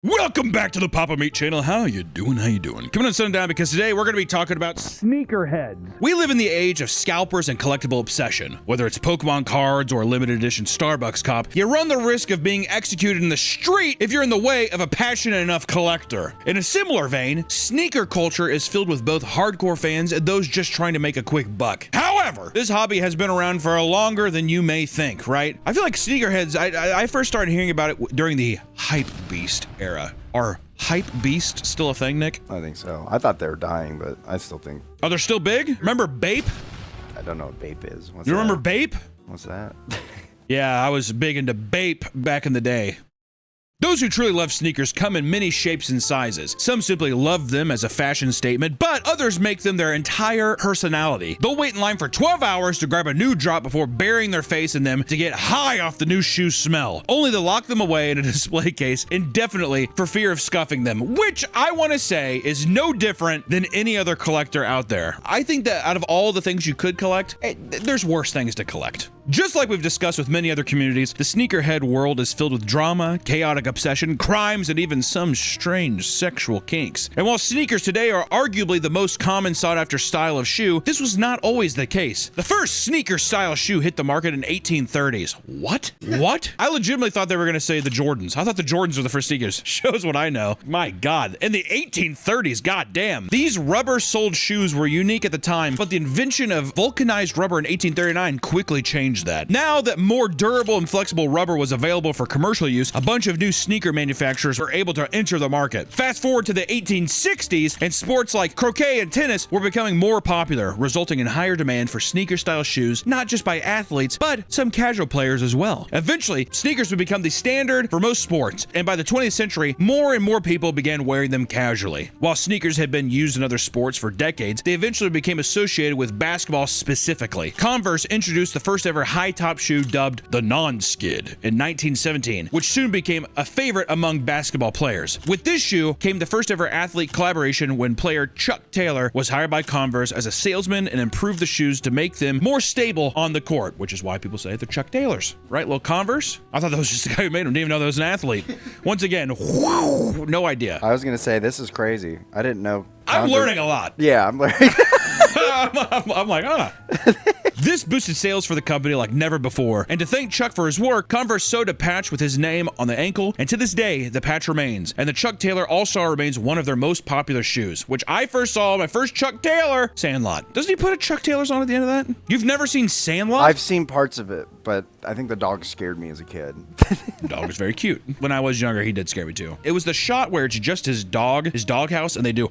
Welcome back to the Papa Meat channel. How you doing? Coming on sundown because today we're going to be talking about sneakerheads. We live in the age of scalpers and collectible obsession. Whether it's Pokemon cards or a limited edition Starbucks cup, you run the risk of being executed in the street if you're in the way of a passionate enough collector. In a similar vein, sneaker culture is filled with both hardcore fans and those just trying to make a quick buck. However, this hobby has been around for longer than you may think, right? I feel like sneakerheads, I first started hearing about it during the hype beast era. Are hype beast still a thing, Nick? I think so. I thought they were dying, but I still think. Are they still big? Remember Bape? I don't know what Bape is. You remember Bape? What's that? Yeah, I was big into Bape back in the day. Those who truly love sneakers come in many shapes and sizes. Some simply love them as a fashion statement, but others make them their entire personality. They'll wait in line for 12 hours to grab a new drop before burying their face in them to get high off the new shoe smell, only to lock them away in a display case indefinitely for fear of scuffing them, which I want to say is no different than any other collector out there. I think that out of all the things you could collect, there's worse things to collect. Just like we've discussed with many other communities, the sneakerhead world is filled with drama, chaotic obsession, crimes, and even some strange sexual kinks. And while sneakers today are arguably the most common sought-after style of shoe, this was not always the case. The first sneaker-style shoe hit the market in 1830s. What? What? I legitimately thought they were going to say the Jordans. I thought the Jordans were the first sneakers. Shows what I know. My God. In the 1830s, goddamn. These rubber-soled shoes were unique at the time, but the invention of vulcanized rubber in 1839 quickly changed that. Now that more durable and flexible rubber was available for commercial use, a bunch of new sneaker manufacturers were able to enter the market. Fast forward to the 1860s, and sports like croquet and tennis were becoming more popular, resulting in higher demand for sneaker-style shoes, not just by athletes, but some casual players as well. Eventually, sneakers would become the standard for most sports, and by the 20th century, more and more people began wearing them casually. While sneakers had been used in other sports for decades, they eventually became associated with basketball specifically. Converse introduced the first ever high-top shoe dubbed the Non-Skid in 1917, which soon became a favorite among basketball players. With this shoe came the first ever athlete collaboration when player Chuck Taylor was hired by Converse as a salesman and improved the shoes to make them more stable on the court, which is why people say they're Chuck Taylors, right? Little Converse? I thought that was just the guy who made them. Didn't even know that was an athlete. Once again, whew, no idea. I was gonna say this is crazy. I didn't know. I'm learning a lot. Yeah, I'm learning. I'm like, This boosted sales for the company like never before, and to thank Chuck for his work, Converse sewed a patch with his name on the ankle, and to this day, the patch remains, and the Chuck Taylor All-Star remains one of their most popular shoes, which I first saw my first Chuck Taylor, Sandlot. Doesn't he put a Chuck Taylor's on at the end of that? You've never seen Sandlot? I've seen parts of it, but I think the dog scared me as a kid. The dog was very cute. When I was younger, he did scare me too. It was the shot where it's just his doghouse, and they do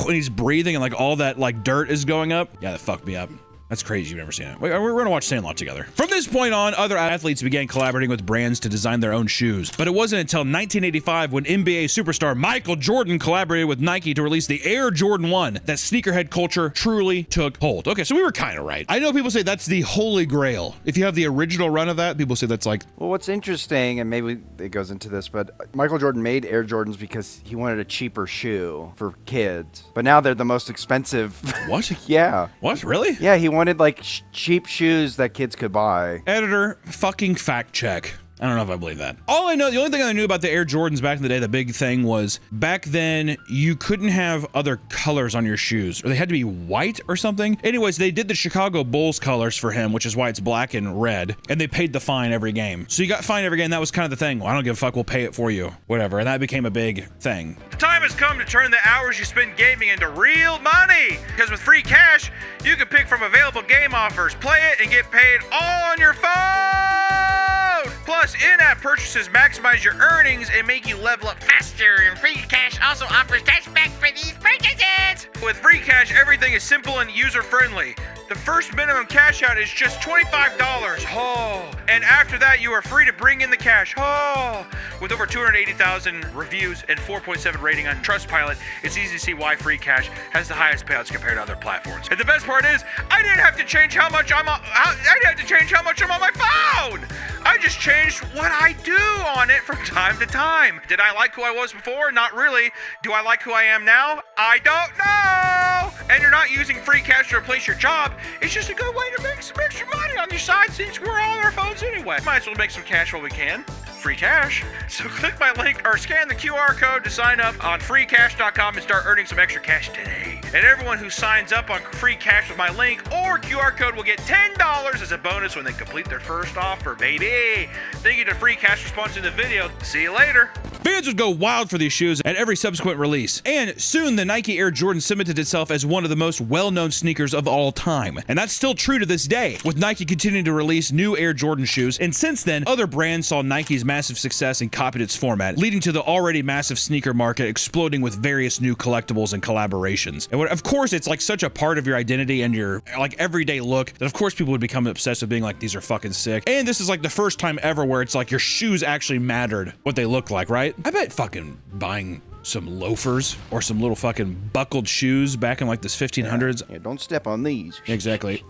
and he's breathing and like all that like dirt is going up. Yeah, that fucked me up. That's crazy you've never seen it. We're gonna watch Sandlot together. From this point on, other athletes began collaborating with brands to design their own shoes. But it wasn't until 1985 when NBA superstar Michael Jordan collaborated with Nike to release the Air Jordan 1 that sneakerhead culture truly took hold. Okay, so we were kind of right. I know people say that's the holy grail. If you have the original run of that, people say that's like... Well, what's interesting, and maybe it goes into this, but Michael Jordan made Air Jordans because he wanted a cheaper shoe for kids. But now they're the most expensive. What? Yeah. What? Really? Yeah, he wanted like cheap shoes that kids could buy. Editor, fucking fact check. I don't know if I believe that. All I know, the only thing I knew about the Air Jordans back in the day, the big thing was back then you couldn't have other colors on your shoes, or they had to be white or something. Anyways, they did the Chicago Bulls colors for him, which is why it's black and red, and they paid the fine every game. So you got fined every game. That was kind of the thing. Well, I don't give a fuck. We'll pay it for you. Whatever. And that became a big thing. The time has come to turn the hours you spend gaming into real money. Because with free cash, you can pick from available game offers, play it, and get paid all on your phone. Plus, in-app purchases maximize your earnings and make you level up faster, and Free Cash also offers cashback for these purchases! With Free Cash, everything is simple and user-friendly. The first minimum cash out is just $25. Oh. And after that, you are free to bring in the cash. Oh. With over 280,000 reviews and 4.7 rating on Trustpilot, it's easy to see why Free Cash has the highest payouts compared to other platforms. And the best part is, I didn't have to change how much I'm on my phone. I just changed what I do on it from time to time. Did I like who I was before? Not really. Do I like who I am now? I don't know. and you're not using free cash to replace your job, it's just a good way to make some extra money on your side since we're all on our phones anyway. Might as well make some cash while we can. Free cash. So click my link or scan the QR code to sign up on freecash.com and start earning some extra cash today. And everyone who signs up on Free Cash with my link or QR code will get $10 as a bonus when they complete their first offer, baby. Thank you to Free Cash for sponsoring the video. See you later. Fans would go wild for these shoes at every subsequent release, and soon the Nike Air Jordan cemented itself as one of the most well-known sneakers of all time. And that's still true to this day, with Nike continuing to release new Air Jordan shoes, and since then, other brands saw Nike's massive success and copied its format, leading to the already massive sneaker market exploding with various new collectibles and collaborations. And of course, it's like such a part of your identity and your like everyday look that of course people would become obsessed with being like, these are fucking sick. And this is like the first time ever where it's like your shoes actually mattered what they look like, right? I bet fucking buying some loafers or some little fucking buckled shoes back in like this 1500s. Yeah, don't step on these. Exactly.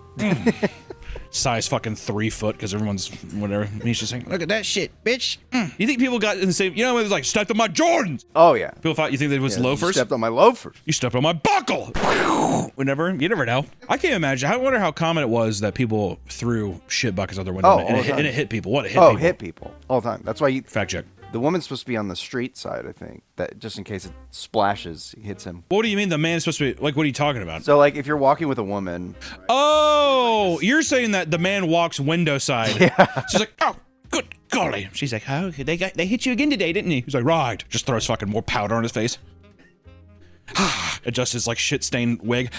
Size fucking 3 foot because everyone's whatever. He's just saying, look at that shit, bitch. You think people got in the same, you know, it was like, stepped on my Jordans. Oh, yeah. People thought, you think that it was You loafers? stepped on my loafers. You stepped on my buckle. Whatever. You never know. I can't imagine. I wonder how common it was that people threw shit buckets out their window and it hit people. What, it hit people? Hit people all the time. That's why you... Fact check. The woman's supposed to be on the street side, I think. That just in case it splashes, hits him. What do you mean the man's supposed to be, like, what are you talking about? So, like, if you're walking with a woman... Oh, you're saying that the man walks window side. Yeah. She's like, oh, good golly. She's like, oh, they hit you again today, didn't he? He's like, right. Just throws fucking more powder on his face. Adjusts his like shit-stained wig.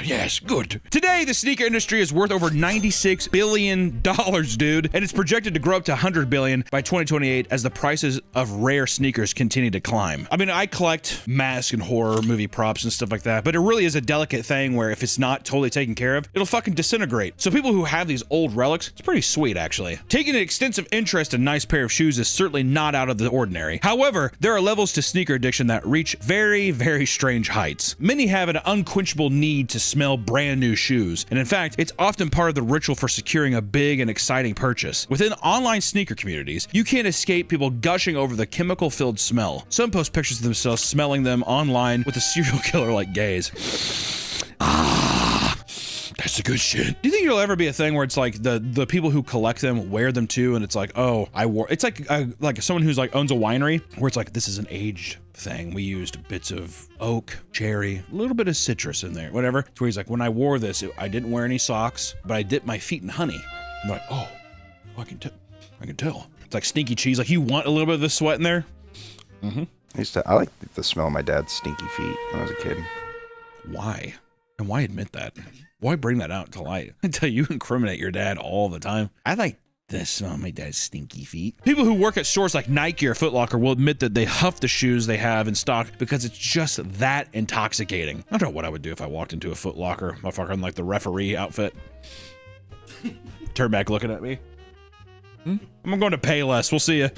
Yes, good. Today, the sneaker industry is worth over $96 billion, dude, and it's projected to grow up to $100 billion by 2028 as the prices of rare sneakers continue to climb. I mean, I collect mask and horror movie props and stuff like that, but it really is a delicate thing where if it's not totally taken care of, it'll fucking disintegrate. So people who have these old relics, it's pretty sweet, actually. Taking an extensive interest in a nice pair of shoes is certainly not out of the ordinary. However, there are levels to sneaker addiction that reach very, very strange heights. Many have an unquenchable need to smell brand new shoes, and in fact, it's often part of the ritual for securing a big and exciting purchase. Within online sneaker communities, you can't escape people gushing over the chemical-filled smell. Some post pictures of themselves smelling them online with a serial killer-like gaze. That's the good shit. Do you think it'll ever be a thing where it's like the people who collect them wear them too, and it's like, oh, I wore. It's like someone who's like owns a winery where it's like, this is an aged thing. We used bits of oak, cherry, a little bit of citrus in there, whatever. So where he's like, when I wore this, I didn't wear any socks, but I dipped my feet in honey. I'm like, oh, I can tell. It's like stinky cheese. Like you want a little bit of the sweat in there. Mm-hmm. I like the smell of my dad's stinky feet when I was a kid. Why? And why admit that? Why bring that out to light? Until you incriminate your dad all the time. I like the smell of my dad's stinky feet. People who work at stores like Nike or Foot Locker will admit that they huff the shoes they have in stock because it's just that intoxicating. I don't know what I would do if I walked into a Foot Locker, motherfucker in like the referee outfit. Turn back looking at me. I'm going to pay less. We'll see you.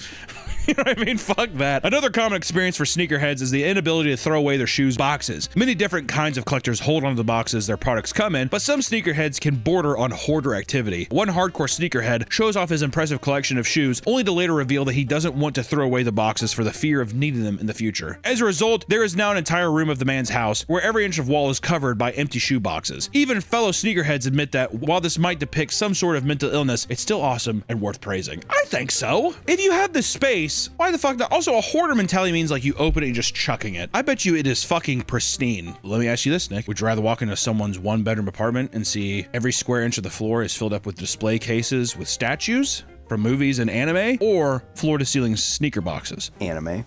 You know what I mean? Fuck that. Another common experience for sneakerheads is the inability to throw away their shoes boxes. Many different kinds of collectors hold onto the boxes their products come in, but some sneakerheads can border on hoarder activity. One hardcore sneakerhead shows off his impressive collection of shoes, only to later reveal that he doesn't want to throw away the boxes for the fear of needing them in the future. As a result, there is now an entire room of the man's house where every inch of wall is covered by empty shoe boxes. Even fellow sneakerheads admit that while this might depict some sort of mental illness, it's still awesome and worth praising. I think so. If you have the space, why the fuck not? Also, a hoarder mentality means like you open it and just chucking it. I bet you it is fucking pristine. Let me ask you this, Nick. Would you rather walk into someone's one-bedroom apartment and see every square inch of the floor is filled up with display cases with statues from movies and anime, or floor-to-ceiling sneaker boxes? Anime.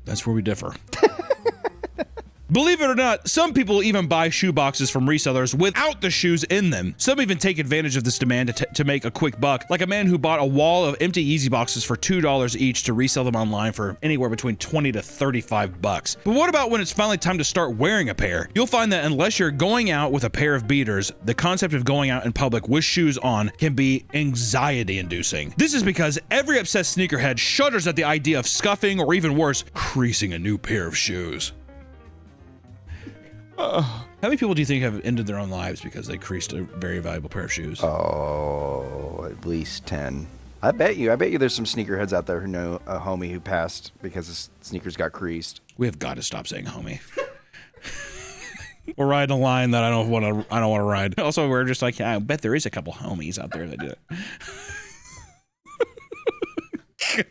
That's where we differ. Believe it or not, some people even buy shoe boxes from resellers without the shoes in them. Some even take advantage of this demand to make a quick buck, like a man who bought a wall of empty Yeezy boxes for $2 each to resell them online for anywhere between 20 to 35 bucks. But what about when it's finally time to start wearing a pair? You'll find that unless you're going out with a pair of beaters, the concept of going out in public with shoes on can be anxiety-inducing. This is because every obsessed sneakerhead shudders at the idea of scuffing or even worse, creasing a new pair of shoes. How many people do you think have ended their own lives because they creased a very valuable pair of shoes? Oh, at least 10. I bet you there's some sneakerheads out there who know a homie who passed because his sneakers got creased. We have got to stop saying homie. Or ride a line that I don't want to ride. Also, we're just like, yeah, I bet there is a couple homies out there that do it.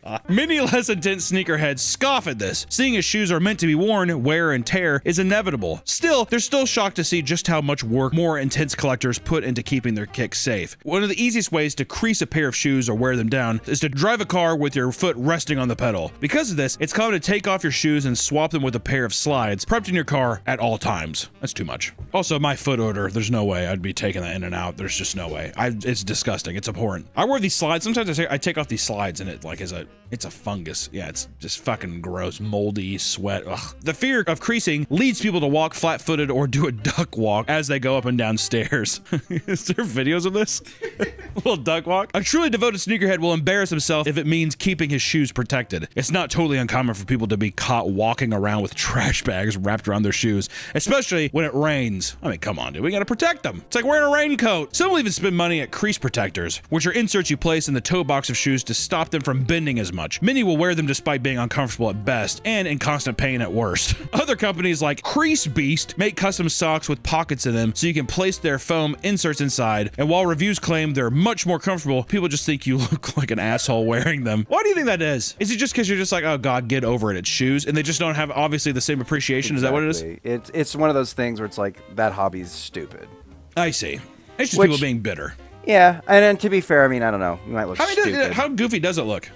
God. Many less intense sneakerheads scoff at this. Seeing as shoes are meant to be worn, wear and tear is inevitable. Still, they're still shocked to see just how much work more intense collectors put into keeping their kicks safe. One of the easiest ways to crease a pair of shoes or wear them down is to drive a car with your foot resting on the pedal. Because of this, it's common to take off your shoes and swap them with a pair of slides prepped in your car at all times. That's too much. Also, my foot odor, there's no way I'd be taking that in and out. There's just no way. It's disgusting. It's abhorrent. I wear these slides. Sometimes I take off these slides and it like it's a fungus. Yeah, it's just fucking gross, moldy sweat. Ugh. The fear of creasing leads people to walk flat-footed or do a duck walk as they go up and down stairs. Is there videos of this? A little duck walk? A truly devoted sneakerhead will embarrass himself if it means keeping his shoes protected. It's not totally uncommon for people to be caught walking around with trash bags wrapped around their shoes, especially when it rains. I mean, come on, dude. We gotta protect them. It's like wearing a raincoat. Some will even spend money at crease protectors, which are inserts you place in the toe box of shoes to stop them from bending as much. Many will wear them despite being uncomfortable at best and in constant pain at worst. Other companies like Crease Beast make custom socks with pockets in them so you can place their foam inserts inside, and while reviews claim they're much more comfortable, people just think you look like an asshole wearing them. Why do you think that is? Is it just because you're just like, oh god, get over it, it's shoes, and they just don't have obviously the same appreciation? Exactly. Is that what it is? It's one of those things where it's like, that hobby's stupid. I see. It's just people being bitter. Yeah, and to be fair, I mean, I don't know. You might look stupid. How goofy does it look?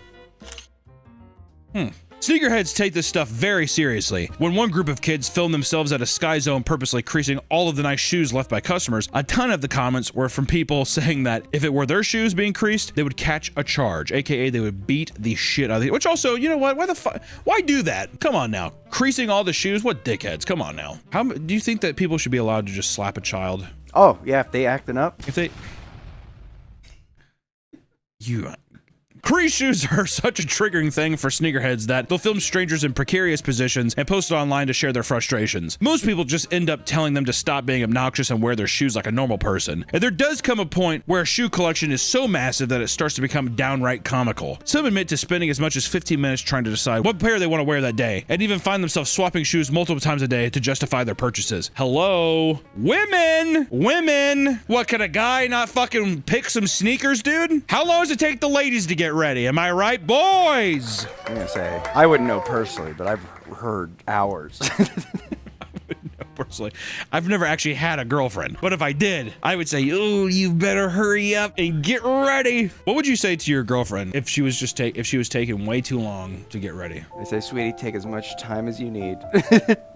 Sneakerheads take this stuff very seriously. When one group of kids filmed themselves at a Sky Zone purposely creasing all of the nice shoes left by customers, a ton of the comments were from people saying that if it were their shoes being creased, they would catch a charge, aka they would beat the shit out of it. Which also, you know what? Why the fuck? Why do that? Come on now. Creasing all the shoes? What dickheads? Come on now. How do you think that people should be allowed to just slap a child? Oh, yeah, if they acting up. If they... Crease shoes are such a triggering thing for sneakerheads that they'll film strangers in precarious positions and post it online to share their frustrations. Most people just end up telling them to stop being obnoxious and wear their shoes like a normal person. And there does come a point where a shoe collection is so massive that it starts to become downright comical. Some admit to spending as much as 15 minutes trying to decide what pair they want to wear that day, and even find themselves swapping shoes multiple times a day to justify their purchases. Hello? Women! Women! What, can a guy not fucking pick some sneakers, dude? How long does it take the ladies to get ready? Am I right, boys? I'm gonna say, I wouldn't know personally, but I've heard hours. Personally, I've never actually had a girlfriend, but if I did, I would say, oh, you better hurry up and get ready. What would you say to your girlfriend if she was just taking way too long to get ready? I say, sweetie, take as much time as you need.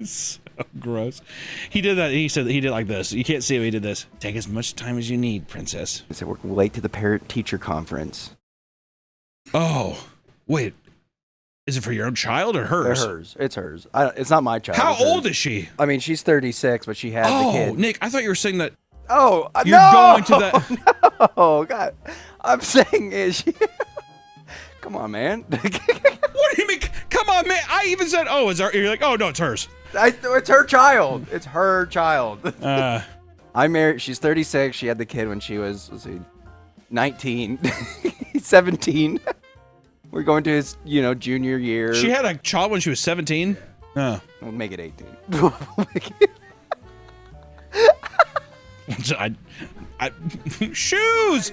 So gross. He did that. He said that he did like this. You can't see him. He did this. Take as much time as you need, princess. I said, we're late to the parent-teacher conference. Oh, wait. Is it for your own child or hers? They're hers. It's hers. It's not my child. How old is she? I mean, she's 36, but she had the kid. Oh, Nick, I thut you were saying that. Oh, you're going to that. No, God. I'm saying is she... Come on, man. What do you mean? Come on, man. I even said, oh, is you're like, oh, no, it's hers. It's her child. It's her child. I married... She's 36. She had the kid when she was, let's see, 19. 17. We're going to his, junior year. She had a child when she was 17? We'll make it 18. Shoes,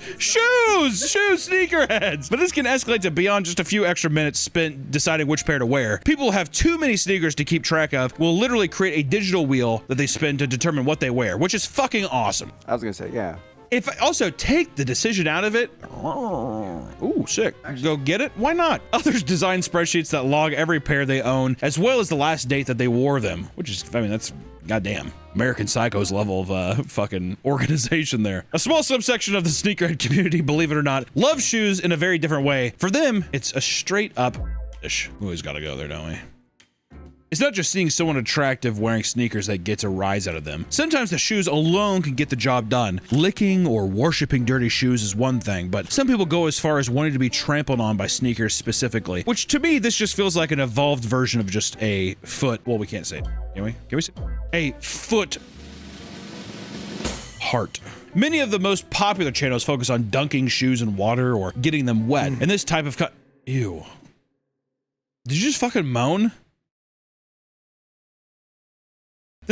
sneakerheads. But this can escalate to beyond just a few extra minutes spent deciding which pair to wear. People who have too many sneakers to keep track of will literally create a digital wheel that they spin to determine what they wear, which is fucking awesome. I was going to say, yeah. If I also take the decision out of it, ooh, sick. Go get it? Why not? Others design spreadsheets that log every pair they own, as well as the last date that they wore them, which is, I mean, that's goddamn American Psycho's level of fucking organization there. A small subsection of the sneakerhead community, believe it or not, loves shoes in a very different way. For them, it's a straight up ish. We always gotta go there, don't we? It's not just seeing someone attractive wearing sneakers that gets a rise out of them. Sometimes the shoes alone can get the job done. Licking or worshiping dirty shoes is one thing, but some people go as far as wanting to be trampled on by sneakers specifically, which to me, this just feels like an evolved version of just a foot. Well, we can't say it. Can we? Can we say a foot heart? Many of the most popular channels focus on dunking shoes in water or getting them wet. And this type of ew. Did you just fucking moan?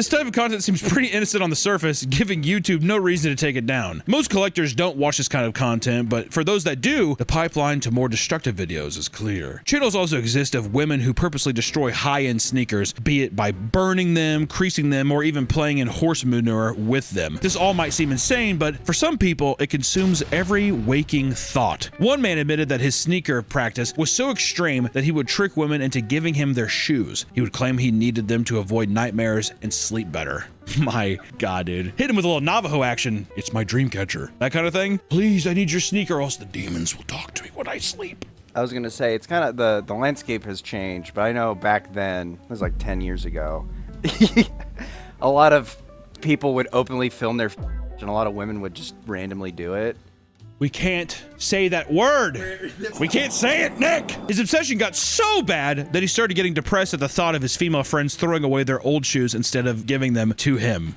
This type of content seems pretty innocent on the surface, giving YouTube no reason to take it down. Most collectors don't watch this kind of content, but for those that do, the pipeline to more destructive videos is clear. Channels also exist of women who purposely destroy high-end sneakers, be it by burning them, creasing them, or even playing in horse manure with them. This all might seem insane, but for some people, it consumes every waking thought. One man admitted that his sneaker practice was so extreme that he would trick women into giving him their shoes. He would claim he needed them to avoid nightmares and sleep better. My God, dude. Hit him with a little Navajo action. It's my dream catcher. That kind of thing. Please, I need your sneaker or else the demons will talk to me when I sleep. I was gonna say, it's kind of the landscape has changed, but I know back then, it was like 10 years ago, a lot of people would openly film their and a lot of women would just randomly do it. We can't say that word. We can't say it, Nick. His obsession got so bad that he started getting depressed at the thought of his female friends throwing away their old shoes instead of giving them to him.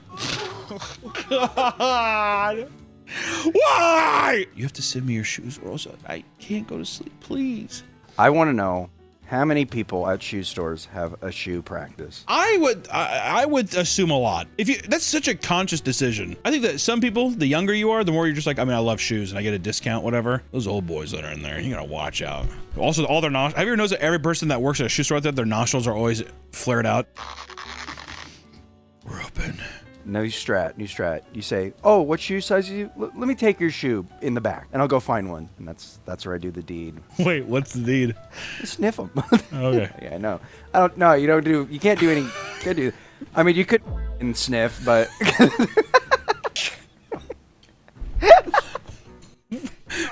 God. Why? You have to send me your shoes or else I can't go to sleep, please. I want to know how many people at shoe stores have a shoe practice. I would assume a lot. That's such a conscious decision. I think that some people, the younger you are, the more you're just like, I mean, I love shoes and I get a discount, whatever. Those old boys that are in there, you gotta watch out. Also, all their nostrils. Have you ever noticed that every person that works at a shoe store out there, their nostrils are always flared out? We're open. New strat. You say, oh, what shoe size are you? Let me take your shoe in the back, and I'll go find one. And that's where I do the deed. Wait, what's the deed? Sniff them. Okay. Yeah, I know. I don't know. You can't do any. Can't do. I mean, you could and sniff, but.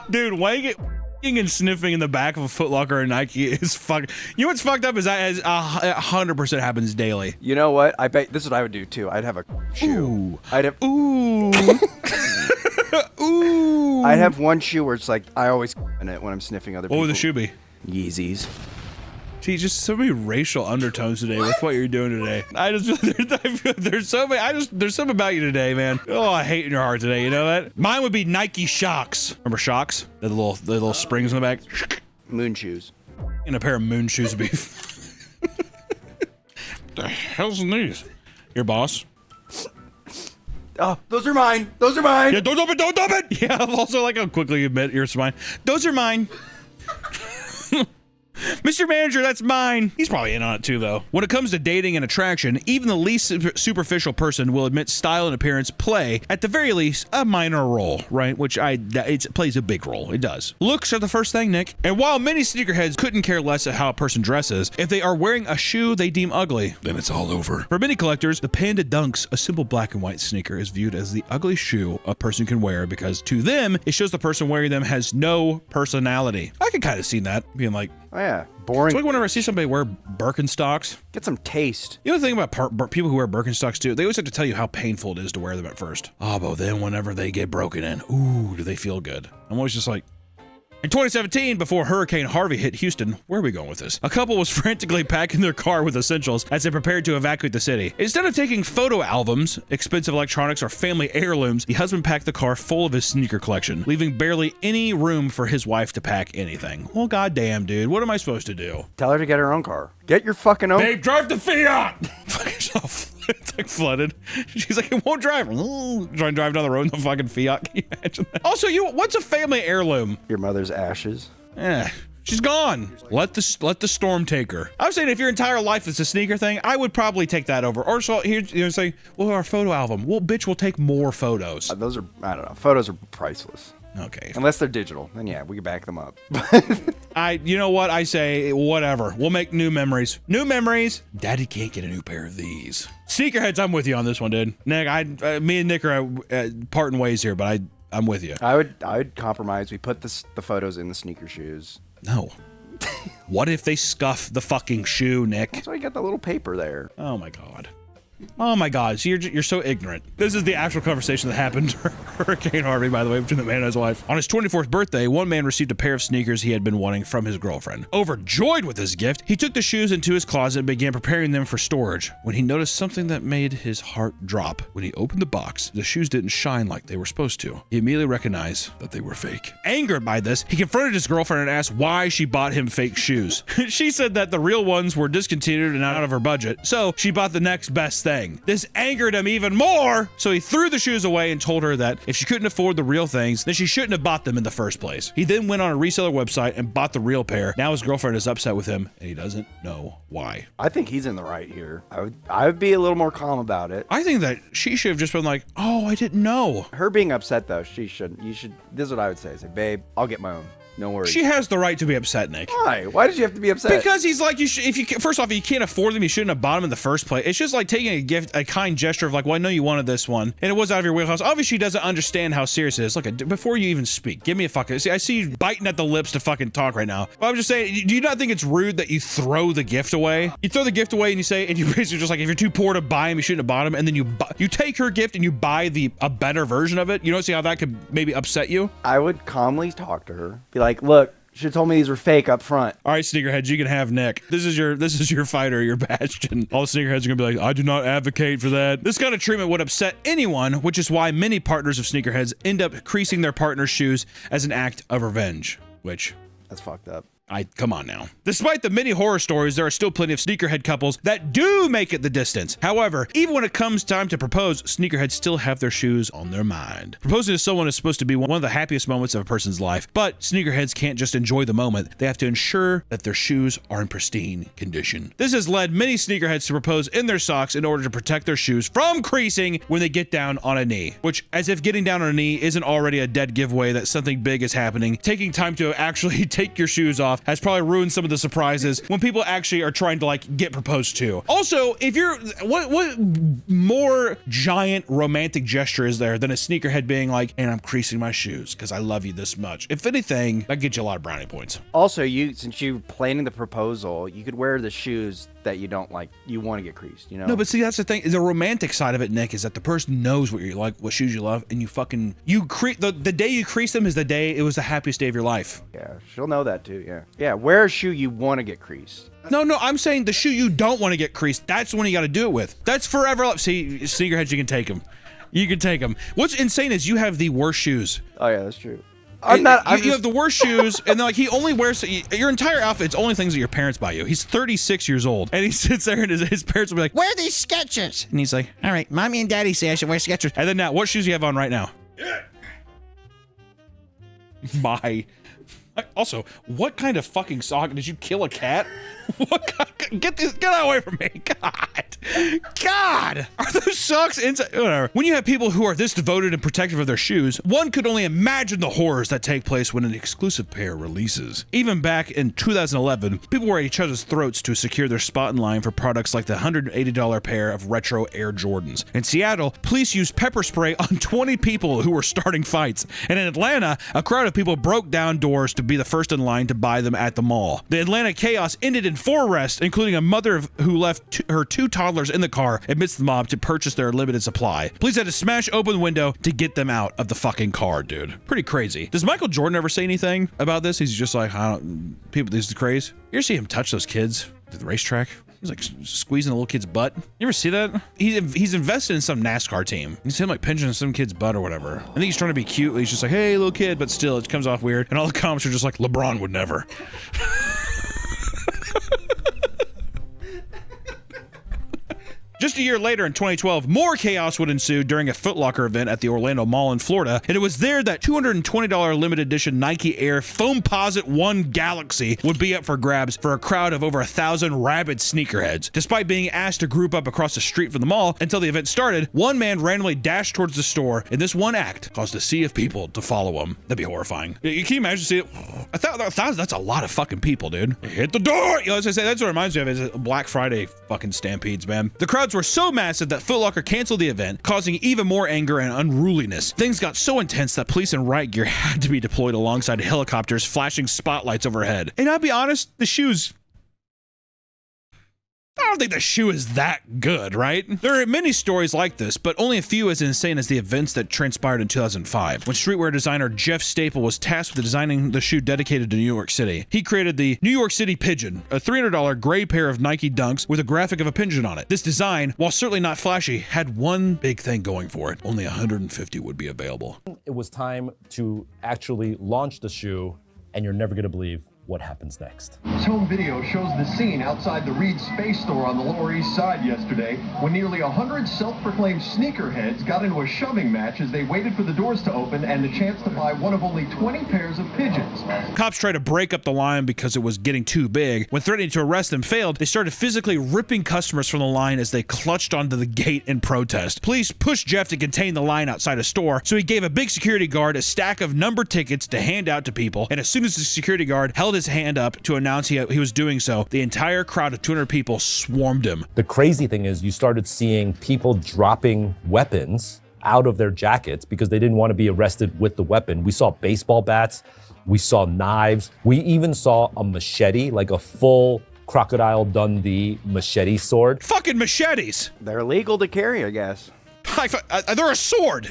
Dude, wanking and sniffing in the back of a Foot Locker or Nike is fuck. You know what's fucked up is that 100% happens daily. You know what? I bet this is what I would do too. I'd have a shoe. Ooh. I'd have. Ooh. Ooh. I'd have one shoe where it's like I always in it when I'm sniffing other people. What would the shoe be? Yeezys. See, just so many racial undertones today with what you're doing today. I feel there's so many. There's something about you today, man. Oh, I hate in your heart today. You know that? Mine would be Nike Shocks. Remember Shocks? The little springs in the back. Moon shoes. And a pair of moon shoes would be. The hell's in these? Your boss. Oh, those are mine. Those are mine. Yeah, don't open. Don't open. Yeah, I also like how quickly you admit yours is mine. Those are mine. Mr. Manager, that's mine. He's probably in on it too, though. When it comes to dating and attraction, even the least superficial person will admit style and appearance play, at the very least, a minor role, right? Which it plays a big role. It does. Looks are the first thing, Nick. And while many sneakerheads couldn't care less at how a person dresses, if they are wearing a shoe they deem ugly, then it's all over. For many collectors, the Panda Dunks, a simple black and white sneaker, is viewed as the ugly shoe a person can wear because to them, it shows the person wearing them has no personality. I can kind of see that, being like, oh yeah, boring. it's like whenever I see somebody wear Birkenstocks. Get some taste. You know the thing about people who wear Birkenstocks too? They always have to tell you how painful it is to wear them at first. Oh, but then whenever they get broken in, ooh, do they feel good? I'm always just like, in 2017, before Hurricane Harvey hit Houston, where are we going with this? A couple was frantically packing their car with essentials as they prepared to evacuate the city. Instead of taking photo albums, expensive electronics, or family heirlooms, the husband packed the car full of his sneaker collection, leaving barely any room for his wife to pack anything. Well, goddamn, dude, what am I supposed to do? Tell her to get her own car. Get your fucking own. Babe, drive the Fiat! It's like flooded. She's like, it won't drive. Trying to drive down the road in the fucking Fiat. Can you imagine that? Also, what's a family heirloom? Your mother's ashes. She's gone. Let the storm take her. I'm saying if your entire life is a sneaker thing, I would probably take that over. Or so here, say, well, our photo album. Well, bitch, we'll take more photos. Those are, I don't know. Photos are priceless. Okay. Unless they're digital, then yeah, we can back them up. You know what? I say, whatever. We'll make new memories. New memories. Daddy can't get a new pair of these. Sneakerheads, I'm with you on this one, dude. Nick, me and Nick are parting ways here, but I'm with you. I would compromise. We put the photos in the sneaker shoes. No. What if they scuff the fucking shoe, Nick? That's why you got the little paper there. Oh my God. Oh my God, so you're so ignorant. This is the actual conversation that happened during Hurricane Harvey, by the way, between the man and his wife. On his 24th birthday, one man received a pair of sneakers he had been wanting from his girlfriend. Overjoyed with his gift, he took the shoes into his closet and began preparing them for storage when he noticed something that made his heart drop. When he opened the box, the shoes didn't shine like they were supposed to. He immediately recognized that they were fake. Angered by this, he confronted his girlfriend and asked why she bought him fake shoes. She said that the real ones were discontinued and out of her budget, so she bought the next best thing. thing. This angered him even more, so he threw the shoes away and told her that if she couldn't afford the real things, then she shouldn't have bought them in the first place. He then went on a reseller website and bought the real pair. Now his girlfriend is upset with him, and he doesn't know why. I think he's in the right here. I would be a little more calm about it. I think that she should have just been like, oh, I didn't know. Her being upset, though, she shouldn't. This is what I would say. Say, babe, I'll get my own. No worries. She has the right to be upset, Nick. Why? Why did you have to be upset? Because he's like, first off, if you can't afford them, you shouldn't have bought them in the first place. It's just like taking a gift, a kind gesture of like, well, I know you wanted this one, and it was out of your wheelhouse. Obviously, she doesn't understand how serious it is. Look, before you even speak, give me a fucking. See, I see you biting at the lips to fucking talk right now. Well, I'm just saying, do you not think it's rude that you throw the gift away? You throw the gift away and you say, and you basically just like, if you're too poor to buy them, you shouldn't have bought them, and then you take her gift and you buy a better version of it. You don't see how that could maybe upset you? I would calmly talk to her, be like, look. Should have told me these were fake up front. All right, sneakerheads, you can have Nick. This is your fighter, your bastion. All the sneakerheads are gonna be like, I do not advocate for that. This kind of treatment would upset anyone, which is why many partners of sneakerheads end up creasing their partner's shoes as an act of revenge. Which, that's fucked up. Come on now. Despite the many horror stories, there are still plenty of sneakerhead couples that do make it the distance. However, even when it comes time to propose, sneakerheads still have their shoes on their mind. Proposing to someone is supposed to be one of the happiest moments of a person's life, but sneakerheads can't just enjoy the moment. They have to ensure that their shoes are in pristine condition. This has led many sneakerheads to propose in their socks in order to protect their shoes from creasing when they get down on a knee, which, as if getting down on a knee isn't already a dead giveaway that something big is happening, taking time to actually take your shoes off has probably ruined some of the surprises when people actually are trying to like get proposed to. Also, if you're what more giant romantic gesture is there than a sneakerhead being like, and I'm creasing my shoes because I love you this much? If anything, that gets you a lot of brownie points. Also, since you're planning the proposal, you could wear the shoes that you don't like, you want to get creased, you know? No, but see, that's the thing. The romantic side of it, Nick, is that the person knows what you like, what shoes you love, and the day you crease them is the day it was the happiest day of your life. Yeah, she'll know that too, yeah. Yeah, wear a shoe you want to get creased. No, I'm saying the shoe you don't want to get creased, that's the one you got to do it with. That's forever. See, sneakerheads, you can take them. You can take them. What's insane is you have the worst shoes. Oh, yeah, that's true. You have the worst shoes, and like he only wears your entire outfit. It's only things that your parents buy you. He's 36 years old, and he sits there, and his parents will be like, "Wear these Skechers," and he's like, "All right, mommy and daddy say I should wear Skechers." And then now, what shoes do you have on right now? Yeah. Bye. Also, what kind of fucking sock did you kill a cat? Get away from me. God, are those socks inside? Whatever. When you have people who are this devoted and protective of their shoes, one could only imagine the horrors that take place when an exclusive pair releases. Even back in 2011, people were at each other's throats to secure their spot in line for products like the $180 pair of retro Air Jordans. In Seattle, police used pepper spray on 20 people who were starting fights. And in Atlanta, a crowd of people broke down doors to be the first in line to buy them at the mall. The Atlanta chaos ended in 4 arrests, including a mother who left her 2 toddlers in the car amidst the mob to purchase their limited supply. Police had to smash open the window to get them out of the fucking car, dude. Pretty crazy. Does Michael Jordan ever say anything about this? He's just like, people, this is crazy. You ever see him touch those kids at the racetrack? He's like squeezing a little kid's butt. You ever see that? He's invested in some NASCAR team. You see him like pinching some kid's butt or whatever. I think he's trying to be cute. He's just like, hey, little kid, but still, it comes off weird. And all the comments are just like, LeBron would never. Just a year later, in 2012, more chaos would ensue during a Foot Locker event at the Orlando Mall in Florida, and it was there that $220 limited edition Nike Air Foamposite 1 Galaxy would be up for grabs for a crowd of over 1,000 rabid sneakerheads. Despite being asked to group up across the street from the mall until the event started, one man randomly dashed towards the store, and this one act caused a sea of people to follow him. That'd be horrifying. Can you imagine seeing it? 1,000, that's a lot of fucking people, dude. Hit the door! You know, as I say, that's what it reminds me of, is Black Friday fucking stampedes, man. The crowds were so massive that Foot Locker canceled the event, causing even more anger and unruliness. Things got so intense that police and riot gear had to be deployed alongside helicopters flashing spotlights overhead. And I'll be honest, the shoes, I don't think the shoe is that good, right? There are many stories like this, but only a few as insane as the events that transpired in 2005, when streetwear designer Jeff Staple was tasked with designing the shoe dedicated to New York City. He created the New York City Pigeon, a $300 gray pair of Nike Dunks with a graphic of a pigeon on it. This design, while certainly not flashy, had one big thing going for it. Only 150 would be available. It was time to actually launch the shoe, and you're never gonna believe what happens next. This home video shows the scene outside the Reed Space Store on the Lower East Side yesterday when nearly 100 self-proclaimed sneakerheads got into a shoving match as they waited for the doors to open and the chance to buy one of only 20 pairs of pigeons. Cops tried to break up the line because it was getting too big. When threatening to arrest them failed, they started physically ripping customers from the line as they clutched onto the gate in protest. Police pushed Jeff to contain the line outside a store, so he gave a big security guard a stack of numbered tickets to hand out to people, and as soon as the security guard held his hand up to announce he was doing so, the entire crowd of 200 people swarmed him. The crazy thing is you started seeing people dropping weapons out of their jackets because they didn't want to be arrested with the weapon. We saw baseball bats, we saw knives, we even saw a machete, like a full Crocodile Dundee machete sword. Fucking machetes! They're illegal to carry, I guess. They're a sword!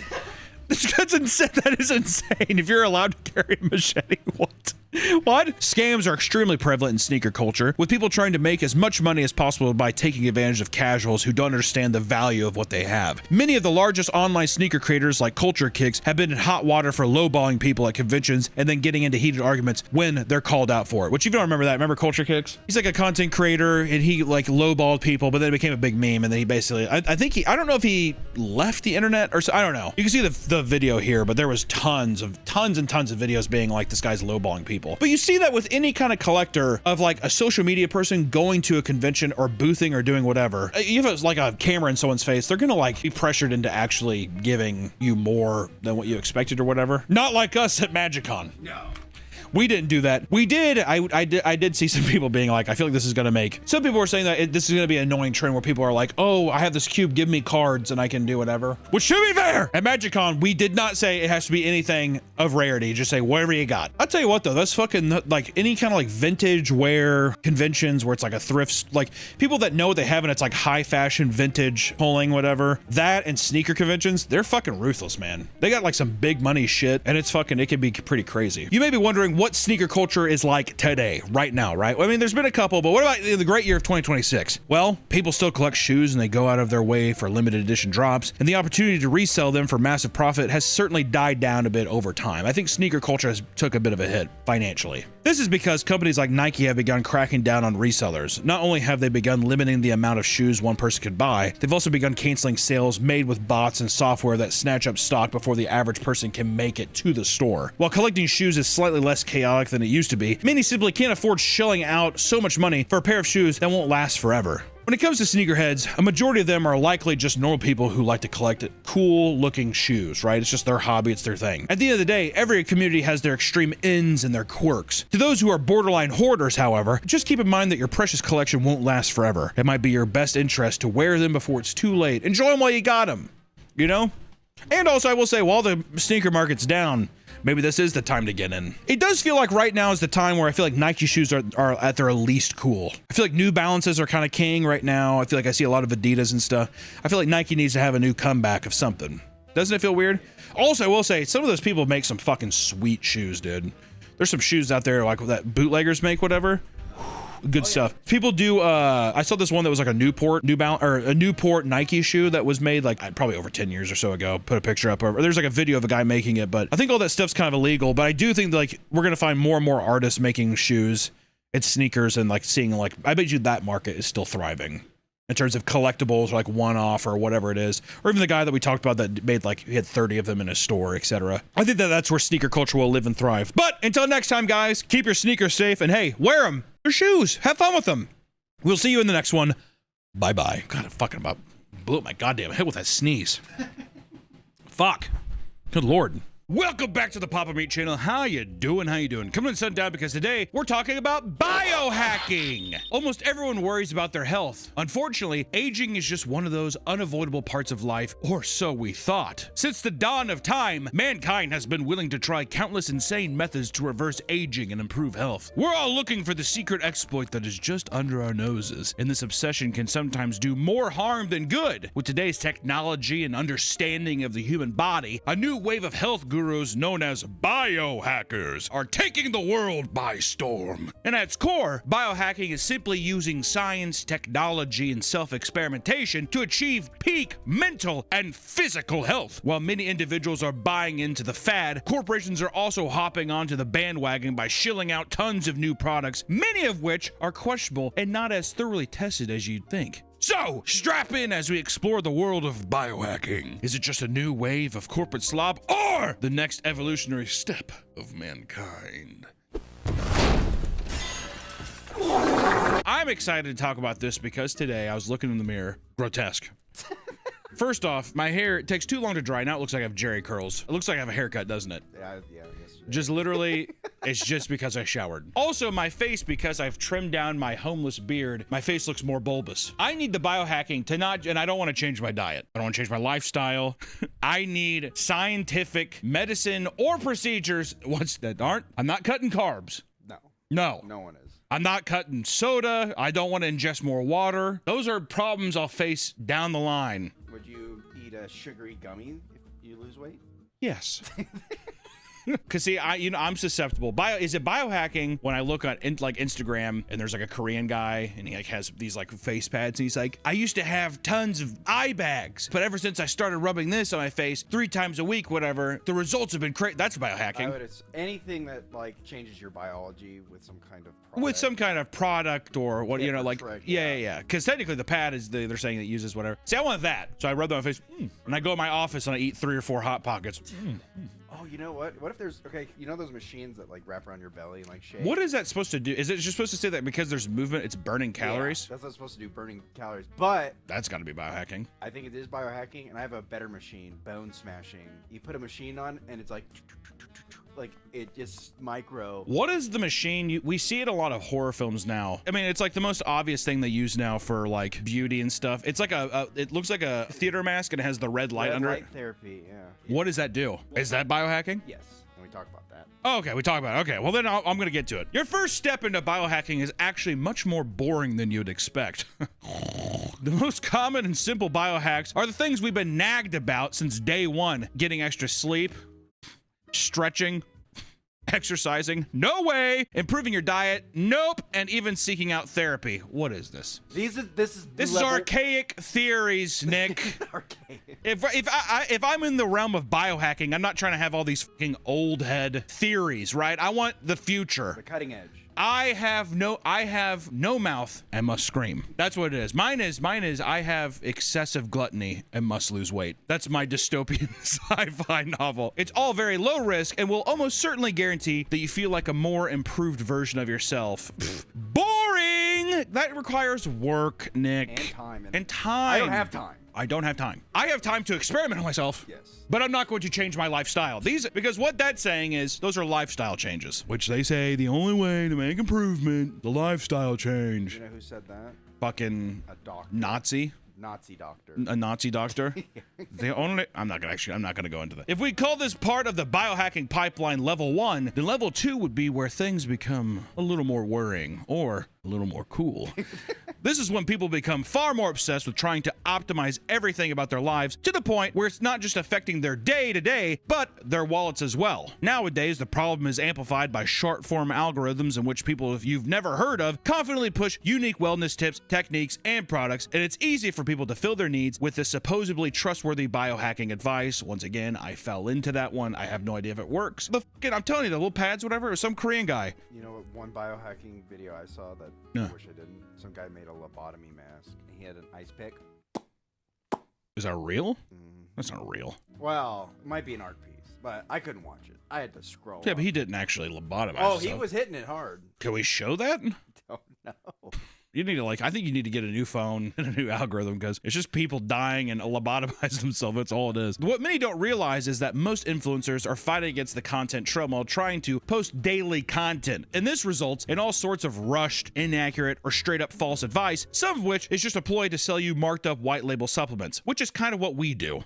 That's insane. That is insane. If you're allowed to carry a machete, what? What? Scams are extremely prevalent in sneaker culture, with people trying to make as much money as possible by taking advantage of casuals who don't understand the value of what they have. Many of the largest online sneaker creators like Culture Kicks have been in hot water for lowballing people at conventions and then getting into heated arguments when they're called out for it. Which, if you don't remember that, remember Culture Kicks? He's like a content creator and he like lowballed people, but then it became a big meme, and then he basically, I don't know if he left the internet or so, I don't know. You can see the video here, but there was tons and tons of videos being like, this guy's lowballing people. But you see that with any kind of collector of like a social media person going to a convention or boothing or doing whatever. If it's like a camera in someone's face, they're gonna like be pressured into actually giving you more than what you expected or whatever. Not like us at MagicCon. No. We didn't do that. We did. I did see some people being like, I feel like this is going to make... Some people were saying that this is going to be an annoying trend where people are like, oh, I have this cube, give me cards and I can do whatever. Which should be fair. At MagicCon, we did not say it has to be anything of rarity. Just say whatever you got. I'll tell you what though, that's fucking like any kind of like vintage wear conventions where it's like a thrift, like people that know what they have and it's like high fashion vintage pulling whatever. That and sneaker conventions, they're fucking ruthless, man. They got like some big money shit and it's fucking, it can be pretty crazy. You may be wondering what sneaker culture is like today, right now, right? I mean, there's been a couple, but what about the great year of 2026? Well, people still collect shoes and they go out of their way for limited edition drops, and the opportunity to resell them for massive profit has certainly died down a bit over time. I think sneaker culture has took a bit of a hit financially. This is because companies like Nike have begun cracking down on resellers. Not only have they begun limiting the amount of shoes one person could buy, they've also begun canceling sales made with bots and software that snatch up stock before the average person can make it to the store. While collecting shoes is slightly less chaotic than it used to be, many simply can't afford shelling out so much money for a pair of shoes that won't last forever. When it comes to sneakerheads, a majority of them are likely just normal people who like to collect cool looking shoes, right? It's just their hobby, it's their thing. At the end of the day, every community has their extreme ends and their quirks. To those who are borderline hoarders, however, just keep in mind that your precious collection won't last forever. It might be your best interest to wear them before it's too late. Enjoy them while you got them, you know? And also, I will say, while the sneaker market's down, maybe this is the time to get in. It does feel like right now is the time where I feel like Nike shoes are at their least cool. I feel like New Balances are kind of king right now. I feel like I see a lot of Adidas and stuff. I feel like Nike needs to have a new comeback of something. Doesn't it feel weird? Also, I will say, some of those people make some fucking sweet shoes, dude. There's some shoes out there like that bootleggers make, whatever. Good stuff. People do, I saw this one that was like a Newport Nike shoe that was made like probably over 10 years or so ago. Put a picture up. There's like a video of a guy making it, but I think all that stuff's kind of illegal. But I do think like we're going to find more and more artists making shoes and sneakers and like seeing like, I bet you that market is still thriving in terms of collectibles, or like one-off or whatever it is. Or even the guy that we talked about that made like, he had 30 of them in his store, etc. I think that that's where sneaker culture will live and thrive. But until next time, guys, keep your sneakers safe and hey, wear them. They're shoes. Have fun with them. We'll see you in the next one. Bye-bye. God, I fucking about blew up my goddamn head with that sneeze. Fuck. Good Lord. Welcome back to the Papa Meat channel. How you doing? How you doing? Coming and sitting down because today we're talking about biohacking. Almost everyone worries about their health. Unfortunately, aging is just one of those unavoidable parts of life, or so we thought. Since the dawn of time, mankind has been willing to try countless insane methods to reverse aging and improve health. We're all looking for the secret exploit that is just under our noses, and this obsession can sometimes do more harm than good. With today's technology and understanding of the human body, a new wave of health gurus gurus known as biohackers are taking the world by storm. And at its core, biohacking is simply using science, technology, and self-experimentation to achieve peak mental and physical health. While many individuals are buying into the fad, corporations are also hopping onto the bandwagon by shilling out tons of new products, many of which are questionable and not as thoroughly tested as you'd think. So, strap in as we explore the world of biohacking. Is it just a new wave of corporate slob, or the next evolutionary step of mankind? I'm excited to talk about this because today I was looking in the mirror. Grotesque. First off, my hair, it takes too long to dry. Now it looks like I have Jerry curls. It looks like I have a haircut, doesn't it? Yeah, yesterday. Just literally, it's just because I showered. Also, my face, because I've trimmed down my homeless beard, my face looks more bulbous. I need the biohacking to not, and I don't want to change my diet. I don't want to change my lifestyle. I need scientific medicine or procedures I'm not cutting carbs. No. No one is. I'm not cutting soda. I don't want to ingest more water. Those are problems I'll face down the line. Would you eat a sugary gummy if you lose weight? Yes. Cause see, I'm susceptible. Is it biohacking when I look on Instagram and there's like a Korean guy and he like has these like face pads and he's like, I used to have tons of eye bags, but ever since I started rubbing this on my face 3 times a week, whatever, the results have been great. That's biohacking. Anything that like changes your biology with some kind of product. With some kind of product or what, Yeah, like, correct, yeah. Because technically the pad is they're saying it uses whatever. See, I want that. So I rub that on my face and I go in my office and I eat 3 or 4 Hot Pockets. Oh, you know what? What if there's, you know those machines that like wrap around your belly and like shake? What is that supposed to do? Is it just supposed to say that because there's movement, it's burning calories? Yeah, that's what it's supposed to do, burning calories. But That's got to be biohacking. I think it is biohacking, and I have a better machine, bone smashing. You put a machine on, and it's like it just micro. What is the machine? We see it in a lot of horror films now. I mean, it's like the most obvious thing they use now for like beauty and stuff. It's like it looks like a theater mask and it has the red light under it. Therapy, yeah. What does that do? Is that biohacking? Yes, and we talk about that. Oh, okay, we talk about it. Okay, well then I'm going to get to it. Your first step into biohacking is actually much more boring than you'd expect. The most common and simple biohacks are the things we've been nagged about since day one. Getting extra sleep, stretching, exercising, no way, improving your diet, nope, and even seeking out therapy. What is this? This is archaic theories, Nick. Archaic. If I'm in the realm of biohacking, I'm not trying to have all these fucking old head theories, right? I want the future. The cutting edge. I have no mouth and must scream. That's what it is. Mine is I have excessive gluttony and must lose weight. That's my dystopian sci-fi novel. It's all very low risk and will almost certainly guarantee that you feel like a more improved version of yourself. Boring! That requires work, Nick. And time. And time. I don't have time. I don't have time. I have time to experiment on myself. Yes. But I'm not going to change my lifestyle. Because what that's saying is those are lifestyle changes, which they say the only way to make improvement, the lifestyle change. You know who said that? Fucking A doctor. Nazi doctor. A Nazi doctor? I'm not gonna go into that. If we call this part of the biohacking pipeline level 1, then level 2 would be where things become a little more worrying or a little more cool. This is when people become far more obsessed with trying to optimize everything about their lives to the point where it's not just affecting their day-to-day, but their wallets as well. Nowadays, the problem is amplified by short-form algorithms in which people you've never heard of confidently push unique wellness tips, techniques, and products, and it's easy for people to fill their needs with this supposedly trustworthy biohacking advice. Once again, I fell into that one. I have no idea if it works. I'm telling you, the little pads, whatever, it was some Korean guy. You know what? One biohacking video I saw that I wish I didn't. Some guy made a lobotomy mask, and he had an ice pick. Is that real? That's not real. Well, it might be an art piece, but I couldn't watch it. I had to scroll. Yeah, but he didn't actually lobotomize Oh, he himself. was hitting it hard. Can we show that? Don't know. You need to I think you need to get a new phone and a new algorithm because it's just people dying and lobotomizing themselves. That's all it is. What many don't realize is that most influencers are fighting against the content treadmill trying to post daily content. And this results in all sorts of rushed, inaccurate, or straight up false advice, some of which is just a ploy to sell you marked up white label supplements, which is kind of what we do.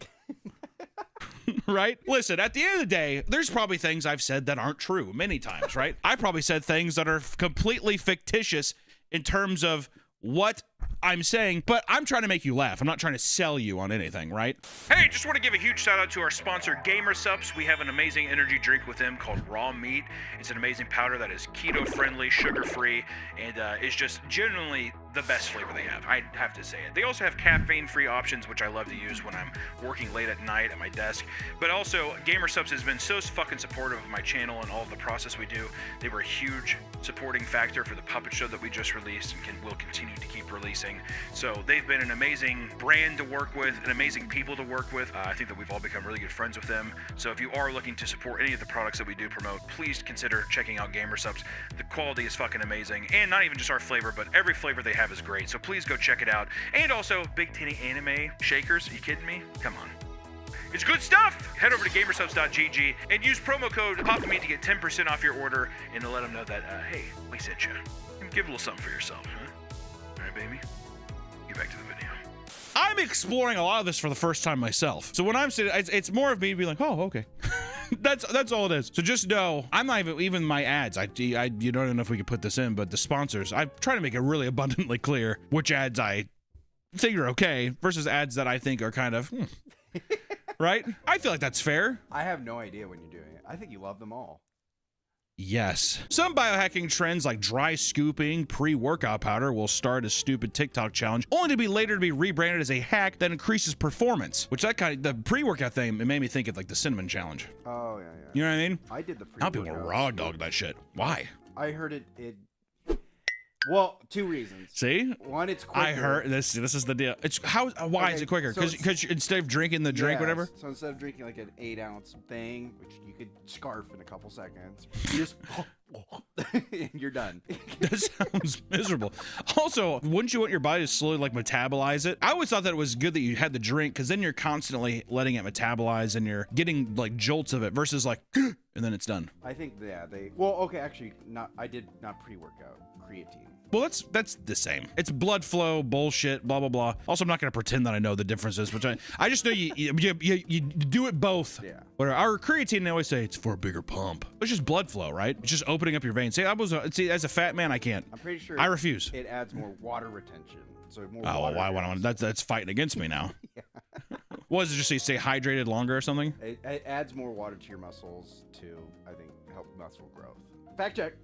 Right? Listen, at the end of the day, there's probably things I've said that aren't true many times, right? I probably said things that are completely fictitious in terms of what I'm saying, but I'm trying to make you laugh. I'm not trying to sell you on anything, right? Hey, just want to give a huge shout out to our sponsor, GamerSupps. We have an amazing energy drink with them called Raw Meat. It's an amazing powder that is keto friendly, sugar free, and is just genuinely the best flavor they have. I have to say it. They also have caffeine free options, which I love to use when I'm working late at night at my desk. But also, GamerSupps has been so fucking supportive of my channel and all of the process we do. They were a huge supporting factor for the puppet show that we just released and will continue to keep releasing. So they've been an amazing brand to work with, and amazing people to work with. I think that we've all become really good friends with them. So if you are looking to support any of the products that we do promote, please consider checking out GamerSupps. The quality is fucking amazing, and not even just our flavor, but every flavor they have is great. So please go check it out. And also, Big Titty Anime Shakers. Are you kidding me? Come on. It's good stuff! Head over to gamersupps.gg and use promo code POPME to get 10% off your order and to let them know that, hey, we sent you. Give a little something for yourself, huh? All right, baby? Get back to the video. I'm exploring a lot of this for the first time myself. So when I'm sitting, it's more of me being like, oh, okay. That's all it is. So just know, I'm not even my ads. You don't know if we could put this in, but the sponsors, I try to make it really abundantly clear which ads I think are okay versus ads that I think are kind of, right? I feel like that's fair. I have no idea when you're doing it. I think you love them all. Yes. Some biohacking trends like dry scooping pre-workout powder will start a stupid TikTok challenge, only to be later to be rebranded as a hack that increases performance. Which that kind of, the pre-workout thing, it made me think of like the cinnamon challenge. Oh, yeah. You know what I mean? I did the How people raw dog that shit. Why? I heard it. Well, two reasons. See? One, it's quicker. I heard this is the deal. It's why is it quicker? Because instead of drinking the drink, whatever. So instead of drinking like an 8-ounce thing, which you could scarf in a couple seconds, you just and you're done. That sounds miserable. Also, wouldn't you want your body to slowly like metabolize it? I always thought that it was good that you had the drink, because then you're constantly letting it metabolize and you're getting like jolts of it versus like and then it's done. I think actually I did not pre-workout, creatine. Well, that's the same. It's blood flow bullshit, blah blah blah. Also, I'm not gonna pretend that I know the differences, which I just know you do it both. Yeah. But our creatine, they always say it's for a bigger pump. It's just blood flow, right? It's just opening up your veins. See, as a fat man, I can't. I'm pretty sure. I refuse. It adds more water retention. So more. Oh, water why? That's fighting against me now. Yeah. What does it just say? Stay hydrated longer or something? It adds more water to your muscles to, I think, help muscle growth. Fact check.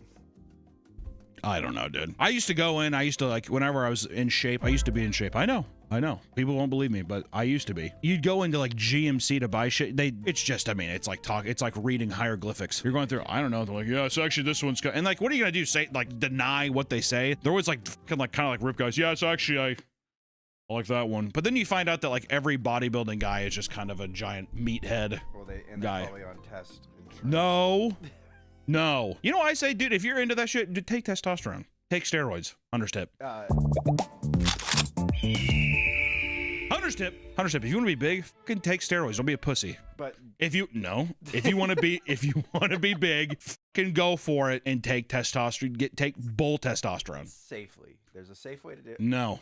I don't know, dude. I used to go in. I used to like whenever I was in shape. I used to be in shape. I know. People won't believe me, but I used to be. You'd go into like GMC to buy shit. It's just, I mean, it's like It's like reading hieroglyphics. You're going through. I don't know. They're like, yeah, it's actually this one's. And like, what are you gonna do? Say like deny what they say? They're always like kind of like rip guys. Yeah, it's actually I like that one. But then you find out that like every bodybuilding guy is just kind of a giant meathead guy. They're probably on test. No. No. You know what I say, dude? If you're into that shit, dude, take testosterone. Take steroids. 100 tip. 100 tip. If you want to be big, fucking take steroids. Don't be a pussy. But if you want to be big, fucking go for it and take testosterone. Take bull testosterone. Safely. There's a safe way to do it. No.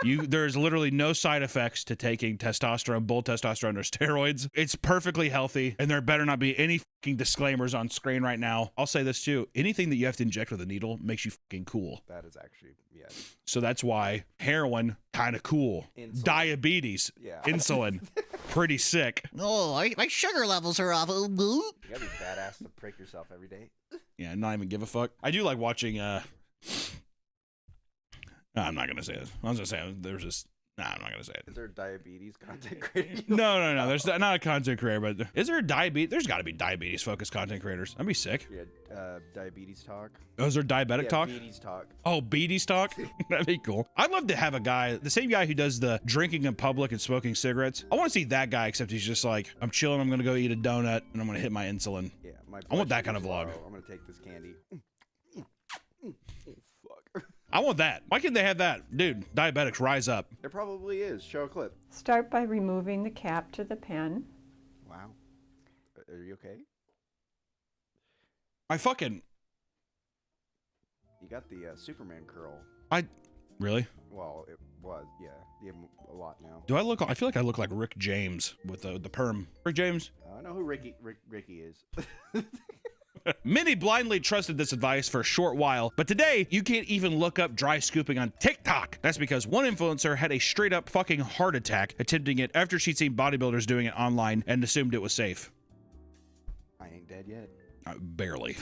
There's literally no side effects to taking testosterone, bull testosterone, or steroids. It's perfectly healthy, and there better not be any fucking disclaimers on screen right now. I'll say this too. Anything that you have to inject with a needle makes you fucking cool. That is actually, yes. So that's why heroin, kind of cool. Insulin. Diabetes. Yeah. Insulin. Pretty sick. Oh, my sugar levels are off. You gotta be badass to prick yourself every day. Yeah, not even give a fuck. I do like watching, no, I'm not gonna say it. I was gonna say there's this. Nah, I'm not gonna say it. Is there a diabetes content creator? No. There's not a content creator, but is there a diabetes? There's got to be diabetes focused content creators. That'd be sick. Yeah, diabetes talk. Oh, is there diabetic talk? Diabetes talk. Oh, beaties talk. That'd be cool. I'd love to have a guy, the same guy who does the drinking in public and smoking cigarettes. I want to see that guy, except he's just like, I'm chilling. I'm gonna go eat a donut and I'm gonna hit my insulin. Yeah, I want that kind of vlog. I'm gonna take this candy. I want that. Why can't they have that? Dude, diabetics, rise up. There probably is. Show a clip. Start by removing the cap to the pen. Wow. Are you okay? You got the Superman curl. Really? Well, it was, yeah. You have a lot now. Do I look? I feel like I look like Rick James with the perm. Rick James? I know who Ricky is. Many blindly trusted this advice for a short while, but today you can't even look up dry scooping on TikTok. That's because one influencer had a straight up fucking heart attack attempting it after she'd seen bodybuilders doing it online and assumed it was safe. I ain't dead yet. Barely.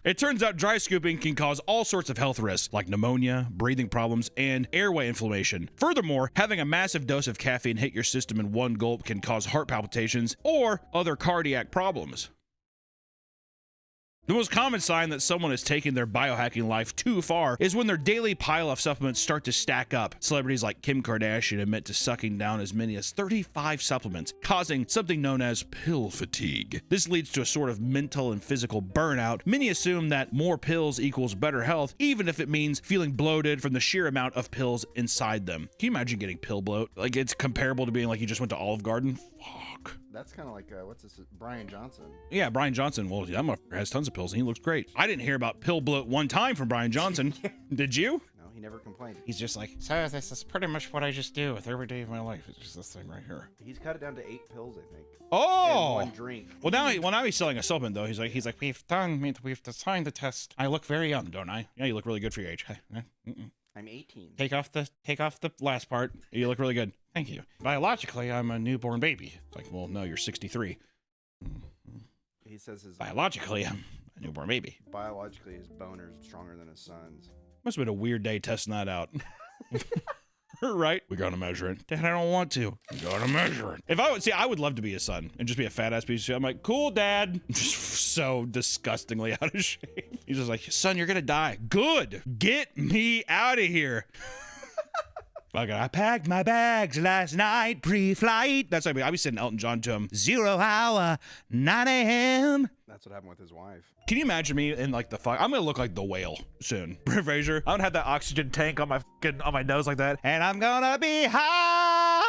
It turns out dry scooping can cause all sorts of health risks like pneumonia, breathing problems, and airway inflammation. Furthermore, having a massive dose of caffeine hit your system in one gulp can cause heart palpitations or other cardiac problems. The most common sign that someone is taking their biohacking life too far is when their daily pile of supplements start to stack up. Celebrities like Kim Kardashian admit to sucking down as many as 35 supplements, causing something known as pill fatigue. This leads to a sort of mental and physical burnout. Many assume that more pills equals better health, even if it means feeling bloated from the sheer amount of pills inside them. Can you imagine getting pill bloat? Like, it's comparable to being like you just went to Olive Garden. Fuck. That's kind of like, what's this? Brian Johnson. Yeah, Brian Johnson. Well, that motherfucker has tons of pills and he looks great. I didn't hear about pill bloat one time from Brian Johnson. Did you? No, he never complained. He's just like, so this is pretty much what I just do with every day of my life. It's just this thing right here. He's cut it down to 8 pills, I think. Oh! And 1 drink. Well, now he's selling a supplement though. He's like, we've designed the test. I look very young, don't I? Yeah, you look really good for your age. I'm 18. Take off the last part. You look really good. Thank you. Biologically, I'm a newborn baby. It's like, well, no, you're 63. He says his Biologically, I'm a newborn baby. biologically his boner's stronger than his son's. Must have been a weird day testing that out. Right? We gotta measure it. Dad, I don't want to. We gotta measure it. If I would love to be his son and just be a fat ass piece of shit. I'm like, cool, Dad. Just so disgustingly out of shape. He's just like, son, you're gonna die. Good. Get me out of here. Fuck it. I packed my bags last night, pre-flight. That's like, I'd be sending Elton John to him. 0 hour, 9 a.m. That's what happened with his wife. Can you imagine me in like the fuck? I'm gonna look like the whale soon. Brent Fraser. I'm gonna have that oxygen tank on my nose like that, and I'm gonna be high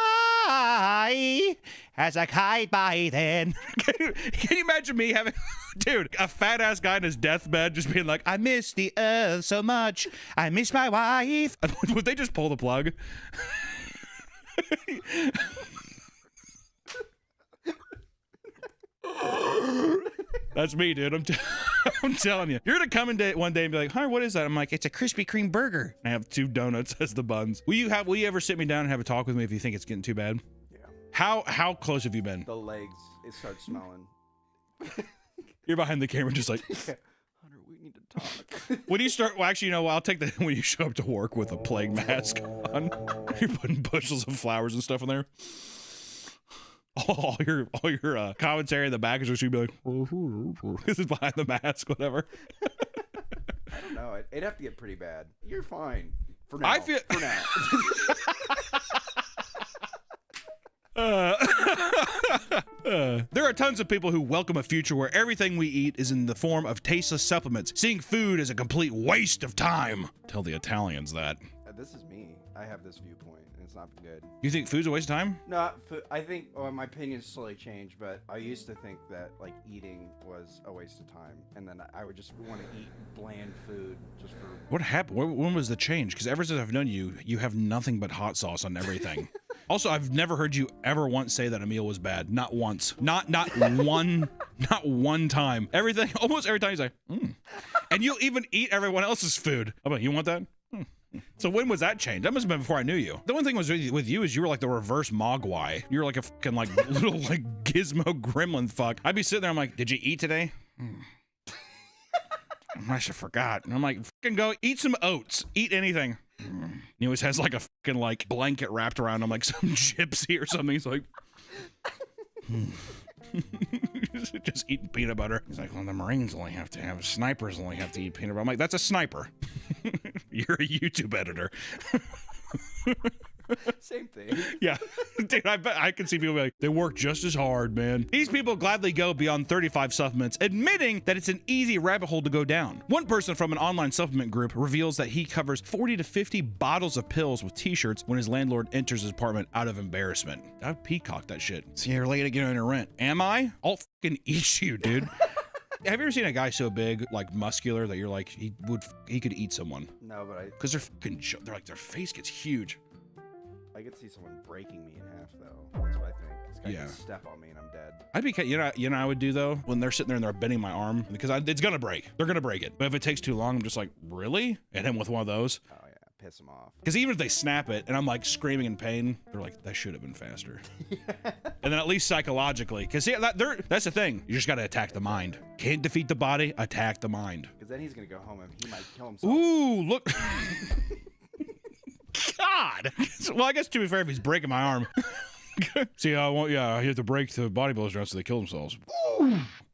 as a kite by then. Can you imagine me having, dude, a fat ass guy in his deathbed just being like, I miss the earth so much. I miss my wife. Would they just pull the plug? That's me, dude. I'm telling you. You're gonna come in one day and be like, "Hi, what is that?" I'm like, "It's a Krispy Kreme burger." I have 2 donuts as the buns. Will you ever sit me down and have a talk with me if you think it's getting too bad? Yeah. How close have you been? The legs, it starts smelling. You're behind the camera, just like, Hunter, we need to talk. when you start. Well, actually, I'll take that when you show up to work with a plague mask on. You're putting bushels of flowers and stuff in there. All your commentary in the back is just you be like, this is behind the mask, whatever. I don't know. It'd have to get pretty bad. You're fine for now. I feel for now. There are tons of people who welcome a future where everything we eat is in the form of tasteless supplements, seeing food as a complete waste of time. Tell the Italians that. This is me. I have this viewpoint, and it's not good. You think food's a waste of time? No, I think my opinions slowly changed, but I used to think that like eating was a waste of time, and then I would just want to eat bland food just for. What happened? When was the change? Because ever since I've known you, you have nothing but hot sauce on everything. Also, I've never heard you ever once say that a meal was bad. Not once. Not one. Not one time. Almost every time he's like, and you'll even eat everyone else's food. I'm like, you want that? So when was that changed? That must have been before I knew you. The one thing was with you is you were like the reverse Mogwai. You were like a fucking like little like gizmo gremlin fuck. I'd be sitting there, I'm like, did you eat today? I should forgot. And I'm like, fucking go eat some oats. Eat anything. He always has like a fucking like blanket wrapped around him like some gypsy or something. He's like, just eating peanut butter. He's like, well, the Marines only have to have, snipers only have to eat peanut butter. I'm like, that's a sniper. You're a YouTube editor. Same thing. Yeah. Dude, I bet I can see people be like, they work just as hard, man. These people gladly go beyond 35 supplements, admitting that it's an easy rabbit hole to go down. One person from an online supplement group reveals that he covers 40 to 50 bottles of pills with t-shirts when his landlord enters his apartment out of embarrassment. I'd peacock that shit. See, you're late to get on your rent. Am I? I'll fucking eat you, dude. Have you ever seen a guy so big, like muscular, that you're like, he could eat someone? No, but Because they're fucking, they're like, their face gets huge. I I could see someone breaking me in half, though. That's what I think. This guy Yeah. can step on me and I'm dead. I'd be, you know, I would do though when they're sitting there and they're bending my arm because it's gonna break. They're gonna break it. But if it takes too long, I'm just like, really? And him with one of those. Oh yeah, piss him off. Because even if they snap it and I'm like screaming in pain, they're like, that should have been faster. And then at least psychologically, because that's the thing. You just got to attack the mind. Can't defeat the body, attack the mind. Because then he's gonna go home and he might kill himself. Ooh, look. God. Well, I guess to be fair, if he's breaking my arm. See, you have to break the bodybuilders down so they kill themselves.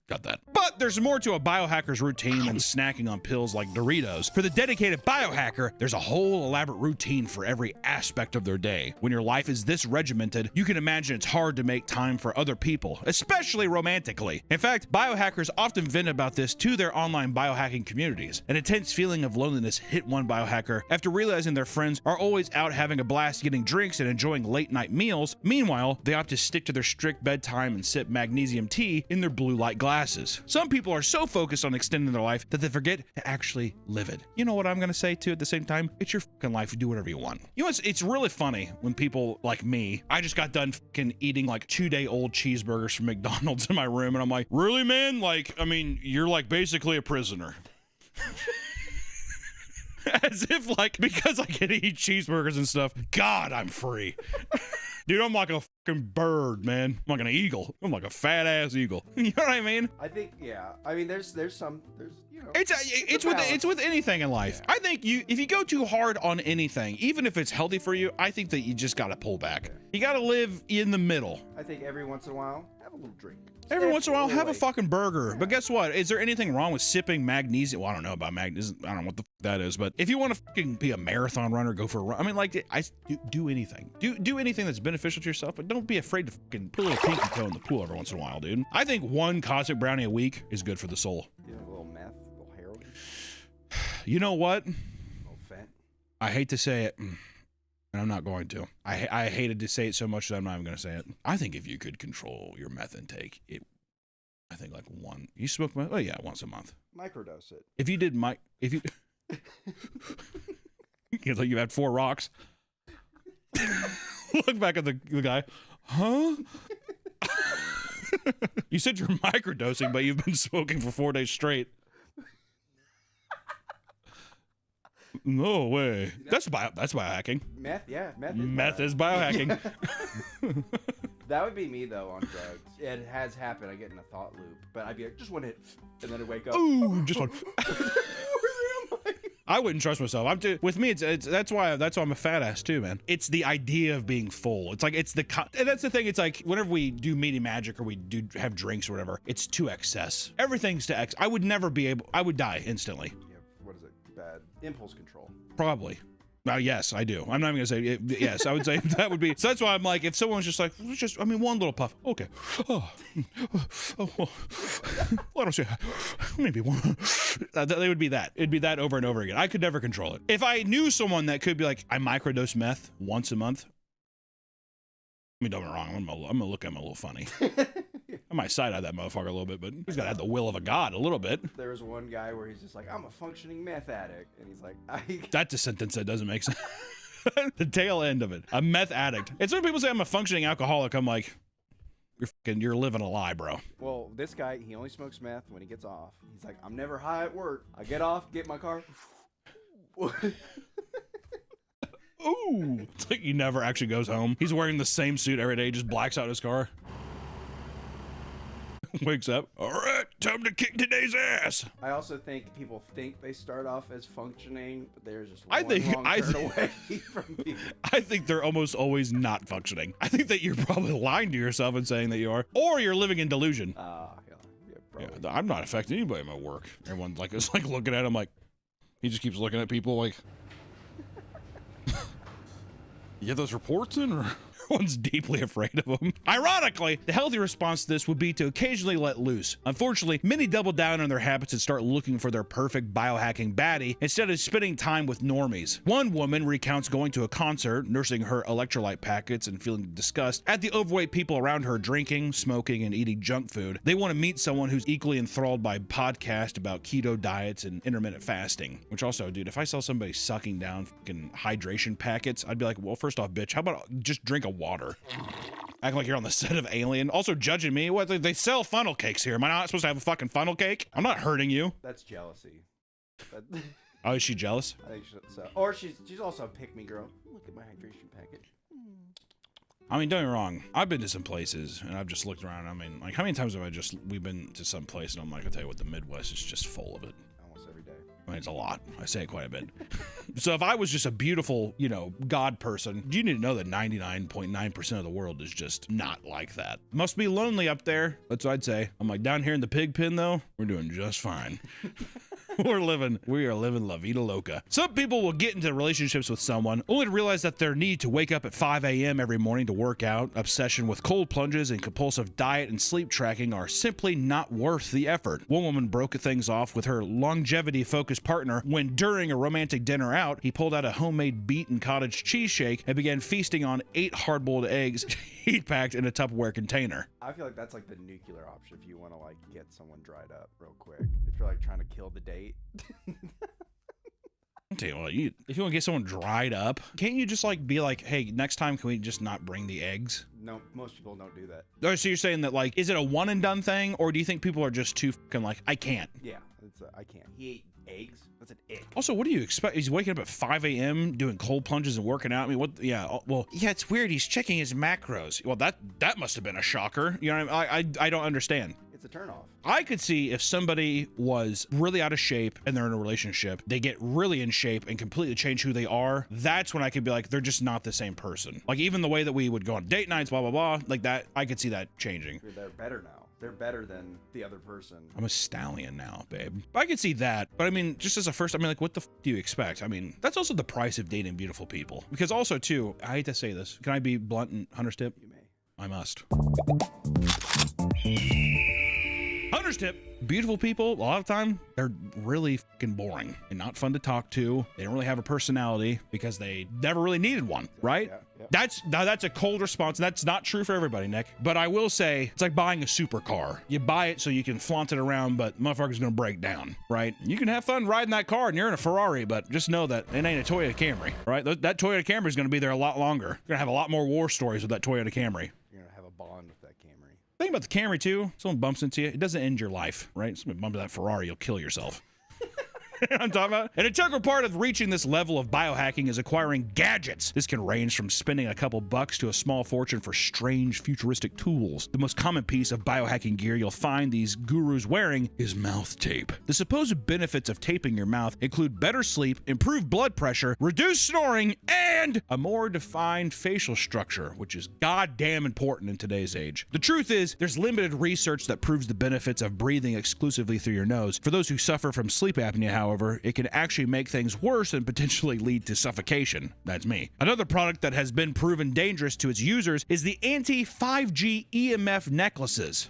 Got that. But there's more to a biohacker's routine than snacking on pills like Doritos. For the dedicated biohacker, there's a whole elaborate routine for every aspect of their day. When your life is this regimented, you can imagine it's hard to make time for other people, especially romantically. In fact, biohackers often vent about this to their online biohacking communities. An intense feeling of loneliness hit one biohacker after realizing their friends are always out having a blast getting drinks and enjoying late night meals. Meanwhile, they opt to stick to their strict bedtime and sip magnesium tea in their blue light glasses. Some people are so focused on extending their life that they forget to actually live it. You know what I'm gonna say too at the same time? It's your fucking life. Do whatever you want. You know, it's really funny when people like me, I just got done fucking eating like 2-day-old cheeseburgers from McDonald's in my room, and I'm like, really, man? Like, I mean, you're like basically a prisoner. As if like, because I can eat cheeseburgers and stuff, God, I'm free. Dude, I'm like a fucking bird, man. I'm like an eagle. I'm like a fat ass eagle. You know what I mean? I think, yeah. I mean, there's you know. It's with anything in life. Yeah. I think if you go too hard on anything, even if it's healthy for you, I think that you just got to pull back. You got to live in the middle. I think every once in a while, have a little drink. Every once in a while, have a Like, fucking burger. But guess what? Is there anything wrong with sipping magnesium? Well, I don't know about magnesium. I don't know what the fuck that is. But if you want to fucking be a marathon runner, go for a run. I mean, like, do anything. Do anything that's beneficial to yourself, but don't be afraid to fucking put a little pinky toe in the pool every once in a while, dude. I think one cosmic brownie a week is good for the soul. You know, a little meth, a little heroin, You know what? a little fent. I hate to say it, and I'm not going to. I hated to say it so much that I'm not even going to say it. I think if you could control your meth intake, I think like you smoke meth? Oh yeah, once a month. Microdose it. If you did it's like you had 4 rocks. Look back at the guy. Huh? You said you're microdosing, but you've been smoking for 4 days straight. No way. That's biohacking. Meth, yeah. Meth is biohacking. That would be me though on drugs. It has happened. I get in a thought loop, but I'd be like, just one hit, and then I wake up. Ooh, just one. Where am I? I wouldn't trust myself. With me, that's why I'm a fat ass too, man. It's the idea of being full. It's like and that's the thing. It's like whenever we do meaty magic or we do have drinks or whatever, it's to excess. Everything's to excess. I would never be able. I would die instantly. Yeah, what is it? Bad impulse control. Probably. Yes, I do. I'm not even gonna say it. Yes, I would say that would be. So that's why I'm like, if someone's just like, one little puff. Okay. Oh, well, I don't say. Maybe one. They would be that. It'd be that over and over again. I could never control it. If I knew someone that could be like, I microdose meth once a month. I mean, don't get me wrong. I'm gonna look at him a little funny. I might side-eye that motherfucker a little bit, but he's gotta have the will of a god a little bit. There was one guy where he's just like, I'm a functioning meth addict, and he's like, That's a sentence that doesn't make sense. The tail end of it. A meth addict. It's when people say I'm a functioning alcoholic, I'm like, you're living a lie, bro. Well, this guy, he only smokes meth when he gets off. He's like, I'm never high at work. I get off, get in my car. Ooh. It's like he never actually goes home. He's wearing the same suit every day, just blacks out his car. Wakes up. All right, time to kick today's ass. I also think people think they start off as functioning, but they're just I think away from people. I think they're almost always not functioning. I think that you're probably lying to yourself and saying that you are, or you're living in delusion. Yeah, probably. Yeah, I'm not affecting anybody in my work. Everyone's like, it's like looking at him like, he just keeps looking at people like, you get those reports in, or everyone's deeply afraid of them. Ironically, the healthy response to this would be to occasionally let loose. Unfortunately, many double down on their habits and start looking for their perfect biohacking baddie instead of spending time with normies. One woman recounts going to a concert, nursing her electrolyte packets and feeling disgust at the overweight people around her drinking, smoking, and eating junk food. They want to meet someone who's equally enthralled by podcasts about keto diets and intermittent fasting. Which also, dude, if I saw somebody sucking down fucking hydration packets, I'd be like, well, first off, bitch, how about just drink a water? Acting like you're on the set of Alien. Also judging me. What, they sell funnel cakes here. Am I not supposed to have a fucking funnel cake? I'm not hurting you. That's jealousy. But Oh, is she jealous? I think so. Or she's also a pick me girl. Look at my hydration packet. I mean, don't get me wrong. I've been to some places and I've just looked around. I mean, like, how many times have we've been to some place and I'm like, I'll tell you what, the Midwest is just full of it. Almost every day. I mean, it's a lot. I say it quite a bit. So if I was just a beautiful, God person, you need to know that 99.9% of the world is just not like that. Must be lonely up there. That's what I'd say. I'm like, down here in the pig pen, though, we're doing just fine. We are living La Vida Loca. Some people will get into relationships with someone only to realize that their need to wake up at 5 a.m. every morning to work out, obsession with cold plunges, and compulsive diet and sleep tracking are simply not worth the effort. One woman broke things off with her longevity-focused partner when, during a romantic dinner out, he pulled out a homemade beet and cottage cheese shake and began feasting on 8 hard-boiled eggs heat packed in a Tupperware container. I feel like that's like the nuclear option if you want to like get someone dried up real quick. If you're like trying to kill the date. I'll tell you what, if you want to get someone dried up, can't you just like be like, hey, next time can we just not bring the eggs? No, most people don't do that. Oh, so you're saying that like, is it a one and done thing, or do you think people are just too fucking like, I can't? Yeah, I can't. He ate eggs. That's an ick. Also, what do you expect? He's waking up at 5 a.m. doing cold plunges and working out. I mean, what? Yeah, well, yeah, it's weird. He's checking his macros. Well, that must have been a shocker. You know what I mean? I don't understand. It's a turnoff. I could see if somebody was really out of shape and they're in a relationship, they get really in shape and completely change who they are. That's when I could be like, they're just not the same person. Like even the way that we would go on date nights, blah, blah, blah, like that, I could see that changing. They're better now. They're better than the other person. I'm a stallion now, babe. I could see that. But I mean, just as a first, I mean, like, what the do you expect? I mean, that's also the price of dating beautiful people. Because also, too, I hate to say this. Can I be blunt and Hunter's tip? You may. I must. Hunter's tip. Beautiful people, a lot of time, they're really fucking boring and not fun to talk to. They don't really have a personality because they never really needed one, right? Yeah. That's a cold response. That's not true for everybody, Nick. But I will say, it's like buying a supercar. You buy it so you can flaunt it around, but motherfucker's gonna break down, right? You can have fun riding that car and you're in a Ferrari, but just know that it ain't a Toyota Camry, right? That Toyota Camry is gonna be there a lot longer. You're gonna have a lot more war stories with that Toyota Camry. You're gonna have a bond with that Camry. Think about the Camry too. Someone bumps into you, it doesn't end your life, right? Someone bumps into that Ferrari, you'll kill yourself. I'm talking about. An integral part of reaching this level of biohacking is acquiring gadgets. This can range from spending a couple bucks to a small fortune for strange futuristic tools. The most common piece of biohacking gear you'll find these gurus wearing is mouth tape. The supposed benefits of taping your mouth include better sleep, improved blood pressure, reduced snoring, and a more defined facial structure, which is goddamn important in today's age. The truth is, there's limited research that proves the benefits of breathing exclusively through your nose. For those who suffer from sleep apnea, however, it can actually make things worse and potentially lead to suffocation. That's me. Another product that has been proven dangerous to its users is the anti-5G EMF necklaces.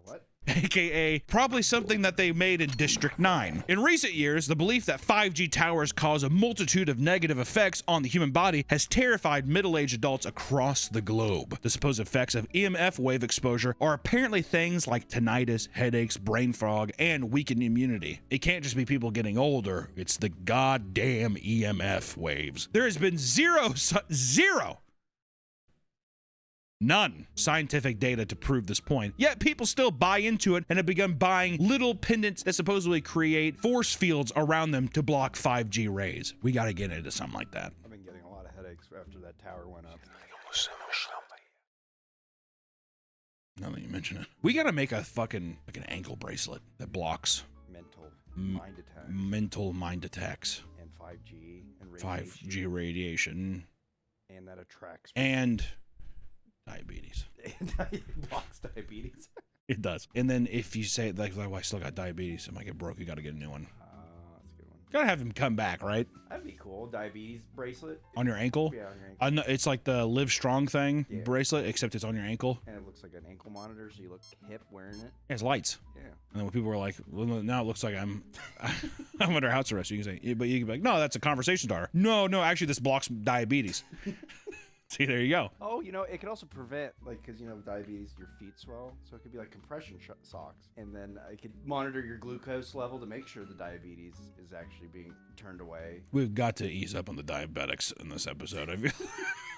What? AKA probably something that they made in District 9. In recent years, the belief that 5G towers cause a multitude of negative effects on the human body has terrified middle-aged adults across the globe. The supposed effects of EMF wave exposure are apparently things like tinnitus, headaches, brain fog, and weakened immunity. It can't just be people getting older, it's the goddamn EMF waves. There has been none scientific data to prove this point, yet people still buy into it and have begun buying little pendants that supposedly create force fields around them to block 5G rays. We gotta get into something like that. I've been getting a lot of headaches after that tower went up. Now that you mention it. We gotta make a fucking, like an ankle bracelet that blocks Mental mind attacks. mental mind attacks. And 5G and radiation. 5G radiation. And that attracts. And diabetes. It blocks diabetes. It does. And then if you say, like, I still got diabetes, I might get broke, you gotta get a new one. That's a good one. Gotta have him come back, right? That'd be cool. Diabetes bracelet. On your ankle? Yeah, on your ankle. I know, it's like the Live Strong thing Yeah. bracelet, except it's on your ankle. And it looks like an ankle monitor, so you look hip wearing it. It has lights. Yeah. And then when people were like, well, now it looks like I'm under house arrest, you can say, yeah, but you can be like, no, that's a conversation starter. No, actually, this blocks diabetes. See, there you go. Oh, it could also prevent, like, because, with diabetes, your feet swell. So it could be like compression socks. And then it could monitor your glucose level to make sure the diabetes is actually being turned away. We've got to ease up on the diabetics in this episode, I feel.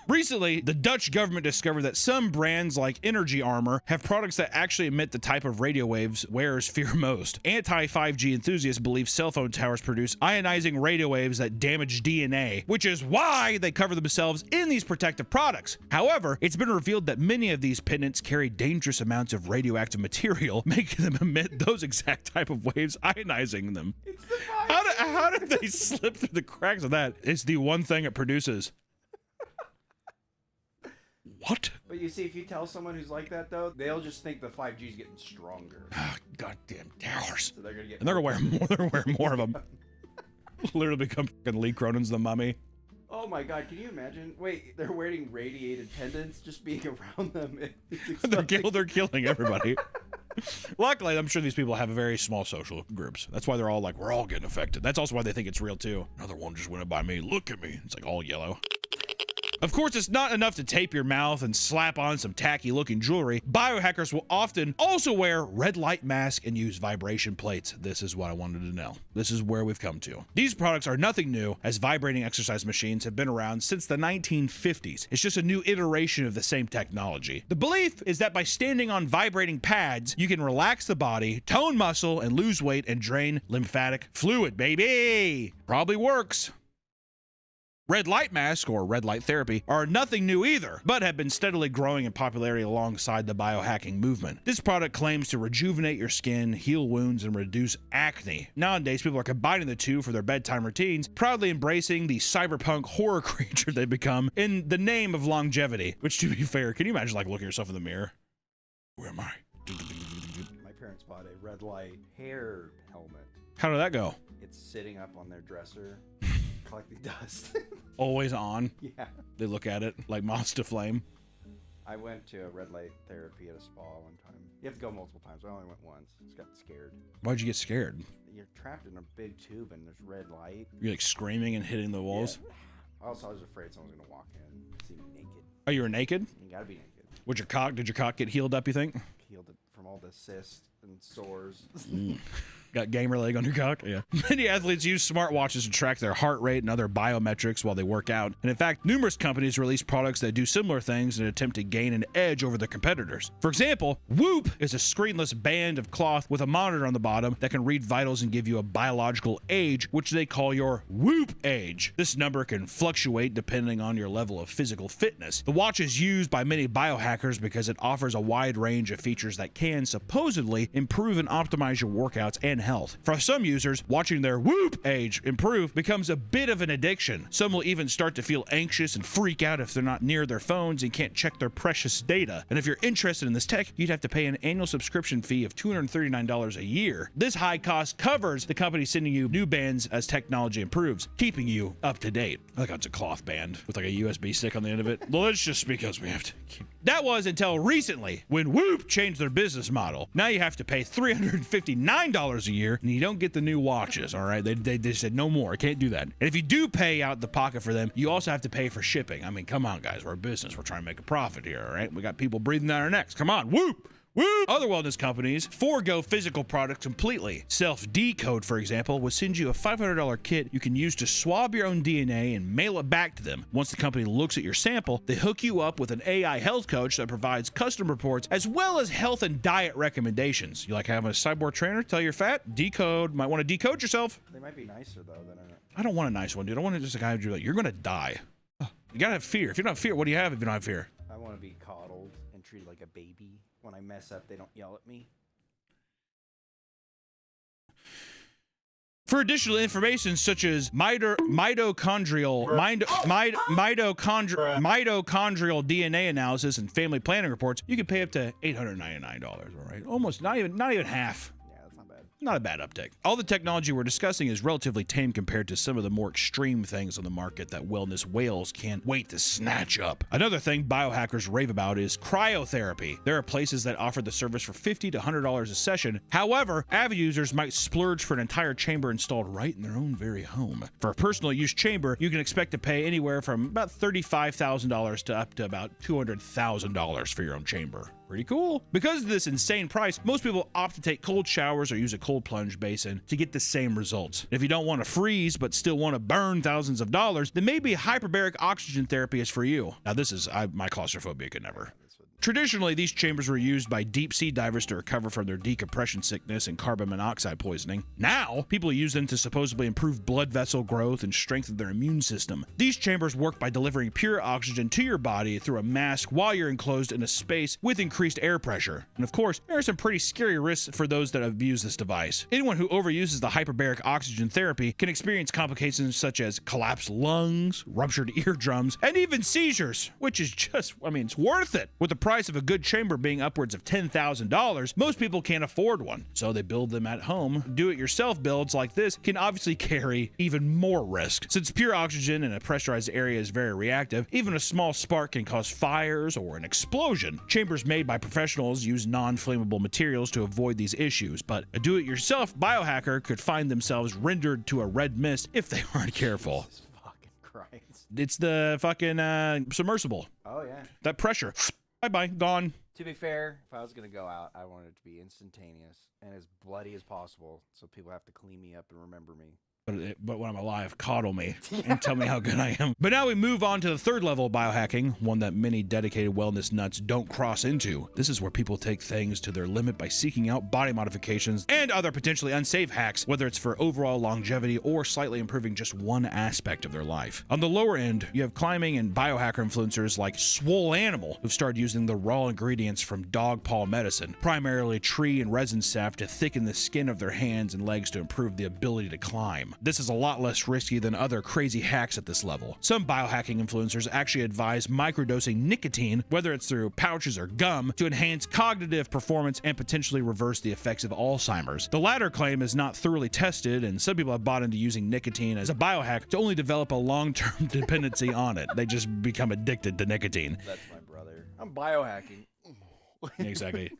Recently, the Dutch government discovered that some brands like Energy Armor have products that actually emit the type of radio waves wearers fear most. Anti-5G enthusiasts believe cell phone towers produce ionizing radio waves that damage DNA, which is why they cover themselves in these protective products. However, it's been revealed that many of these pendants carry dangerous amounts of radioactive material, making them emit those exact type of waves, ionizing them. It's the How did they slip through the cracks of that? It's the one thing it produces. What? But you see, if you tell someone who's like that, though, they'll just think the 5G is getting stronger. Goddamn towers. So they're gonna get. And they're gonna wear more. They're gonna wear more of them. Literally become fucking Lee Cronin's The Mummy. Oh my God! Can you imagine? Wait, they're wearing radiated pendants. Just being around them. They're killing everybody. Luckily, I'm sure these people have very small social groups. That's why they're all like, we're all getting affected. That's also why they think it's real too. Another one just went by me. Look at me. It's like all yellow. Of course, it's not enough to tape your mouth and slap on some tacky looking jewelry. Biohackers will often also wear red light masks and use vibration plates. This is what I wanted to know. This is where we've come to. These products are nothing new, as vibrating exercise machines have been around since the 1950s. It's just a new iteration of the same technology. The belief is that by standing on vibrating pads, you can relax the body, tone muscle, and lose weight and drain lymphatic fluid, baby. Probably works. Red light masks, or red light therapy, are nothing new either, but have been steadily growing in popularity alongside the biohacking movement. This product claims to rejuvenate your skin, heal wounds, and reduce acne. Nowadays, people are combining the two for their bedtime routines, proudly embracing the cyberpunk horror creature they become in the name of longevity. Which, to be fair, can you imagine like looking at yourself in the mirror? Where am I? My parents bought a red light hair helmet. How did that go? It's sitting up on their dresser, collecting dust. Always on. Yeah. They look at it like moths to flame. I went to a red light therapy at a spa one time. You have to go multiple times. I only went once. Just got scared. Why'd you get scared? You're trapped in a big tube and there's red light. You're like screaming and hitting the walls? Yeah. Also, I was afraid someone was gonna walk in and see me naked. Oh, you were naked? You gotta be naked. Did your cock get healed up, you think? Healed it from all the cysts and sores. Got gamer leg on your cock? Yeah. Many athletes use smartwatches to track their heart rate and other biometrics while they work out. And in fact, numerous companies release products that do similar things in an attempt to gain an edge over their competitors. For example, Whoop is a screenless band of cloth with a monitor on the bottom that can read vitals and give you a biological age, which they call your Whoop age. This number can fluctuate depending on your level of physical fitness. The watch is used by many biohackers because it offers a wide range of features that can supposedly improve and optimize your workouts and health. For some users, watching their Whoop age improve becomes a bit of an addiction. Some will even start to feel anxious and freak out if they're not near their phones and can't check their precious data. And if you're interested in this tech, you'd have to pay an annual subscription fee of $239 a year. This high cost covers the company sending you new bands as technology improves, keeping you up to date. I like how it's a cloth band with like a USB stick on the end of it. Well, it's just because we have to keep... That was until recently, when Whoop changed their business model. Now you have to pay $359 a year, and you don't get the new watches, all right? They said no more, can't do that. And if you do pay out the pocket for them, you also have to pay for shipping. I mean, come on, guys, we're a business. We're trying to make a profit here, all right? We got people breathing down our necks. Come on, Whoop! Woo! Other wellness companies forego physical products completely. Self-Decode, for example, will send you a $500 kit you can use to swab your own DNA and mail it back to them. Once the company looks at your sample, they hook you up with an AI health coach that provides custom reports as well as health and diet recommendations. You like having a cyborg trainer tell you're fat? Decode. Might want to decode yourself. They might be nicer, though, than I don't want a nice one, dude. I want just a guy who's like, you're going to die. You got to have fear. If you don't have fear, what do you have if you don't have fear? I want to be coddled and treated like a baby. When I mess up, they don't yell at me. For additional information such as mitochondrial DNA analysis and family planning reports, you can pay up to $899. All right, almost not even half. Yeah, that's not bad. not a bad uptick. All the technology we're discussing is relatively tame compared to some of the more extreme things on the market that wellness whales can't wait to snatch up. Another thing biohackers rave about is cryotherapy. There are places that offer the service for $50 to $100 a session. However, avid users might splurge for an entire chamber installed right in their own very home. For a personal use chamber, you can expect to pay anywhere from about $35,000 to up to about $200,000 for your own chamber. Pretty cool. Because of this insane price, most people opt to take cold showers or use a cold plunge basin to get the same results. If you don't want to freeze but still want to burn thousands of dollars, then maybe hyperbaric oxygen therapy is for you. Now this is, my claustrophobia could never. Traditionally, these chambers were used by deep-sea divers to recover from their decompression sickness and carbon monoxide poisoning. Now, people use them to supposedly improve blood vessel growth and strengthen their immune system. These chambers work by delivering pure oxygen to your body through a mask while you're enclosed in a space with increased air pressure. And of course, there are some pretty scary risks for those that abuse this device. Anyone who overuses the hyperbaric oxygen therapy can experience complications such as collapsed lungs, ruptured eardrums, and even seizures, which is just, I mean, it's worth it. With the price of a good chamber being upwards of $10,000, most people can't afford one, so they build them at home. Do-it-yourself builds like this can obviously carry even more risk. Since pure oxygen in a pressurized area is very reactive, even a small spark can cause fires or an explosion. Chambers made by professionals use non-flammable materials to avoid these issues, but a do-it-yourself biohacker could find themselves rendered to a red mist if they aren't careful. Jesus fucking Christ. It's the fucking submersible. Oh, yeah. That pressure. Bye-bye, gone. To be fair, if I was going to go out, I wanted it to be instantaneous and as bloody as possible so people have to clean me up and remember me. But when I'm alive, coddle me and tell me how good I am. But now we move on to the third level of biohacking, one that many dedicated wellness nuts don't cross into. This is where people take things to their limit by seeking out body modifications and other potentially unsafe hacks, whether it's for overall longevity or slightly improving just one aspect of their life. On the lower end, you have climbing and biohacker influencers like Swole Animal, who've started using the raw ingredients from dog paw medicine, primarily tree and resin sap, to thicken the skin of their hands and legs to improve the ability to climb. This is a lot less risky than other crazy hacks at this level. Some biohacking influencers actually advise microdosing nicotine, whether it's through pouches or gum, to enhance cognitive performance and potentially reverse the effects of Alzheimer's. The latter claim is not thoroughly tested, and some people have bought into using nicotine as a biohack to only develop a long-term dependency on it. They just become addicted to nicotine. That's my brother. I'm biohacking. Exactly.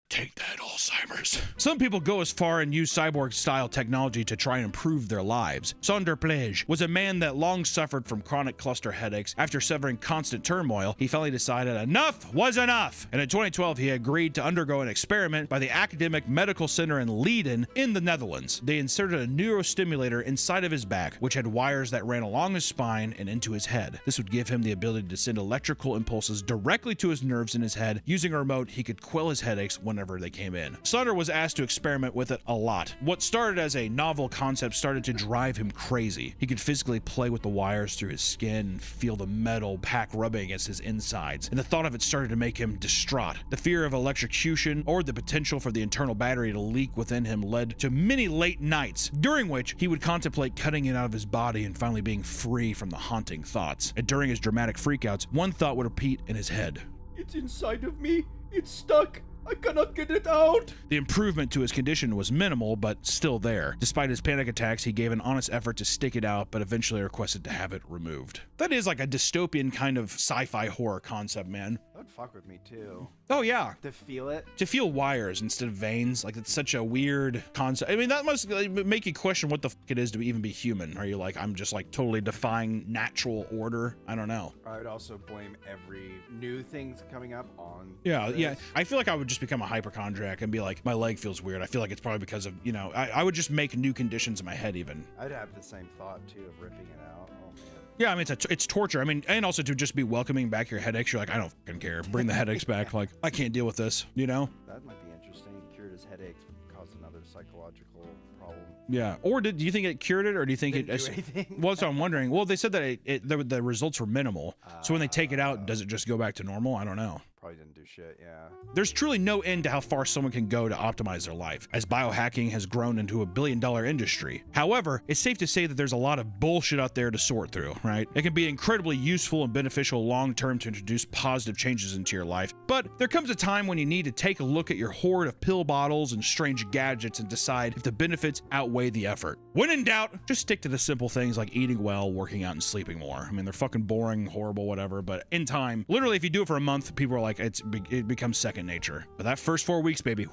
Take that, Alzheimer's. Some people go as far and use cyborg-style technology to try and improve their lives. Sander Plage was a man that long suffered from chronic cluster headaches. After suffering constant turmoil, he finally decided enough was enough. And in 2012, he agreed to undergo an experiment by the Academic Medical Center in Leiden in the Netherlands. They inserted a neurostimulator inside of his back, which had wires that ran along his spine and into his head. This would give him the ability to send electrical impulses directly to his nerves in his head. Using a remote, he could quell his headaches whenever they came in. Sander was asked to experiment with it a lot. What started as a novel concept started to drive him crazy. He could physically play with the wires through his skin and feel the metal pack rubbing against his insides, and the thought of it started to make him distraught. The fear of electrocution or the potential for the internal battery to leak within him led to many late nights, during which he would contemplate cutting it out of his body and finally being free from the haunting thoughts. And during his dramatic freakouts, one thought would repeat in his head. It's inside of me. It's stuck. I cannot get it out. The improvement to his condition was minimal, but still there. Despite his panic attacks, he gave an honest effort to stick it out, but eventually requested to have it removed. That is like a dystopian kind of sci-fi horror concept, man. That would fuck with me too. Oh yeah. To feel it. To feel wires instead of veins, like it's such a weird concept. I mean, that must make you question what the fuck it is to even be human. Are you like, I'm just like totally defying natural order? I don't know. I would also blame every new things coming up on Yeah, this. yeah. I feel like I would just become a hypochondriac and be like, my leg feels weird. I feel like it's probably because of, you know, I would just make new conditions in my head even. I'd have the same thought too of ripping it out. Oh man. Yeah, I mean, it's torture. I mean, and also to just be welcoming back your headaches. You're like, I don't fucking care. Bring the headaches back. Like, I can't deal with this, you know? That might be interesting. Cured his headaches, but caused another psychological problem. Yeah. Or do you think it cured it, or do you think Didn't do anything? Well, that's what I'm wondering. Well, they said that the results were minimal. So when they take it out, does it just go back to normal? I don't know. Probably didn't do shit, yeah. There's truly no end to how far someone can go to optimize their life, as biohacking has grown into a billion-dollar industry. However, it's safe to say that there's a lot of bullshit out there to sort through, right? It can be incredibly useful and beneficial long-term to introduce positive changes into your life, but there comes a time when you need to take a look at your hoard of pill bottles and strange gadgets and decide if the benefits outweigh the effort. When in doubt, just stick to the simple things like eating well, working out, and sleeping more. I mean, they're fucking boring, horrible, whatever, but in time, literally if you do it for a month, people are like, it becomes second nature. But that first 4 weeks, baby,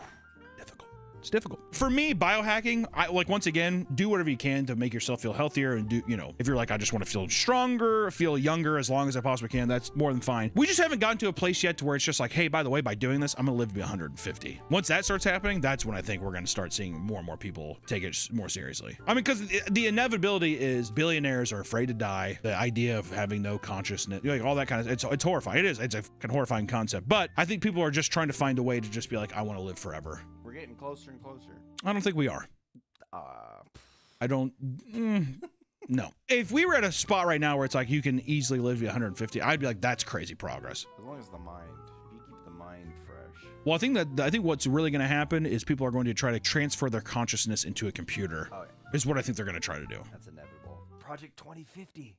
difficult. It's difficult. For me, biohacking, I like, once again, do whatever you can to make yourself feel healthier and do, you know, if you're like, I just want to feel stronger, feel younger as long as I possibly can, that's more than fine. We just haven't gotten to a place yet to where it's just like, hey, by the way, by doing this, I'm gonna live to be 150. Once that starts happening, that's when I think we're gonna start seeing more and more people take it more seriously. I mean, because the inevitability is billionaires are afraid to die. The idea of having no consciousness, like all that kind of, it's horrifying. It's a horrifying concept, but I think people are just trying to find a way to just be like, I want to live forever. We're getting closer and closer. I don't think we are. I don't. No. If we were at a spot right now where it's like you can easily live to 150, I'd be like, that's crazy progress. As long as the mind, if you keep the mind fresh. Well, I think what's really going to happen is people are going to try to transfer their consciousness into a computer. Oh, yeah. Is what I think they're going to try to do. That's inevitable. Project 2050.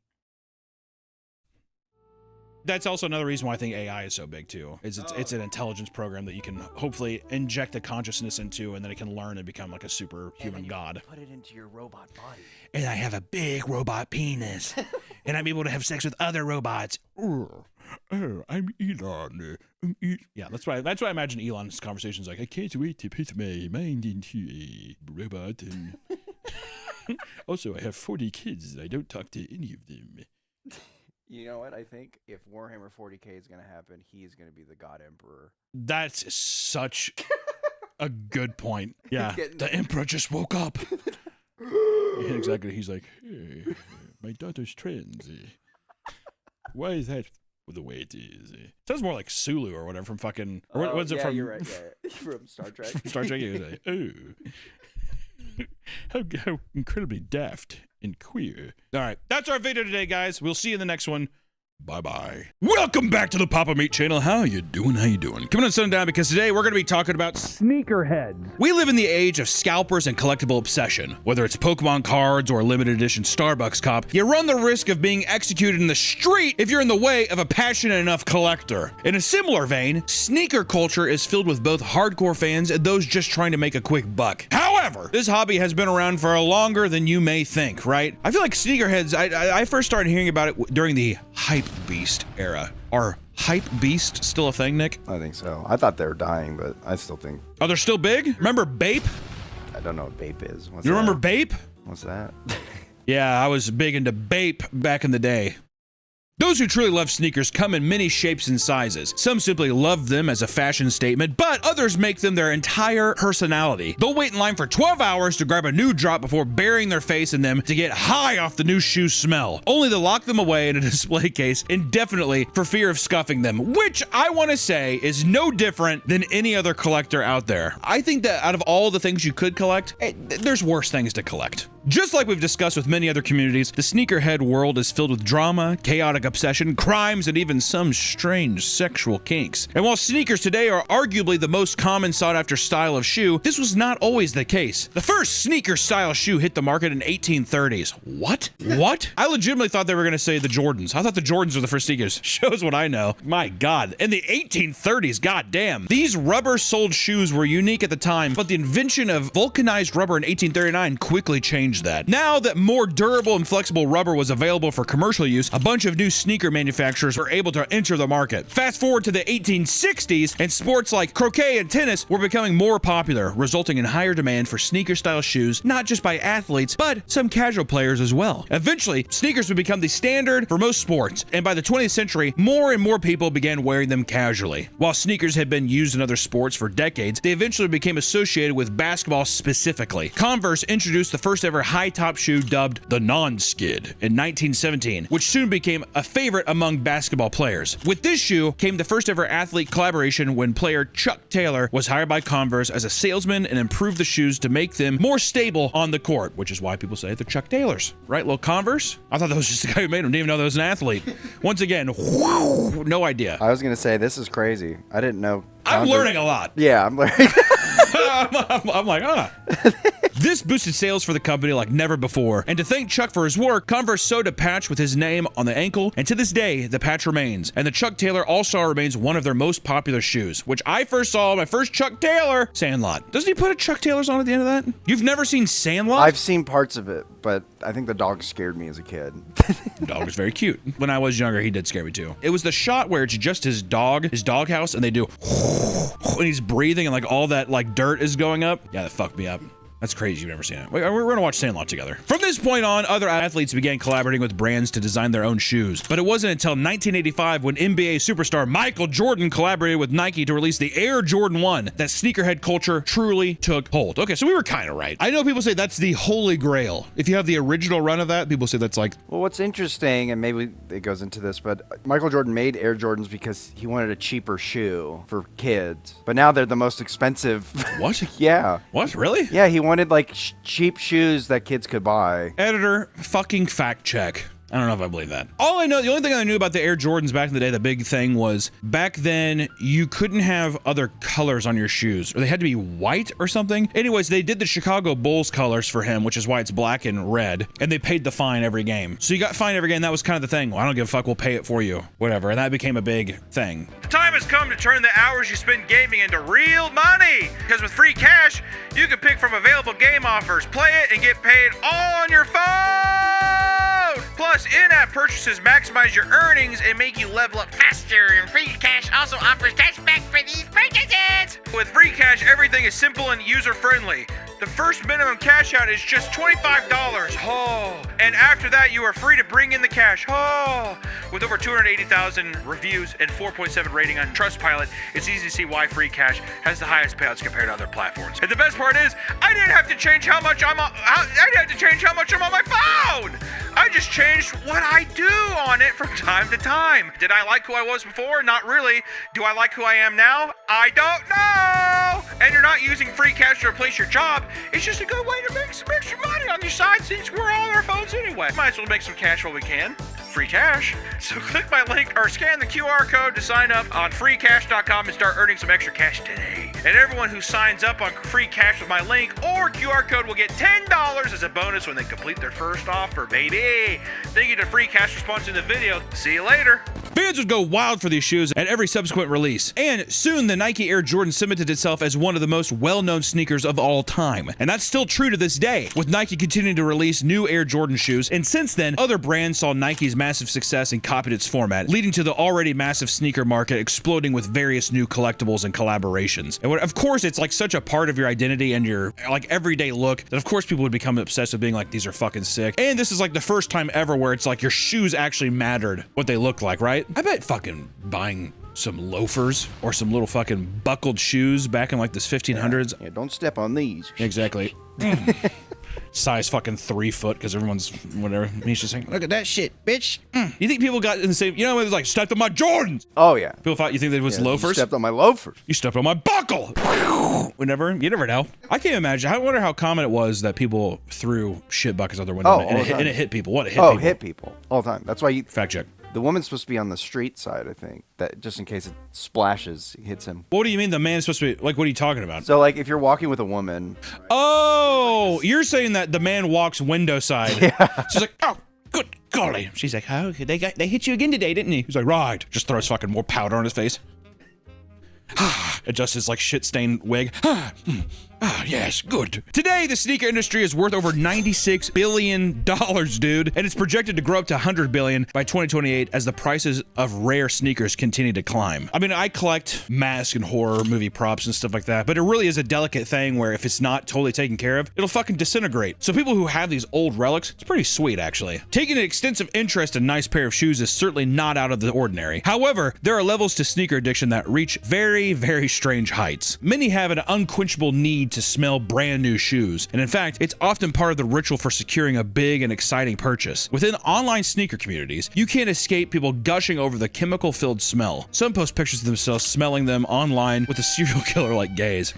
That's also another reason why I think AI is so big too. Is it's an intelligence program that you can hopefully inject the consciousness into, and then it can learn and become like a superhuman god. Put it into your robot body. And I have a big robot penis, and I'm able to have sex with other robots. Oh, I'm Elon. Yeah, that's why I imagine Elon's conversations like, I can't wait to put my mind into a robot, and also I have 40 kids. I don't talk to any of them. You know what? I think if Warhammer 40K is going to happen, he is going to be the God Emperor. That's such a good point. Yeah, the Emperor just woke up. Yeah, exactly. He's like, hey, my daughter's trans. Why is that the way it is? Sounds more like Sulu or whatever from fucking. Or what's it from? You're right. Yeah, from Star Trek. From Star Trek. He was like, oh, how incredibly daft and queer. All right, that's our video today, guys. We'll see you in the next one. Bye-bye. Welcome back to the Papa Meat channel. How you doing? How you doing? Coming on Sundown, because today we're going to be talking about sneakerheads. We live in the age of scalpers and collectible obsession. Whether it's Pokemon cards or a limited edition Starbucks cup, you run the risk of being executed in the street if you're in the way of a passionate enough collector. In a similar vein, sneaker culture is filled with both hardcore fans and those just trying to make a quick buck. However, this hobby has been around for longer than you may think, right? I feel like sneakerheads, I first started hearing about it during the Hype Beast era. Are Hype Beast still a thing, Nick? I think so. I thought they were dying, but I still think. Oh, they're still big? Remember Bape? I don't know what Bape is. What's you that? remember Bape? What's that? Yeah, I was big into Bape back in the day. Those who truly love sneakers come in many shapes and sizes. Some simply love them as a fashion statement, but others make them their entire personality. They'll wait in line for 12 hours to grab a new drop before burying their face in them to get high off the new shoe smell, only to lock them away in a display case indefinitely for fear of scuffing them, which I want to say is no different than any other collector out there. I think that out of all the things you could collect, there's worse things to collect. Just like we've discussed with many other communities, the sneakerhead world is filled with drama, chaotic obsession, crimes, and even some strange sexual kinks. And while sneakers today are arguably the most common sought-after style of shoe, this was not always the case. The first sneaker-style shoe hit the market in 1830s. What? What? I legitimately thought they were going to say the Jordans. I thought the Jordans were the first sneakers. Shows what I know. My God. In the 1830s, goddamn. These rubber-soled shoes were unique at the time, but the invention of vulcanized rubber in 1839 quickly changed that. Now that more durable and flexible rubber was available for commercial use, a bunch of new sneaker manufacturers were able to enter the market. Fast forward to the 1860s, and sports like croquet and tennis were becoming more popular, resulting in higher demand for sneaker-style shoes, not just by athletes, but some casual players as well. Eventually, sneakers would become the standard for most sports, and by the 20th century, more and more people began wearing them casually. While sneakers had been used in other sports for decades, they eventually became associated with basketball specifically. Converse introduced the first ever high-top shoe dubbed the Non-Skid in 1917, which soon became a favorite among basketball players. With this shoe came the first ever athlete collaboration when player Chuck Taylor was hired by Converse as a salesman and improved the shoes to make them more stable on the court, which is why people say they're Chuck Taylors, right? Little Converse? I thought that was just the guy who made them. Didn't even know that was an athlete. Once again, no idea. I was gonna say, this is crazy. I didn't know. I'm learning a lot. Yeah, I'm learning. I'm like, This boosted sales for the company like never before, and to thank Chuck for his work, Converse sewed a patch with his name on the ankle, and to this day, the patch remains, and the Chuck Taylor All-Star remains one of their most popular shoes, which I first saw my first Chuck Taylor, Sandlot. Doesn't he put a Chuck Taylor's on at the end of that? You've never seen Sandlot? I've seen parts of it, but I think the dog scared me as a kid. The dog was very cute. When I was younger, he did scare me too. It was the shot where it's just his doghouse, and they do, and he's breathing, and like all that like dirt is going up. Yeah, that fucked me up. That's crazy you've never seen it. We're gonna watch Sandlot together. From this point on, other athletes began collaborating with brands to design their own shoes. But it wasn't until 1985 when NBA superstar Michael Jordan collaborated with Nike to release the Air Jordan 1 that sneakerhead culture truly took hold. Okay, so we were kind of right. I know people say that's the holy grail. If you have the original run of that, people say that's like... Well, what's interesting, and maybe it goes into this, but Michael Jordan made Air Jordans because he wanted a cheaper shoe for kids. But now they're the most expensive. What? Yeah. What? Really? Yeah, he wanted like cheap shoes that kids could buy. Editor, fucking fact check. I don't know if I believe that. All I know, the only thing I knew about the Air Jordans back in the day, the big thing was back then you couldn't have other colors on your shoes, or they had to be white or something. Anyways, they did the Chicago Bulls colors for him, which is why it's black and red, and they paid the fine every game. So you got fined every game. That was kind of the thing. Well, I don't give a fuck. We'll pay it for you. Whatever. And that became a big thing. The time has come to turn the hours you spend gaming into real money. Because with free cash, you can pick from available game offers, play it, and get paid all on your phone. Plus, in-app purchases maximize your earnings and make you level up faster, and Free Cash also offers cashback for these purchases! With Free Cash, everything is simple and user-friendly. The first minimum cash out is just $25. Oh. And after that, you are free to bring in the cash. Oh. With over 280,000 reviews and 4.7 rating on Trustpilot, it's easy to see why Free Cash has the highest payouts compared to other platforms. And the best part is, I didn't have to change how much I'm on my phone. I just changed what I do on it from time to time. Did I like who I was before? Not really. Do I like who I am now? I don't know. And you're not using Free Cash to replace your job. It's just a good way to make some extra money on your side since we're all on our phones anyway. Might as well make some cash while we can. Free cash. So click my link or scan the QR code to sign up on freecash.com and start earning some extra cash today. And everyone who signs up on Free Cash with my link or QR code will get $10 as a bonus when they complete their first offer, baby. Thank you to Free Cash for sponsoring the video. See you later. Fans would go wild for these shoes at every subsequent release, and soon the Nike Air Jordan cemented itself as one of the most well-known sneakers of all time. And that's still true to this day, with Nike continuing to release new Air Jordan shoes, and since then, other brands saw Nike's massive success and copied its format, leading to the already massive sneaker market exploding with various new collectibles and collaborations. And of course, it's like such a part of your identity and your like everyday look that of course people would become obsessed with being like, these are fucking sick. And this is like the first time ever where it's like your shoes actually mattered what they look like, right? I bet fucking buying some loafers or some little fucking buckled shoes back in like this 1500s. Yeah, don't step on these. Exactly. Size fucking 3 foot because everyone's whatever. And he's just saying, look at that shit, bitch. You think people got in the same, you know, it was like stepped on my Jordans. Oh yeah. People thought you think that it was You loafers. stepped on my loafers. You stepped on my buckle. Whenever, you never know. I can't imagine. I wonder how common it was that people threw shit buckets out their window and it hit people. What, it hit people? Hit people all the time. That's why you Fact check. The woman's supposed to be on the street side, I think, that just in case it splashes, it hits him. What do you mean the man's supposed to be, like, what are you talking about? So, like, if you're walking with a woman. Oh, you're saying that the man walks window side. Yeah. She's like, oh, good golly. She's like, oh, they hit you again today, didn't he? He's like, right. Just throws fucking more powder on his face. Adjusts his like shit-stained wig. Yes, good. Today, the sneaker industry is worth over $96 billion, dude, and it's projected to grow up to $100 billion by 2028 as the prices of rare sneakers continue to climb. I mean, I collect mask and horror movie props and stuff like that, but it really is a delicate thing where if it's not totally taken care of, it'll fucking disintegrate. So people who have these old relics, it's pretty sweet, actually. Taking an extensive interest in a nice pair of shoes is certainly not out of the ordinary. However, there are levels to sneaker addiction that reach very, very strange heights. Many have an unquenchable need need to smell brand new shoes. And in fact, it's often part of the ritual for securing a big and exciting purchase. Within online sneaker communities, you can't escape people gushing over the chemical-filled smell. Some post pictures of themselves smelling them online with a serial killer-like gaze.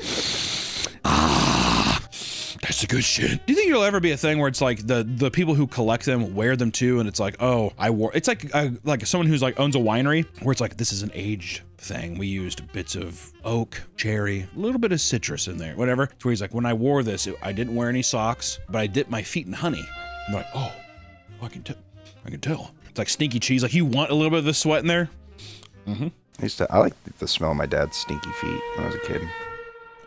That's the good shit. Do you think it'll ever be a thing where it's like the people who collect them wear them too, and it's like, oh, I wore. It's like someone who's like owns a winery where it's like, this is an aged thing. We used bits of oak, cherry, a little bit of citrus in there, whatever. So where he's like, when I wore this, I didn't wear any socks, but I dipped my feet in honey. I'm like, oh, I can tell. It's like stinky cheese. Like you want a little bit of the sweat in there. I like the smell of my dad's stinky feet when I was a kid.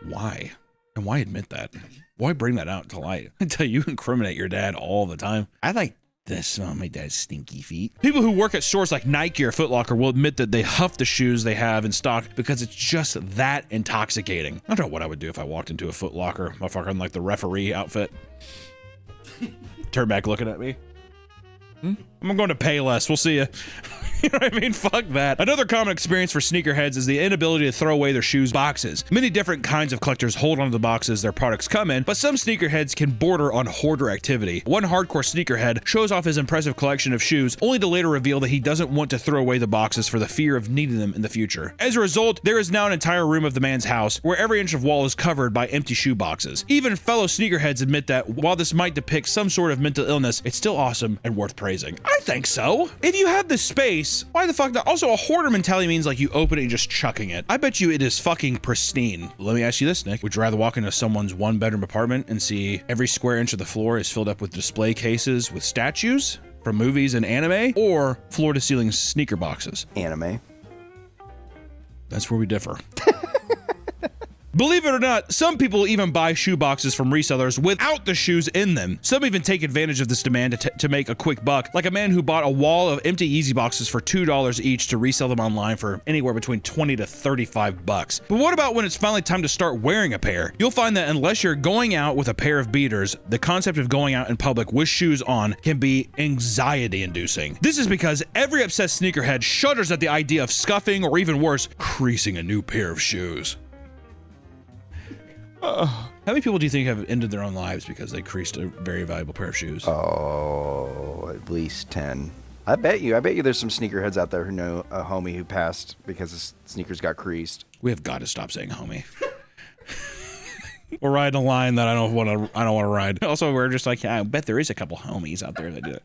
Why? And why admit that? Why bring that out to light? Until you incriminate your dad all the time. I like the smell of my dad's stinky feet. People who work at stores like Nike or Foot Locker will admit that they huff the shoes they have in stock because it's just that intoxicating. I don't know what I would do if I walked into a Foot Locker, motherfucker, in like the referee outfit. Turn back looking at me. I'm going to pay less. We'll see you. You know what I mean? Fuck that. Another common experience for sneakerheads is the inability to throw away their shoes boxes. Many different kinds of collectors hold onto the boxes their products come in, but some sneakerheads can border on hoarder activity. One hardcore sneakerhead shows off his impressive collection of shoes, only to later reveal that he doesn't want to throw away the boxes for the fear of needing them in the future. As a result, there is now an entire room of the man's house where every inch of wall is covered by empty shoe boxes. Even fellow sneakerheads admit that while this might depict some sort of mental illness, it's still awesome and worth praising. I think so. If you have the space, why the fuck not? Also, a hoarder mentality means like you open it and just chucking it. I bet you it is fucking pristine. Let me ask you this, Nick. Would you rather walk into someone's one-bedroom apartment and see every square inch of the floor is filled up with display cases with statues from movies and anime, or floor-to-ceiling sneaker boxes? Anime. That's where we differ. Believe it or not, some people even buy shoe boxes from resellers without the shoes in them. Some even take advantage of this demand to make a quick buck, like a man who bought a wall of empty Yeezy boxes for $2 each to resell them online for anywhere between 20 to 35 bucks. But what about when it's finally time to start wearing a pair? You'll find that unless you're going out with a pair of beaters, the concept of going out in public with shoes on can be anxiety-inducing. This is because every obsessed sneakerhead shudders at the idea of scuffing or even worse, creasing a new pair of shoes. How many people do you think have ended their own lives because they creased a very valuable pair of shoes? Oh, at least 10. I bet you there's some sneakerheads out there who know a homie who passed because his sneakers got creased. We have got to stop saying homie. We're riding a line that I don't want to ride. Also, we're just like, yeah, I bet there is a couple homies out there that do it.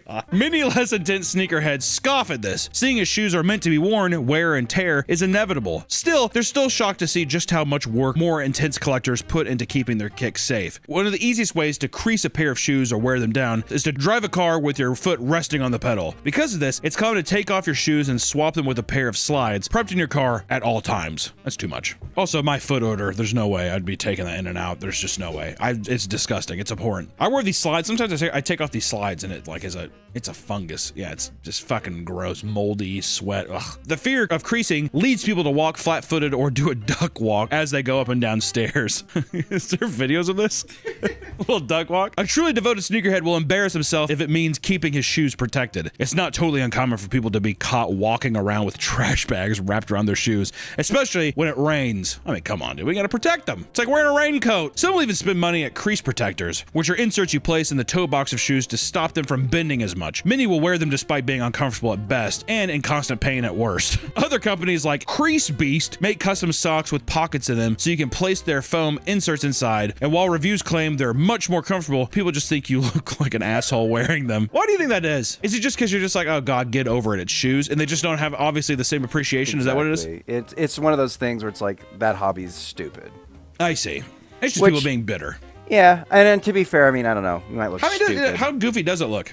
God. Many less intense sneakerheads scoff at this. Seeing as shoes are meant to be worn, wear and tear is inevitable. Still, they're still shocked to see just how much work more intense collectors put into keeping their kicks safe. One of the easiest ways to crease a pair of shoes or wear them down is to drive a car with your foot resting on the pedal. Because of this, it's common to take off your shoes and swap them with a pair of slides prepped in your car at all times. That's too much. Also, my foot odor, there's no way I'd be taking that in and out. There's just no way. It's disgusting. It's abhorrent. I wear these slides. Sometimes I take off these slides and it like it's a fungus. Yeah, it's just fucking gross, moldy sweat. Ugh. The fear of creasing leads people to walk flat-footed or do a duck walk as they go up and down stairs. Is there videos of this? A little duck walk? A truly devoted sneakerhead will embarrass himself if it means keeping his shoes protected. It's not totally uncommon for people to be caught walking around with trash bags wrapped around their shoes, especially when it rains. I mean, come on, dude. We gotta protect them. It's like wearing a raincoat. Some will even spend money at crease protectors, which are inserts you place in the toe box of shoes to stop them from bending as much. Many will wear them despite being uncomfortable at best and in constant pain at worst. Other companies like Crease Beast make custom socks with pockets in them so you can place their foam inserts inside, and while reviews claim they're much more comfortable, people just think you look like an asshole wearing them. Why do you think that is? Is it just because you're just like, oh god, get over it, it's shoes, and they just don't have obviously the same appreciation? Exactly. Is that what it is? It's one of those things where it's like, that hobby's stupid. I see. It's just people being bitter. Yeah, and to be fair, I mean, I don't know. You might look stupid. How goofy does it look?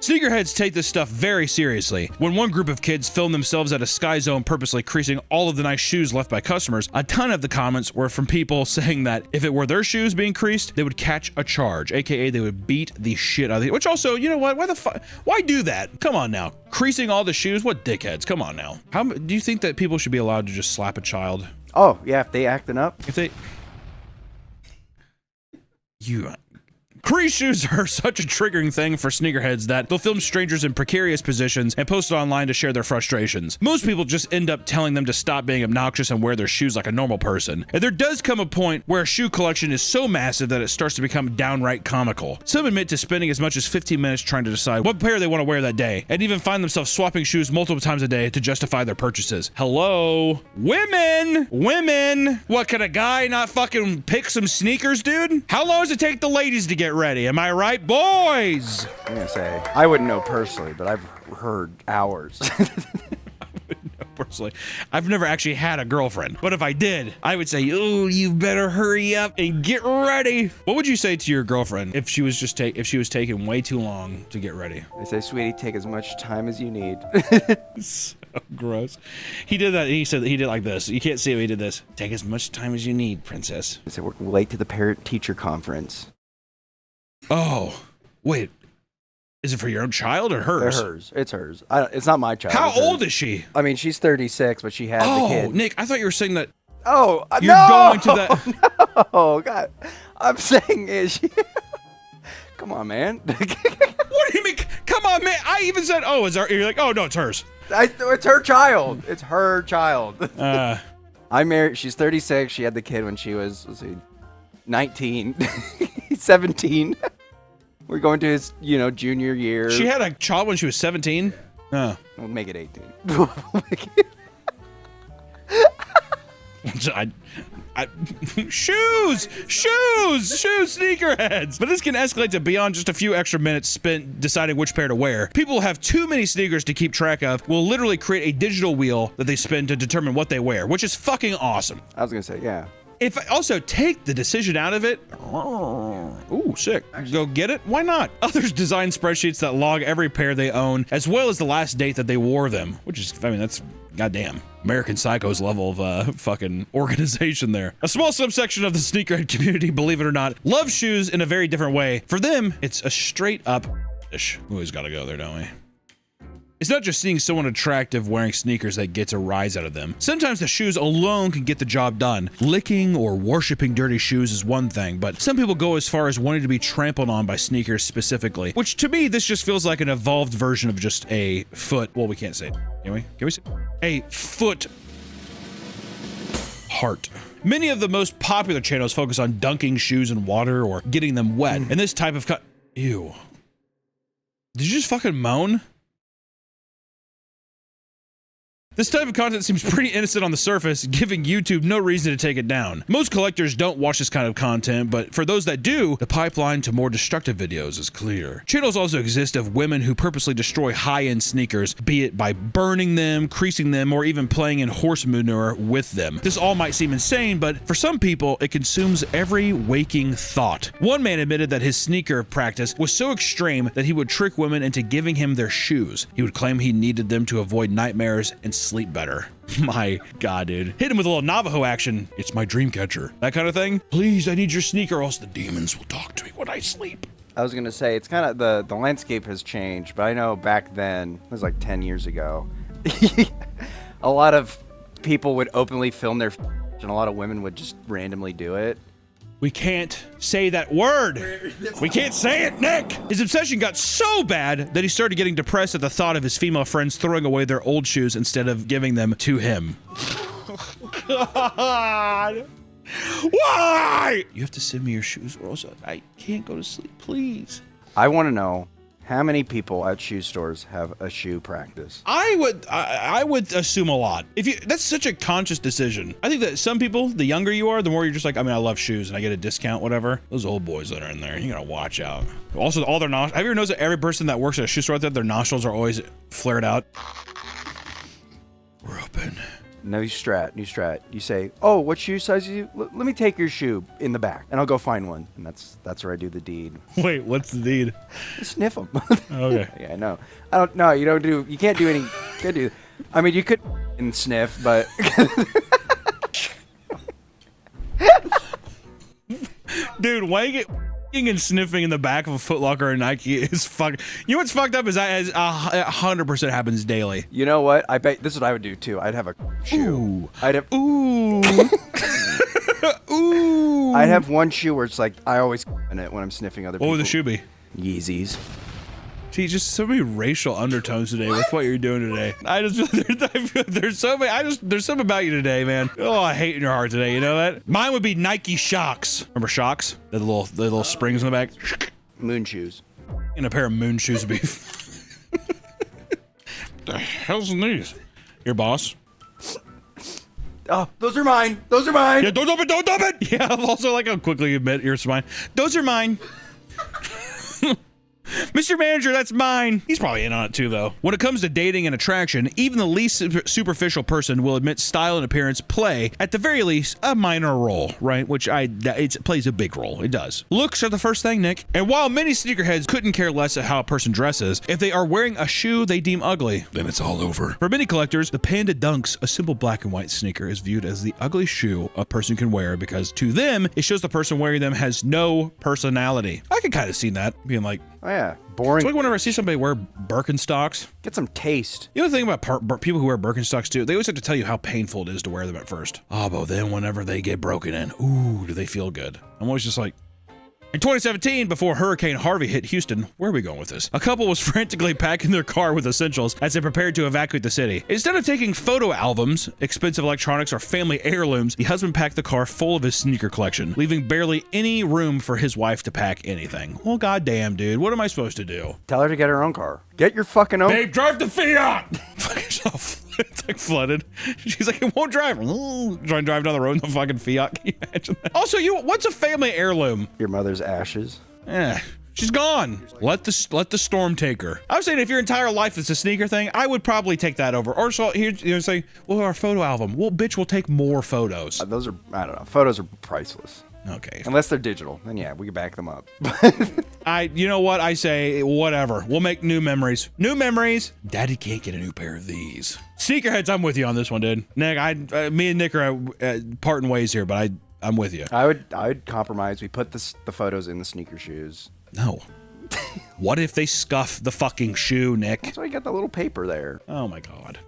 Sneakerheads take this stuff very seriously. When one group of kids filmed themselves at a Sky Zone purposely creasing all of the nice shoes left by customers, a ton of the comments were from people saying that if it were their shoes being creased, they would catch a charge, aka they would beat the shit out of it. Which also, you know what? Why the fuck? Why do that? Come on now. Creasing all the shoes? What dickheads? Come on now. How do you think that people should be allowed to just slap a child? Oh, yeah, if they acting up. If they... Crease Free shoes are such a triggering thing for sneakerheads that they'll film strangers in precarious positions and post it online to share their frustrations. Most people just end up telling them to stop being obnoxious and wear their shoes like a normal person. And there does come a point where a shoe collection is so massive that it starts to become downright comical. Some admit to spending as much as 15 minutes trying to decide what pair they want to wear that day, and even find themselves swapping shoes multiple times a day to justify their purchases. Hello? Women! Women! What, can a guy not fucking pick some sneakers, dude? How long does it take the ladies to get ready? Am I right, boys? I'm gonna say, I wouldn't know personally, but I've heard hours. Personally, I've never actually had a girlfriend, but if I did, I would say, oh, you better hurry up and get ready. What would you say to your girlfriend if she was just if she was taking way too long to get ready? I say, sweetie, take as much time as you need. So gross. He did that. He said that he did like this. You can't see him. He did this. Take as much time as you need, princess. I said, we're late to the parent-teacher conference. Oh, wait. Is it for your own child or hers? They're hers. It's hers. It's not my child. How It's hers. old is she? I mean, she's 36, but she had the Oh, kid. Nick, I thought you were saying that Oh, you're no! going to that. Oh, God. I'm saying is she... Come on, man. What do you mean? Come on, man. I even said, oh, is you're like, oh, no, it's hers. It's her child. It's her child. I married. She's 36. She had the kid when she was, 19. 17. We're going to his, junior year. She had a child when she was 17? We'll make it 18. Shoes, sneakerheads. But this can escalate to beyond just a few extra minutes spent deciding which pair to wear. People who have too many sneakers to keep track of will literally create a digital wheel that they spin to determine what they wear, which is fucking awesome. I was going to say, yeah. If I also take the decision out of it, ooh, sick. Go get it? Why not? Others design spreadsheets that log every pair they own, as well as the last date that they wore them, which is, I mean, that's goddamn American Psycho's level of fucking organization there. A small subsection of the sneakerhead community, believe it or not, loves shoes in a very different way. For them, it's a straight up ish. We always gotta go there, don't we? It's not just seeing someone attractive wearing sneakers that gets a rise out of them. Sometimes the shoes alone can get the job done. Licking or worshiping dirty shoes is one thing, but some people go as far as wanting to be trampled on by sneakers specifically, which to me, this just feels like an evolved version of just a foot. Well, we can't say it. Can we? Can we say a foot heart? Many of the most popular channels focus on dunking shoes in water or getting them wet. And this type of ew. Did you just fucking moan? This type of content seems pretty innocent on the surface, giving YouTube no reason to take it down. Most collectors don't watch this kind of content, but for those that do, the pipeline to more destructive videos is clear. Channels also exist of women who purposely destroy high-end sneakers, be it by burning them, creasing them, or even playing in horse manure with them. This all might seem insane, but for some people, it consumes every waking thought. One man admitted that his sneaker practice was so extreme that he would trick women into giving him their shoes. He would claim he needed them to avoid nightmares and sleep better. My God, dude. Hit him with a little Navajo action. It's my dream catcher. That kind of thing. Please, I need your sneaker, or else the demons will talk to me when I sleep. I was going to say, it's kind of the landscape has changed, but I know back then, it was like 10 years ago, a lot of people would openly film their and a lot of women would just randomly do it. We can't say that word. We can't say it, Nick. His obsession got so bad that he started getting depressed at the thought of his female friends throwing away their old shoes instead of giving them to him. God. Why? You have to send me your shoes or else I can't go to sleep, please. I want to know how many people at shoe stores have a shoe practice. I would assume a lot. That's such a conscious decision. I think that some people, the younger you are, the more you're just like, I mean, I love shoes and I get a discount, whatever. Those old boys that are in there, you gotta watch out. Also, all their nostrils. Have you ever noticed that every person that works at a shoe store out there, their nostrils are always flared out? We're open. New strat. You say, oh, what shoe size are you? Let me take your shoe in the back and I'll go find one. And that's where I do the deed. Wait, what's the deed? Sniff them. Okay. Yeah, I know. You can't do, I mean, you could and sniff, but. Dude, wanging and sniffing in the back of a Foot Locker or Nike is fuck. You know what's fucked up is that 100% happens daily. You know what? I bet this is what I would do too. I'd have a shoe. Ooh. I'd have. Ooh. Ooh. I have one shoe where it's like I always in it when I'm sniffing other What people. would the shoe be? Yeezys. See, just so many racial undertones today with what you're doing today. I feel there's so many. There's something about you today, man. Oh, I hate in your heart today. You know that? Mine would be Nike Shocks. Remember Shocks? The little springs in the back. Moon shoes. And a pair of moon shoes would be. The hell's in these? Your boss? Oh, those are mine. Those are mine. Yeah, don't dump it. Don't dump it. Yeah, I'm also like how quickly you admit yours is mine. Those are mine. Mr. Manager, that's mine. He's probably in on it too, though. When it comes to dating and attraction, even the least superficial person will admit style and appearance play, at the very least, a minor role, right? Which it plays a big role. It does. Looks are the first thing, Nick. And while many sneakerheads couldn't care less at how a person dresses, if they are wearing a shoe they deem ugly, then it's all over. For many collectors, the Panda Dunks, a simple black and white sneaker, is viewed as the ugly shoe a person can wear because to them, it shows the person wearing them has no personality. I can kind of see that, being like, Oh yeah, boring. it's like whenever I see somebody wear Birkenstocks. Get some taste. The other thing about people who wear Birkenstocks too, they always have to tell you how painful it is to wear them at first. Oh, but then whenever they get broken in, ooh, do they feel good? I'm always just like, in 2017, before Hurricane Harvey hit Houston, where are we going with this? A couple was frantically packing their car with essentials as they prepared to evacuate the city. Instead of taking photo albums, expensive electronics, or family heirlooms, the husband packed the car full of his sneaker collection, leaving barely any room for his wife to pack anything. Well, goddamn, dude, what am I supposed to do? Tell her to get her own car. Get your fucking own. Babe, drive the Fiat! It's like flooded. She's like, it won't drive. Try and drive down the road in the fucking Fiat. Can you imagine that? Also, what's a family heirloom? Your mother's ashes. She's gone. Let the storm take her. I was saying if your entire life is a sneaker thing, I would probably take that over. Or so here, say, well, our photo album. Well, bitch, we'll take more photos. Those are, I don't know. Photos are priceless. Okay. Unless they're digital, then yeah, we can back them up. You know what? I say, whatever. We'll make new memories. New memories. Daddy can't get a new pair of these. Sneakerheads, I'm with you on this one, dude. Nick, me and Nick are parting ways here, but I'm with you. I would compromise. We put the photos in the sneaker shoes. No. What if they scuff the fucking shoe, Nick? So you got the little paper there. Oh my god.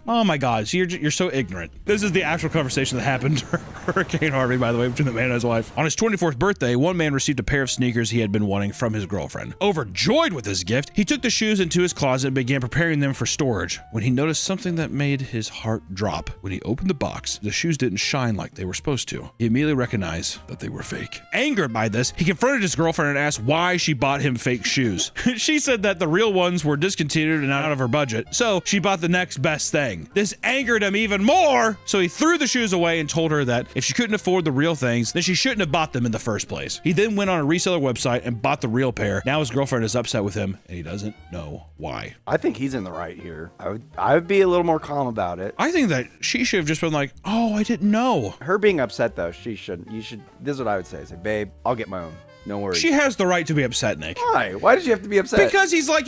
Oh my god, so you're so ignorant. This is the actual conversation that happened during Hurricane Harvey, by the way, between the man and his wife. On his 24th birthday, one man received a pair of sneakers he had been wanting from his girlfriend. Overjoyed with his gift, he took the shoes into his closet and began preparing them for storage when he noticed something that made his heart drop. When he opened the box, the shoes didn't shine like they were supposed to. He immediately recognized that they were fake. Angered by this, he confronted his girlfriend and asked why she bought him fake shoes. She said that the real ones were discontinued and out of her budget, so she bought the next best thing. This angered him even more, so he threw the shoes away and told her that if she couldn't afford the real things, then she shouldn't have bought them in the first place. He then went on a reseller website and bought the real pair. Now his girlfriend is upset with him, and he doesn't know why. I think he's in the right here. I would be a little more calm about it. I think that she should have just been like, oh, I didn't know. Her being upset though, she shouldn't. You should. This is what I would say. Say, babe, I'll get my own. No worries. She has the right to be upset, Nick. Why? Why did you have to be upset? Because he's like,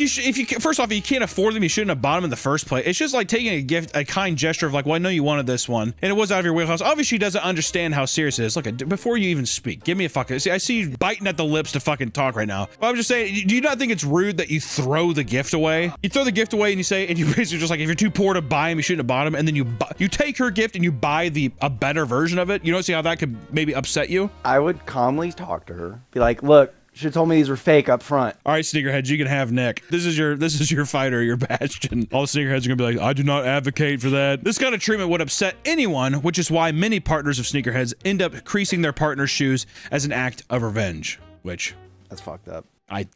first off, you can't afford them, you shouldn't have bought them in the first place. It's just like taking a gift, a kind gesture of like, well, I know you wanted this one, and it was out of your wheelhouse. Obviously, she doesn't understand how serious it is. Look, before you even speak, give me a fucking. See, I see you biting at the lips to fucking talk right now. Well, I'm just saying, do you not think it's rude that you throw the gift away? You throw the gift away and you say, and you basically just like, if you're too poor to buy them, you shouldn't have bought them, and then you take her gift and you buy a better version of it. You don't see how that could maybe upset you? I would calmly talk to her. Be like, look. Should have told me these were fake up front. All right, sneakerheads, you can have Nick. This is your fighter, your bastion. All the sneakerheads are gonna be like, I do not advocate for that. This kind of treatment would upset anyone, which is why many partners of sneakerheads end up creasing their partner's shoes as an act of revenge. Which, that's fucked up.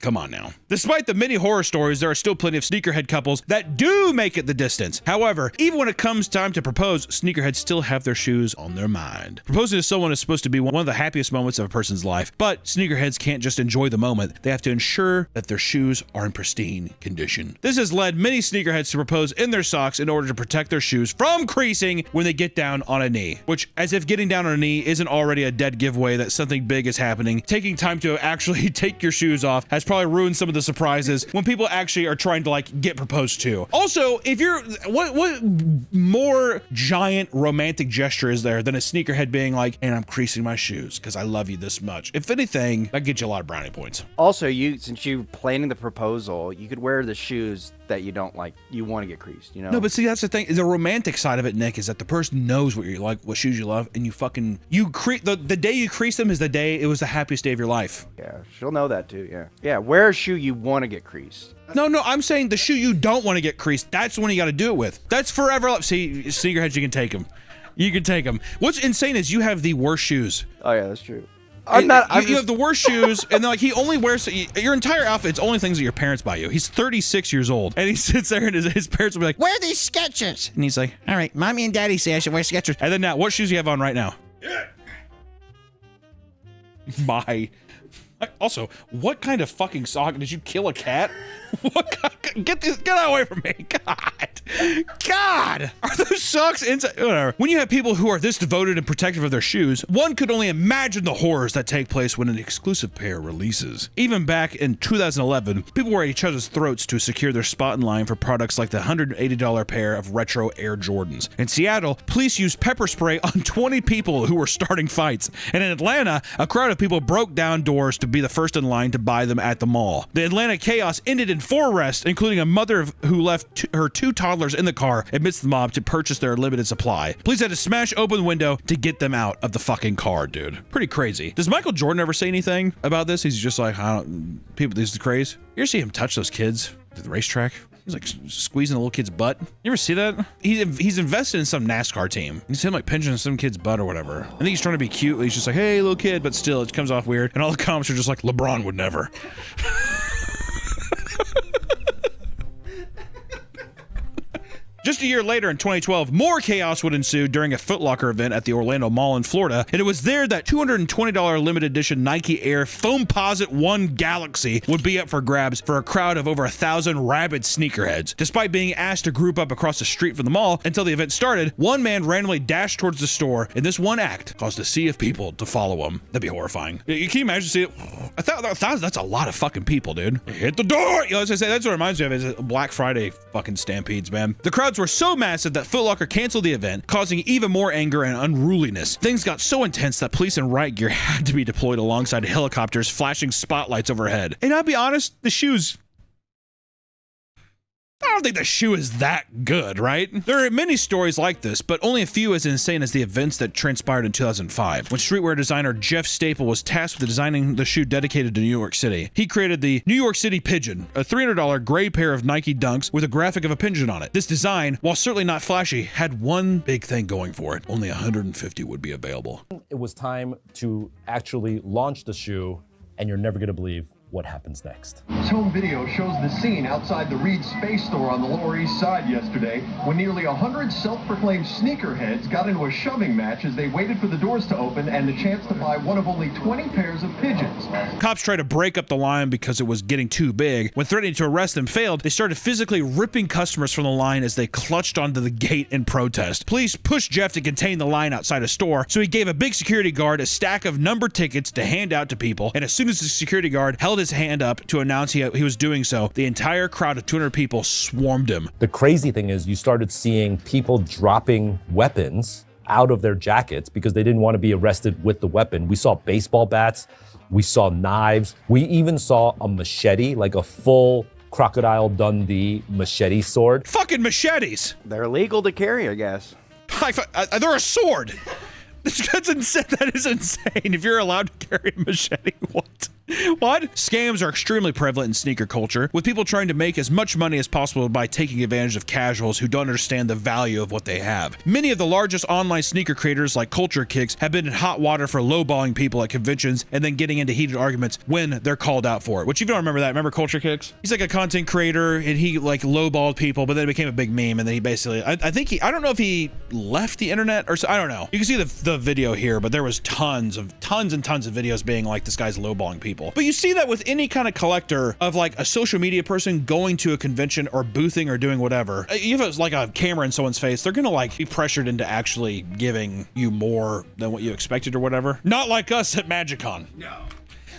Come on now. Despite the many horror stories, there are still plenty of sneakerhead couples that do make it the distance. However, even when it comes time to propose, sneakerheads still have their shoes on their mind. Proposing to someone is supposed to be one of the happiest moments of a person's life, but sneakerheads can't just enjoy the moment. They have to ensure that their shoes are in pristine condition. This has led many sneakerheads to propose in their socks in order to protect their shoes from creasing when they get down on a knee, which, as if getting down on a knee isn't already a dead giveaway that something big is happening, taking time to actually take your shoes off has probably ruined some of the surprises when people actually are trying to like get proposed to. Also, if you're what more giant romantic gesture is there than a sneakerhead being like, and I'm creasing my shoes because I love you this much? If anything, that gets you a lot of brownie points. Also, since you planning the proposal, you could wear the shoes that you don't like, you want to get creased, you know? No, but see, that's the thing. The romantic side of it, Nick, is that the person knows what you like, what shoes you love, and the day you crease them is the day it was the happiest day of your life. Yeah, she'll know that too, yeah. Yeah, wear a shoe you want to get creased. No, I'm saying the shoe you don't want to get creased, that's the one you got to do it with. That's forever. See, sneakerheads, you can take them. You can take them. What's insane is you have the worst shoes. Oh, yeah, that's true. You have the worst shoes, and like he only wears your entire outfit. It's only things that your parents buy you. He's 36 years old, and he sits there, and his parents will be like, Wear these Skechers. and he's like, All right, mommy and daddy say I should wear Skechers. and then now, what shoes do you have on right now? My. Also, what kind of fucking sock did you kill a cat? Get away from me! God, are those socks inside? Whatever. When you have people who are this devoted and protective of their shoes, one could only imagine the horrors that take place when an exclusive pair releases. Even back in 2011, people were at each other's throats to secure their spot in line for products like the $180 pair of retro Air Jordans. In Seattle, police used pepper spray on 20 people who were starting fights. And in Atlanta, a crowd of people broke down doors to be the first in line to buy them at the mall. The Atlanta chaos ended in 4 arrests, including a mother who left her 2 toddlers in the car amidst the mob to purchase their limited supply. Police had to smash open the window to get them out of the fucking car, dude. Pretty crazy. Does Michael Jordan ever say anything about this? He's just like, people, this is the craze. You ever see him touch those kids at the racetrack? He's like squeezing a little kid's butt. You ever see that? He's invested in some NASCAR team. You see him like pinching some kid's butt or whatever. I think he's trying to be cute. He's just like, hey, little kid, but still, it comes off weird. And all the comments are just like, LeBron would never. Just a year later, in 2012, more chaos would ensue during a Foot Locker event at the Orlando Mall in Florida, and it was there that $220 limited edition Nike Air Foamposite 1 Galaxy would be up for grabs for a crowd of over 1,000 rabid sneakerheads. Despite being asked to group up across the street from the mall until the event started, one man randomly dashed towards the store, and this one act caused a sea of people to follow him. That'd be horrifying. Can you imagine seeing it? 1,000, that's a lot of fucking people, dude. Hit the door! You know, as I say, that's what it reminds me of, is Black Friday fucking stampedes, man. The crowds were so massive that Foot Locker canceled the event, causing even more anger and unruliness. Things got so intense that police and riot gear had to be deployed alongside helicopters flashing spotlights overhead. And I'll be honest, the shoes, I don't think the shoe is that good, right? There are many stories like this, but only a few as insane as the events that transpired in 2005, when streetwear designer Jeff Staple was tasked with designing the shoe dedicated to New York City. He created the New York City Pigeon, a $300 gray pair of Nike Dunks with a graphic of a pigeon on it. This design, while certainly not flashy, had one big thing going for it. Only 150 would be available. It was time to actually launch the shoe, and you're never going to believe what happens next. This home video shows the scene outside the Reed Space Store on the Lower East Side yesterday when nearly 100 self-proclaimed sneakerheads got into a shoving match as they waited for the doors to open and the chance to buy one of only 20 pairs of pigeons. Cops tried to break up the line because it was getting too big. When threatening to arrest them failed, they started physically ripping customers from the line as they clutched onto the gate in protest. Police pushed Jeff to contain the line outside a store, so he gave a big security guard a stack of numbered tickets to hand out to people, and as soon as the security guard held his hand up to announce he was doing so, the entire crowd of 200 people swarmed him. The crazy thing is you started seeing people dropping weapons out of their jackets because they didn't want to be arrested with the weapon. We saw baseball bats, we saw knives, we even saw a machete, like a full Crocodile Dundee machete sword. Fucking machetes! They're illegal to carry, I guess. They're a sword! That's insane. That is insane. If you're allowed to carry a machete, what? What? Scams are extremely prevalent in sneaker culture, with people trying to make as much money as possible by taking advantage of casuals who don't understand the value of what they have. Many of the largest online sneaker creators like Culture Kicks have been in hot water for lowballing people at conventions and then getting into heated arguments when they're called out for it. Which, you don't remember that. Remember Culture Kicks? He's like a content creator and he like lowballed people, but then it became a big meme, and then he basically, I don't know if he left the internet or so, I don't know. You can see the video here, but there was tons and tons of videos being like, this guy's lowballing people. But you see that with any kind of collector of like a social media person going to a convention or boothing or doing whatever. If it's like a camera in someone's face, they're gonna like be pressured into actually giving you more than what you expected or whatever. Not like us at MagicCon. No.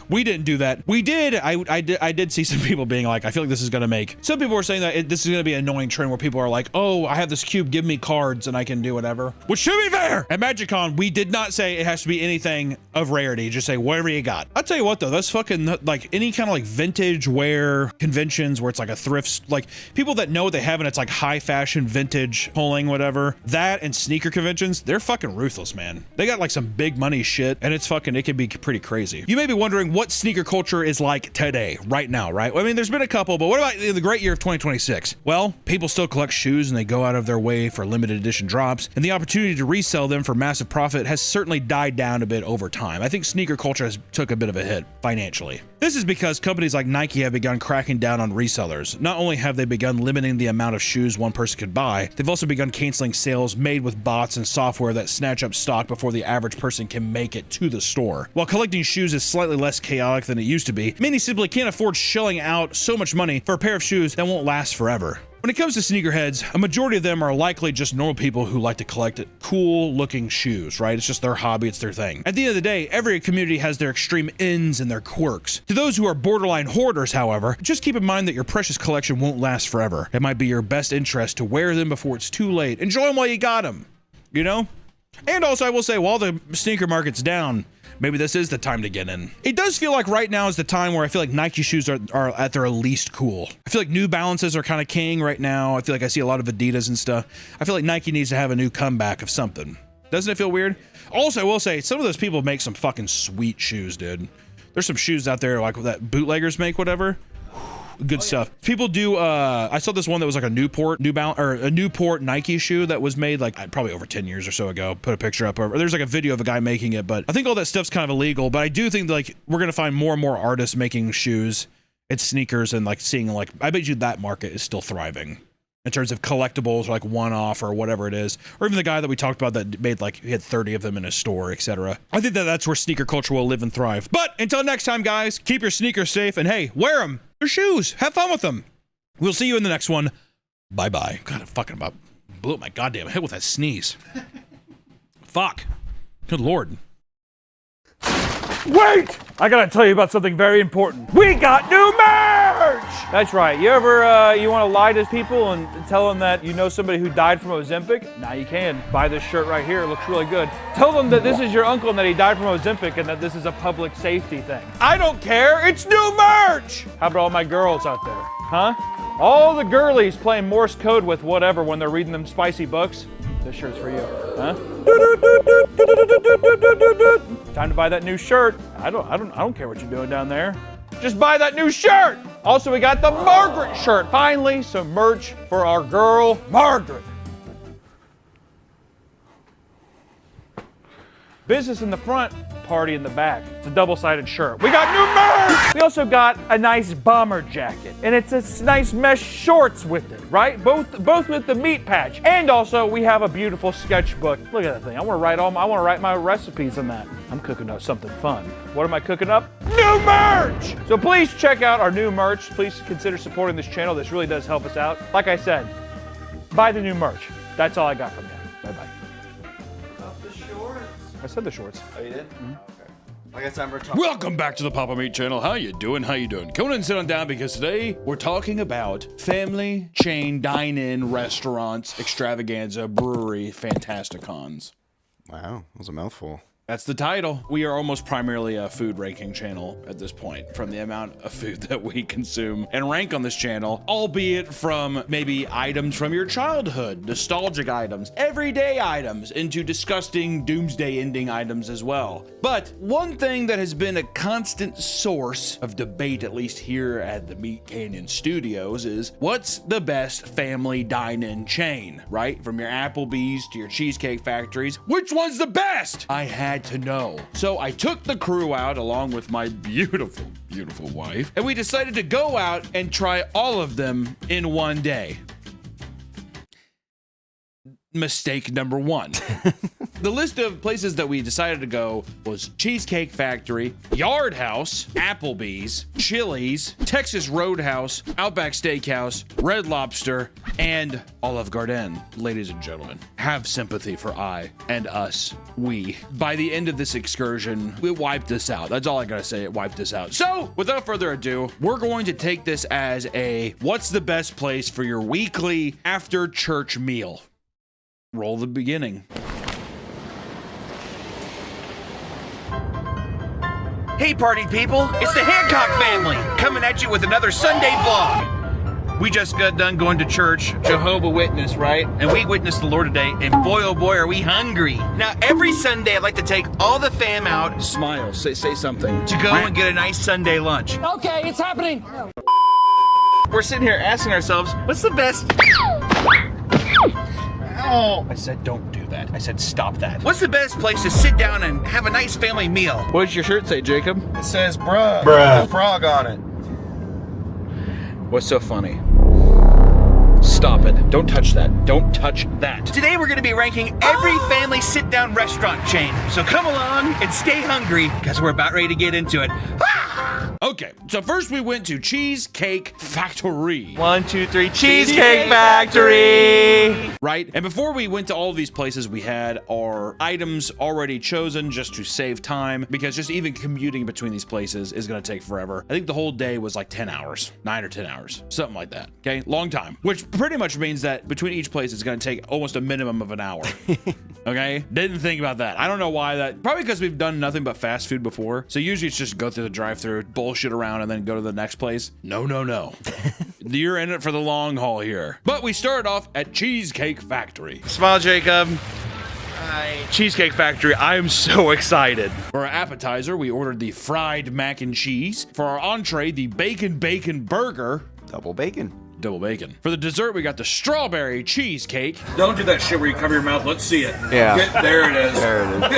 We didn't do that. We did. I did see some people being like, I feel like this is going to make, some people were saying that this is going to be an annoying trend where people are like, oh, I have this cube, give me cards and I can do whatever. Which should be fair. At MagicCon, we did not say it has to be anything of rarity. Just say whatever you got. I'll tell you what though, that's fucking like any kind of like vintage wear conventions where it's like a thrift, like people that know what they have and it's like high fashion vintage pulling, whatever. That and sneaker conventions, they're fucking ruthless, man. They got like some big money shit and it's fucking, it can be pretty crazy. You may be wondering what sneaker culture is like today, right now, right? I mean, there's been a couple, but what about the great year of 2026? Well, people still collect shoes and they go out of their way for limited edition drops, and the opportunity to resell them for massive profit has certainly died down a bit over time. I think sneaker culture has took a bit of a hit financially. This is because companies like Nike have begun cracking down on resellers. Not only have they begun limiting the amount of shoes one person could buy, they've also begun canceling sales made with bots and software that snatch up stock before the average person can make it to the store. While collecting shoes is slightly less chaotic than it used to be, many simply can't afford shelling out so much money for a pair of shoes that won't last forever. When it comes to sneakerheads, a majority of them are likely just normal people who like to collect cool looking shoes, right? It's just their hobby, it's their thing. At the end of the day, every community has their extreme ends and their quirks. To those who are borderline hoarders, however, just keep in mind that your precious collection won't last forever. It might be your best interest to wear them before it's too late. Enjoy them while you got them, you know? And also, I will say, while the sneaker market's down, maybe this is the time to get in. It does feel like right now is the time where I feel like Nike shoes are at their least cool. I feel like New Balances are kind of king right now. I feel like I see a lot of Adidas and stuff. I feel like Nike needs to have a new comeback of something. Doesn't it feel weird? Also, I will say, some of those people make some fucking sweet shoes, dude. There's some shoes out there like that bootleggers make, whatever. Good stuff. People do, I saw this one that was like a Newport Nike shoe that was made like probably over 10 years or so ago. Put a picture up. There's like a video of a guy making it, but I think all that stuff's kind of illegal. But I do think like we're going to find more and more artists making shoes and sneakers and like seeing like, I bet you that market is still thriving in terms of collectibles, or like one-off or whatever it is. Or even the guy that we talked about that made like, he had 30 of them in his store, etc. I think that that's where sneaker culture will live and thrive. But until next time, guys, keep your sneakers safe and hey, wear them. They're shoes. Have fun with them. We'll see you in the next one. Bye-bye. God, I fucking about blew up my goddamn head with that sneeze. Fuck. Good Lord. Wait! I gotta tell you about something very important. We got new merch! That's right. You ever, you wanna lie to people and tell them that you know somebody who died from Ozempic? Now you can. Buy this shirt right here. It looks really good. Tell them that this is your uncle and that he died from Ozempic and that this is a public safety thing. I don't care. It's new merch! How about all my girls out there? Huh? All the girlies playing Morse code with whatever when they're reading them spicy books. This shirt's for you. Huh? Time to buy that new shirt. I don't care what you're doing down there. Just buy that new shirt. Also, we got the Margaret shirt. Finally, some merch for our girl, Margaret. Business in the front, party in the back. It's a double-sided shirt. We got new merch! We also got a nice bomber jacket. And it's a nice mesh shorts with it, right? Both with the meat patch. And also, we have a beautiful sketchbook. Look at that thing. I want to write my recipes in that. I'm cooking up something fun. What am I cooking up? New merch! So please check out our new merch. Please consider supporting this channel. This really does help us out. Like I said, buy the new merch. That's all I got from you. Bye-bye. I said the shorts. Oh, you did? Mm-hmm. Okay. I guess I'm Welcome back to the Papa Meat channel. How you doing? How you doing? Come on and sit on down because today we're talking about family chain dine-in restaurants, extravaganza, brewery, fantasticons. Wow, that was a mouthful. That's the title. We are almost primarily a food ranking channel at this point from the amount of food that we consume and rank on this channel, albeit from maybe items from your childhood, nostalgic items, everyday items, into disgusting doomsday ending items as well. But one thing that has been a constant source of debate, at least here at the Meat Canyon Studios, is what's the best family dine-in chain, right? From your Applebee's to your Cheesecake Factories, which one's the best? I had to know. So I took the crew out along with my beautiful, beautiful wife, and we decided to go out and try all of them in one day. Mistake number one. The list of places that we decided to go was Cheesecake Factory, Yard House, Applebee's, Chili's, Texas Roadhouse, Outback Steakhouse, Red Lobster, and Olive Garden. Ladies and gentlemen, have sympathy for I and us, we. By the end of this excursion, we wiped this out. That's all I gotta say, it wiped us out. So, without further ado, we're going to take this as a what's the best place for your weekly after church meal. Roll the beginning. Hey party people, it's the Hancock family coming at you with another Sunday vlog. We just got done going to church, Jehovah's Witness, right? And we witnessed the Lord today, and boy oh boy are we hungry. Now every Sunday I like to take all the fam out, Smile, say something. to go and get a nice Sunday lunch. Okay, it's happening. We're sitting here asking ourselves, what's the best... Oh, I said don't do that. I said stop that. What's the best place to sit down and have a nice family meal? What does your shirt say, Jacob? It says bruh. Bruh. With a frog on it. What's so funny? Stop it. Don't touch that. Don't touch that. Today we're going to be ranking every family sit-down restaurant chain. So come along and stay hungry because we're about ready to get into it. Okay, so first we went to Cheesecake Factory. 1, 2, 3, Cheesecake Factory! Right? And before we went to all of these places, we had our items already chosen just to save time, because just even commuting between these places is going to take forever. I think the whole day was like 10 hours, 9 or 10 hours, something like that. Okay, long time, which pretty much means that between each place it's going to take almost a minimum of an hour. Okay, didn't think about that. I don't know why that, probably because we've done nothing but fast food before. So usually it's just go through the drive-through, bullshit around, and then go to the next place. No. You're in it for the long haul here. But we started off at Cheesecake Factory. Smile, Jacob. Cheesecake Factory, I am so excited. For our appetizer, we ordered the fried mac and cheese. For our entree, the bacon burger. Double bacon. Double bacon. For the dessert, we got the strawberry cheesecake. Don't do that shit where you cover your mouth. Let's see it. Yeah. There it is. There it is.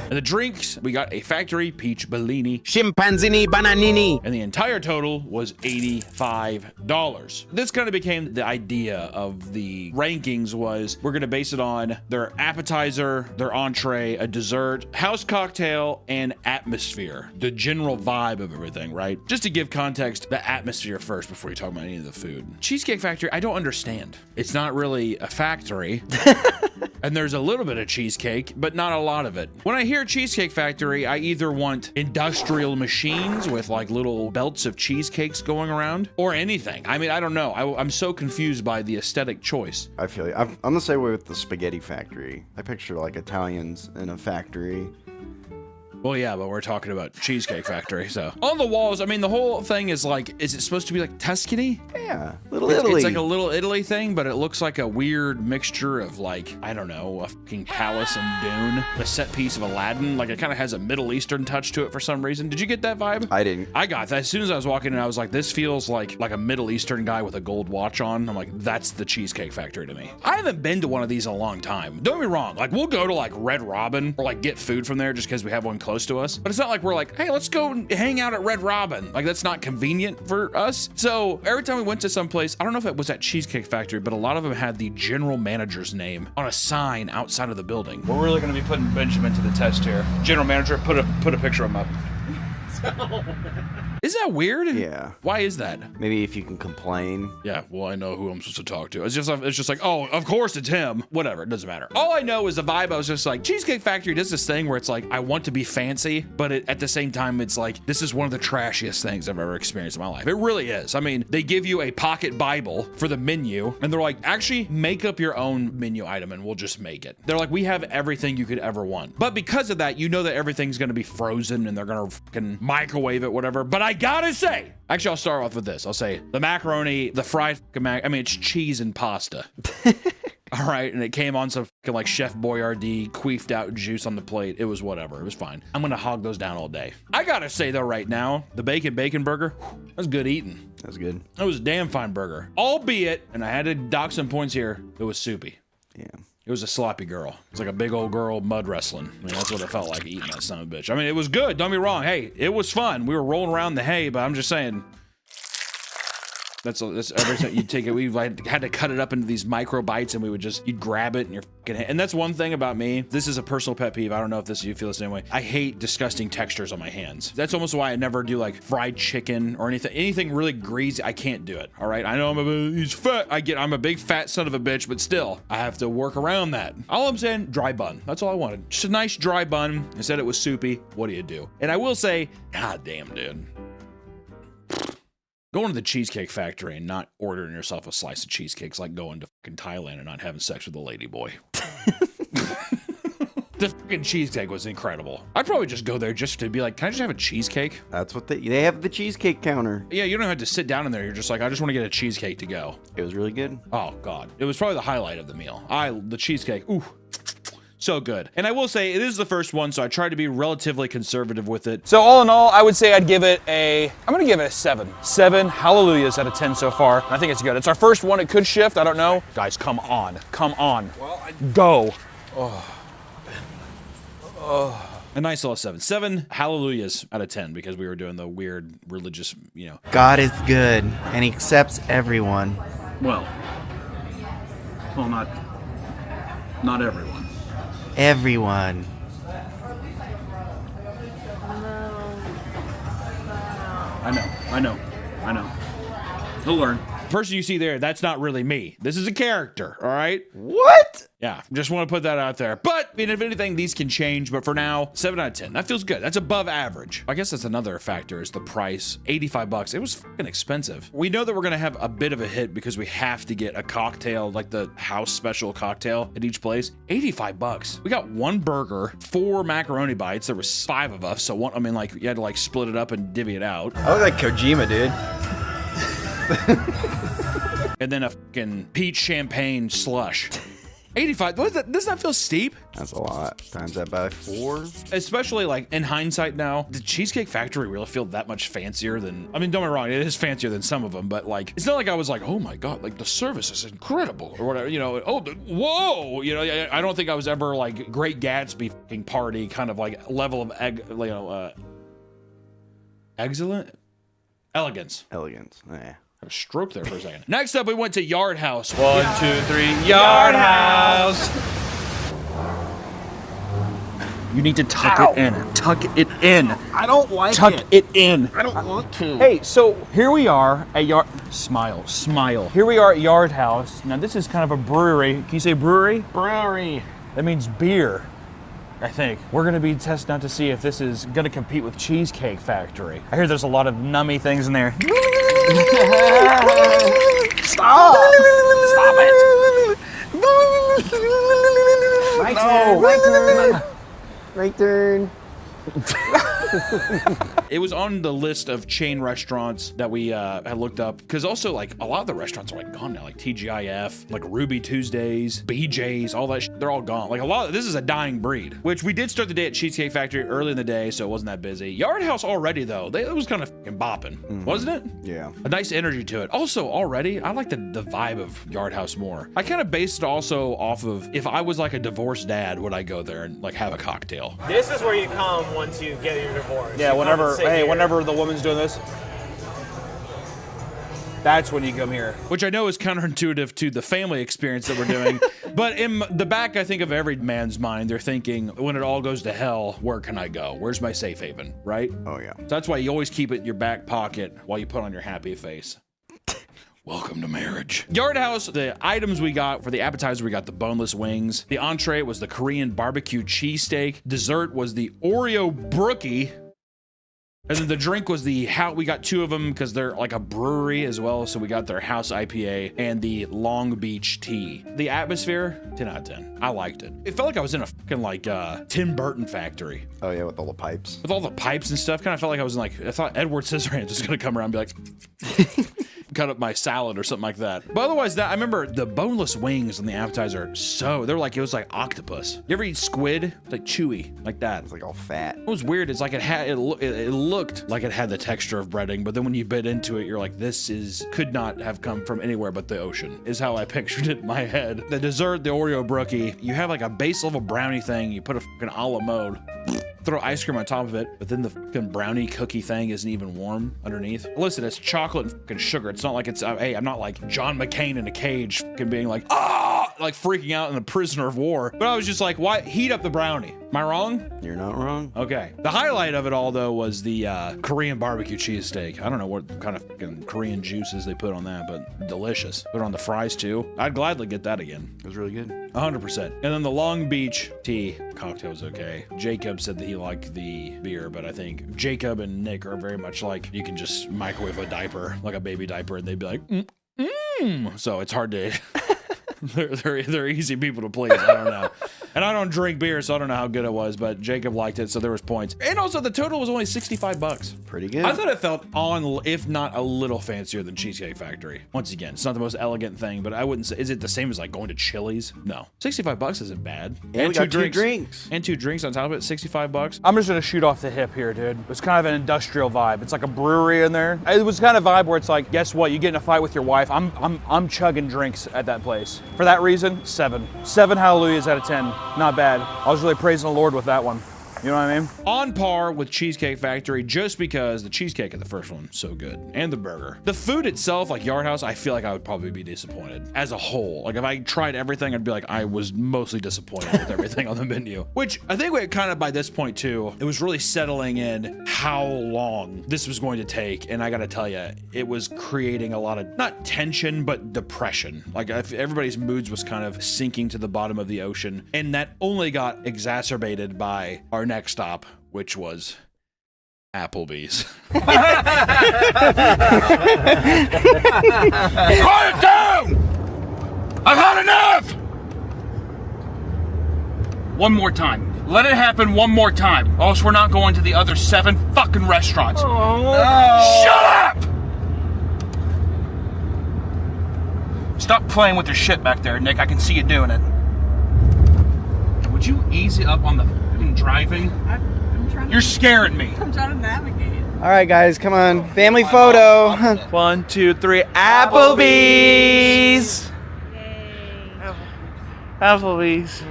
And the drinks, we got a factory peach bellini. Chimpanzini bananini. And the entire total was $85. This kind of became the idea of the rankings, was we're going to base it on their appetizer, their entree, a dessert, house cocktail, and atmosphere. The general vibe of everything, right? Just to give context, the atmosphere first before you talk about any of the food. Cheesecake Factory, I don't understand. It's not really a factory. And there's a little bit of cheesecake, but not a lot of it. When I hear Cheesecake Factory, I either want industrial machines with like little belts of cheesecakes going around, or anything. I mean, I don't know. I'm so confused by the aesthetic choice. I feel you. I'm the same way with the spaghetti factory. I picture like Italians in a factory. Well, yeah, but we're talking about Cheesecake Factory, so. On the walls, I mean, the whole thing is like, is it supposed to be like Tuscany? Yeah, Little Italy. It's like a Little Italy thing, but it looks like a weird mixture of like, I don't know, a fucking palace and Dune, the set piece of Aladdin. Like, it kind of has a Middle Eastern touch to it for some reason. Did you get that vibe? I didn't. I got that. As soon as I was walking in, I was like, this feels like a Middle Eastern guy with a gold watch on. I'm like, that's the Cheesecake Factory to me. I haven't been to one of these in a long time. Don't get me wrong. Like, we'll go to like Red Robin or like get food from there just because we have one close to us. But it's not like we're like, hey, let's go and hang out at Red Robin. Like, that's not convenient for us. So every time we went to some place, I don't know if it was at Cheesecake Factory, but a lot of them had the general manager's name on a sign outside of the building. We're really going to be putting Benjamin to the test here. General manager, put a picture of him up. Isn't that weird? Yeah. Why is that? Maybe if you can complain. Yeah, well, I know who I'm supposed to talk to. It's just like, oh, of course it's him. Whatever, it doesn't matter. All I know is the vibe. I was just like, Cheesecake Factory does this thing where it's like, I want to be fancy, but at the same time, it's like, this is one of the trashiest things I've ever experienced in my life. It really is. I mean, they give you a pocket Bible for the menu, and they're like, actually, make up your own menu item, and we'll just make it. They're like, we have everything you could ever want. But because of that, you know that everything's going to be frozen, and they're going to fucking microwave it, whatever. But I gotta say, actually, I'll start off with this. I'll say the macaroni, the fried I mean, it's cheese and pasta. All right, and it came on some fucking like Chef Boyardee queefed out juice on the plate. It was whatever. It was fine. I'm gonna hog those down all day. I gotta say though, right now, the bacon burger, that's good eating. That's good. It was a damn fine burger. Albeit, and I had to dock some points here, it was soupy. Yeah. It was a sloppy girl. It was like a big old girl mud wrestling. I mean, that's what it felt like eating that son of a bitch. I mean, it was good. Don't be wrong. Hey, it was fun. We were rolling around the hay, but I'm just saying, That's every time you take it. We had to cut it up into these micro bites, and we would you'd grab it in your fucking hand. And that's one thing about me. This is a personal pet peeve. I don't know if you feel the same way. I hate disgusting textures on my hands. That's almost why I never do like fried chicken or anything really greasy. I can't do it. All right. I know he's fat. I'm a big fat son of a bitch, but still, I have to work around that. All I'm saying, dry bun. That's all I wanted. Just a nice dry bun. I said it was soupy. What do you do? And I will say, god damn, dude. Going to the Cheesecake Factory and not ordering yourself a slice of cheesecake's like going to fucking Thailand and not having sex with a lady boy. The fucking cheesecake was incredible. I'd probably just go there just to be like, can I just have a cheesecake? That's what they have the cheesecake counter. Yeah, you don't have to sit down in there. You're just like, I just want to get a cheesecake to go. It was really good. Oh god, it was probably the highlight of the meal. The cheesecake. Ooh. So good. And I will say, it is the first one, so I tried to be relatively conservative with it. So all in all, I would say I'm gonna give it a 7. 7 hallelujahs out of 10 so far. I think it's good. It's our first one. It could shift. I don't know. Guys, come on. Come on. Well, go. A nice little 7. 7 hallelujahs out of 10 because we were doing the weird religious, God is good and he accepts everyone. Well, not everyone. Everyone. I know. He'll learn. The person you see there, that's not really me. This is a character, all right? What? Yeah, just want to put that out there. But, if anything, these can change. But for now, 7 out of 10. That feels good. That's above average. I guess that's another factor is the price. $85. It was fucking expensive. We know that we're going to have a bit of a hit because we have to get a cocktail, like the house special cocktail at each place. $85. We got 1 burger, 4 macaroni bites. There was 5 of us. So you had to split it up and divvy it out. I look like Kojima, dude. And then a fucking peach champagne slush. 85. Doesn't that feel steep? That's a lot. Times that by 4. Especially in hindsight now, did Cheesecake Factory really feel that much fancier than? Don't get me wrong, it is fancier than some of them, but it's not like I was like, oh my god, the service is incredible or whatever. Whoa. I don't think I was ever Great Gatsby fucking party kind of level of elegance. Yeah. A stroke there for a second. Next up, we went to Yard House. 1, 2, 3, Yard House. You need to tuck it in. Tuck it in. I don't like Tuck it in. I don't want to. Hey, so here we are at Yard... Smile. Here we are at Yard House. Now, this is kind of a brewery. Can you say brewery? Brewery. That means beer, I think. We're going to be testing out to see if this is going to compete with Cheesecake Factory. I hear there's a lot of nummy things in there. Stop it! Right turn. It was on the list of chain restaurants that we had looked up because also a lot of the restaurants are gone now, like TGIF, Ruby Tuesdays, BJ's, all that they're all gone. This is a dying breed, which we did start the day at Cheesecake Factory early in the day, so it wasn't that busy. Yard House already though, it was kind of fucking bopping, wasn't it? Yeah. A nice energy to it. Also already, I like the vibe of Yard House more. I kind of based it also off of if I was a divorced dad, would I go there and have a cocktail? This is where you come once you get your divorce. Yeah, You come and sit here. whenever the woman's doing this, that's when you come here. Which I know is counterintuitive to the family experience that we're doing. But in the back, I think of every man's mind, they're thinking, when it all goes to hell, where can I go? Where's my safe haven, right? Oh, yeah. So that's why you always keep it in your back pocket while you put on your happy face. Welcome to marriage. Yard House, the items we got for the appetizer, we got the boneless wings. The entree was the Korean barbecue cheesesteak. Dessert was the Oreo brookie. And then the drink was we got 2 of them because they're a brewery as well. So we got their house IPA and the Long Beach tea. The atmosphere, 10 out of 10. I liked it. It felt like I was in a fucking Tim Burton factory. Oh, yeah, with all the pipes. With all the pipes and stuff. Kind of felt like I was in I thought Edward Scissorhands was going to come around and be like, cut up my salad or something like that. But otherwise, I remember the boneless wings on the appetizer. It was like octopus. You ever eat squid? It's chewy, like that. It's all fat. What was weird is it looked like it had the texture of breading, but then when you bit into it, you're like, could not have come from anywhere but the ocean, is how I pictured it in my head. The dessert, the Oreo brookie, you have a base level brownie thing, you put a fucking a la mode. throw ice cream on top of it, but then the fucking brownie cookie thing isn't even warm underneath. Listen, it's chocolate and fucking sugar. It's not like it's, hey, I'm not like John McCain in a cage fucking being like, ah, like freaking out in a prisoner of war. But I was just like, why heat up the brownie? Am I wrong? You're not wrong. Okay. The highlight of it all, though, was the Korean barbecue cheesesteak. I don't know what kind of fucking Korean juices they put on that, but delicious. Put it on the fries, too. I'd gladly get that again. It was really good. 100%. And then the Long Beach tea cocktail was okay. Jacob said that he liked the beer, but I think Jacob and Nick are very much like, you can just microwave a diaper, like a baby diaper, and they'd be like, So it's hard to... they're easy people to please. I don't know. And I don't drink beer, so I don't know how good it was, but Jacob liked it, so there was points. And also the total was only $65. Pretty good. I thought it felt on, if not a little fancier than Cheesecake Factory. Once again, it's not the most elegant thing, but I wouldn't say, is it the same as like going to Chili's? No. $65 isn't bad. And we got two drinks. And 2 drinks on top of it, $65. I'm just gonna shoot off the hip here, dude. It's kind of an industrial vibe. It's like a brewery in there. It was kind of vibe where it's like, guess what? You get in a fight with your wife. I'm chugging drinks at that place. For that reason, 7. 7 hallelujahs out of 10. Not bad. I was really praising the Lord with that one. You know what I mean? On par with Cheesecake Factory, just because the cheesecake at the first one was so good. And the burger. The food itself, like Yard House, I feel like I would probably be disappointed. As a whole. Like if I tried everything, I'd be like, I was mostly disappointed with everything on the menu. Which I think we kind of by this point too, it was really settling in how long this was going to take. And I gotta tell you, it was creating a lot of, not tension, but depression. Like everybody's moods was kind of sinking to the bottom of the ocean. And that only got exacerbated by our next stop, which was Applebee's. Quiet down! I've had enough! One more time. Let it happen one more time, or else we're not going to the other 7 fucking restaurants. Oh. Shut up! Stop playing with your shit back there, Nick. I can see you doing it. Would you ease it up on the fucking driving? I'm trying. You're scaring me. I'm trying to navigate. All right, guys, come on. Family photo. 1, 2, 3. Applebee's. Applebee's.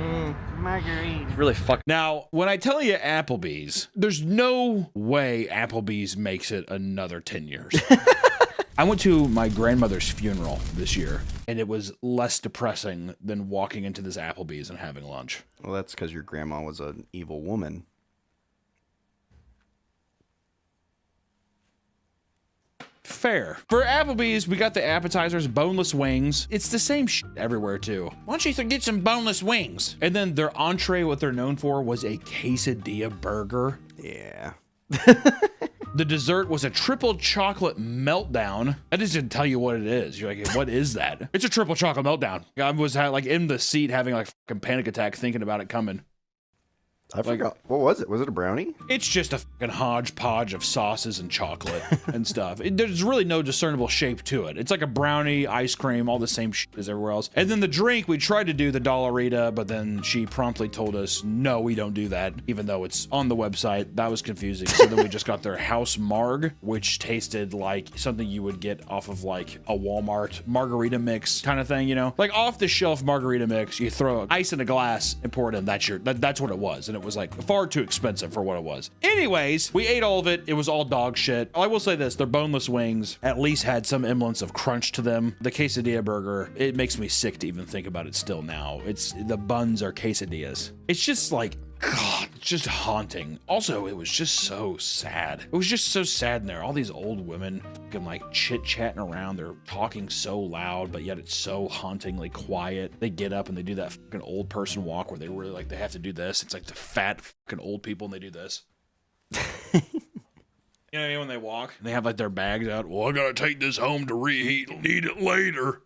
Margarine. Really fuck. Now, when I tell you Applebee's, there's no way Applebee's makes it another 10 years. I went to my grandmother's funeral this year, and it was less depressing than walking into this Applebee's and having lunch. Well, that's because your grandma was an evil woman. Fair. For Applebee's, we got the appetizers, boneless wings. It's the same shit everywhere, too. Why don't you get some boneless wings? And then their entree, what they're known for, was a quesadilla burger. Yeah. The dessert was a triple chocolate meltdown. I just didn't tell you what it is. You're like, what is that? It's a triple chocolate meltdown. I was like in the seat having like a fucking panic attack thinking about it coming. I forgot. What was it? Was it a brownie? It's just a fucking hodgepodge of sauces and chocolate and stuff. There's really no discernible shape to it. It's like a brownie, ice cream, all the same shit as everywhere else. And then the drink, we tried to do the Dollarita, but then she promptly told us, no, we don't do that, even though it's on the website. That was confusing. So then we just got their House Marg, which tasted like something you would get off of like a Walmart margarita mix kind of thing, you know? Like off the shelf margarita mix, you throw ice in a glass and pour it in. That's what it was. And it was like far too expensive for what it was. Anyways, we ate all of it. It was all dog shit. I will say this, their boneless wings at least had some semblance of crunch to them. The quesadilla burger, it makes me sick to even think about it still now. The buns are quesadillas. It's just like, God, it's just haunting. Also, it was just so sad. It was just so sad in there. All these old women fucking like chit-chatting around. They're talking so loud, but yet it's so hauntingly quiet. They get up and they do that fucking old person walk where they really like, they have to do this. It's like the fat fucking old people and they do this. You know what I mean? When they walk, they have like their bags out. Well, I gotta take this home to reheat. Need it later.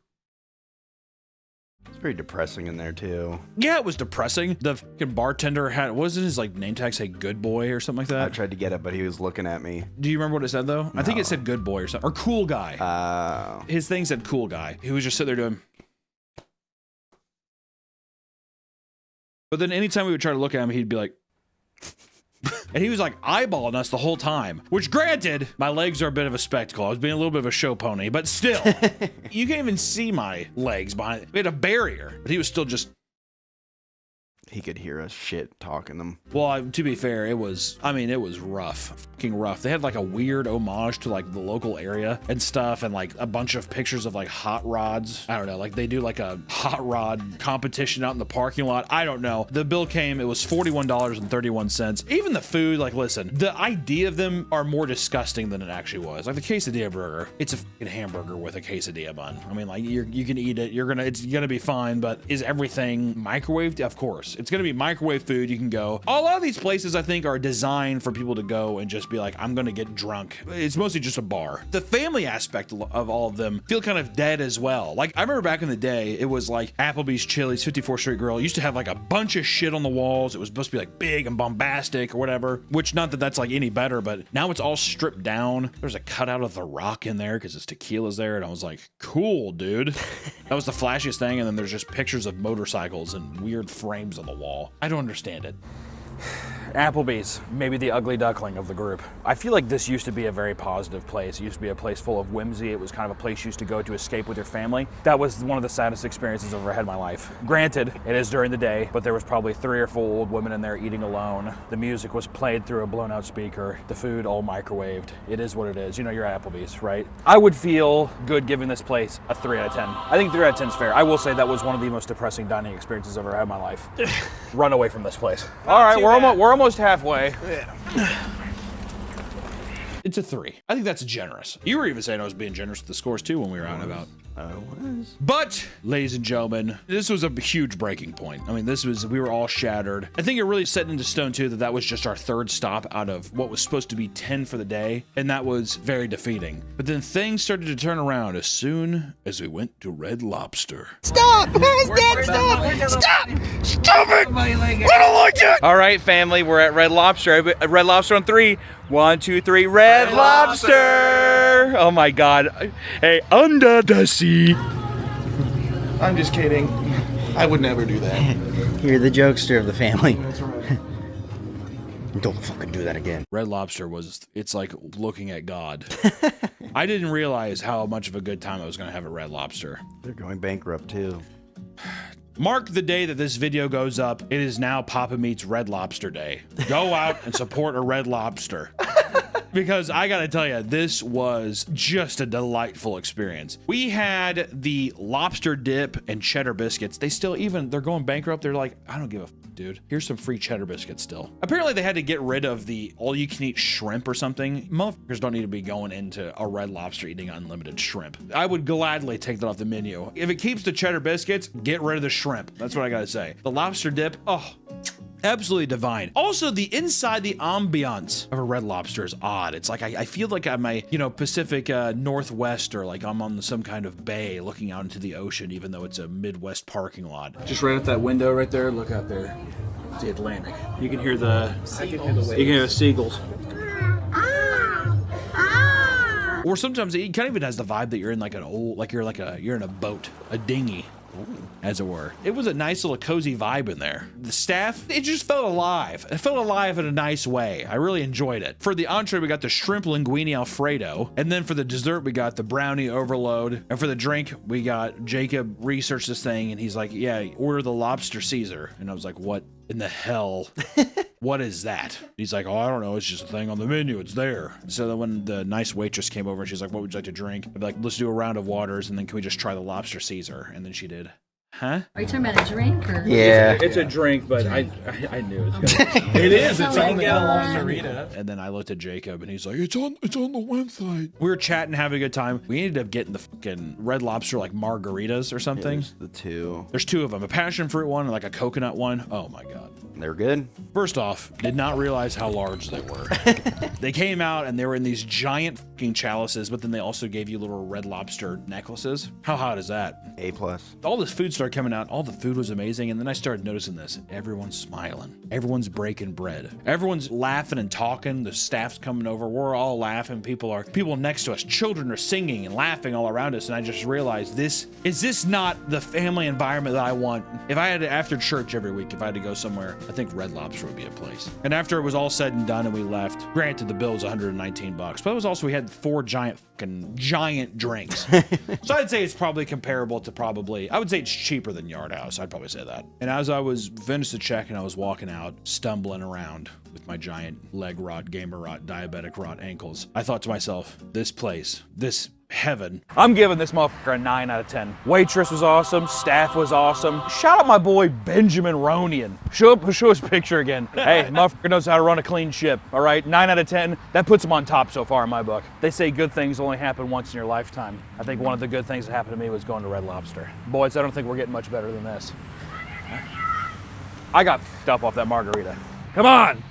It's pretty depressing in there too. Yeah, it was depressing. The fucking bartender had, what was it, his like name tag say good boy or something like that? I tried to get it, but he was looking at me. Do you remember what it said though? No. I think it said good boy or something, or cool guy. His thing said cool guy. He was just sitting there doing. But then anytime we would try to look at him, he'd be like, and he was like eyeballing us the whole time, which granted, my legs are a bit of a spectacle. I was being a little bit of a show pony, but still, you can't even see my legs behind it. We had a barrier, but he was still just. He could hear us shit talking them. Well, to be fair, it was rough. Fucking rough. They had like a weird homage to like the local area and stuff, and like a bunch of pictures of like hot rods. I don't know, like they do like a hot rod competition out in the parking lot. I don't know. The bill came, it was $41.31. Even the food, like listen, the idea of them are more disgusting than it actually was. Like the quesadilla burger, it's a fucking hamburger with a quesadilla bun. I mean, like you can eat it, it's gonna be fine, but is everything microwaved? Of course. It's gonna be microwave food. You can go. A lot of these places I think are designed for people to go and just be like, I'm gonna get drunk. It's mostly just a bar. The family aspect of all of them feel kind of dead as well. Like I remember back in the day, it was like Applebee's, Chili's, 54th Street Grill used to have like a bunch of shit on the walls. It was supposed to be like big and bombastic or whatever, which not that that's like any better, but now it's all stripped down. There's a cutout of The Rock in there because his tequila's there. And I was like, cool, dude. That was the flashiest thing. And then there's just pictures of motorcycles and weird frames on the wall. I don't understand it. Applebee's, maybe the ugly duckling of the group. I feel like this used to be a very positive place. It used to be a place full of whimsy. It was kind of a place you used to go to escape with your family. That was one of the saddest experiences I've ever had in my life. Granted, it is during the day, but there was probably 3 or 4 old women in there eating alone. The music was played through a blown out speaker. The food all microwaved. It is what it is. You know, you're at Applebee's, right? I would feel good giving this place a 3 out of 10. I think 3 out of 10 is fair. I will say that was one of the most depressing dining experiences I've ever had in my life. Run away from this place. All right, we're almost halfway. It's a 3. I think that's generous. You were even saying I was being generous with the scores too when we were out and about. I was. But, ladies and gentlemen, this was a huge breaking point. I mean, we were all shattered. I think it really set into stone too that was just our 3rd stop out of what was supposed to be 10 for the day. And that was very defeating. But then things started to turn around as soon as we went to Red Lobster. Stop! Dad, stop! Stop! Stop it! I don't like it! All right, family, we're at Red Lobster. Red Lobster on 3. 1, 2, 3, Red Lobster! Oh my God. Hey, under the sea. I'm just kidding. I would never do that. You're the jokester of the family. Don't fucking do that again. Red Lobster it's like looking at God. I didn't realize how much of a good time I was going to have at Red Lobster. They're going bankrupt too. Mark the day that this video goes up. It is now Papa Meets Red Lobster Day. Go out and support a Red Lobster. Because I gotta tell you, this was just a delightful experience. We had the lobster dip and cheddar biscuits. They're going bankrupt. They're like, I don't give a f, dude. Here's some free cheddar biscuits still. Apparently they had to get rid of the all-you-can-eat shrimp or something. Motherfuckers don't need to be going into a Red Lobster eating unlimited shrimp. I would gladly take that off the menu. If it keeps the cheddar biscuits, get rid of the shrimp. That's what I gotta say. The lobster dip, oh, absolutely divine. Also, the ambiance of a Red Lobster is odd. It's like I feel like I'm Pacific Northwest, or like I'm on some kind of bay looking out into the ocean, even though it's a Midwest parking lot. Just right out that window right there, look out there. It's the Atlantic. You can hear the seagulls. Or sometimes it kind of even has the vibe that you're in like you're in a boat, a dinghy. As it were. It was a nice little cozy vibe in there. The staff, it just felt alive. It felt alive in a nice way. I really enjoyed it. For the entree, we got the shrimp linguine Alfredo. And then for the dessert, we got the brownie overload. And for the drink, we got Jacob researched this thing and he's like, yeah, order the lobster Caesar. And I was like, what in the hell? What is that? He's like, oh, I don't know. It's just a thing on the menu. It's there. So then when the nice waitress came over, she's like, what would you like to drink? I'd be like, let's do a round of waters. And then can we just try the lobster Caesar? And then she did. Huh? Are you talking about a drink or? Yeah. It's a drink, but I knew it was gonna be. It is. It's Oh on my the God. margarita. And then I looked at Jacob and he's like, it's on the website. We were chatting, having a good time. We ended up getting the fucking Red Lobster like margaritas or something. There's the 2. There's 2 of them, a passion fruit one and like a coconut one. Oh my God. They're good. First off, did not realize how large they were. They came out and they were in these giant fucking chalices, but then they also gave you little Red Lobster necklaces. How hot is that? A+. All this food started coming out. All the food was amazing. And then I started noticing this. Everyone's smiling. Everyone's breaking bread. Everyone's laughing and talking. The staff's coming over. We're all laughing. People next to us. Children are singing and laughing all around us. And I just realized is this not the family environment that I want? If I had to, after church every week, if I had to go somewhere, I think Red Lobster would be a place. And after it was all said and done and we left, granted the bill was $119, but it was also, we had 4 giant drinks. So I'd say it's probably comparable to I would say it's cheaper cheaper than Yard House. I'd probably say that. And as I was finished the check and I was walking out, stumbling around with my giant leg rot, gamer rot, diabetic rot ankles, I thought to myself, this place, this heaven. I'm giving this motherfucker a 9 out of 10. Waitress was awesome. Staff was awesome. Shout out my boy Benjamin Ronian. Show his picture again. Hey, motherfucker knows how to run a clean ship. All right, 9 out of 10. That puts him on top so far in my book. They say good things only happen once in your lifetime. I think one of the good things that happened to me was going to Red Lobster. Boys, I don't think we're getting much better than this. I got f***ed up off that margarita. Come on.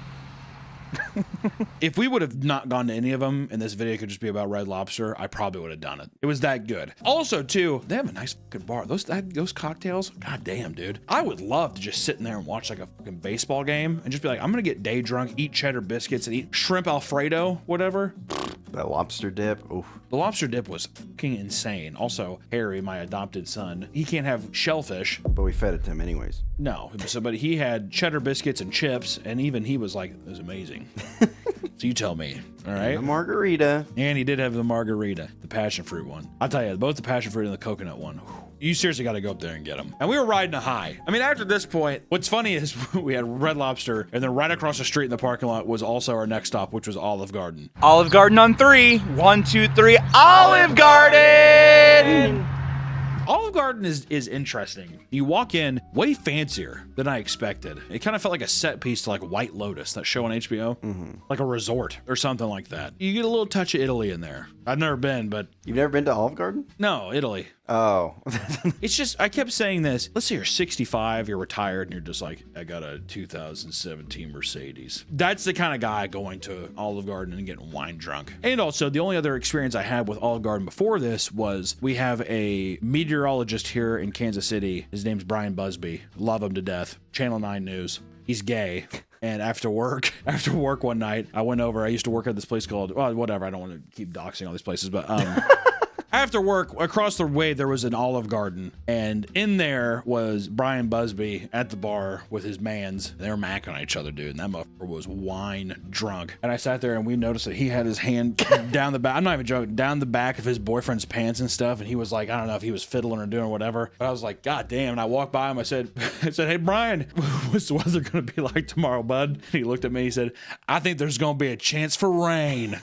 If we would have not gone to any of them and this video could just be about Red Lobster, I probably would have done it. It was that good. Also, too, they have a nice fucking bar. Those cocktails, god damn, dude. I would love to just sit in there and watch like a fucking baseball game and just be like, I'm gonna get day drunk, eat cheddar biscuits, and eat shrimp Alfredo, whatever. That lobster dip, oof. The lobster dip was fucking insane. Also, Harry, my adopted son, he can't have shellfish. But we fed it to him anyways. No, but he had cheddar biscuits and chips, and even he was like, it was amazing. So you tell me, all right? The margarita. And he did have the margarita, the passion fruit one. I'll tell you, both the passion fruit and the coconut one. You seriously got to go up there and get them. And we were riding a high. I mean, after this point, what's funny is we had Red Lobster, and then right across the street in the parking lot was also our next stop, which was Olive Garden. Olive Garden on 3. 1, 2, 3. Olive Garden! Olive Garden is interesting. You walk in way fancier than I expected. It kind of felt like a set piece to like White Lotus, that show on HBO. Like a resort or something like that. You get a little touch of Italy in there. I've never been, but... You've never been to Olive Garden? No, Italy. Oh. It's just, I kept saying this. Let's say you're 65, you're retired, and you're just like, I got a 2017 Mercedes. That's the kind of guy going to Olive Garden and getting wine drunk. And also, the only other experience I had with Olive Garden before this was we have a meteorologist here in Kansas City. His name's Brian Busby. Love him to death. Channel 9 News. He's gay. And after work one night, I went over. I used to work at this place called, well, whatever. I don't want to keep doxing all these places, but after work, across the way, there was an Olive Garden, and in there was Brian Busby at the bar with his mans. They were macking on each other, dude, and that motherfucker was wine drunk. And I sat there, and we noticed that he had his hand down the back, I'm not even joking, down the back of his boyfriend's pants and stuff, and he was like, I don't know if he was fiddling or doing whatever, but I was like, God damn, and I walked by him, I said, hey, Brian, what's the weather gonna be like tomorrow, bud? And he looked at me, he said, I think there's gonna be a chance for rain.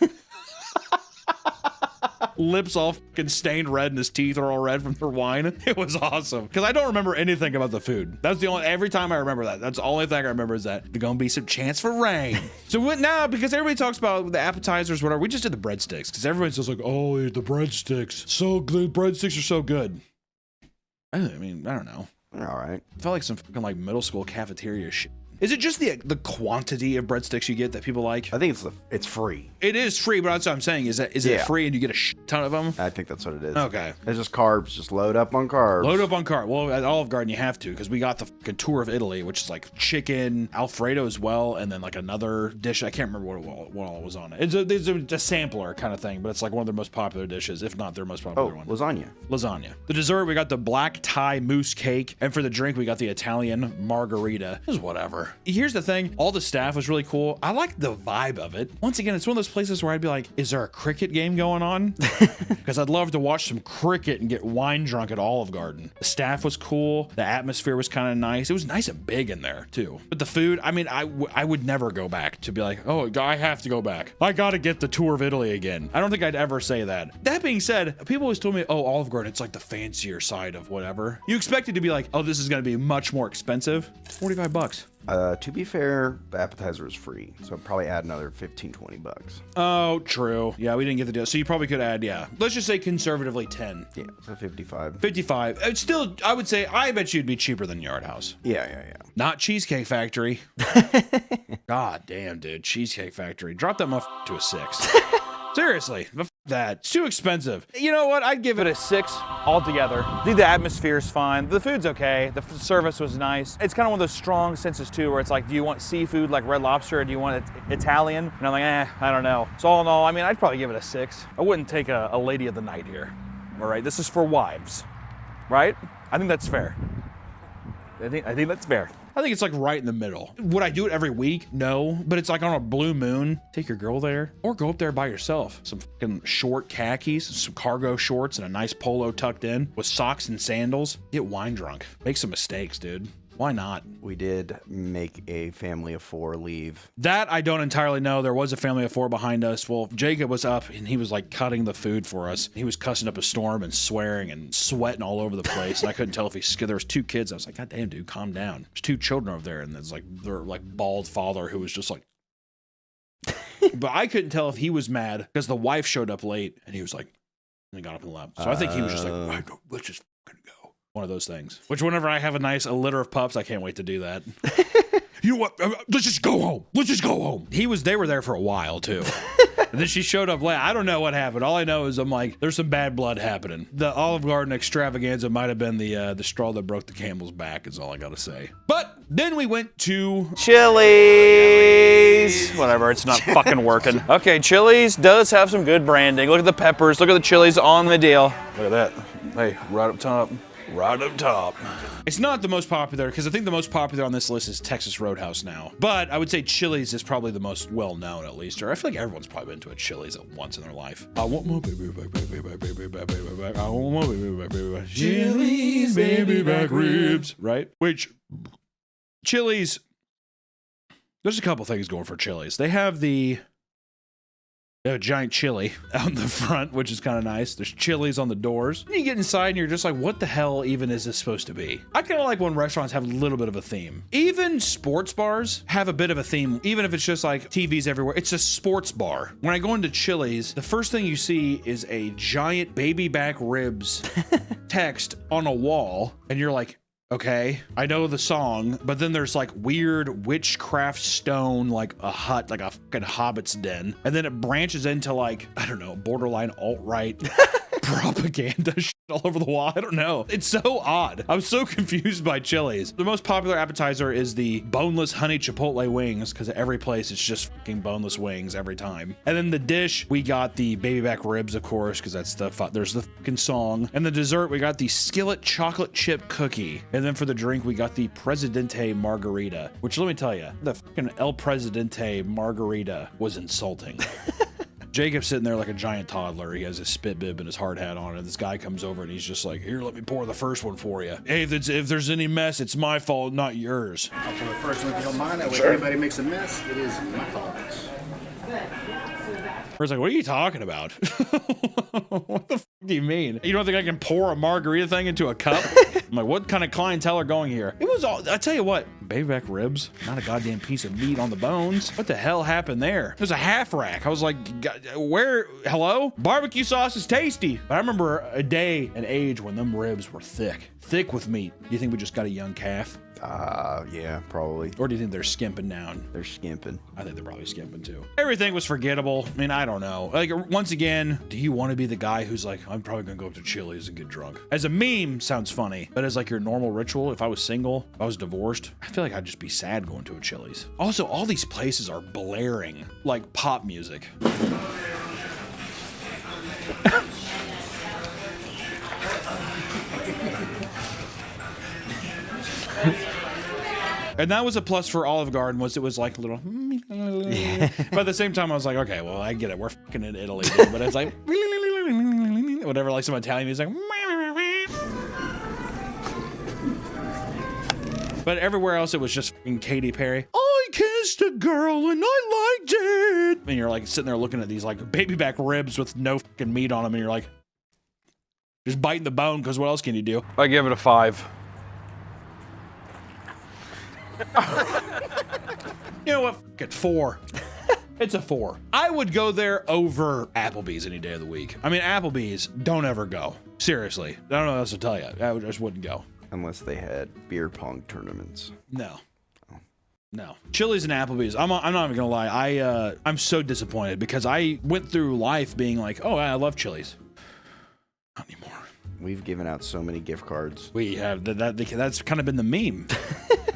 Lips all fucking stained red and his teeth are all red from their wine. It was awesome. Because I don't remember anything about the food. That's the only, every time I remember that, that's the only thing I remember is that there's gonna be some chance for rain. So now, because everybody talks about the appetizers, whatever, we just did the breadsticks. Because everyone's just like, oh, the breadsticks. So good, breadsticks are so good. I mean, I don't know. All right. It felt like some fucking like middle school cafeteria shit. Is it just the quantity of breadsticks you get that people like? I think it's free. It is free, but that's what I'm saying. Is it free and you get a shit ton of them? I think that's what it is. Okay. It's just carbs. Just load up on carbs. Load up on carbs. Well, at Olive Garden you have to, because we got the fucking tour of Italy, which is like chicken Alfredo as well, and then like another dish. I can't remember what all was on it. It's a sampler kind of thing, but it's like one of their most popular dishes, if not their most popular one. Lasagna. Lasagna. The dessert, we got the black Thai mousse cake, and for the drink, we got the Italian margarita. It was whatever. Here's the thing. All the staff was really cool. I like the vibe of it. Once again, it's one of those places where I'd be like, is there a cricket game going on? Because I'd love to watch some cricket and get wine drunk at Olive Garden. The staff was cool. The atmosphere was kind of nice. It was nice and big in there too. But the food, I mean, I would never go back to be like, oh, I have to go back. I got to get the tour of Italy again. I don't think I'd ever say that. That being said, people always told me, oh, Olive Garden, it's like the fancier side of whatever. You expect it to be like, oh, this is going to be much more expensive. $45. To be fair, the appetizer is free, so I'd probably add another 15, 20 bucks. Oh, true. Yeah, we didn't get the deal. So you probably could add, yeah. Let's just say conservatively 10. Yeah, so 55. 55. It's still, I would say, I bet you'd be cheaper than Yard House. Yeah. Not Cheesecake Factory. God damn, dude. Cheesecake Factory. Drop that muff to a 6. Seriously, that. It's too expensive. You know what? I'd give it a 6 altogether. I think the atmosphere is fine. The food's okay. The service was nice. It's kind of one of those strong senses too, where it's like, do you want seafood like Red Lobster, or do you want it Italian? And I'm like, I don't know. So all in all, I mean, I'd probably give it a 6. I wouldn't take a lady of the night here. All right, this is for wives, right? I think that's fair. I think that's fair. I think it's like right in the middle. Would I do it every week? No, but it's like on a blue moon. Take your girl there or go up there by yourself. Some fucking short khakis, some cargo shorts, and a nice polo tucked in with socks and sandals. Get wine drunk. Make some mistakes, dude. Why not? We did make a family of 4 leave. That I don't entirely know. There was a family of 4 behind us. Well, Jacob was up and he was like cutting the food for us. He was cussing up a storm and swearing and sweating all over the place. And I couldn't tell if there was 2 kids. I was like, God damn, dude, calm down. There's 2 children over there. And there's like their like bald father who was just like, but I couldn't tell if he was mad because the wife showed up late and he was like, and he got up and left. So I think he was just like, let's just fucking go. One of those things. Which whenever I have a litter of pups, I can't wait to do that. You know what? Let's just go home. Let's just go home. They were there for a while too. And then she showed up late. I don't know what happened. All I know is I'm like, there's some bad blood happening. The Olive Garden extravaganza might have been the straw that broke the camel's back is all I gotta say. But then we went to Chili's. Whatever, it's not fucking working. Okay, Chili's does have some good branding. Look at the peppers. Look at the chilies on the deal. Look at that. Hey, right up top. Right up top. It's not the most popular because I think the most popular on this list is Texas Roadhouse now. But I would say Chili's is probably the most well-known at least. Or I feel like everyone's probably been to a Chili's at once in their life. I want my baby back, baby back, baby back, baby back. I want my baby back, baby back. Chili's baby back ribs. Right? Which, Chili's, there's a couple things going for Chili's. They have a giant chili out in the front, which is kind of nice. There's chilies on the doors. And you get inside and you're just like, what the hell even is this supposed to be? I kind of like when restaurants have a little bit of a theme. Even sports bars have a bit of a theme, even if it's just like TVs everywhere. It's a sports bar. When I go into Chili's, the first thing you see is a giant baby back ribs text on a wall. And you're like, okay, I know the song, but then there's like weird witchcraft stone, like a hut, like a fucking hobbit's den. And then it branches into like, I don't know, borderline alt-right propaganda shit all over the wall. I don't know. It's so odd. I'm so confused by Chili's. The most popular appetizer is the boneless honey chipotle wings because at every place it's just fucking boneless wings every time. And then the dish, we got the baby back ribs, of course, because that's there's the fucking song. And the dessert, we got the skillet chocolate chip cookie. And then for the drink, we got the Presidente margarita, which let me tell you, the fucking El Presidente margarita was insulting. Jacob's sitting there like a giant toddler. He has his spit bib and his hard hat on, and this guy comes over and he's just like, here, let me pour the first one for you. Hey, if there's any mess, it's my fault, not yours. I'll pour the first one if you don't mind. That way, if anybody makes a mess, it is my fault. Where's like, what are you talking about? What the fuck do you mean? You don't think I can pour a margarita thing into a cup? I'm like, what kind of clientele are going here? It was all, I tell you what, baby back ribs, not a goddamn piece of meat on the bones. What the hell happened there? There's a half rack. I was like, where, hello? Barbecue sauce is tasty. But I remember a day and age when them ribs were thick with meat. Do you think we just got a young calf? Yeah, probably. Or do you think they're skimping down? They're skimping. I think they're probably skimping too. Everything was forgettable. I mean, I don't know. Like, once again, do you want to be the guy who's like, I'm probably gonna go up to Chili's and get drunk? As a meme, sounds funny, but as like your normal ritual, if I was single, if I was divorced, I feel like I'd just be sad going to a Chili's. Also, all these places are blaring like pop music. And that was a plus for Olive Garden, was it was like a little, but at the same time I was like, okay, well, I get it, we're fucking in Italy, dude. But it's like whatever, like some Italian music. But everywhere else it was just fucking Katy Perry. I kissed a girl and I liked it. And you're like sitting there looking at these like baby back ribs with no fucking meat on them, and you're like just biting the bone, because what else can you do? I give it a 5. You know what? Fuck it, 4. It's a 4. I would go there over Applebee's any day of the week. I mean, Applebee's, don't ever go. Seriously. I don't know what else to tell you. I just wouldn't go. Unless they had beer pong tournaments. No. No. Chili's and Applebee's, I'm not even gonna lie. I'm so disappointed because I went through life being like, oh, I love Chili's. Not anymore. We've given out so many gift cards. We have. That's kind of been the meme.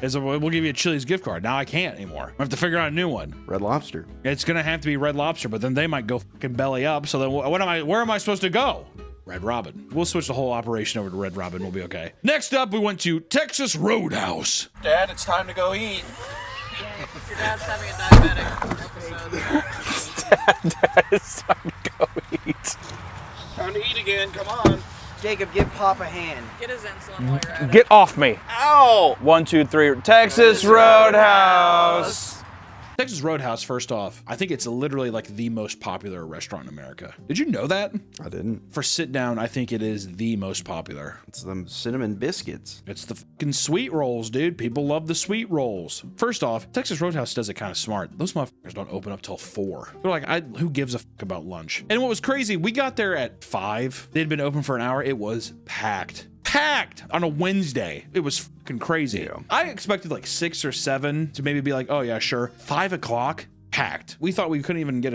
Is we'll give you a Chili's gift card. Now I can't anymore. I have to figure out a new one. Red Lobster. It's gonna have to be Red Lobster, but then they might go fucking belly up. So then where am I supposed to go? Red Robin. We'll switch the whole operation over to Red Robin. We'll be okay. Next up, we went to Texas Roadhouse. Dad, it's time to go eat. Your dad's having a diabetic episode. Dad, it's time to go eat. Time to eat again, come on. Jacob, give Pop a hand. Get his insulin while you're at it. Get off me. Ow! 1, 2, 3. Texas Roadhouse. Texas Roadhouse, first off, I think it's literally like the most popular restaurant in America. Did you know that? I didn't. For sit down, I think it is the most popular. It's them cinnamon biscuits. It's the fucking sweet rolls, dude. People love the sweet rolls. First off, Texas Roadhouse does it kind of smart. Those motherfuckers don't open up till 4. They're like, who gives a fuck about lunch? And what was crazy, we got there at 5. They'd been open for an hour. It was packed. Packed on a Wednesday. It was fucking crazy. Yeah. I expected like 6 or 7 to maybe be like, oh yeah, sure. 5 o'clock. Packed. We thought we couldn't even get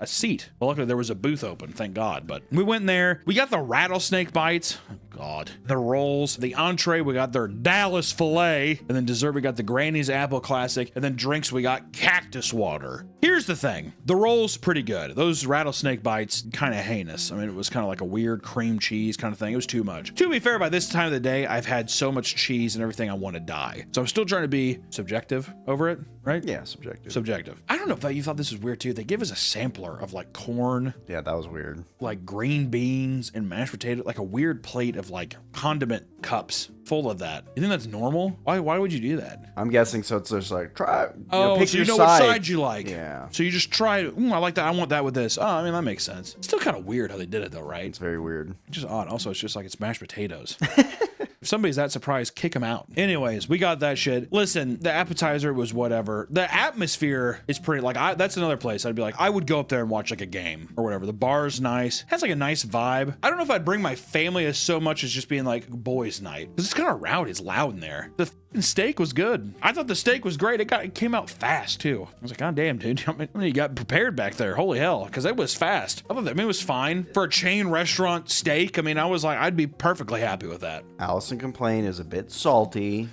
a seat. Well, luckily there was a booth open, thank God. But we went in there. We got the rattlesnake bites. Oh, God. The rolls. The entree, we got their Dallas filet. And then dessert, we got the Granny's Apple Classic. And then drinks, we got cactus water. Here's the thing. The rolls, pretty good. Those rattlesnake bites, kind of heinous. I mean, it was kind of like a weird cream cheese kind of thing. It was too much. To be fair, by this time of the day, I've had so much cheese and everything, I want to die. So I'm still trying to be subjective over it, right? Yeah, subjective. Subjective. I don't know if you thought this was weird too. They give us a sampler of like corn, Yeah, that was weird. like green beans and mashed potato, like a weird plate of like condiment cups full of that. You think that's normal? Why would you do that? I'm guessing so. It's just like try. Oh, so you know what side you like. Yeah. So you just try. I like that. I want that with this. Oh, I mean that makes sense. It's still kind of weird how they did it though, right? It's very weird. It's just odd. Also, it's just like it's mashed potatoes. If somebody's that surprised, kick them out. Anyways, we got that shit. Listen, the appetizer was whatever. The atmosphere is pretty, like, that's another place I'd be like, I would go up there and watch like a game or whatever. The bar's nice. Has like a nice vibe. I don't know if I'd bring my family as so much as just being like boys night. Because it's kind of rowdy. It's loud in there. The steak was good. I thought the steak was great. It came out fast too. I was like, God damn, dude. How many you got prepared back there? Holy hell. Because it was fast. I thought that, I mean, it was fine. For a chain restaurant steak, I mean, I was like, I'd be perfectly happy with that. Allison complained is a bit salty.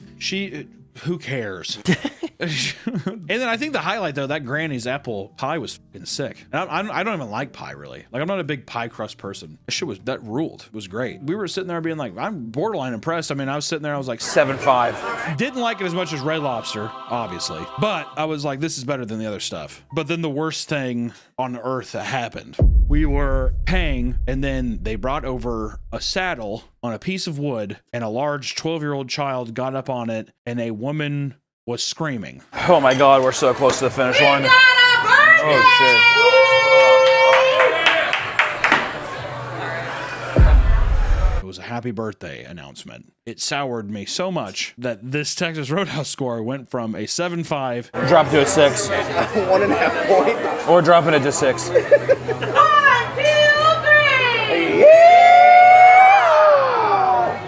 Who cares? And then I think the highlight though, that Granny's apple pie was fucking sick. And I don't even like pie really. Like I'm not a big pie crust person. That ruled. It was great. We were sitting there being like, I'm borderline impressed. I mean, I was sitting there, I was like 7.5. Didn't like it as much as Red Lobster, obviously. But I was like, this is better than the other stuff. But then the worst thing on earth that happened. We were paying, and then they brought over a saddle on a piece of wood, and a large 12-year-old child got up on it, and a woman was screaming. Oh my God, we're so close to the finish line. Oh shit. It was a happy birthday announcement. It soured me so much that this Texas Roadhouse score went from a 7.5. Drop to a 6. 1.5 point. Or dropping it to 6. 1, 2, 3.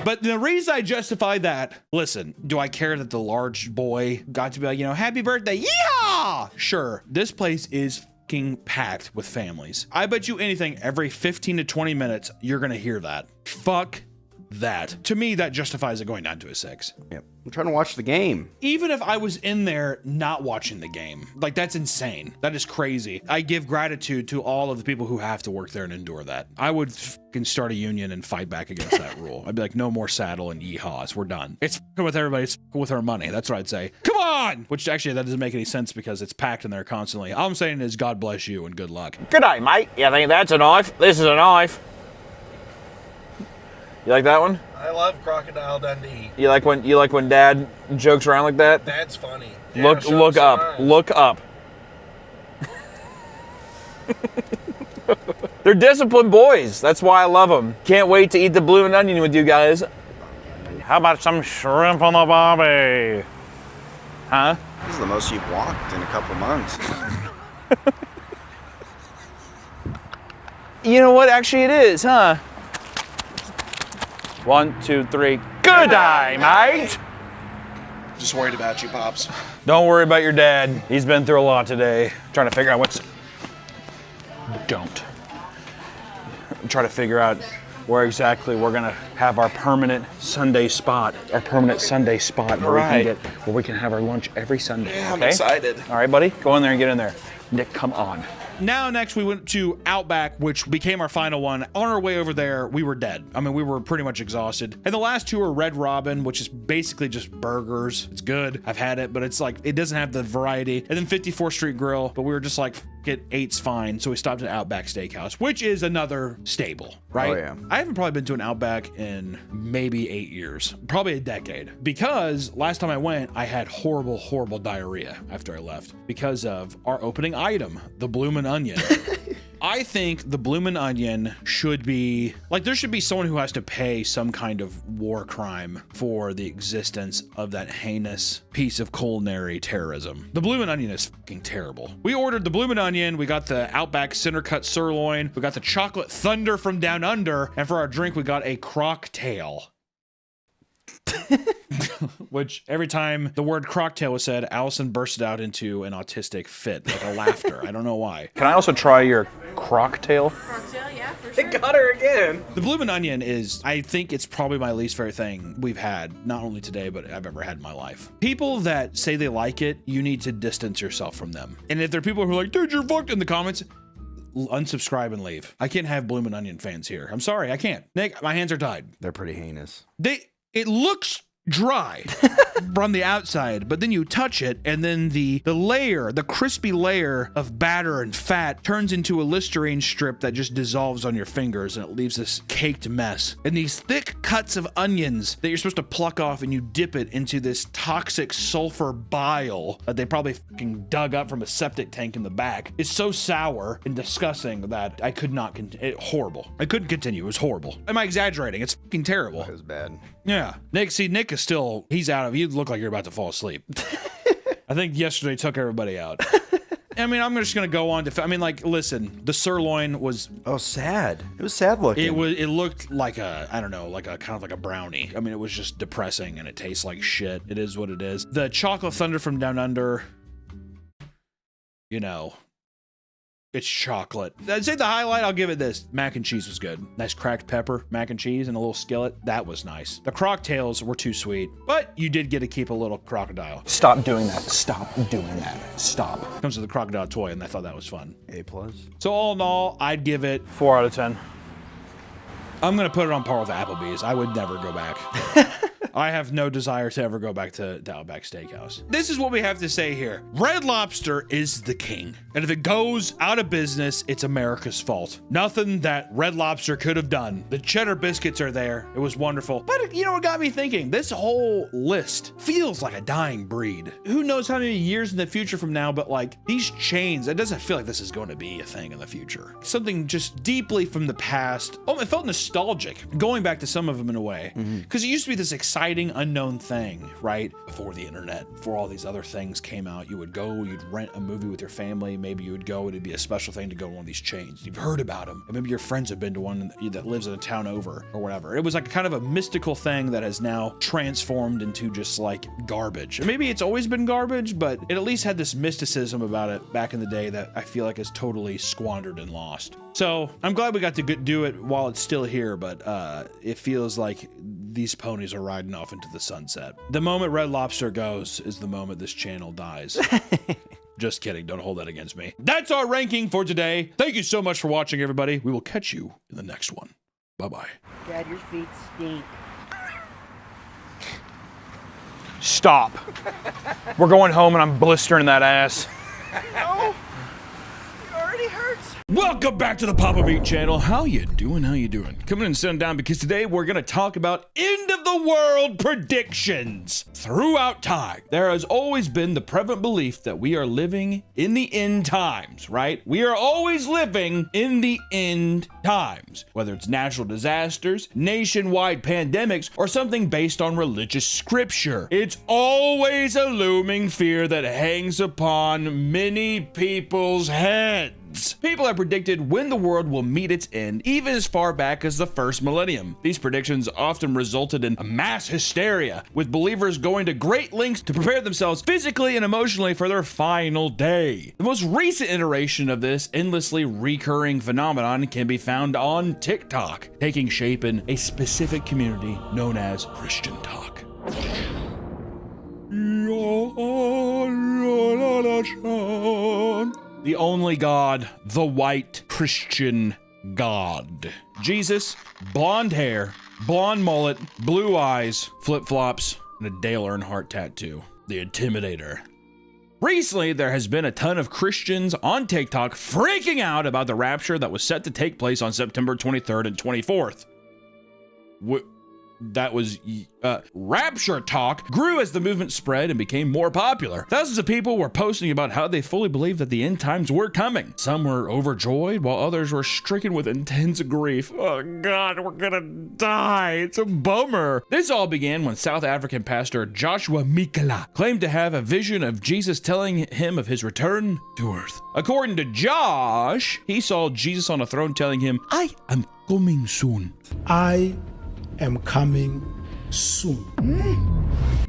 But the reason I justify that, listen, do I care that the large boy got to be like, happy birthday, yeehaw? Sure, this place is fucking packed with families. I bet you anything, every 15 to 20 minutes, you're gonna hear that. Fuck that. To me, that justifies it going down to a 6. Yep. I'm trying to watch the game. Even if I was in there not watching the game, like that's insane. That is crazy. I give gratitude to all of the people who have to work there and endure that. I would fucking start a union and fight back against that rule. I'd be like, no more saddle and yeehaws. We're done. It's fucking with everybody. It's fucking with our money. That's what I'd say. Come on! Which actually, that doesn't make any sense because it's packed in there constantly. All I'm saying is God bless you and good luck. Good day, mate. You think that's a knife? This is a knife. You like that one? I love Crocodile Dundee. You like when Dad jokes around like that? That's funny. Look up. Look up. They're disciplined boys. That's why I love them. Can't wait to eat the bloomin' onion with you guys. How about some shrimp on the barbie? Huh? This is the most you've walked in a couple months. You know what? Actually, it is, huh? 1, 2, 3. Good day, mate. Just worried about you, Pops. Don't worry about your dad. He's been through a lot today. Trying to figure out what's... Don't. I'm trying to figure out where exactly we're gonna have our permanent Sunday spot. Our permanent Sunday spot where we can have our lunch every Sunday. Yeah, I'm okay? excited. All right, buddy. Go in there and get in there. Nick, come on. Now next we went to Outback, which became our final one. On our way over there, we were dead. I mean, we were pretty much exhausted. And the last two are Red Robin, which is basically just burgers. It's good. I've had it, but it's like, it doesn't have the variety. And then 54th Street Grill, but we were just like, get 8's fine. So we stopped at Outback Steakhouse, which is another staple, right? Oh, yeah. I haven't probably been to an Outback in maybe 8 years, probably a decade, because last time I went, I had horrible, horrible diarrhea after I left because of our opening item, the Bloomin' Onion. I think the Bloomin' Onion should be, like, there should be someone who has to pay some kind of war crime for the existence of that heinous piece of culinary terrorism. The Bloomin' Onion is fucking terrible. We ordered the Bloomin' Onion, we got the Outback center cut sirloin, we got the chocolate thunder from down under, and for our drink, we got a crocktail. Which every time the word crocktail was said, Allison bursted out into an autistic fit, like a laughter. I don't know why. Can I also try your crocktail? Crocktail, yeah, for sure. Got her again. The Bloomin' Onion is, I think it's probably my least favorite thing we've had, not only today, but I've ever had in my life. People that say they like it, you need to distance yourself from them. And if there are people who are like, dude, you're fucked in the comments, unsubscribe and leave. I can't have Bloomin' Onion fans here. I'm sorry, I can't. Nick, my hands are tied. They're pretty heinous. It looks dry from the outside, but then you touch it and then the layer, the crispy layer of batter and fat turns into a Listerine strip that just dissolves on your fingers and it leaves this caked mess. And these thick cuts of onions that you're supposed to pluck off and you dip it into this toxic sulfur bile that they probably fucking dug up from a septic tank in the back is so sour and disgusting that I could not horrible. I couldn't continue. It was horrible. Am I exaggerating? It's fucking terrible. It was bad. Yeah. Nick is still, he's out of, you look like you're about to fall asleep. I think yesterday took everybody out. I mean, I'm just going to go on to, I mean, like, listen, the sirloin was. Oh, sad. It was sad looking. It looked like a, I don't know, like a kind of like a brownie. I mean, it was just depressing and it tastes like shit. It is what it is. The chocolate thunder from down under, you know. It's chocolate. I'd say the highlight, I'll give it this. Mac and cheese was good. Nice cracked pepper, mac and cheese, and a little skillet. That was nice. The crocktails were too sweet, but you did get to keep a little crocodile. Stop doing that. Stop doing that. Stop. Comes with a crocodile toy, and I thought that was fun. A+. So all in all, I'd give it 4 out of 10. I'm gonna put it on par with Applebee's. I would never go back. I have no desire to ever go back to Outback Steakhouse. This is what we have to say here. Red Lobster is the king. And if it goes out of business, it's America's fault. Nothing that Red Lobster could have done. The cheddar biscuits are there. It was wonderful. But you know what got me thinking? This whole list feels like a dying breed. Who knows how many years in the future from now, but like these chains, it doesn't feel like this is going to be a thing in the future. Something just deeply from the past. Oh, it felt nostalgic going back to some of them in a way. Because it used to be this exciting unknown thing, right? Before the internet, before all these other things came out, you would go, you'd rent a movie with your family. Maybe you would go, it'd be a special thing to go to one of these chains. You've heard about them. And maybe your friends have been to one that lives in a town over or whatever. It was like kind of a mystical thing that has now transformed into just like garbage. And maybe it's always been garbage, but it at least had this mysticism about it back in the day that I feel like is totally squandered and lost. So I'm glad we got to do it while it's still here, but it feels like these ponies are riding off into the sunset. The moment Red Lobster goes is the moment this channel dies. Just kidding. Don't hold that against me. That's our ranking for today. Thank you so much for watching, everybody. We will catch you in the next one. Bye-bye. Dad, your feet stink. Stop. We're going home and I'm blistering that ass. No, it already hurts. Welcome back to the Papa Beat channel. How you doing? How you doing? Coming in and sitting down because today we're going to talk about end of the world predictions. Throughout time, there has always been the prevalent belief that we are living in the end times, right? We are always living in the end times, whether it's natural disasters, nationwide pandemics, or something based on religious scripture. It's always a looming fear that hangs upon many people's heads. People have predicted when the world will meet its end, even as far back as the first millennium. These predictions often resulted in a mass hysteria, with believers going to great lengths to prepare themselves physically and emotionally for their final day. The most recent iteration of this endlessly recurring phenomenon can be found on TikTok, taking shape in a specific community known as Christian Talk. The only God, the white Christian God. Jesus, blonde hair, blonde mullet, blue eyes, flip-flops, and a Dale Earnhardt tattoo. The Intimidator. Recently, there has been a ton of Christians on TikTok freaking out about the rapture that was set to take place on September 23rd and 24th. Rapture talk grew as the movement spread and became more popular. Thousands of people were posting about how they fully believed that the end times were coming. Some were overjoyed, while others were stricken with intense grief. Oh God, we're gonna die. It's a bummer. This all began when South African pastor Joshua Mikela claimed to have a vision of Jesus telling him of his return to earth. According to Josh, he saw Jesus on a throne telling him, "I am coming soon. I am coming soon."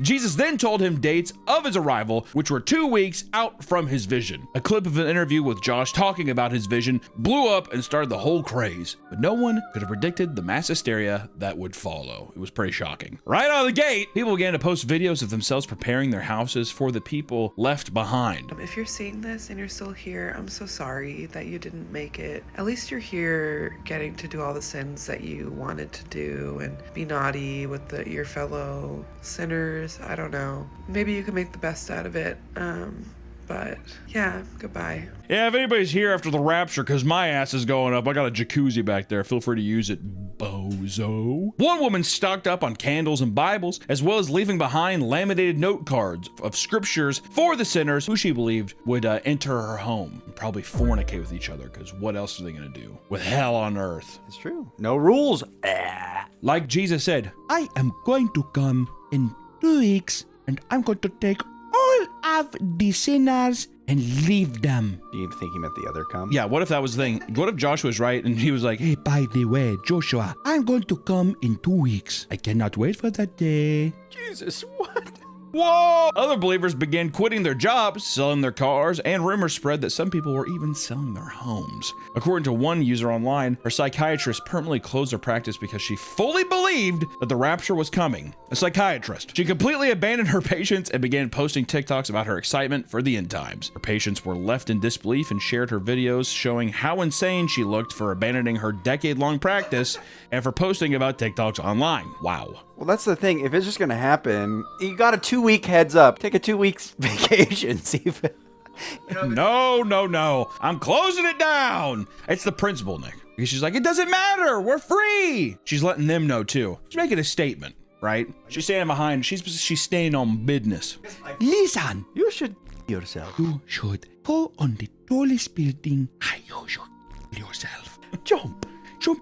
Jesus then told him dates of his arrival, which were 2 weeks out from his vision. A clip of an interview with Josh talking about his vision blew up and started the whole craze, but no one could have predicted the mass hysteria that would follow. It was pretty shocking. Right out of the gate, people began to post videos of themselves preparing their houses for the people left behind. If you're seeing this and you're still here, I'm so sorry that you didn't make it. At least you're here getting to do all the sins that you wanted to do and be naughty with your fellow sinners. I don't know. Maybe you can make the best out of it. But yeah, goodbye. Yeah, if anybody's here after the rapture, because my ass is going up, I got a jacuzzi back there. Feel free to use it, bozo. One woman stocked up on candles and Bibles, as well as leaving behind laminated note cards of scriptures for the sinners who she believed would enter her home and probably fornicate with each other, because what else are they going to do with hell on earth? It's true. No rules. Like Jesus said, I am going to come in 2 weeks, and I'm going to take all of the sinners and leave them. Do you think he meant the other come? Yeah, what if that was the thing? What if Joshua was right and he was like, hey, by the way, Joshua, I'm going to come in 2 weeks. I cannot wait for that day. Jesus, what? Whoa! Other believers began quitting their jobs, selling their cars, and rumors spread that some people were even selling their homes. According to one user online, her psychiatrist permanently closed her practice because she fully believed that the rapture was coming. A psychiatrist. She completely abandoned her patients and began posting TikToks about her excitement for the end times. Her patients were left in disbelief and shared her videos showing how insane she looked for abandoning her decade-long practice and for posting about TikToks online. Wow. Well, that's the thing. If it's just going to happen, you got a 2-week heads up. Take a 2 weeks vacation. See if it, No. I'm closing it down. It's the principal, Nick. Because she's like, it doesn't matter. We're free. She's letting them know, too. She's making a statement, right? She's standing behind. She's staying on business. Listen. you should yourself. You should go on the tallest building. You should yourself. Jump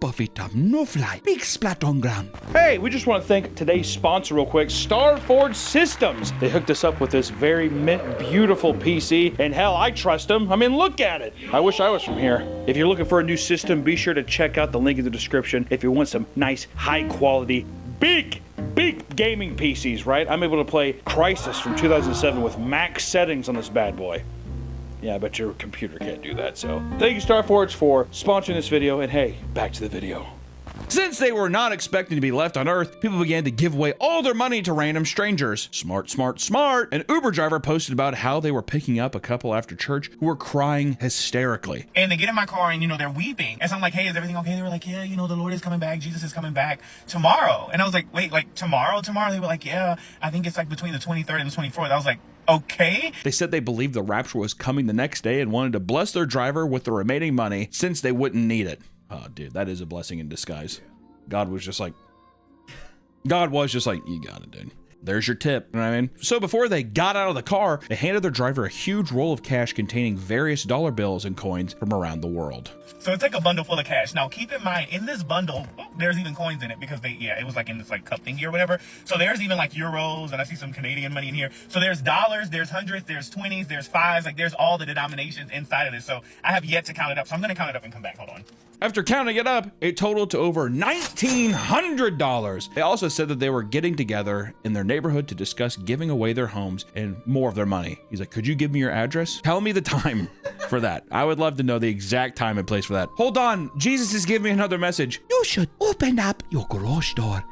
off it, no fly. Big splat on ground. Hey, we just want to thank today's sponsor real quick, Starforge Systems. They hooked us up with this very mint, beautiful PC, and hell, I trust them. I mean, look at it. I wish I was from here. If you're looking for a new system, be sure to check out the link in the description if you want some nice, high quality, big gaming PCs, right? I'm able to play Crysis from 2007 with max settings on this bad boy. Yeah, I bet your computer can't do that, so. Thank you, Starforge, for sponsoring this video, and hey, back to the video. Since they were not expecting to be left on Earth, people began to give away all their money to random strangers. Smart. An Uber driver posted about how they were picking up a couple after church who were crying hysterically. And they get in my car and, they're weeping. And so I'm like, hey, is everything okay? They were like, yeah, the Lord is coming back. Jesus is coming back tomorrow. And I was like, wait, like tomorrow? They were like, yeah, I think it's like between the 23rd and the 24th. I was like, okay. They said they believed the rapture was coming the next day and wanted to bless their driver with the remaining money since they wouldn't need it. Oh, dude, that is a blessing in disguise. God was just like, you got it, dude. There's your tip, you know what I mean? So before they got out of the car, they handed their driver a huge roll of cash containing various dollar bills and coins from around the world. So it's like a bundle full of cash. Now, keep in mind, in this bundle, there's even coins in it because it was like in this like cup thingy or whatever. So there's even like euros, and I see some Canadian money in here. So there's dollars, there's hundreds, there's 20s, there's 5s, like there's all the denominations inside of this. So I have yet to count it up. So I'm going to count it up and come back. Hold on. After counting it up, it totaled to over $1,900. They also said that they were getting together in their neighborhood to discuss giving away their homes and more of their money. He's like, could you give me your address? Tell me the time for that. I would love to know the exact time and place for that. Hold on, Jesus is giving me another message. You should open up your garage door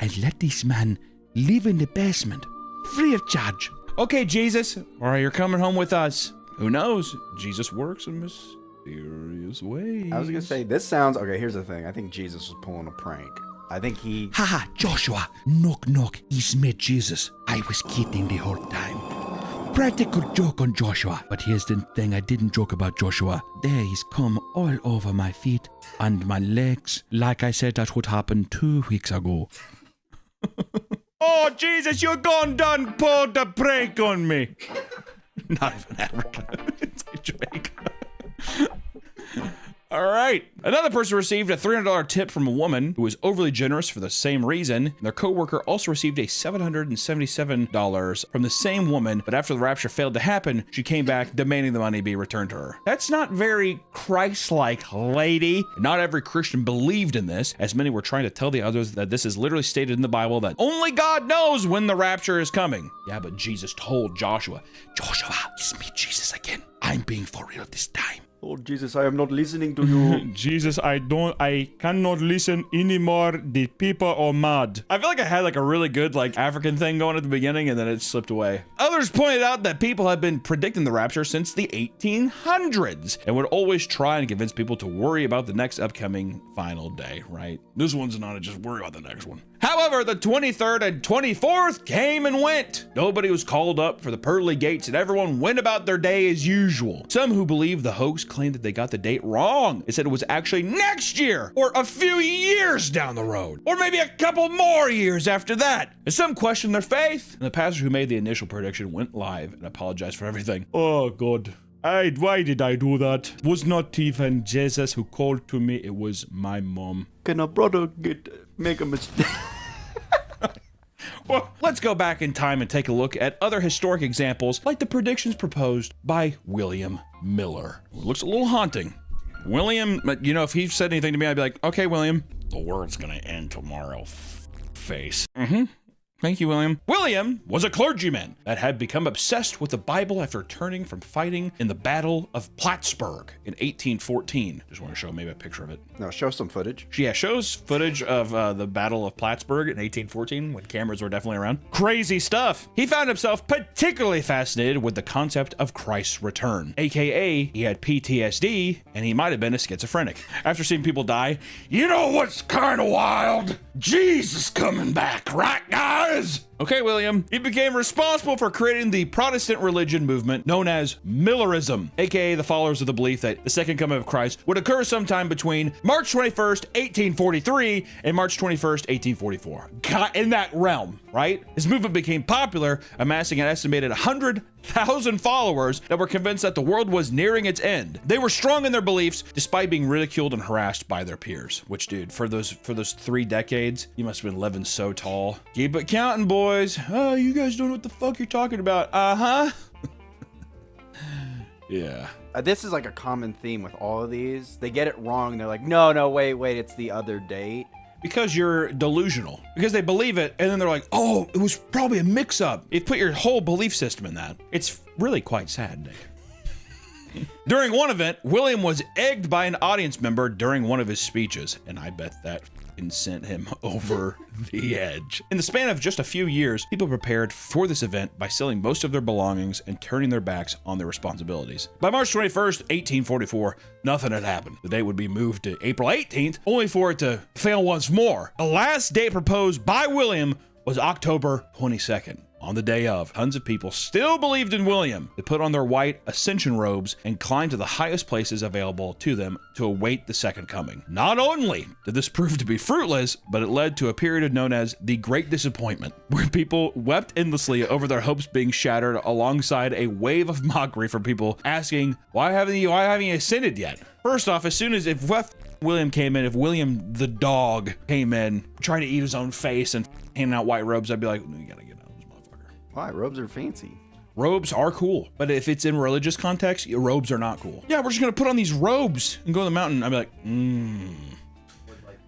and let this man live in the basement, free of charge. Okay, Jesus, all right, you're coming home with us. Who knows? Jesus works in mysterious ways. I was gonna say, this sounds, okay, here's the thing. I think Jesus was pulling a prank. I think he... Haha, Joshua, knock knock, it's me Jesus. I was kidding the whole time. Practical joke on Joshua. But here's the thing, I didn't joke about Joshua. There is cum all over my feet and my legs. Like I said, that would happen 2 weeks ago. Oh, Jesus, you're gone done pulled the prank on me. Not even Africa. It's like Jamaica. All right. Another person received a $300 tip from a woman who was overly generous for the same reason. Their coworker also received a $777 from the same woman, but after the rapture failed to happen, she came back demanding the money be returned to her. That's not very Christ-like, lady. Not every Christian believed in this, as many were trying to tell the others that this is literally stated in the Bible that only God knows when the rapture is coming. Yeah, but Jesus told Joshua, Joshua, it's me, Jesus, again. I'm being for real this time. Oh, Jesus, I am not listening to you. Jesus, I cannot listen anymore. The people are mad. I feel like I had like a really good like African thing going at the beginning and then it slipped away. Others pointed out that people have been predicting the rapture since the 1800s and would always try and convince people to worry about the next upcoming final day, right? This one's not, just worry about the next one. However, the 23rd and 24th came and went. Nobody was called up for the pearly gates and everyone went about their day as usual. Some who believed the hoax claimed that they got the date wrong. They said it was actually next year or a few years down the road or maybe a couple more years after that. And some questioned their faith. And the pastor who made the initial prediction went live and apologized for everything. Oh, God. Why did I do that? It was not even Jesus who called to me. It was my mom. Can a brother make a mistake? Well, let's go back in time and take a look at other historic examples like the predictions proposed by William Miller. It looks a little haunting. William, you know, if he said anything to me, I'd be like, okay, William, the world's gonna end tomorrow, face. Thank you, William. William was a clergyman that had become obsessed with the Bible after returning from fighting in the Battle of Plattsburgh in 1814. Just want to show maybe a picture of it. No, show some footage. Yeah, shows footage of the Battle of Plattsburgh in 1814 when cameras were definitely around. Crazy stuff. He found himself particularly fascinated with the concept of Christ's return, aka he had PTSD and he might have been a schizophrenic. After seeing people die, you know what's kind of wild? Jesus coming back, right, guys? Okay, William. He became responsible for creating the Protestant religion movement known as Millerism, aka the followers of the belief that the second coming of Christ would occur sometime between March 21st, 1843 and March 21st, 1844. In that realm, right? His movement became popular, amassing an estimated 100,000 followers that were convinced that the world was nearing its end. They were strong in their beliefs despite being ridiculed and harassed by their peers. Which, dude, for those 3 decades, you must have been living so tall. Keep it counting, boys. Oh, you guys don't know what the fuck you're talking about. Yeah. This is like a common theme with all of these. They get it wrong. They're like, no, wait, it's the other date. Because you're delusional. Because they believe it, and then they're like, oh, it was probably a mix-up. You put your whole belief system in that. It's really quite sad, Nick. During one event, William was egged by an audience member during one of his speeches, and I bet that sent him over the edge. In the span of just a few years, people prepared for this event by selling most of their belongings and turning their backs on their responsibilities. By March 21st, 1844, nothing had happened. The date would be moved to April 18th, only for it to fail once more. The last date proposed by William was October 22nd. On the day of, tons of people still believed in William. They put on their white ascension robes and climbed to the highest places available to them to await the second coming. Not only did this prove to be fruitless, but it led to a period known as the Great Disappointment, where people wept endlessly over their hopes being shattered alongside a wave of mockery from people asking, why haven't you ascended yet? First off, as soon as if William came in, if William the dog came in trying to eat his own face and handing out white robes, I'd be like, no, you gotta get out. Why? Robes are fancy. Robes are cool, but if it's in religious context, robes are not cool. Yeah, we're just gonna put on these robes and go to the mountain. I'd be like,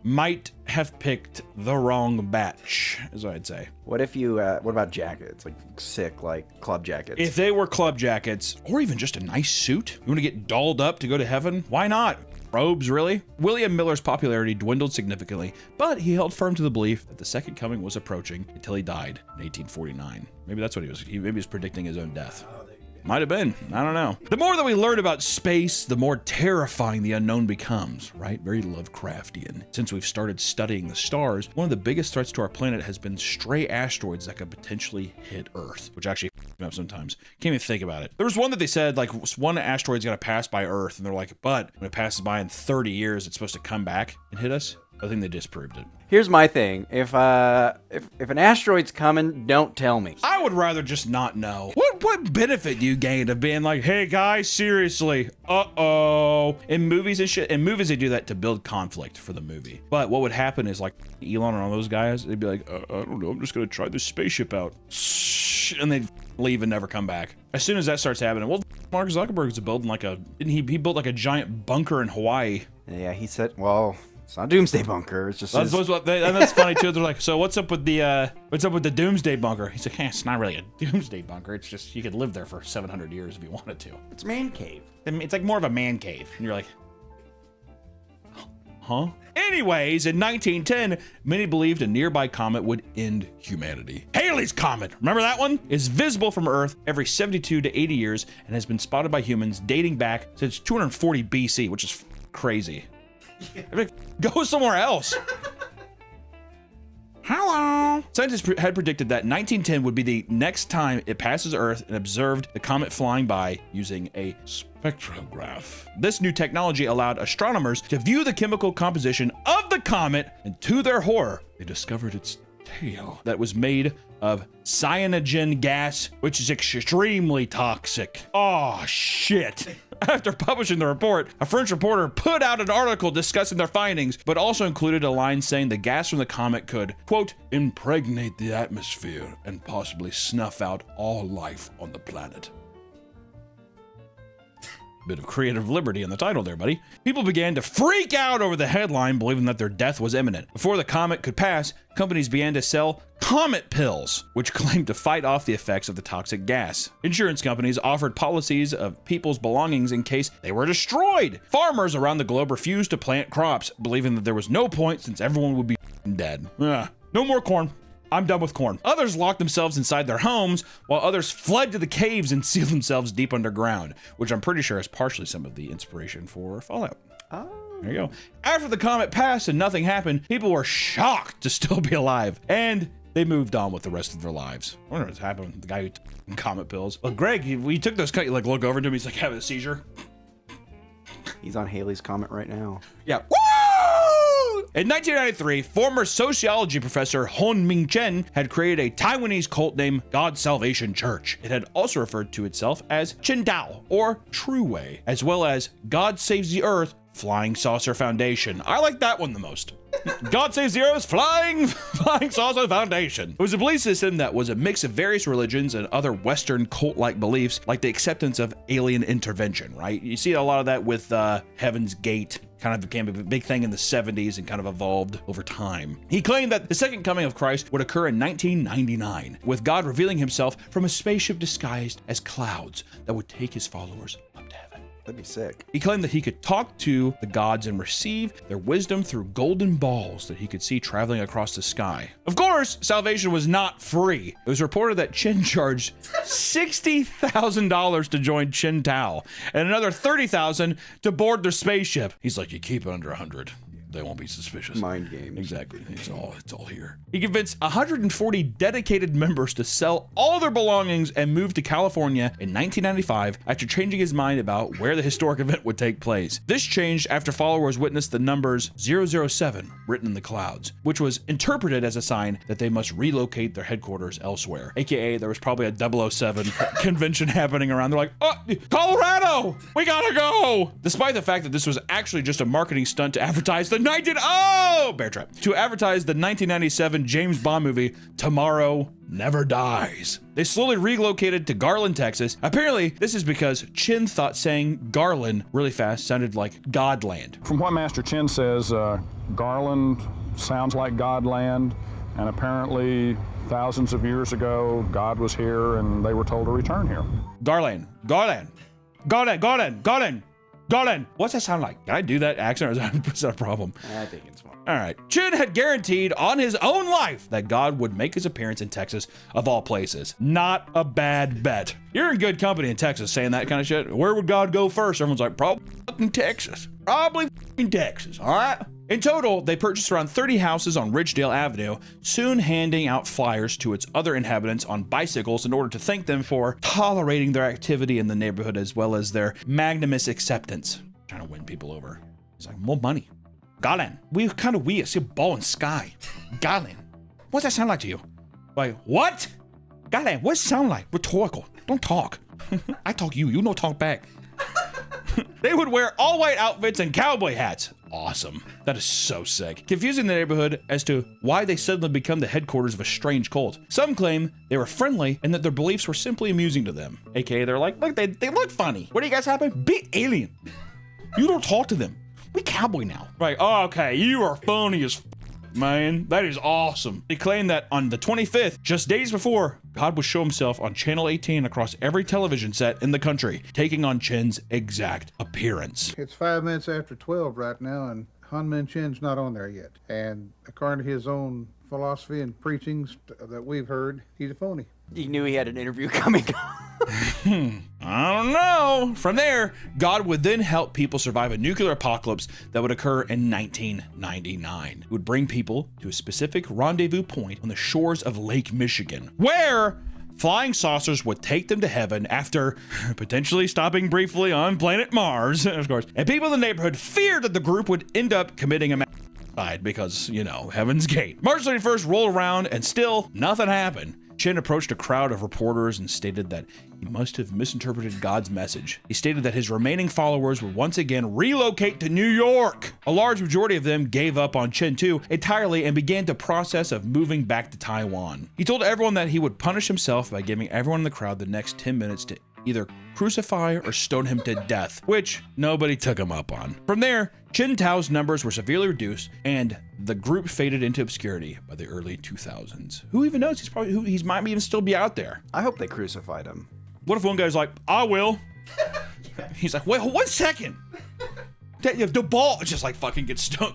might have picked the wrong batch, is what I'd say. What if you, what about jackets? Like sick, like club jackets? If they were club jackets, or even just a nice suit, you wanna get dolled up to go to heaven? Why not? Robes, really? William Miller's popularity dwindled significantly, but he held firm to the belief that the second coming was approaching until he died in 1849. Maybe that's what he was predicting his own death. Might have been. I don't know. The more that we learn about space, the more terrifying the unknown becomes, right? Very Lovecraftian. Since we've started studying the stars, one of the biggest threats to our planet has been stray asteroids that could potentially hit Earth, which actually f***ing up sometimes. Can't even think about it. There was one that they said, like, one asteroid's gonna pass by Earth, and they're like, but when it passes by in 30 years, it's supposed to come back and hit us. I think they disproved it. Here's my thing. If an asteroid's coming, don't tell me. I would rather just not know. What benefit do you gain of being like, hey guys, seriously, in movies and shit? In movies they do that to build conflict for the movie. But what would happen is like Elon and all those guys, they'd be like, I don't know, I'm just gonna try this spaceship out. And they'd leave and never come back. As soon as that starts happening, well, Mark Zuckerberg's building like he built like a giant bunker in Hawaii. Yeah, he said, well, it's not a doomsday bunker. It's just and that's funny too. They're like, so what's up with the doomsday bunker? He's like, hey, it's not really a doomsday bunker. It's just you could live there for 700 years if you wanted to. It's a man cave. It's like more of a man cave. And you're like, huh? Anyways, in 1910, many believed a nearby comet would end humanity. Halley's Comet, remember that one? Is visible from Earth every 72 to 80 years and has been spotted by humans dating back since 240 BC, which is crazy. I mean, go somewhere else. Hello. Scientists had predicted that 1910 would be the next time it passes Earth and observed the comet flying by using a spectrograph. This new technology allowed astronomers to view the chemical composition of the comet, and to their horror, they discovered its tail that was made of cyanogen gas, which is extremely toxic. Oh, shit. After publishing the report, a French reporter put out an article discussing their findings, but also included a line saying the gas from the comet could, quote, impregnate the atmosphere and possibly snuff out all life on the planet. Bit of creative liberty in the title there, buddy. People began to freak out over the headline, believing that their death was imminent. Before the comet could pass, companies began to sell comet pills, which claimed to fight off the effects of the toxic gas. Insurance companies offered policies of people's belongings in case they were destroyed. Farmers around the globe refused to plant crops, believing that there was no point since everyone would be dead. No more corn. I'm done with corn. Others locked themselves inside their homes, while others fled to the caves and sealed themselves deep underground, which I'm pretty sure is partially some of the inspiration for Fallout. Oh. There you go. After the comet passed and nothing happened, people were shocked to still be alive, and they moved on with the rest of their lives. I wonder what's happened with the guy who took comet pills. Well, Greg, we took those, you like look over to him, he's like having a seizure. He's on Halley's Comet right now. Yeah. In 1993, former sociology professor Hon Ming Chen had created a Taiwanese cult named God Salvation Church. It had also referred to itself as Chen Dao, or True Way, as well as God Saves the Earth Flying Saucer Foundation. I like that one the most. God Saves the Earth Flying Saucer Foundation. It was a belief system that was a mix of various religions and other Western cult-like beliefs, like the acceptance of alien intervention, right? You see a lot of that with Heaven's Gate. Kind of became a big thing in the 70s and kind of evolved over time. He claimed that the second coming of Christ would occur in 1999, with God revealing himself from a spaceship disguised as clouds that would take his followers up to heaven. That'd be sick. He claimed that he could talk to the gods and receive their wisdom through golden balls that he could see traveling across the sky. Of course, salvation was not free. It was reported that Chen charged $60,000 to join Chen Tao and another $30,000 to board their spaceship. He's like, you keep it under 100. They won't be suspicious. Mind games. Exactly. It's all here. He convinced 140 dedicated members to sell all their belongings and move to California in 1995 after changing his mind about where the historic event would take place. This changed after followers witnessed the numbers 007 written in the clouds, which was interpreted as a sign that they must relocate their headquarters elsewhere. AKA, there was probably a 007 convention happening around. They're like, oh, Colorado, we gotta go. Despite the fact that this was actually just a marketing stunt to advertise the bear trap, to advertise the 1997 James Bond movie Tomorrow Never Dies. They slowly relocated to Garland, Texas. Apparently, this is because Chen thought saying Garland really fast sounded like Godland. From what Master Chen says, Garland sounds like Godland, and apparently thousands of years ago, God was here and they were told to return here. Garland. Garland, what's that sound like? Can I do that accent, or is that a problem? I think it's fine. All right. Chin had guaranteed on his own life that God would make his appearance in Texas, of all places. Not a bad bet. You're in good company in Texas saying that kind of shit. Where would God go first? Everyone's like, probably fucking Texas. Probably fucking Texas, all right? In total, they purchased around 30 houses on Ridgedale Avenue, soon handing out flyers to its other inhabitants on bicycles in order to thank them for tolerating their activity in the neighborhood as well as their magnanimous acceptance. Trying to win people over. It's like, more money. Galen, we kind of weird. See a ball in sky. Galen, what's that sound like to you? Like, what? Galen, what's it sound like? Rhetorical. Don't talk. I talk you don't talk back. They would wear all white outfits and cowboy hats. Awesome. That is so sick. Confusing the neighborhood as to why they suddenly become the headquarters of a strange cult. Some claim they were friendly and that their beliefs were simply amusing to them. AKA, they're like, look, they look funny. What do you guys happen? Be alien. You don't talk to them. We cowboy now. Right, oh, okay, you are funny as man. That is awesome. They claim that on the 25th, just days before, God would show himself on Channel 18 across every television set in the country, taking on Chin's exact appearance. It's 5 minutes after 12 right now, and Hunmin Chin's not on there yet. And according to his own philosophy and preachings that we've heard, he's a phony. He knew he had an interview coming. I don't know. From there, God would then help people survive a nuclear apocalypse that would occur in 1999. It would bring people to a specific rendezvous point on the shores of Lake Michigan, where flying saucers would take them to heaven after potentially stopping briefly on planet Mars, of course. And people in the neighborhood feared that the group would end up committing a because, you know, Heaven's Gate. March 31st rolled around and still nothing happened. Chin approached a crowd of reporters and stated that he must have misinterpreted God's message. He stated that his remaining followers would once again relocate to New York. A large majority of them gave up on Chin too entirely and began the process of moving back to Taiwan. He told everyone that he would punish himself by giving everyone in the crowd the next 10 minutes to either crucify or stone him to death, which nobody took him up on. From there, Chin Tao's numbers were severely reduced and the group faded into obscurity by the early 2000s. Who even knows? He might even still be out there. I hope they crucified him. What if one guy's like, I will? He's like, wait, 1 second. The ball just like fucking gets stuck.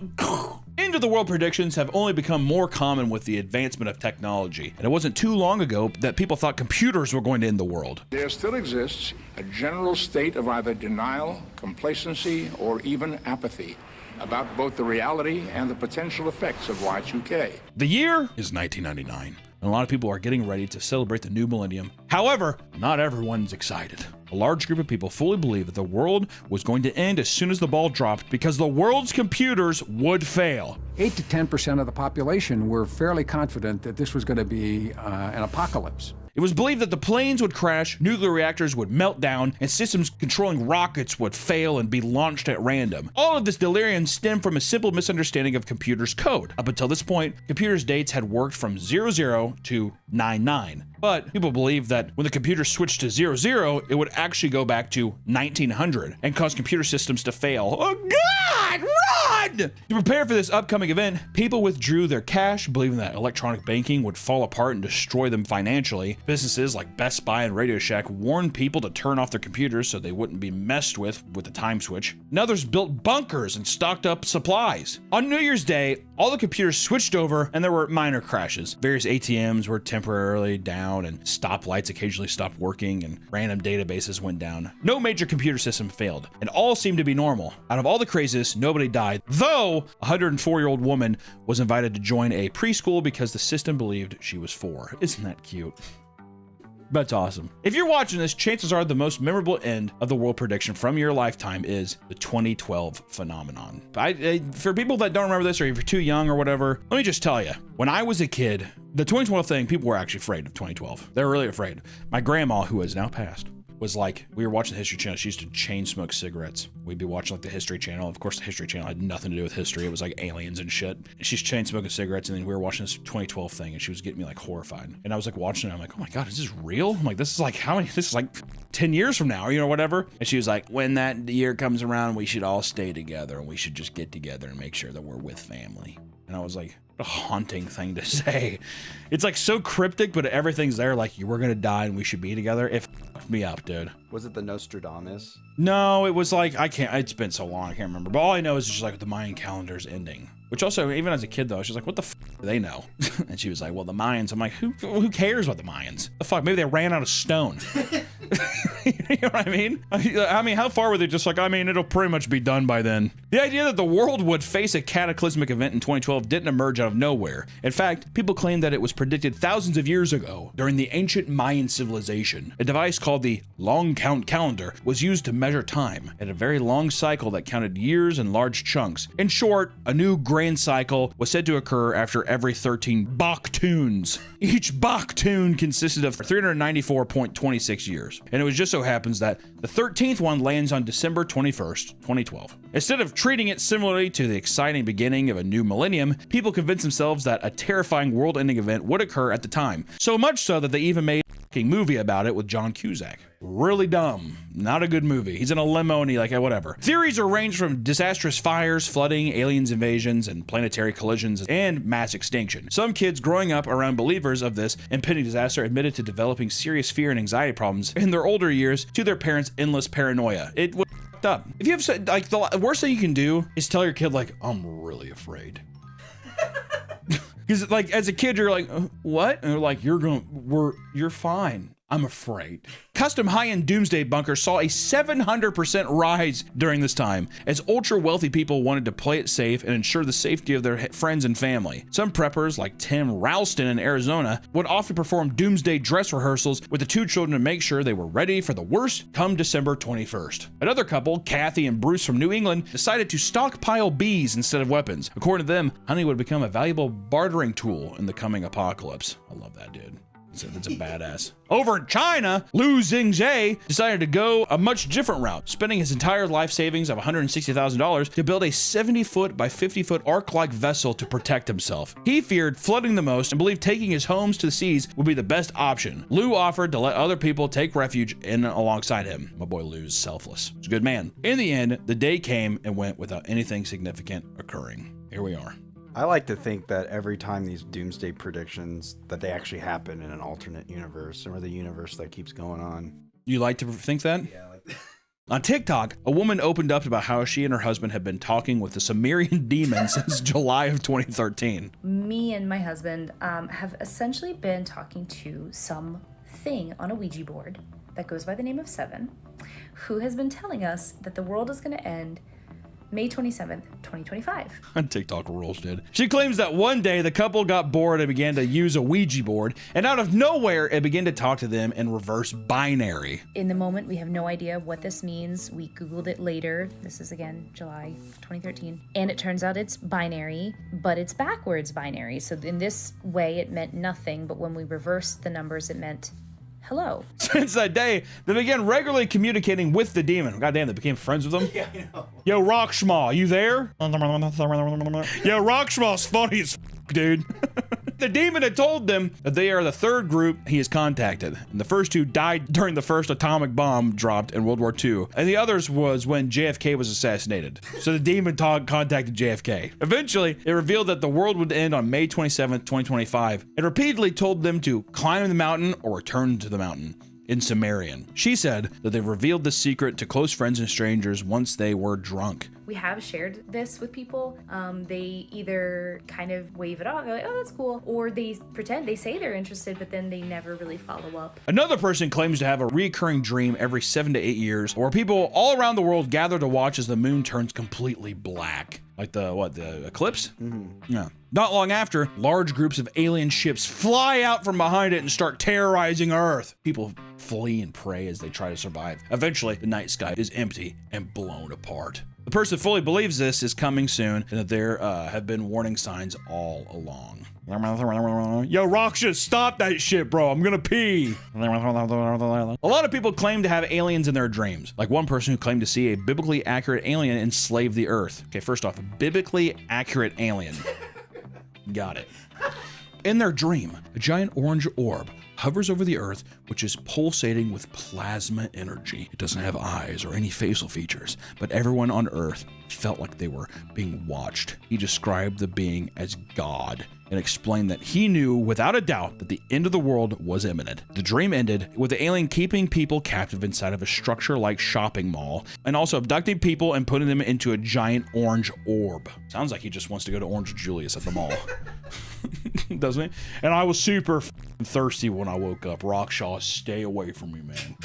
End of the world predictions have only become more common with the advancement of technology. And it wasn't too long ago that people thought computers were going to end the world. There still exists a general state of either denial, complacency, or even apathy about both the reality and the potential effects of Y2K. The year is 1999. And a lot of people are getting ready to celebrate the new millennium. However, not everyone's excited. A large group of people fully believe that the world was going to end as soon as the ball dropped because the world's computers would fail. 8 to 10% of the population were fairly confident that this was going to be an apocalypse. It was believed that the planes would crash, nuclear reactors would melt down, and systems controlling rockets would fail and be launched at random. All of this delirium stemmed from a simple misunderstanding of computers' code. Up until this point, computers' dates had worked from 00 to 99. But people believed that when the computer switched to 00, it would actually go back to 1900 and cause computer systems to fail. Oh God, run! To prepare for this upcoming event, people withdrew their cash, believing that electronic banking would fall apart and destroy them financially. Businesses like Best Buy and Radio Shack warned people to turn off their computers so they wouldn't be messed with the time switch. And others built bunkers and stocked up supplies. On New Year's Day, all the computers switched over and there were minor crashes. Various ATMs were temporarily down and stoplights occasionally stopped working and random databases went down. No major computer system failed and all seemed to be normal. Out of all the crazes, nobody died, though a 104-year-old woman was invited to join a preschool because the system believed she was 4. Isn't that cute? That's awesome. If you're watching this, chances are the most memorable end of the world prediction from your lifetime is the 2012 phenomenon. For people that don't remember this, or if you're too young or whatever, let me just tell you, when I was a kid, the 2012 thing, people were actually afraid of 2012. They were really afraid. My grandma, who has now passed, was like, we were watching the History Channel. She used to chain smoke cigarettes. We'd be watching like the History Channel. Of course, the History Channel had nothing to do with history. It was like aliens and shit. And she's chain smoking cigarettes, and then we were watching this 2012 thing, and she was getting me like horrified. And I was like watching it. I'm like, oh my God, is this real? I'm like, this is like this is like 10 years from now, whatever. And she was like, when that year comes around, we should all stay together, and we should just get together and make sure that we're with family. And I was like, a haunting thing to say. It's like so cryptic, but everything's there. Like, you were gonna die and we should be together. If fucked me up, dude. Was it the Nostradamus? No, it was like, it's been so long, I can't remember. But all I know is just like the Mayan calendar's ending. Which also, even as a kid though, I was just like, what the fuck do they know? And she was like, well, the Mayans. I'm like, who cares about the Mayans? The fuck, maybe they ran out of stone. You know what I mean? I mean, how far were they just like, I mean, it'll pretty much be done by then. The idea that the world would face a cataclysmic event in 2012 didn't emerge out of nowhere. In fact, people claim that it was predicted thousands of years ago during the ancient Mayan civilization. A device called the long count calendar was used to measure time. It had a very long cycle that counted years in large chunks. In short, a new grand cycle was said to occur after every 13 Baktuns. Each Baktun consisted of 394.26 years. And it was just so happens that the 13th one lands on December 21st, 2012. Instead of treating it similarly to the exciting beginning of a new millennium, people convinced themselves that a terrifying world-ending event would occur at the time. So much so that they even made a movie about it with John Cusack. Really dumb. Not a good movie. He's in a limo and whatever. Theories are ranged from disastrous fires, flooding, aliens invasions, and planetary collisions, and mass extinction. Some kids growing up around believers of this impending disaster admitted to developing serious fear and anxiety problems in their older years to their parents' endless paranoia. It was fucked up. If you have, like, the worst thing you can do is tell your kid, like, I'm really afraid. Because, like, as a kid, you're like, what? And they're like, you're fine. I'm afraid. Custom high-end doomsday bunkers saw a 700% rise during this time, as ultra-wealthy people wanted to play it safe and ensure the safety of their friends and family. Some preppers, like Tim Ralston in Arizona, would often perform doomsday dress rehearsals with the two children to make sure they were ready for the worst come December 21st. Another couple, Kathy and Bruce from New England, decided to stockpile bees instead of weapons. According to them, honey would become a valuable bartering tool in the coming apocalypse. I love that, dude. That's a badass. Over in China, Liu Xingzhe decided to go a much different route, spending his entire life savings of $160,000 to build a 70-foot by 50-foot ark-like vessel to protect himself. He feared flooding the most and believed taking his homes to the seas would be the best option. Liu offered to let other people take refuge in alongside him. My boy Liu's selfless. He's a good man. In the end, the day came and went without anything significant occurring. Here we are. I like to think that every time these doomsday predictions, that they actually happen in an alternate universe, or the universe that keeps going on. You like to think that? Yeah. On TikTok, a woman opened up about how she and her husband have been talking with the Sumerian demon since July of 2013. Me and my husband have essentially been talking to something on a Ouija board that goes by the name of Seven, who has been telling us that the world is going to end May 27th, 2025. TikTok rules, dude. She claims that one day the couple got bored and began to use a Ouija board, and out of nowhere, it began to talk to them in reverse binary. In the moment, we have no idea what this means. We Googled it later. This is, again, July 2013. And it turns out it's binary, but it's backwards binary. So in this way, it meant nothing, but when we reversed the numbers, it meant hello. Since that day, they began regularly communicating with the demon. Goddamn, they became friends with him. Yeah, I know. Yo, Rockschmaw, you there? Yo, Rockschmaw's funny as dude. The demon had told them that they are the third group he has contacted. And the first two died during the first atomic bomb dropped in World War II. And the others was when JFK was assassinated. So the demon contacted JFK. Eventually, it revealed that the world would end on May 27th, 2025. It repeatedly told them to climb the mountain or return to the mountain in Sumerian. She said that they revealed the secret to close friends and strangers once they were drunk. We have shared this with people. They either kind of wave it off, they're like, oh, that's cool, or they pretend, they say they're interested, but then they never really follow up. Another person claims to have a recurring dream every 7 to 8 years, where people all around the world gather to watch as the moon turns completely black. Like the eclipse? Mm-hmm. Yeah. Not long after, large groups of alien ships fly out from behind it and start terrorizing Earth. People flee and pray as they try to survive. Eventually, the night sky is empty and blown apart. The person fully believes this is coming soon and that there have been warning signs all along. Yo, Roxas, stop that shit, bro. I'm gonna pee. A lot of people claim to have aliens in their dreams. Like one person who claimed to see a biblically accurate alien enslave the earth. Okay, first off, a biblically accurate alien. Got it. In their dream, a giant orange orb hovers over the earth, which is pulsating with plasma energy. It doesn't have eyes or any facial features, but everyone on earth felt like they were being watched. He described the being as God and explained that he knew without a doubt that the end of the world was imminent. The dream ended with the alien keeping people captive inside of a structure-like shopping mall and also abducting people and putting them into a giant orange orb. Sounds like he just wants to go to Orange Julius at the mall. Doesn't he? And I was super thirsty when I woke up. Rockshaw, stay away from me, man.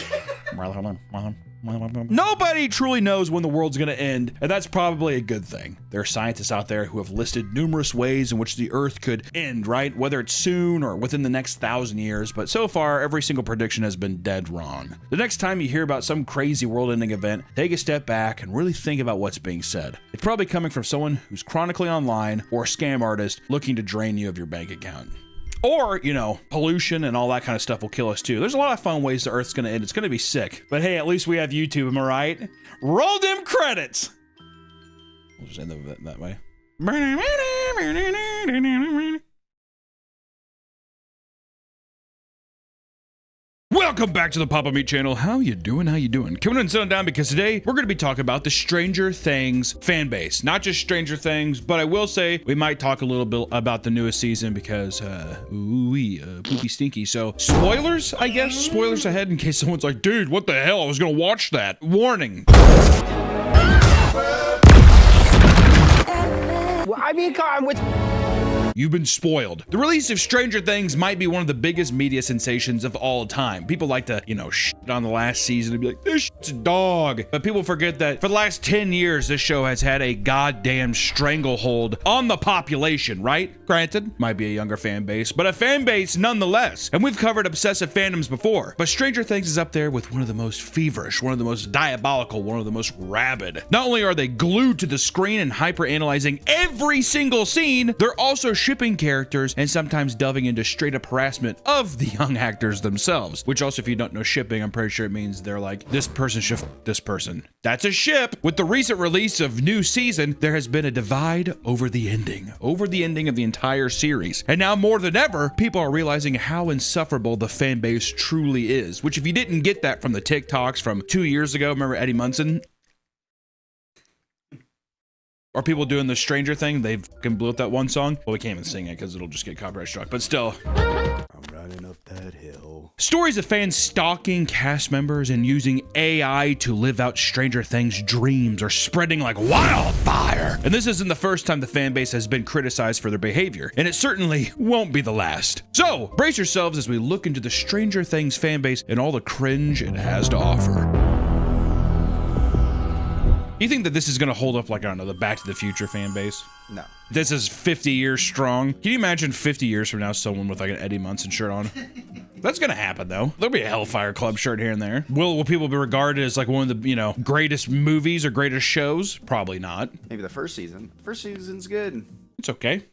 Nobody truly knows when the world's going to end, and that's probably a good thing. There are scientists out there who have listed numerous ways in which the Earth could end, right? Whether it's soon or within the next 1,000 years, but so far, every single prediction has been dead wrong. The next time you hear about some crazy world-ending event, take a step back and really think about what's being said. It's probably coming from someone who's chronically online or a scam artist looking to drain you of your bank account. Or, you know, pollution and all that kind of stuff will kill us too. There's a lot of fun ways the Earth's gonna end. It's gonna be sick. But hey, at least we have YouTube, am I right? Roll them credits! We'll just end that way. Welcome back to the Papa Meat channel. How you doing? How you doing? Coming and sitting down because today we're going to be talking about the Stranger Things fan base. Not just Stranger Things, but I will say we might talk a little bit about the newest season because, poopy stinky. So spoilers, I guess. Spoilers ahead in case someone's like, dude, what the hell? I was going to watch that. Warning. Well, I mean, I'm with... You've been spoiled. The release of Stranger Things might be one of the biggest media sensations of all time. People like to, you know, shit on the last season and be like, this shit's dog. But people forget that for the last 10 years, this show has had a goddamn stranglehold on the population, right? Granted, might be a younger fan base, but a fan base nonetheless. And we've covered obsessive fandoms before, but Stranger Things is up there with one of the most feverish, one of the most diabolical, one of the most rabid. Not only are they glued to the screen and hyper-analyzing every single scene, they're also shipping characters and sometimes delving into straight up harassment of the young actors themselves, which also, if you don't know shipping, I'm pretty sure it means they're like, this person should f this person. That's a ship. With the recent release of new season, there has been a divide over the ending of the entire series. And now more than ever, people are realizing how insufferable the fan base truly is, which if you didn't get that from the TikToks from 2 years ago, remember Eddie Munson? Or people doing the Stranger Thing, they fucking blew up that one song. Well, we can't even sing it because it'll just get copyright struck, but still. I'm running up that hill. Stories of fans stalking cast members and using AI to live out Stranger Things dreams are spreading like wildfire. And this isn't the first time the fan base has been criticized for their behavior, and it certainly won't be the last. So, brace yourselves as we look into the Stranger Things fan base and all the cringe it has to offer. You think that this is going to hold up like, I don't know, the Back to the Future fan base? No. This is 50 years strong. Can you imagine 50 years from now someone with like an Eddie Munson shirt on? That's going to happen though. There'll be a Hellfire Club shirt here and there. Will people be regarded as like one of the, you know, greatest movies or greatest shows? Probably not. Maybe the first season. First season's good. It's okay.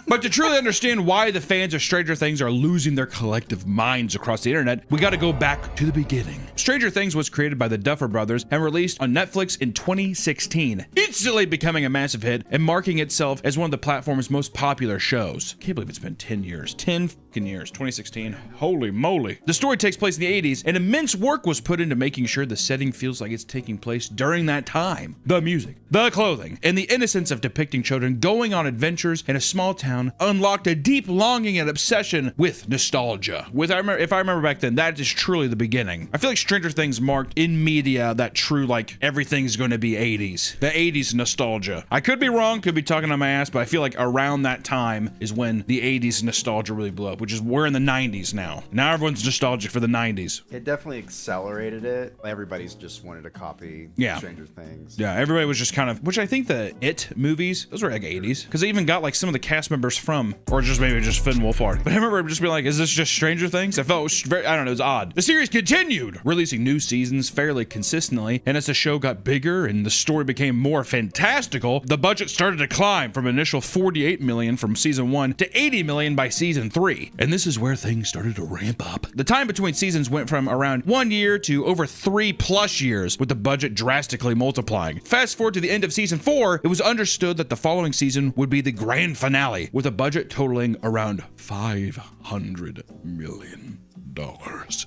But to truly understand why the fans of Stranger Things are losing their collective minds across the internet, we got to go back to the beginning. Stranger Things was created by the Duffer Brothers and released on Netflix in 2016, instantly becoming a massive hit and marking itself as one of the platform's most popular shows. Can't believe it's been 10 years. 10 fucking years. 2016. Holy moly. The story takes place in the 80s, and immense work was put into making sure the setting feels like it's taking place during that time. The music, the clothing, and the innocence of depicting children going on adventures in a small town unlocked a deep longing and obsession with nostalgia. If I remember back then, that is truly the beginning. I feel like Stranger Things marked in media that true, like, everything's going to be 80s. The 80s nostalgia. I could be wrong, could be talking on my ass, but I feel like around that time is when the 80s nostalgia really blew up, which is we're in the 90s now. Now everyone's nostalgic for the 90s. It definitely accelerated it. Everybody's just wanted to copy Stranger Things. Yeah, everybody was just kind of, which I think the It movies, those were like 80s, because they even got like some of the cast members from, or just maybe just Finn Wolfhard. But I remember just being like, is this just Stranger Things? I felt it was very, I don't know, it was odd. The series continued, releasing new seasons fairly consistently, and as the show got bigger and the story became more fantastical, the budget started to climb from an initial $48 million from season 1 to $80 million by season 3. And this is where things started to ramp up. The time between seasons went from around 1 year to over 3+ years, with the budget drastically multiplying. Fast forward to the end of season 4, it was understood that the following season would be the grand finale, with a budget totaling around $500 million.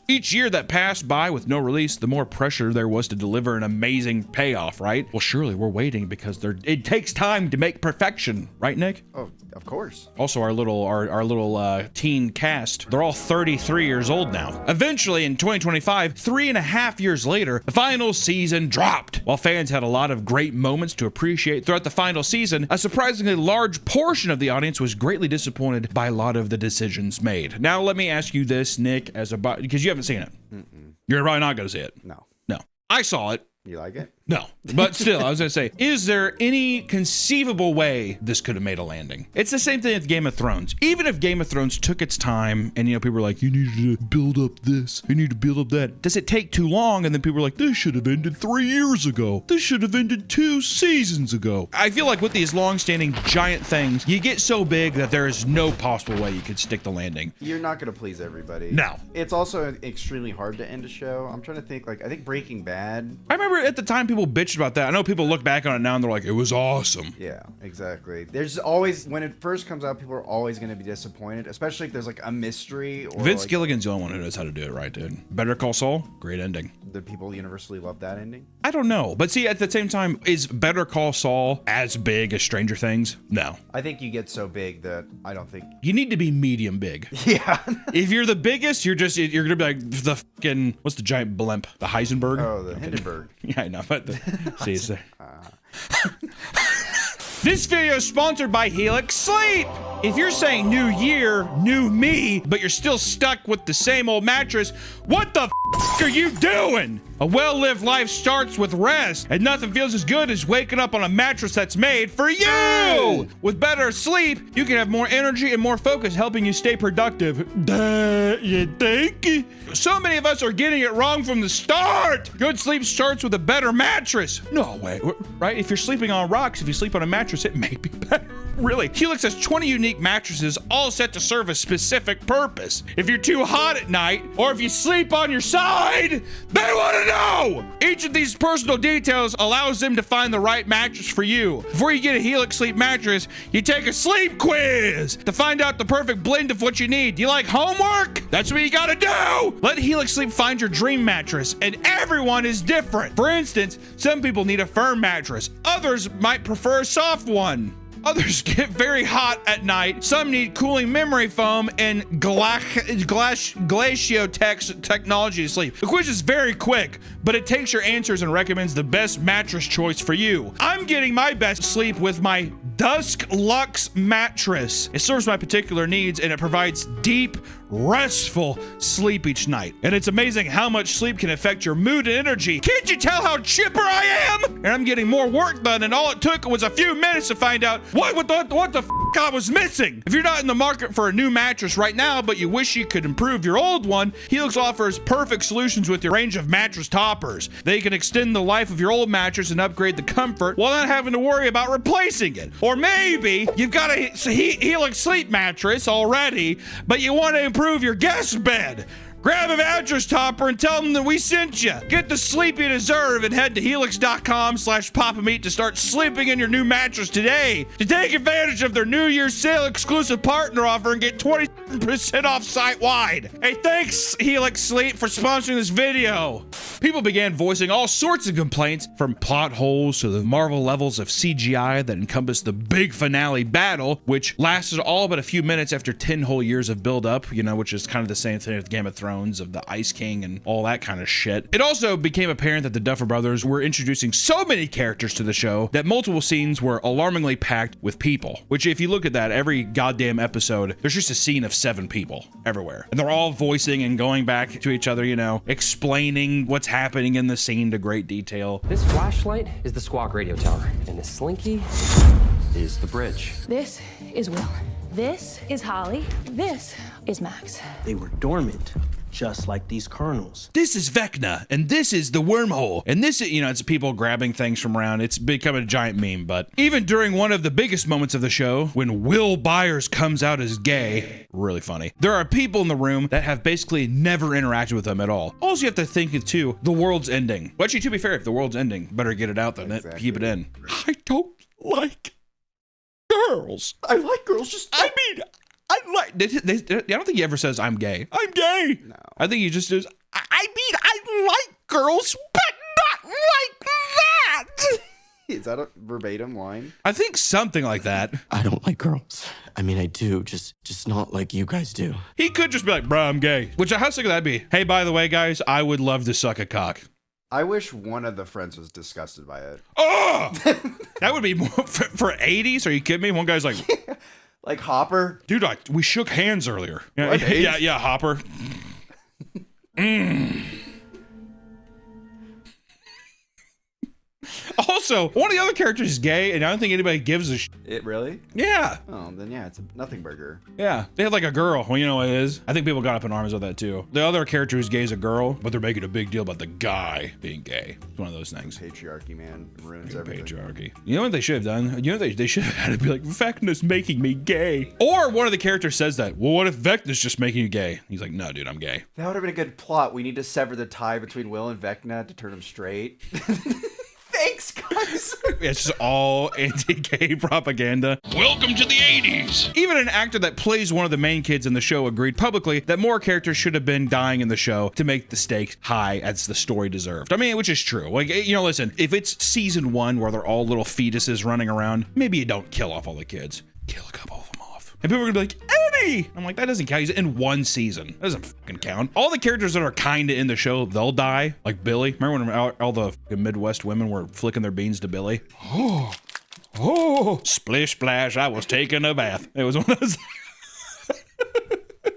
Each year that passed by with no release, the more pressure there was to deliver an amazing payoff, right? Well, surely we're waiting because it takes time to make perfection, right, Nick? Oh, of course. Also, our little teen cast, they're all 33 years old now. Eventually, in 2025, 3.5 years later, the final season dropped. While fans had a lot of great moments to appreciate throughout the final season, a surprisingly large portion of the audience was greatly disappointed by a lot of the decisions made. Now, let me ask you this, Nick, because you haven't seen it. You're probably not going to see it. No. I saw it. You like it? No, but still, I was gonna say, is there any conceivable way this could have made a landing? It's the same thing with Game of Thrones. Even if Game of Thrones took its time and, people were like, you need to build up this, you need to build up that. Does it take too long? And then people were like, this should have ended 3 years ago. This should have ended 2 seasons ago. I feel like with these long-standing giant things, you get so big that there is no possible way you could stick the landing. You're not gonna please everybody. No. It's also extremely hard to end a show. I'm trying to think, I think Breaking Bad. I remember at the time people bitched about that. I know people look back on it now and they're like, it was awesome. Yeah, exactly. There's always, when it first comes out, people are always going to be disappointed, especially if there's a mystery. Or Vince Gilligan's the only one who knows how to do it right, dude. Better Call Saul, great ending. Do people universally love that ending? I don't know. But see, at the same time, is Better Call Saul as big as Stranger Things? No. I think you get so big that I don't think... You need to be medium big. Yeah. If you're the biggest, you're going to be like the fucking... What's the giant blimp? The Heisenberg? Oh, the Hindenburg. Yeah, I know. But see, it's there. This video is sponsored by Helix Sleep. If you're saying new year, new me, but you're still stuck with the same old mattress, what the f are you doing? A well-lived life starts with rest, and nothing feels as good as waking up on a mattress that's made for you! With better sleep, you can have more energy and more focus, helping you stay productive. You think? So many of us are getting it wrong from the start! Good sleep starts with a better mattress. No way, right? If you're sleeping on rocks, if you sleep on a mattress, it may be better. Really, Helix has 20 unique mattresses, all set to serve a specific purpose. If you're too hot at night, or if you sleep on your side, they want to know! Each of these personal details allows them to find the right mattress for you. Before you get a Helix Sleep mattress, you take a sleep quiz to find out the perfect blend of what you need. Do you like homework? That's what you gotta do! Let Helix Sleep find your dream mattress, and everyone is different. For instance, some people need a firm mattress. Others might prefer a soft one. Others get very hot at night. Some need cooling memory foam and Glaciotech technology to sleep. The quiz is very quick, but it takes your answers and recommends the best mattress choice for you. I'm getting my best sleep with my Dusk Lux mattress. It serves my particular needs and it provides deep, restful sleep each night. And it's amazing how much sleep can affect your mood and energy. Can't you tell how chipper I am? And I'm getting more work done, and all it took was a few minutes to find out what the f I was missing. If you're not in the market for a new mattress right now, but you wish you could improve your old one, Helix offers perfect solutions with your range of mattress toppers. They can extend the life of your old mattress and upgrade the comfort while not having to worry about replacing it. Or maybe you've got a Helix Sleep mattress already, but you want to improve your guest bed. Grab a mattress topper and tell them that we sent you. Get the sleep you deserve and head to helix.com/papameat to start sleeping in your new mattress today. To take advantage of their New Year's sale exclusive partner offer and get 20% off site-wide. Hey, thanks Helix Sleep for sponsoring this video. People began voicing all sorts of complaints, from plot holes to the Marvel levels of CGI that encompassed the big finale battle, which lasted all but a few minutes after 10 whole years of build-up, which is kind of the same thing with Game of Thrones, of the Ice King and all that kind of shit. It also became apparent that the Duffer Brothers were introducing so many characters to the show that multiple scenes were alarmingly packed with people, which if you look at that, every goddamn episode, there's just a scene of 7 people everywhere. And they're all voicing and going back to each other, explaining what's happening in the scene to great detail. This flashlight is the Squawk radio tower, and this slinky is the bridge. This is Will. This is Holly. This is Max. They were dormant, just like these kernels. This is Vecna, and this is the wormhole. And this is, it's people grabbing things from around. It's become a giant meme. But even during one of the biggest moments of the show, when Will Byers comes out as gay, really funny, there are people in the room that have basically never interacted with them at all. Also, you have to think of, too, the world's ending. Well, actually, to be fair, if the world's ending, better get it out than keep it in. I don't like girls. I like girls, just... I don't think he ever says I'm gay. I'm gay. No. I think he just says, I like girls, but not like that. Is that a verbatim line? I think something like that. I don't like girls. I mean, I do, just not like you guys do. He could just be like, bro, I'm gay. Which, how sick would that be? Hey, by the way, guys, I would love to suck a cock. I wish one of the friends was disgusted by it. Oh! That would be more for 80s? Are you kidding me? One guy's like... Like Hopper? Dude, we shook hands earlier. Yeah, Hopper. Also, one of the other characters is gay, and I don't think anybody gives a shit. It really? Yeah. Oh, then yeah, it's a nothing burger. Yeah. They had like a girl. Well, you know what it is? I think people got up in arms with that too. The other character who's gay is a girl, but they're making a big deal about the guy being gay. It's one of those things. Patriarchy, man. Ruins everything. Patriarchy. You know what they should have done? You know they should have had to be like, Vecna's making me gay. Or one of the characters says that. Well, what if Vecna's just making you gay? He's like, no, dude, I'm gay. That would have been a good plot. We need to sever the tie between Will and Vecna to turn them straight. Thanks, guys. It's just all anti-gay propaganda. Welcome to the 80s. Even an actor that plays one of the main kids in the show agreed publicly that more characters should have been dying in the show to make the stakes high as the story deserved. I mean, which is true. Like, you know, listen, if it's season 1 where they're all little fetuses running around, maybe you don't kill off all the kids. Kill a couple of them off. And people are gonna be like, Eddie! I'm like, that doesn't count. He's in 1 season. That doesn't fucking count. All the characters that are kinda in the show, they'll die. Like Billy. Remember when all the Midwest women were flicking their beans to Billy? Oh, splish splash, I was taking a bath. It was one of those.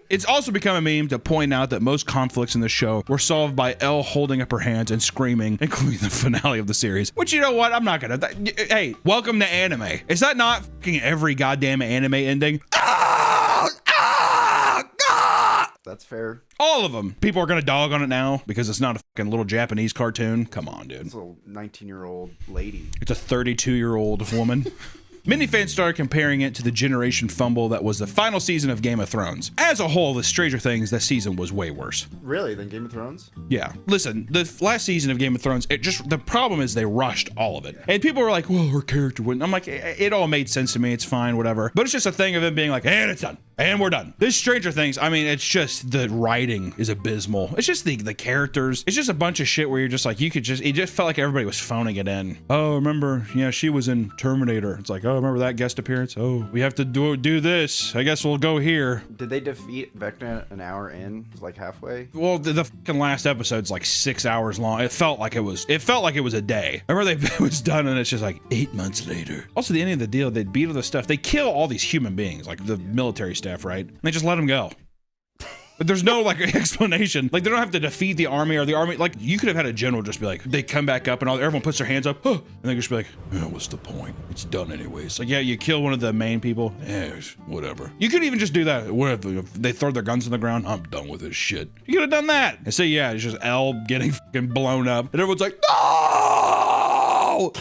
It's also become a meme to point out that most conflicts in the show were solved by Elle holding up her hands and screaming, including the finale of the series. Which, you know what? I'm not gonna. Hey, welcome to anime. Is that not fucking every goddamn anime ending? That's fair. All of them. People are gonna dog on it now because it's not a fucking little Japanese cartoon. Come on, dude. It's a little 19-year-old lady. It's a 32-year-old woman. Many fans started comparing it to the generation fumble that was the final season of Game of Thrones. As a whole, the Stranger Things this season was way worse. Really? Than Game of Thrones? Yeah. Listen, the last season of Game of Thrones, the problem is they rushed all of it. And people were like, well, her character wouldn't. I'm like, it all made sense to me. It's fine, whatever. But it's just a thing of them being like, and it's done. And we're done. This Stranger Things, I mean, it's just the writing is abysmal. It's just the characters. It's just a bunch of shit where you're just like, it just felt like everybody was phoning it in. Oh, remember, yeah, she was in Terminator. It's like, oh, remember that guest appearance? Oh, we have to do this. I guess we'll go here. Did they defeat Vecna an hour in? It was like halfway? Well, the fucking last episode's like 6 hours long. It felt like it was a day. I remember it was done and it's just like 8 months later. Also, the ending of the deal, they beat all the stuff. They kill all these human beings, like the military staff, right? And they just let them go. But there's no like explanation. Like they don't have to defeat the army or the army. Like you could have had a general just be like, they come back up and everyone puts their hands up, and they just be like, yeah, what's the point? It's done anyways. Like, yeah, you kill one of the main people. Yeah, whatever. You could even just do that. Whatever. If they throw their guns on the ground, I'm done with this shit. You could have done that. And so yeah, it's just Elle getting fucking blown up, and everyone's like, no.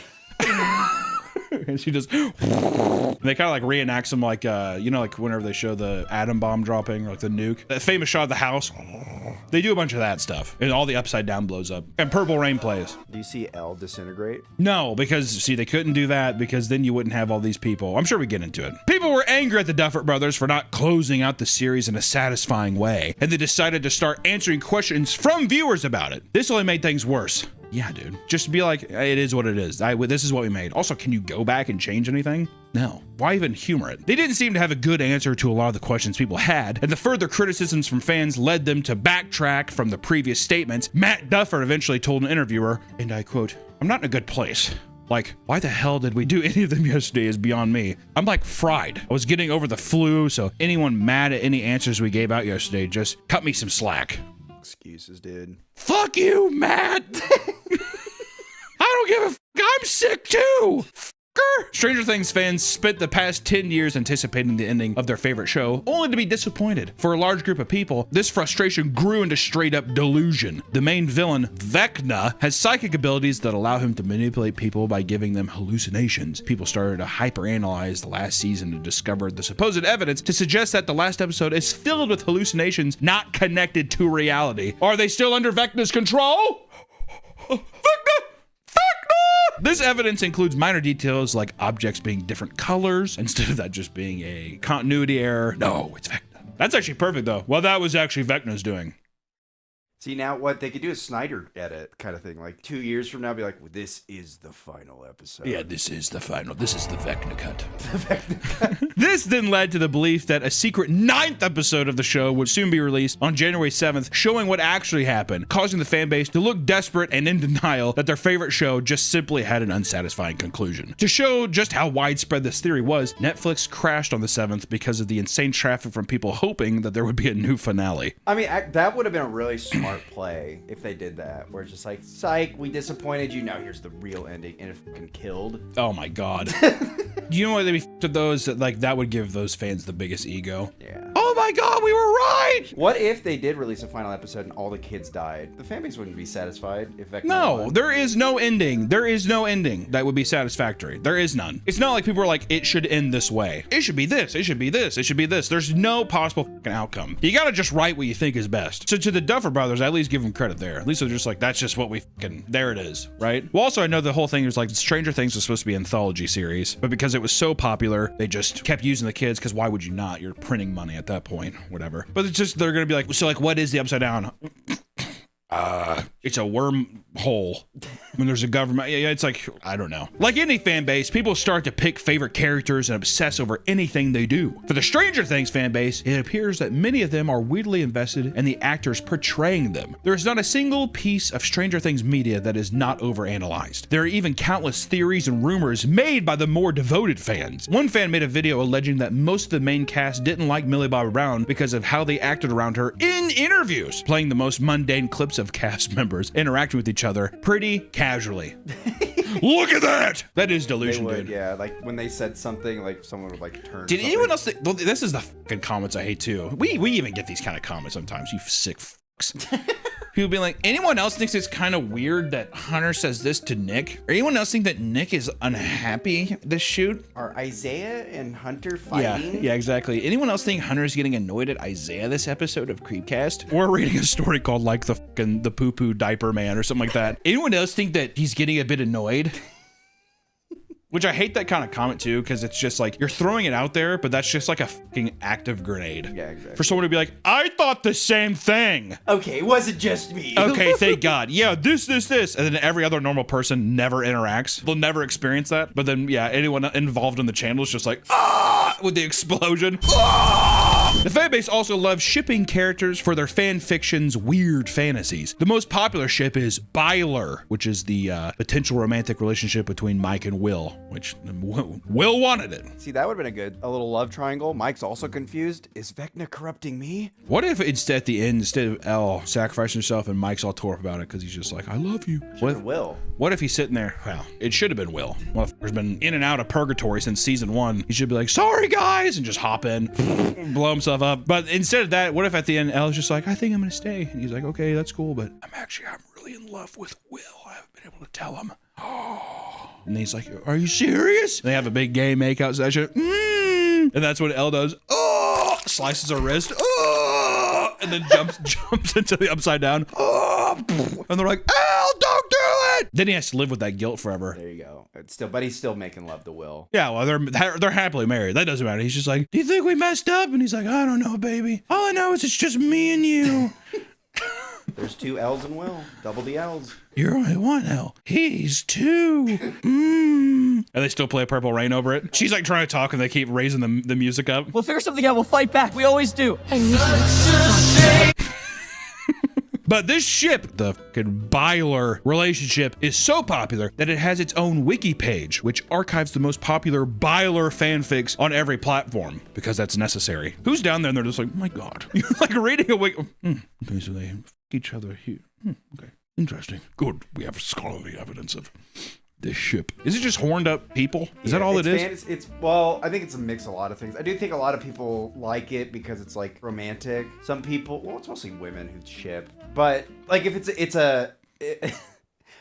And she just, and they kind of like reenact some like, you know, like whenever they show the atom bomb dropping, or like the nuke, that famous shot of the house, they do a bunch of that stuff, and all the upside down blows up, and Purple Rain plays. Do you see Elle disintegrate? No, because see, they couldn't do that because then you wouldn't have all these people. I'm sure we get into it. People were angry at the Duffer Brothers for not closing out the series in a satisfying way, and they decided to start answering questions from viewers about it. This only made things worse. Yeah, dude. Just be like, it is what it is. This is what we made. Also, can you go back and change anything? No. Why even humor it? They didn't seem to have a good answer to a lot of the questions people had, and the further criticisms from fans led them to backtrack from the previous statements. Matt Duffer eventually told an interviewer, and I quote, "I'm not in a good place. Like, why the hell did we do any of them yesterday is beyond me. I'm like fried. I was getting over the flu, so anyone mad at any answers we gave out yesterday, just cut me some slack." Excuses, dude. Fuck you, Matt. I don't give a fuck. I'm sick too. Stranger Things fans spent the past 10 years anticipating the ending of their favorite show, only to be disappointed. For a large group of people, this frustration grew into straight up delusion. The main villain, Vecna, has psychic abilities that allow him to manipulate people by giving them hallucinations. People started to hyperanalyze the last season and discovered the supposed evidence to suggest that the last episode is filled with hallucinations not connected to reality. Are they still under Vecna's control? Vecna! This evidence includes minor details like objects being different colors instead of that just being a continuity error. No, it's Vecna. That's actually perfect though. Well, that was actually Vecna's doing. See, now what they could do is Snyder edit kind of thing. Like 2 years from now, be like, well, this is the final episode. Yeah, this is the final. This is the Vecna cut. This then led to the belief that a secret 9th episode of the show would soon be released on January 7th, showing what actually happened, causing the fan base to look desperate and in denial that their favorite show just simply had an unsatisfying conclusion. To show just how widespread this theory was, Netflix crashed on the 7th because of the insane traffic from people hoping that there would be a new finale. I mean, that would have been a really smart play if they did that, where it's just like, psych, we disappointed you, now here's the real ending, and if fucking killed. Oh my god. Do you know what they'd be to those that would give those fans the biggest ego? Yeah. Oh my god, we were right! What if they did release a final episode and all the kids died? The fan base wouldn't be satisfied if Vecna No, won. there is no ending. There is no ending that would be satisfactory. There is none. It's not like people are like, it should end this way. It should be this. It should be this. It should be this. There's no possible fucking outcome. You gotta just write what you think is best. So to the Duffer Brothers, I at least give them credit there. At least they're just like, that's just what we fucking, there it is, right? Well, also, I know the whole thing was like, Stranger Things was supposed to be an anthology series, but because it was so popular, they just kept using the kids, because why would you not? You're printing money at that point, whatever. But it's just, they're gonna be like, so like, what is the Upside Down? It's a wormhole when there's a government. Yeah, it's like, I don't know. Like any fan base, people start to pick favorite characters and obsess over anything they do. For the Stranger Things fan base, it appears that many of them are weirdly invested in the actors portraying them. There is not a single piece of Stranger Things media that is not overanalyzed. There are even countless theories and rumors made by the more devoted fans. One fan made a video alleging that most of the main cast didn't like Millie Bobby Brown because of how they acted around her in interviews, playing the most mundane clips of cast members interacting with each other pretty casually. Look at that! That is delusion, They would, dude. yeah. Like when they said something, like someone would like turn. Did something. anyone else think, well, this is the fucking comments I hate too. We even get these kind of comments sometimes, you sick fucks. People be like, anyone else thinks it's kind of weird that Hunter says this to Nick? Or anyone else think that Nick is unhappy this shoot? Are Isaiah and Hunter fighting? Yeah, exactly. Anyone else think Hunter's getting annoyed at Isaiah this episode of Creepcast? We're reading a story called like the poo-poo diaper man or something like that. Anyone else think that he's getting a bit annoyed? Which I hate that kind of comment too, because it's just like, you're throwing it out there, but that's just like a fucking active grenade. Yeah, exactly. For someone to be like, I thought the same thing. Okay, it wasn't just me. Okay, thank God. Yeah, this. And then every other normal person never interacts. They'll never experience that. But then, yeah, anyone involved in the channel is just like, with the explosion. The fanbase also loves shipping characters for their fan fiction's weird fantasies. The most popular ship is Byler, which is the potential romantic relationship between Mike and Will, which Will wanted it. See, that would have been a little love triangle. Mike's also confused. Is Vecna corrupting me? What if instead at the end, instead of Elle sacrificing herself and Mike's all tore up about it because he's just like, I love you. Will. What if he's sitting there? Well, it should have been Will. Motherfucker's been in and out of purgatory since season 1. He should be like, sorry guys, and just hop in, blow himself up. But instead of that, what if at the end Elle's just like, I think I'm gonna stay. And he's like, okay, that's cool, but I'm really in love with Will. I haven't been able to tell him. And he's like, are you serious? And they have a big gay makeout session. And that's what Elle does. Slices her wrist. And then jumps into the upside down. And they're like, Elle, don't do it. Then he has to live with that guilt forever. There you go. But he's still making love to Will. Yeah, well, they're happily married. That doesn't matter. He's just like, do you think we messed up? And he's like, I don't know, baby. All I know is it's just me and you. There's 2 L's in Will. Double the L's. You're only 1 L. He's 2. And they still play Purple Rain over it. She's like trying to talk and they keep raising the music up. We'll figure something out. We'll fight back. We always do. But this ship, the fucking Byler relationship, is so popular that it has its own wiki page, which archives the most popular Byler fanfics on every platform, because that's necessary. Who's down there and they're just like, oh my God. You're like reading a wiki. Okay, so they f each other here. Okay, interesting. Good. We have scholarly evidence of this ship. Is it just horned up people? Is that all it is? Well, I think it's a mix of a lot of things. I do think a lot of people like it because it's like romantic. Some people, well, it's mostly women who ship. But like if it's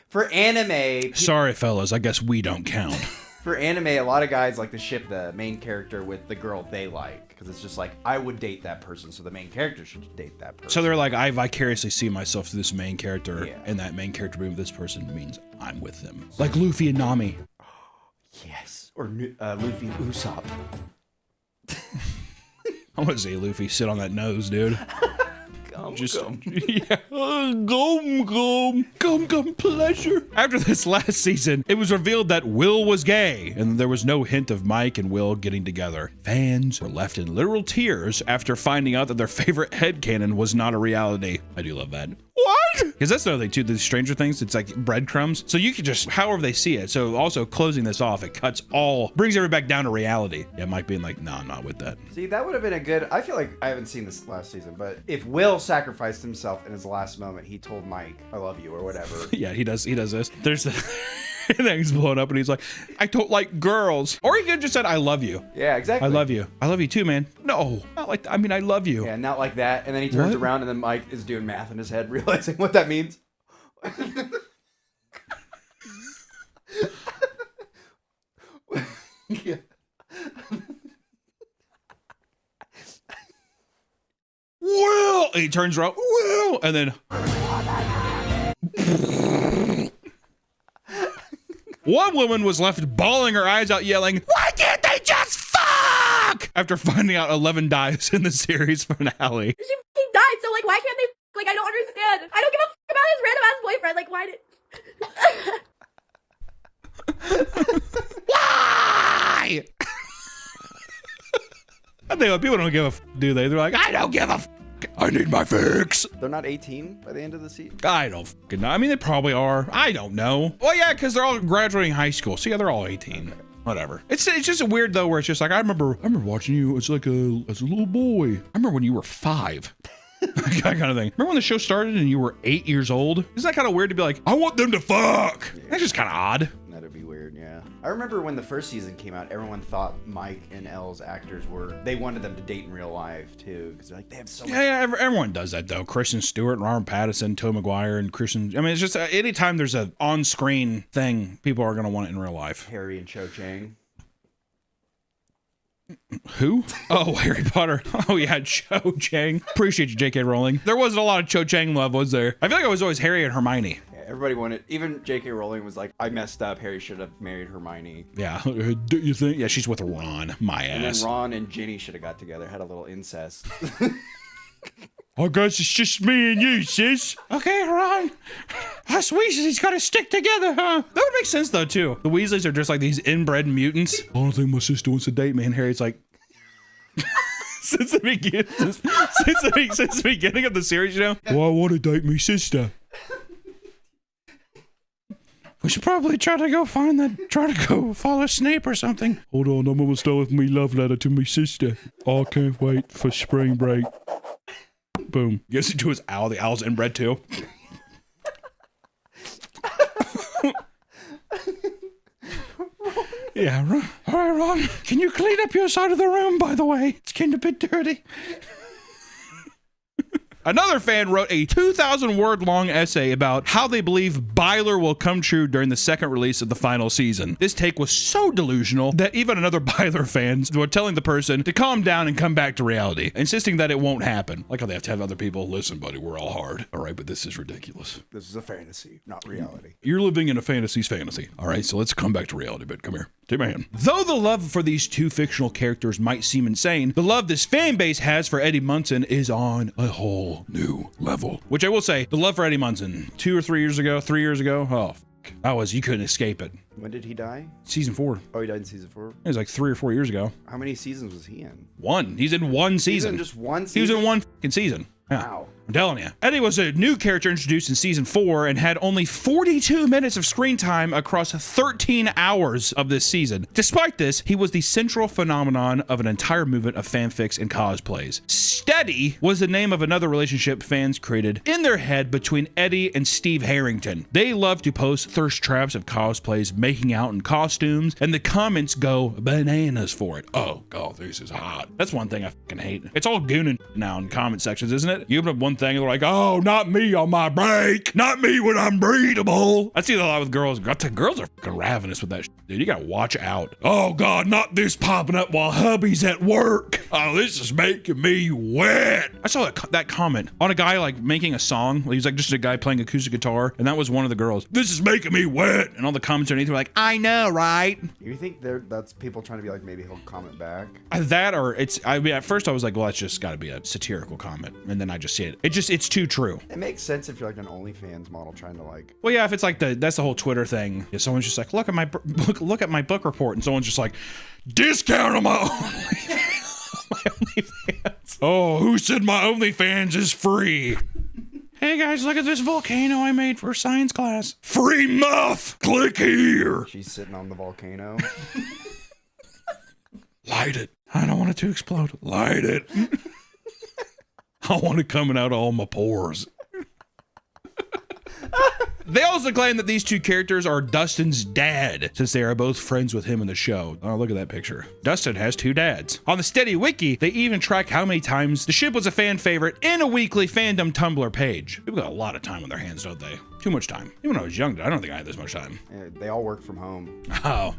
for anime. Sorry, fellas. I guess we don't count. For anime, a lot of guys like to ship the main character with the girl they like. because it's just like, I would date that person, so the main character should date that person. So they're like, I vicariously see myself through this main character, Yeah. and that main character being with this person means I'm with them. Like Luffy and Nami. Yes. Or Luffy and Usopp. I want to see Luffy sit on that nose, dude. Gum, Yeah. Gum, pleasure. After this last season, it was revealed that Will was gay, and there was no hint of Mike and Will getting together. Fans were left in literal tears after finding out that their favorite headcanon was not a reality. I do love that. What? Because that's the other thing too, the Stranger Things, it's like breadcrumbs. So you can just, however they see it. So also closing this off, it brings everybody back down to reality. Yeah, Mike being like, nah, I'm not with that. See, that would have been a good, I feel like I haven't seen this last season, but if Will sacrificed himself in his last moment, he told Mike, I love you, or whatever. Yeah, he does this. There's the and then he's blown up and he's like, I don't like girls. Or he could have just said, I love you. Yeah, exactly. I love you. I love you too, man. No, not like, I mean, I love you. Yeah, not like that. And then he turns What? around and then Mike is doing math in his head, realizing what that means. Yeah. Will! And he turns around, Will! And then one woman was left bawling her eyes out, yelling, why can't they just fuck? After finding out 11 dies in the series finale. She f***ing died, so like, why can't they? Like, I don't understand. I don't give a f*** about his random ass boyfriend. Like, why did? Why? I think people don't give a f, do they? They're like, I don't give a f. I need my fix. They're not 18 by the end of the season? I don't fucking know. I mean, they probably are. I don't know. Well, yeah, because they're all graduating high school. So yeah, they're all 18. Okay. Whatever. It's just weird though, where it's just like, I remember watching you as a little boy. I remember when you were 5. That kind of thing. Remember when the show started and you were 8 years old? Isn't that kind of weird to be like, I want them to fuck? Yeah. That's just kind of odd. That'd be weird, yeah. I remember when the first season came out, everyone thought Mike and Elle's actors they wanted them to date in real life too, because they're like, they have so much. Yeah, everyone does that though. Kristen Stewart, Robert Pattinson, Tobey Maguire, and Kristen. I mean, it's just anytime there's an on-screen thing, people are gonna want it in real life. Harry and Cho Chang. Who? Oh, Harry Potter. Oh yeah, Cho Chang. Appreciate you, J.K. Rowling. There wasn't a lot of Cho Chang love, was there? I feel like it was always Harry and Hermione. Yeah, everybody wanted. Even J.K. Rowling was like, I messed up. Harry should have married Hermione. Yeah. Do you think? Yeah, she's with Ron. My ass. And then Ron and Ginny should have got together, had a little incest. I guess it's just me and you, sis. Okay, Ron. Us Weasleys gotta stick together, huh? That would make sense, though, too. The Weasleys are just like these inbred mutants. I don't think my sister wants to date me. And Harry's like... since the beginning of the series, you know? Well, I want to date me sister. We should probably try to go follow Snape or something. Hold on, I'm gonna start with me love letter to me sister. I can't wait for spring break. Boom. He goes into his owl. The owl's inbred too. Yeah, Ron. All right, Ron. Can you clean up your side of the room, by the way? It's kind of a bit dirty. Another fan wrote a 2,000-word long essay about how they believe Byler will come true during the second release of the final season. This take was so delusional that even another Byler fans were telling the person to calm down and come back to reality, insisting that it won't happen. Like how they have to have other people, listen, buddy, we're all hard. All right, but this is ridiculous. This is a fantasy, not reality. You're living in a fantasy's fantasy. All right, so let's come back to reality, but come here. Take my hand. Though the love for these two fictional characters might seem insane, the love this fan base has for Eddie Munson is on a whole new level. Which I will say, the love for Eddie Munson, 3 years ago, oh, that was, you couldn't escape it. When did he die? Season 4. Oh, he died in season 4? It was like 3 or 4 years ago. How many seasons was he in? 1. He's in 1 season. He's in just 1 season? He was in 1 fucking season. Yeah. Wow. I'm telling you. Eddie was a new character introduced in season 4 and had only 42 minutes of screen time across 13 hours of this season. Despite this, he was the central phenomenon of an entire movement of fanfics and cosplays. Steady was the name of another relationship fans created in their head between Eddie and Steve Harrington. They love to post thirst traps of cosplays making out in costumes, and the comments go bananas for it. Oh, God, this is hot. That's one thing I fucking hate. It's all gooning now in comment sections, isn't it? You open up one thing and they're like, oh, not me on my break. Not me when I'm breathable. I see that a lot with girls. Girls are fucking ravenous with that shit, dude. You gotta watch out. Oh, God, not this popping up while hubby's at work. Oh, this is making me wet. I saw that comment on a guy like making a song. He's like just a guy playing acoustic guitar, and that was one of the girls. This is making me wet. And all the comments underneath were like, I know, right? You think that's people trying to be like, maybe he'll comment back? That or at first I was like, well, that's just gotta be a satirical comment. And then I just see it. It's too true. It makes sense if you're like an OnlyFans model trying to like. Well, yeah, if it's like that's the whole Twitter thing. If someone's just like, look at my book report, and someone's just like, discount on my OnlyFans. Oh, who said my OnlyFans is free? Hey guys, look at this volcano I made for science class. Free muff! Click here! She's sitting on the volcano. Light it. I don't want it to explode. Light it. I want it coming out of all my pores. They also claim that these two characters are Dustin's dad, since they are both friends with him in the show. Oh, look at that picture. Dustin has two dads. On the Steady Wiki, they even track how many times the ship was a fan favorite in a weekly fandom Tumblr page. People got a lot of time on their hands, don't they? Too much time. Even when I was young, I don't think I had this much time. Yeah, they all work from home. Oh.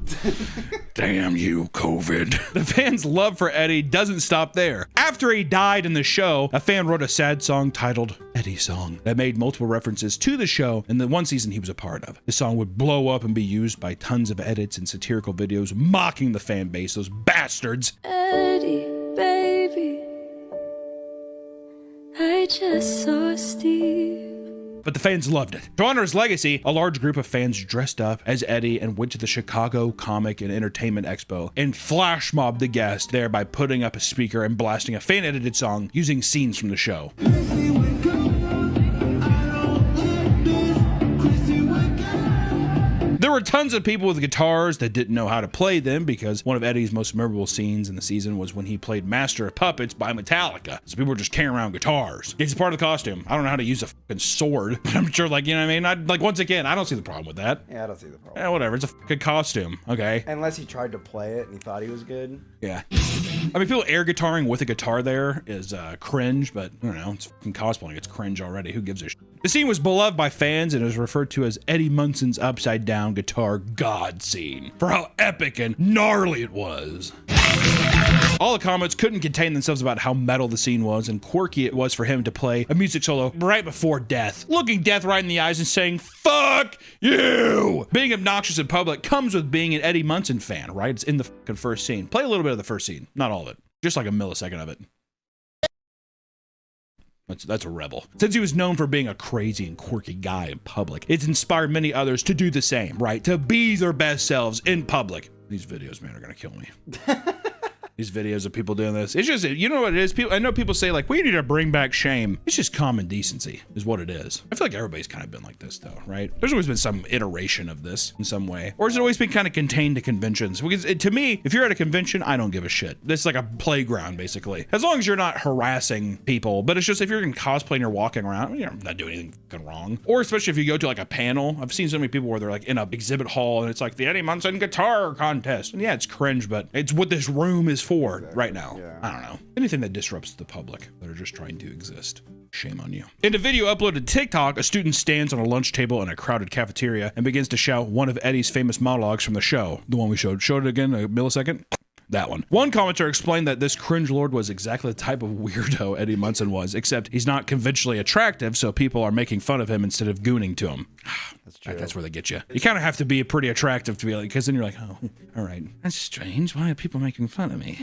Damn you, COVID. The fans' love for Eddie doesn't stop there. After he died in the show, a fan wrote a sad song titled Eddie Song that made multiple references to the show and the one season he was a part of. The song would blow up and be used by tons of edits and satirical videos mocking the fan base, those bastards. Eddie, baby, I just saw Steve. But the fans loved it. To honor his legacy, a large group of fans dressed up as Eddie and went to the Chicago Comic and Entertainment Expo and flash mobbed the guest there by putting up a speaker and blasting a fan-edited song using scenes from the show. There were tons of people with guitars that didn't know how to play them because one of Eddie's most memorable scenes in the season was when he played Master of Puppets by Metallica. So people were just carrying around guitars. It's part of the costume. I don't know how to use a fucking sword, but I'm sure, like, you know what I mean? Once again, I don't see the problem with that. Yeah, I don't see the problem. Yeah, whatever. It's a fucking costume, okay? Unless he tried to play it and he thought he was good. Yeah. I mean, people air guitaring with a guitar there is cringe, but I don't know. It's fucking cosplaying. It's cringe already. Who gives a shit? The scene was beloved by fans and is referred to as Eddie Munson's upside down guitar god scene for how epic and gnarly it was. All the comments couldn't contain themselves about how metal the scene was and quirky it was for him to play a music solo right before death, looking death right in the eyes and saying, fuck you! Being obnoxious in public comes with being an Eddie Munson fan, right? It's in the fucking first scene. Play a little bit of the first scene, not all of it, just like a millisecond of it. That's a rebel. Since he was known for being a crazy and quirky guy in public, it's inspired many others to do the same, right? To be their best selves in public. These videos, man, are gonna kill me. These videos of people doing this. It's just, you know what it is? I know people say like, we need to bring back shame. It's just common decency is what it is. I feel like everybody's kind of been like this though, right? There's always been some iteration of this in some way. Or has it always been kind of contained to conventions? Because to me, if you're at a convention, I don't give a shit. This is like a playground basically. As long as you're not harassing people, but it's just if you're in cosplay and you're walking around, you're not doing anything fucking wrong. Or especially if you go to like a panel. I've seen so many people where they're like in a exhibit hall and it's like the Eddie Munson guitar contest. And yeah, it's cringe, but it's what this room is for right now. Yeah. I don't know. Anything that disrupts the public that are just trying to exist. Shame on you. In a video uploaded to TikTok, a student stands on a lunch table in a crowded cafeteria and begins to shout one of Eddie's famous monologues from the show. The one we showed. Showed it again, a millisecond. That one. One commenter explained that this cringe lord was exactly the type of weirdo Eddie Munson was, except he's not conventionally attractive, so people are making fun of him instead of gooning to him. That's true. That's where they get you. You kind of have to be pretty attractive to be like, because then you're like, oh, all right. That's strange. Why are people making fun of me?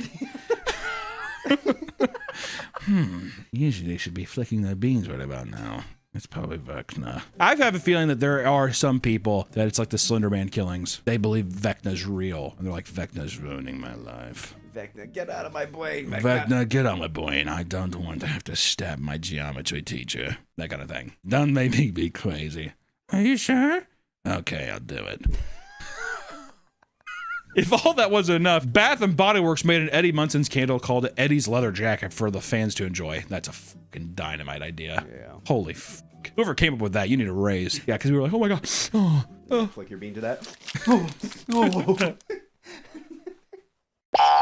Usually they should be flicking their beans right about now. It's probably Vecna. I have a feeling that there are some people that it's like the Slender Man killings. They believe Vecna's real. And they're like, Vecna's ruining my life. Vecna, get out of my brain. Vecna, get out of my brain. I don't want to have to stab my geometry teacher. That kind of thing. Don't make me be crazy. Are you sure? Okay, I'll do it. If all that wasn't enough, Bath and Body Works made an Eddie Munson's candle called Eddie's Leather Jacket for the fans to enjoy. That's a fucking dynamite idea. Yeah. Holy fuck. Whoever came up with that, you need a raise. Yeah, because we were like, oh my god. Flick your bean to that.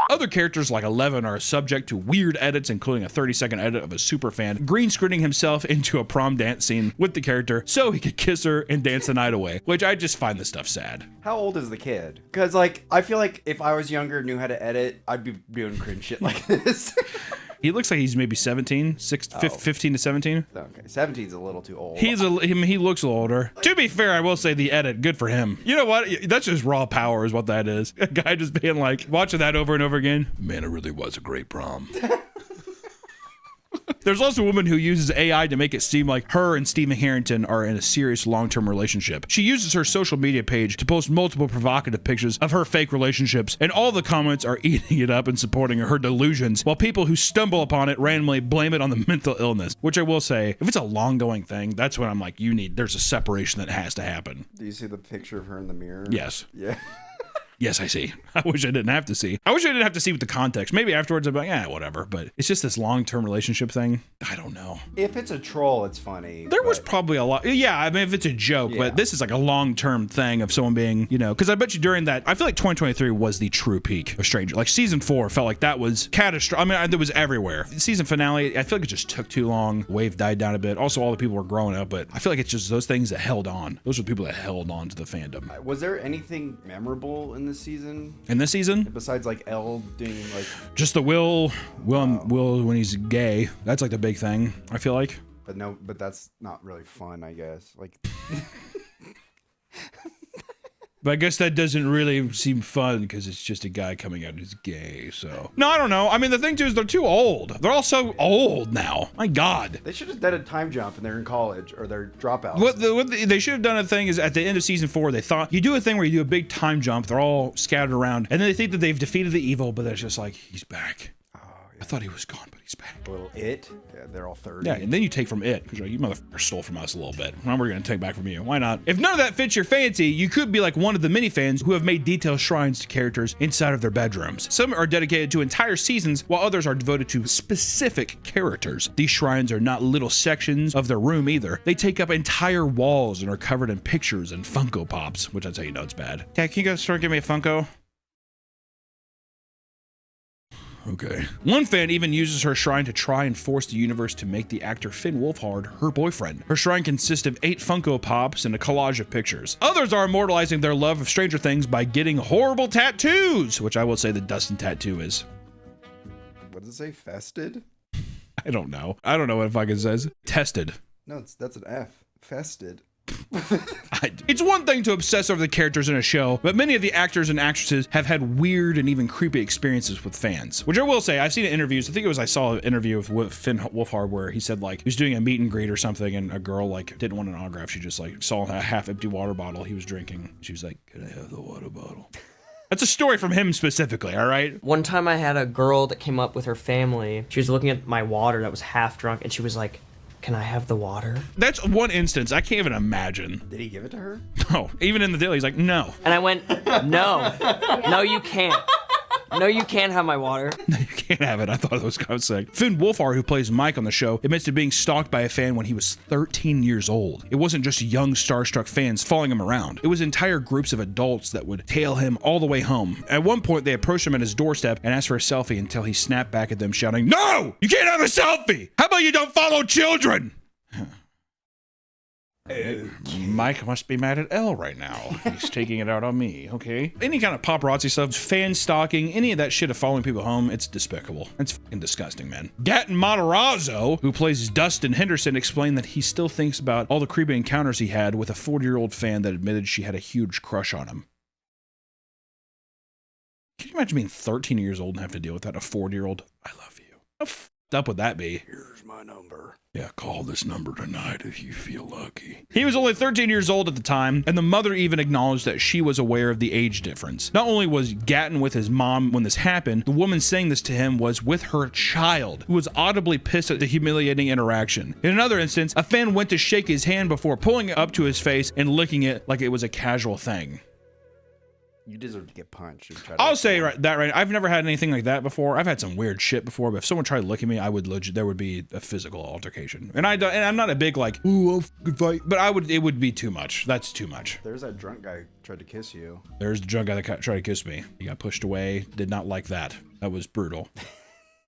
Other characters like Eleven are subject to weird edits, including a 30-second edit of a superfan green screening himself into a prom dance scene with the character so he could kiss her and dance the night away, which I just find this stuff sad. How old is the kid? Because, like, I feel like if I was younger and knew how to edit, I'd be doing cringe shit like this. He looks like he's maybe 17, 15 to 17. Okay, 17's a little too old. He looks a little older. To be fair, I will say the edit, good for him. You know what? That's just raw power is what that is. A guy just being like, watching that over and over again. Man, it really was a great prom. There's also a woman who uses AI to make it seem like her and Stephen Harrington are in a serious long-term relationship. She uses her social media page to post multiple provocative pictures of her fake relationships, and all the comments are eating it up and supporting her delusions, while people who stumble upon it randomly blame it on the mental illness. Which I will say, if it's a long-going thing, that's when I'm like, there's a separation that has to happen. Do you see the picture of her in the mirror? Yes. Yeah. Yes, I see. I wish I didn't have to see. I wish I didn't have to see with the context. Maybe afterwards I'd be like, yeah, whatever. But it's just this long-term relationship thing. I don't know. If it's a troll, it's funny. There was probably a lot. Yeah, I mean, if it's a joke, but this is like a long-term thing of someone being, because I bet you during that, I feel like 2023 was the true peak of Stranger. Like season 4 felt like that was catastrophic. I mean, it was everywhere. Season finale, I feel like it just took too long. Wave died down a bit. Also, all the people were growing up, but I feel like it's just those things that held on. Those are the people that held on to the fandom. Was there anything memorable in this season? In this season? Besides like Elle doing like... Just the Will when he's gay. That's like the big thing, I feel like. But that's not really fun, I guess. Like... But I guess that doesn't really seem fun because it's just a guy coming out who's gay, so. No, I don't know. I mean, the thing too is they're too old. They're all so old now. My God. They should have done a time jump and they're in college or they're dropouts. What they should have done a thing is at the end of season 4, they thought you do a thing where you do a big time jump. They're all scattered around and then they think that they've defeated the evil, but it's just like, he's back. Oh, yeah. I thought he was gone, but he's back. A little It. Yeah, they're all 30. Yeah, and then you take from It because you motherfucker stole from us a little bit. Now we're gonna take back from you. Why not? If none of that fits your fancy, you could be like one of the many fans who have made detailed shrines to characters inside of their bedrooms. Some are dedicated to entire seasons, while others are devoted to specific characters. These shrines are not little sections of their room either. They take up entire walls and are covered in pictures and Funko Pops, which that's how you know it's bad. Okay, can you guys start giving me a Funko? Okay. One fan even uses her shrine to try and force the universe to make the actor Finn Wolfhard her boyfriend. Her shrine consists of 8 Funko Pops and a collage of pictures. Others are immortalizing their love of Stranger Things by getting horrible tattoos, which I will say the Dustin tattoo is. What does it say? Fested? I don't know. I don't know what it fucking says. Tested. No, that's an F. Fested. It's one thing to obsess over the characters in a show, but many of the actors and actresses have had weird and even creepy experiences with fans. Which I will say, I've seen interviews. I saw an interview with Finn Wolfhard where he said like he was doing a meet and greet or something, and a girl like didn't want an autograph. She just like saw a half-empty water bottle he was drinking. She was like, "Can I have the water bottle?" That's a story from him specifically, all right? One time I had a girl that came up with her family. She was looking at my water that was half drunk, and she was like, "Can I have the water?" That's one instance. I can't even imagine. Did he give it to her? No. Even in the daily, he's like, no. And I went, no. No, you can't. No, you can't have my water. No, you can't have it. I thought it was kind of sick. Finn Wolfhard, who plays Mike on the show, admits to being stalked by a fan when he was 13 years old. It wasn't just young starstruck fans following him around. It was entire groups of adults that would tail him all the way home. At one point, they approached him at his doorstep and asked for a selfie until he snapped back at them shouting, "No! You can't have a selfie! How about you don't follow children?" Mike must be mad at Elle right now. He's taking it out on me, okay? Any kind of paparazzi stuff, fan stalking, any of that shit of following people home, it's despicable. It's fucking disgusting, man. Gatton Matarazzo, who plays Dustin Henderson, explained that he still thinks about all the creepy encounters he had with a 40-year-old fan that admitted she had a huge crush on him. Can you imagine being 13 years old and have to deal with that? A 40-year-old? I love you. How f***ed up would that be? Here's my number. Yeah, call this number tonight if you feel lucky. He was only 13 years old at the time, and the mother even acknowledged that she was aware of the age difference. Not only was Gatton with his mom when this happened, the woman saying this to him was with her child, who was audibly pissed at the humiliating interaction. In another instance, a fan went to shake his hand before pulling it up to his face and licking it like it was a casual thing. You deserve to get punched. I'll say right. I've never had anything like that before. I've had some weird shit before, but if someone tried to look at me, I would there would be a physical altercation. And I'm not a big like, ooh, I'll fucking fight. But it would be too much. That's too much. There's that drunk guy who tried to kiss you. There's the drunk guy that tried to kiss me. He got pushed away. Did not like that. That was brutal.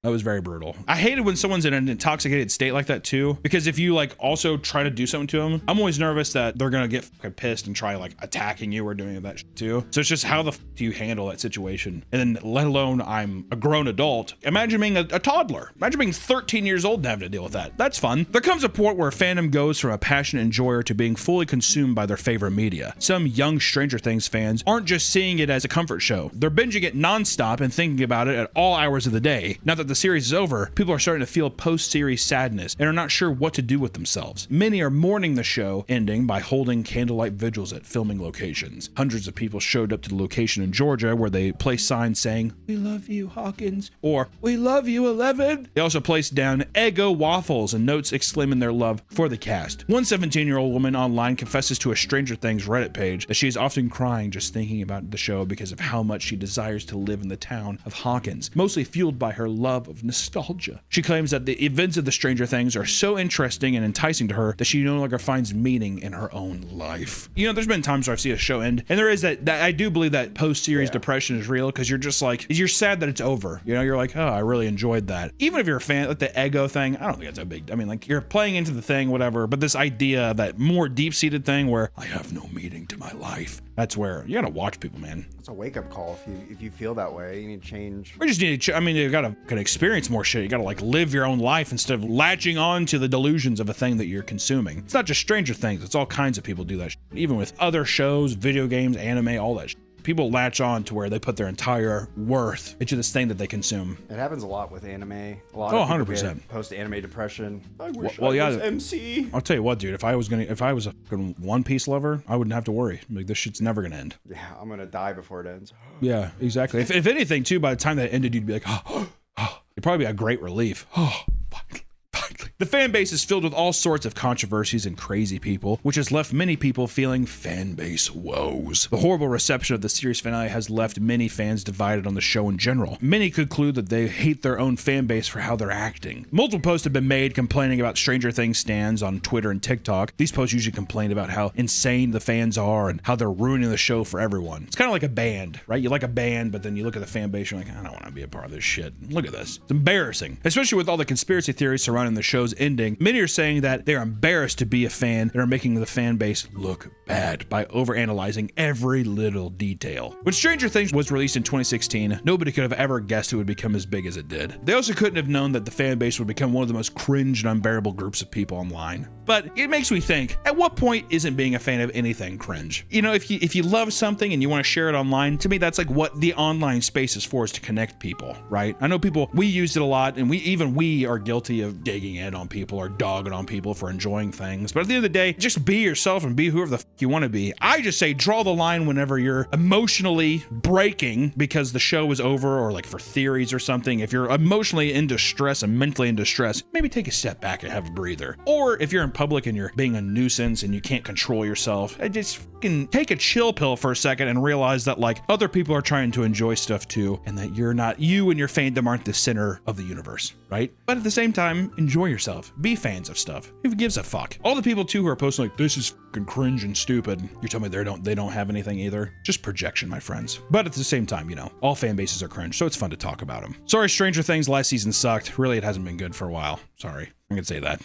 That was very brutal. I hated when someone's in an intoxicated state like that too, because if you like also try to do something to them, I'm always nervous that they're gonna get fucking pissed and try like attacking you or doing that shit too. So it's just how the do you handle that situation? And then let alone I'm a grown adult. Imagine being a toddler. Imagine being 13 years old and having to deal with that. That's fun. There comes a point where fandom goes from a passionate enjoyer to being fully consumed by their favorite media. Some young Stranger Things fans aren't just seeing it as a comfort show. They're binging it nonstop and thinking about it at all hours of the day. Now that the series is over, people are starting to feel post-series sadness and are not sure what to do with themselves. Many are mourning the show ending by holding candlelight vigils at filming locations. Hundreds of people showed up to the location in Georgia where they placed signs saying, "We love you, Hawkins," or "We love you, 11." They also placed down Eggo waffles and notes exclaiming their love for the cast. One 17-year-old woman online confesses to a Stranger Things Reddit page that she is often crying just thinking about the show because of how much she desires to live in the town of Hawkins, mostly fueled by her love of nostalgia. She claims that the events of the Stranger Things are so interesting and enticing to her that she no longer finds meaning in her own life. You know, there's been times where I've seen a show end, and there is that I do believe that post-series depression is real, because you're just like, you're sad that it's over. You know, you're like, oh, I really enjoyed that. Even if you're a fan, like the Eggo thing, I don't think that's a big, I mean, like you're playing into the thing, whatever, but this idea, that more deep-seated thing where I have no meaning to my life, that's where you gotta watch people, man. It's a wake-up call. If you feel that way, you need to change. We just need to, I mean, you gotta experience more shit. You gotta like live your own life instead of latching on to the delusions of a thing that you're consuming. It's not just Stranger Things, it's all kinds of people do that shit. Even with other shows, video games, anime, all that shit. People latch on to where they put their entire worth into this thing that they consume. It happens a lot with anime. A lot Oh, of 100%. Post-anime depression. I wish Well, I yeah, was MC. I'll tell you what, dude, if I was a fucking One Piece lover, I wouldn't have to worry. Like, this shit's never gonna end. Yeah, I'm gonna die before it ends. Yeah, exactly. If anything, too, by the time that ended, you'd be like, it'd probably be a great relief. Finally. The fan base is filled with all sorts of controversies and crazy people, which has left many people feeling fan base woes. The horrible reception of the series finale has left many fans divided on the show in general. Many conclude that they hate their own fan base for how they're acting. Multiple posts have been made complaining about Stranger Things stans on Twitter and TikTok. These posts usually complain about how insane the fans are and how they're ruining the show for everyone. It's kind of like a band, right? You like a band, but then you look at the fan base, you're like, I don't want to be a part of this shit. Look at this. It's embarrassing. Especially with all the conspiracy theories surrounding the show's ending. Many are saying that they're embarrassed to be a fan and are making the fan base look bad by overanalyzing every little detail. When Stranger Things was released in 2016, nobody could have ever guessed it would become as big as it did. They also couldn't have known that the fan base would become one of the most cringe and unbearable groups of people online. But it makes me think, at what point isn't being a fan of anything cringe? You know, if you love something and you want to share it online, to me that's like what the online space is for, is to connect people, right? I know people, we used it a lot, and we are guilty of digging in on people or dogging on people for enjoying things. But at the end of the day, just be yourself and be whoever the you want to be. I just say draw the line whenever you're emotionally breaking because the show is over, or like for theories or something. If you're emotionally in distress and mentally in distress, maybe take a step back and have a breather. Or if you're in public and you're being a nuisance and you can't control yourself, just fucking take a chill pill for a second and realize that like other people are trying to enjoy stuff too, and that you and your fandom aren't the center of the universe, right? But at the same time, enjoy yourself. Be fans of stuff. Who gives a fuck? All the people too who are posting like, this is fucking cringe and stupid, you're telling me they don't have anything either? Just projection, my friends. But at the same time, you know, all fan bases are cringe, so it's fun to talk about them. Sorry, Stranger Things last season sucked. Really, it hasn't been good for a while. Sorry. I can say that.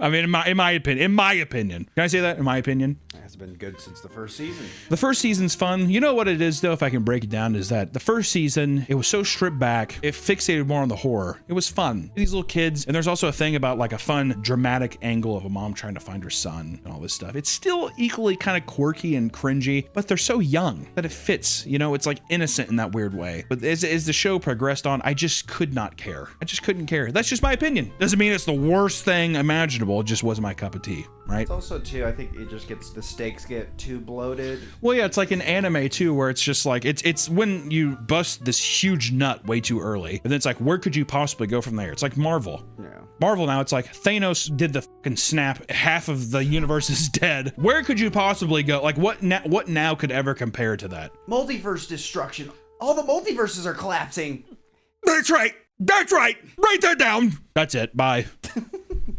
I mean, in my opinion. Can I say that? In my opinion? It has been good since the first season. The first season's fun. You know what it is, though, if I can break it down, is that the first season, it was so stripped back. It fixated more on the horror. It was fun. These little kids. And there's also a thing about like a fun, dramatic angle of a mom trying to find her son and all this stuff. It's still equally kind of quirky and cringy, but they're so young that it fits. You know, it's like innocent in that weird way. But as the show progressed on, I just could not care. I just couldn't care. That's just my opinion. Doesn't mean it's the worst thing imaginable. It just wasn't my cup of tea, right? It's also too, I think it just gets, the stakes get too bloated. Well, yeah, it's like an anime too, where it's just like, it's when you bust this huge nut way too early, and then it's like, where could you possibly go from there? It's like Marvel. Yeah. Marvel now, it's like Thanos did the fucking snap. Half of the universe is dead. Where could you possibly go? Like, what now could ever compare to that? Multiverse destruction. All the multiverses are collapsing. That's right. That's right. Write that down. That's it. Bye.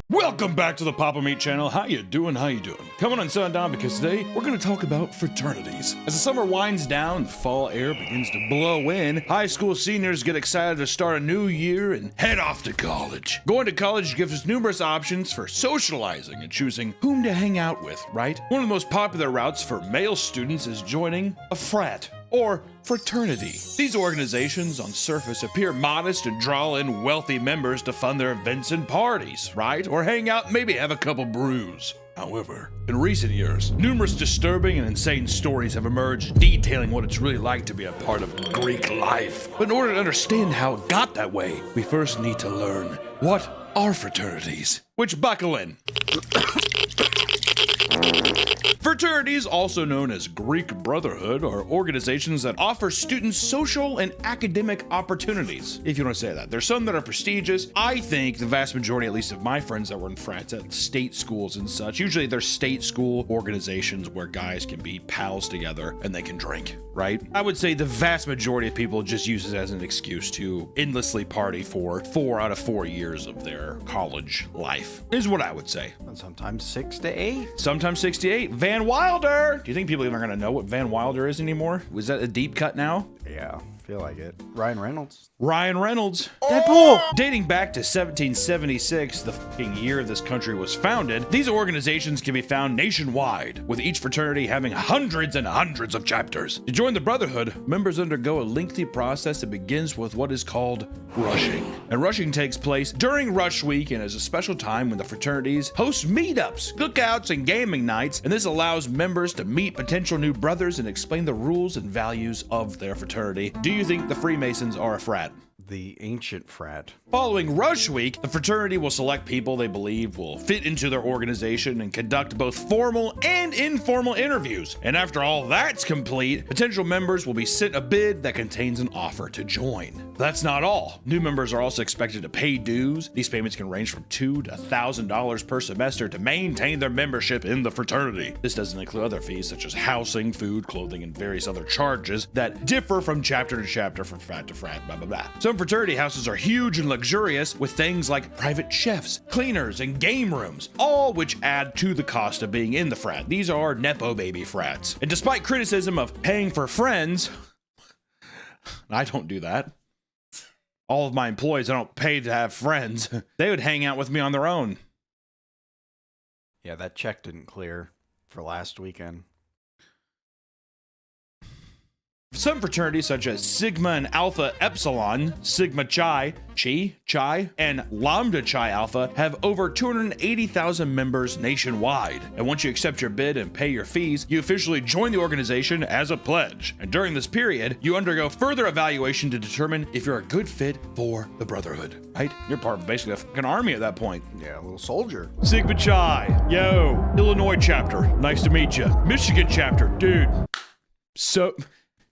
Welcome back to the Papa Meat channel. How you doing? How you doing? Come on and sit down because today we're going to talk about fraternities. As the summer winds down, the fall air begins to blow in. High school seniors get excited to start a new year and head off to college. Going to college gives us numerous options for socializing and choosing whom to hang out with, right? One of the most popular routes for male students is joining a frat or fraternity. These organizations on surface appear modest and draw in wealthy members to fund their events and parties, right? Or hang out and maybe have a couple brews. However, in recent years, numerous disturbing and insane stories have emerged detailing what it's really like to be a part of Greek life. But in order to understand how it got that way, we first need to learn what are fraternities. Which, buckle in. Fraternities, also known as Greek Brotherhood, are organizations that offer students social and academic opportunities, if you want to say that. There's some that are prestigious. I think the vast majority, at least of my friends that were in frats at state schools and such, usually they're state school organizations where guys can be pals together and they can drink, right? I would say the vast majority of people just use it as an excuse to endlessly party for 4 out of 4 years of their college life, is what I would say. And sometimes 6 to 8. Sometimes 6 to 8. Van Wilder! Do you think people even are going to know what Van Wilder is anymore? Was that a deep cut now? Yeah, feel like it. Ryan Reynolds. Ryan Reynolds. Deadpool! Dating back to 1776, the fucking year this country was founded, these organizations can be found nationwide, with each fraternity having hundreds and hundreds of chapters. To join the Brotherhood, members undergo a lengthy process that begins with what is called rushing. And rushing takes place during Rush Week and is a special time when the fraternities host meetups, cookouts, and gaming nights, and this allows members to meet potential new brothers and explain the rules and values of their fraternity. Do you think the Freemasons are a frat? The ancient frat. Following Rush Week, the fraternity will select people they believe will fit into their organization and conduct both formal and informal interviews. And after all that's complete, potential members will be sent a bid that contains an offer to join. That's not all. New members are also expected to pay dues. These payments can range from $2,000 to $1,000 per semester to maintain their membership in the fraternity. This doesn't include other fees such as housing, food, clothing, and various other charges that differ from chapter to chapter, from frat to frat, blah, blah, blah. Some fraternity houses are huge and luxurious with things like private chefs, cleaners, and game rooms, all which add to the cost of being in the frat. These are Nepo baby frats. And despite criticism of paying for friends, I don't do that. All of my employees, I don't pay to have friends. They would hang out with me on their own. Yeah, that check didn't clear for last weekend. Some fraternities such as Sigma and Alpha Epsilon, Sigma Chi, and Lambda Chi Alpha have over 280,000 members nationwide. And once you accept your bid and pay your fees, you officially join the organization as a pledge. And during this period, you undergo further evaluation to determine if you're a good fit for the Brotherhood, right? You're part of basically a fucking army at that point. Yeah, a little soldier. Sigma Chi, yo. Illinois chapter, nice to meet you. Michigan chapter, dude.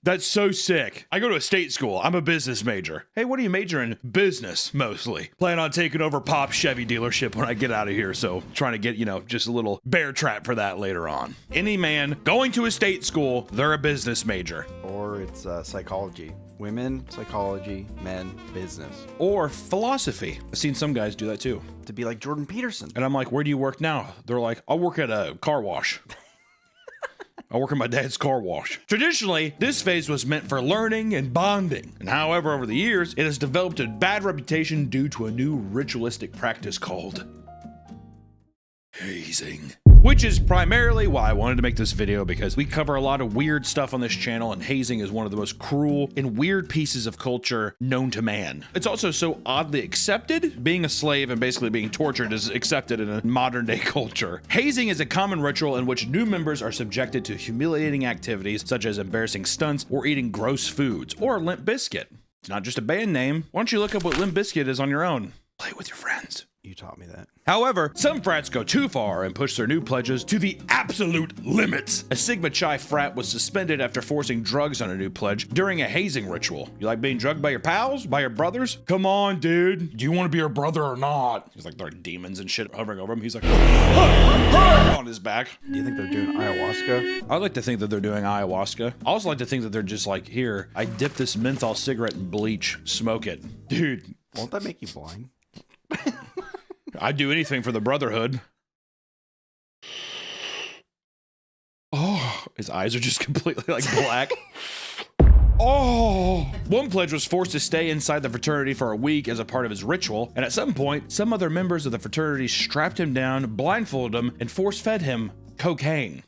That's so sick. I go to a state school. I'm a business major. Hey, what do you major in? Business, mostly. Plan on taking over Pop's Chevy dealership when I get out of here, so trying to get, just a little bear trap for that later on. Any man going to a state school, they're a business major. Or it's psychology. Women, psychology, men, business. Or philosophy. I've seen some guys do that too. To be like Jordan Peterson. And I'm like, where do you work now? They're like, I'll work at a car wash. I work in my dad's car wash. Traditionally, this phase was meant for learning and bonding. And however, over the years, it has developed a bad reputation due to a new ritualistic practice called hazing. Which is primarily why I wanted to make this video, because we cover a lot of weird stuff on this channel, and hazing is one of the most cruel and weird pieces of culture known to man. It's also so oddly accepted. Being a slave and basically being tortured is accepted in a modern day culture. Hazing is a common ritual in which new members are subjected to humiliating activities such as embarrassing stunts or eating gross foods, or Limp Bizkit. It's not just a band name. Why don't you look up what Limp Bizkit is on your own? play with your friends. You taught me that. However, some frats go too far and push their new pledges to the absolute limits. A Sigma Chi frat was suspended after forcing drugs on a new pledge during a hazing ritual. You like being drugged by your pals? By your brothers? Come on, dude. Do you want to be your brother or not? He's like, there are demons and shit hovering over him. He's like, on his back. Do you think they're doing ayahuasca? I'd like to think that they're doing ayahuasca. I also like to think that they're just like, here, I dip this menthol cigarette in bleach, smoke it. Dude. Won't that make you blind? I'd do anything for the brotherhood. Oh, his eyes are just completely like black. Oh! One pledge was forced to stay inside the fraternity for a week as a part of his ritual, and at some point, some other members of the fraternity strapped him down, blindfolded him, and force-fed him cocaine.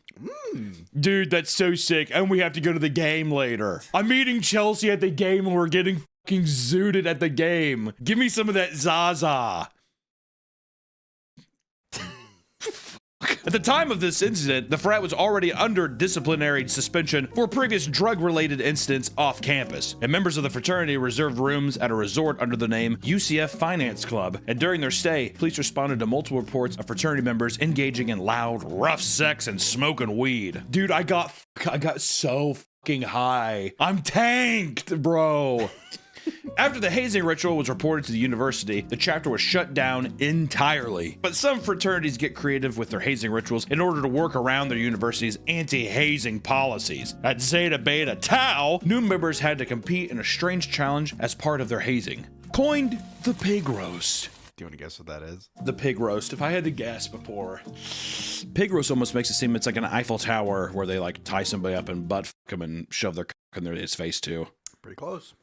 Dude, that's so sick, and we have to go to the game later. I'm meeting Chelsea at the game and we're getting fucking zooted at the game. Give me some of that Zaza. At the time of this incident, the frat was already under disciplinary suspension for previous drug-related incidents off campus, and members of the fraternity reserved rooms at a resort under the name UCF Finance Club, and during their stay, police responded to multiple reports of fraternity members engaging in loud, rough sex and smoking weed. Dude, I got so fucking high. I'm tanked, bro. After the hazing ritual was reported to the university, the chapter was shut down entirely. But some fraternities get creative with their hazing rituals in order to work around their university's anti-hazing policies. At Zeta Beta Tau, new members had to compete in a strange challenge as part of their hazing, coined the pig roast. Do you want to guess what that is? The pig roast. If I had to guess before, pig roast almost makes it seem it's like an Eiffel Tower where they like tie somebody up and butt fuck him and shove their cock in his face too. Pretty close.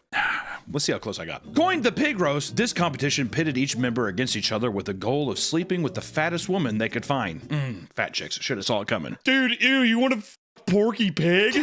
Let's see how close I got. Coined the pig roast, this competition pitted each member against each other with the goal of sleeping with the fattest woman they could find. Fat chicks. Should have saw it coming. Dude, ew, you want a Porky Pig?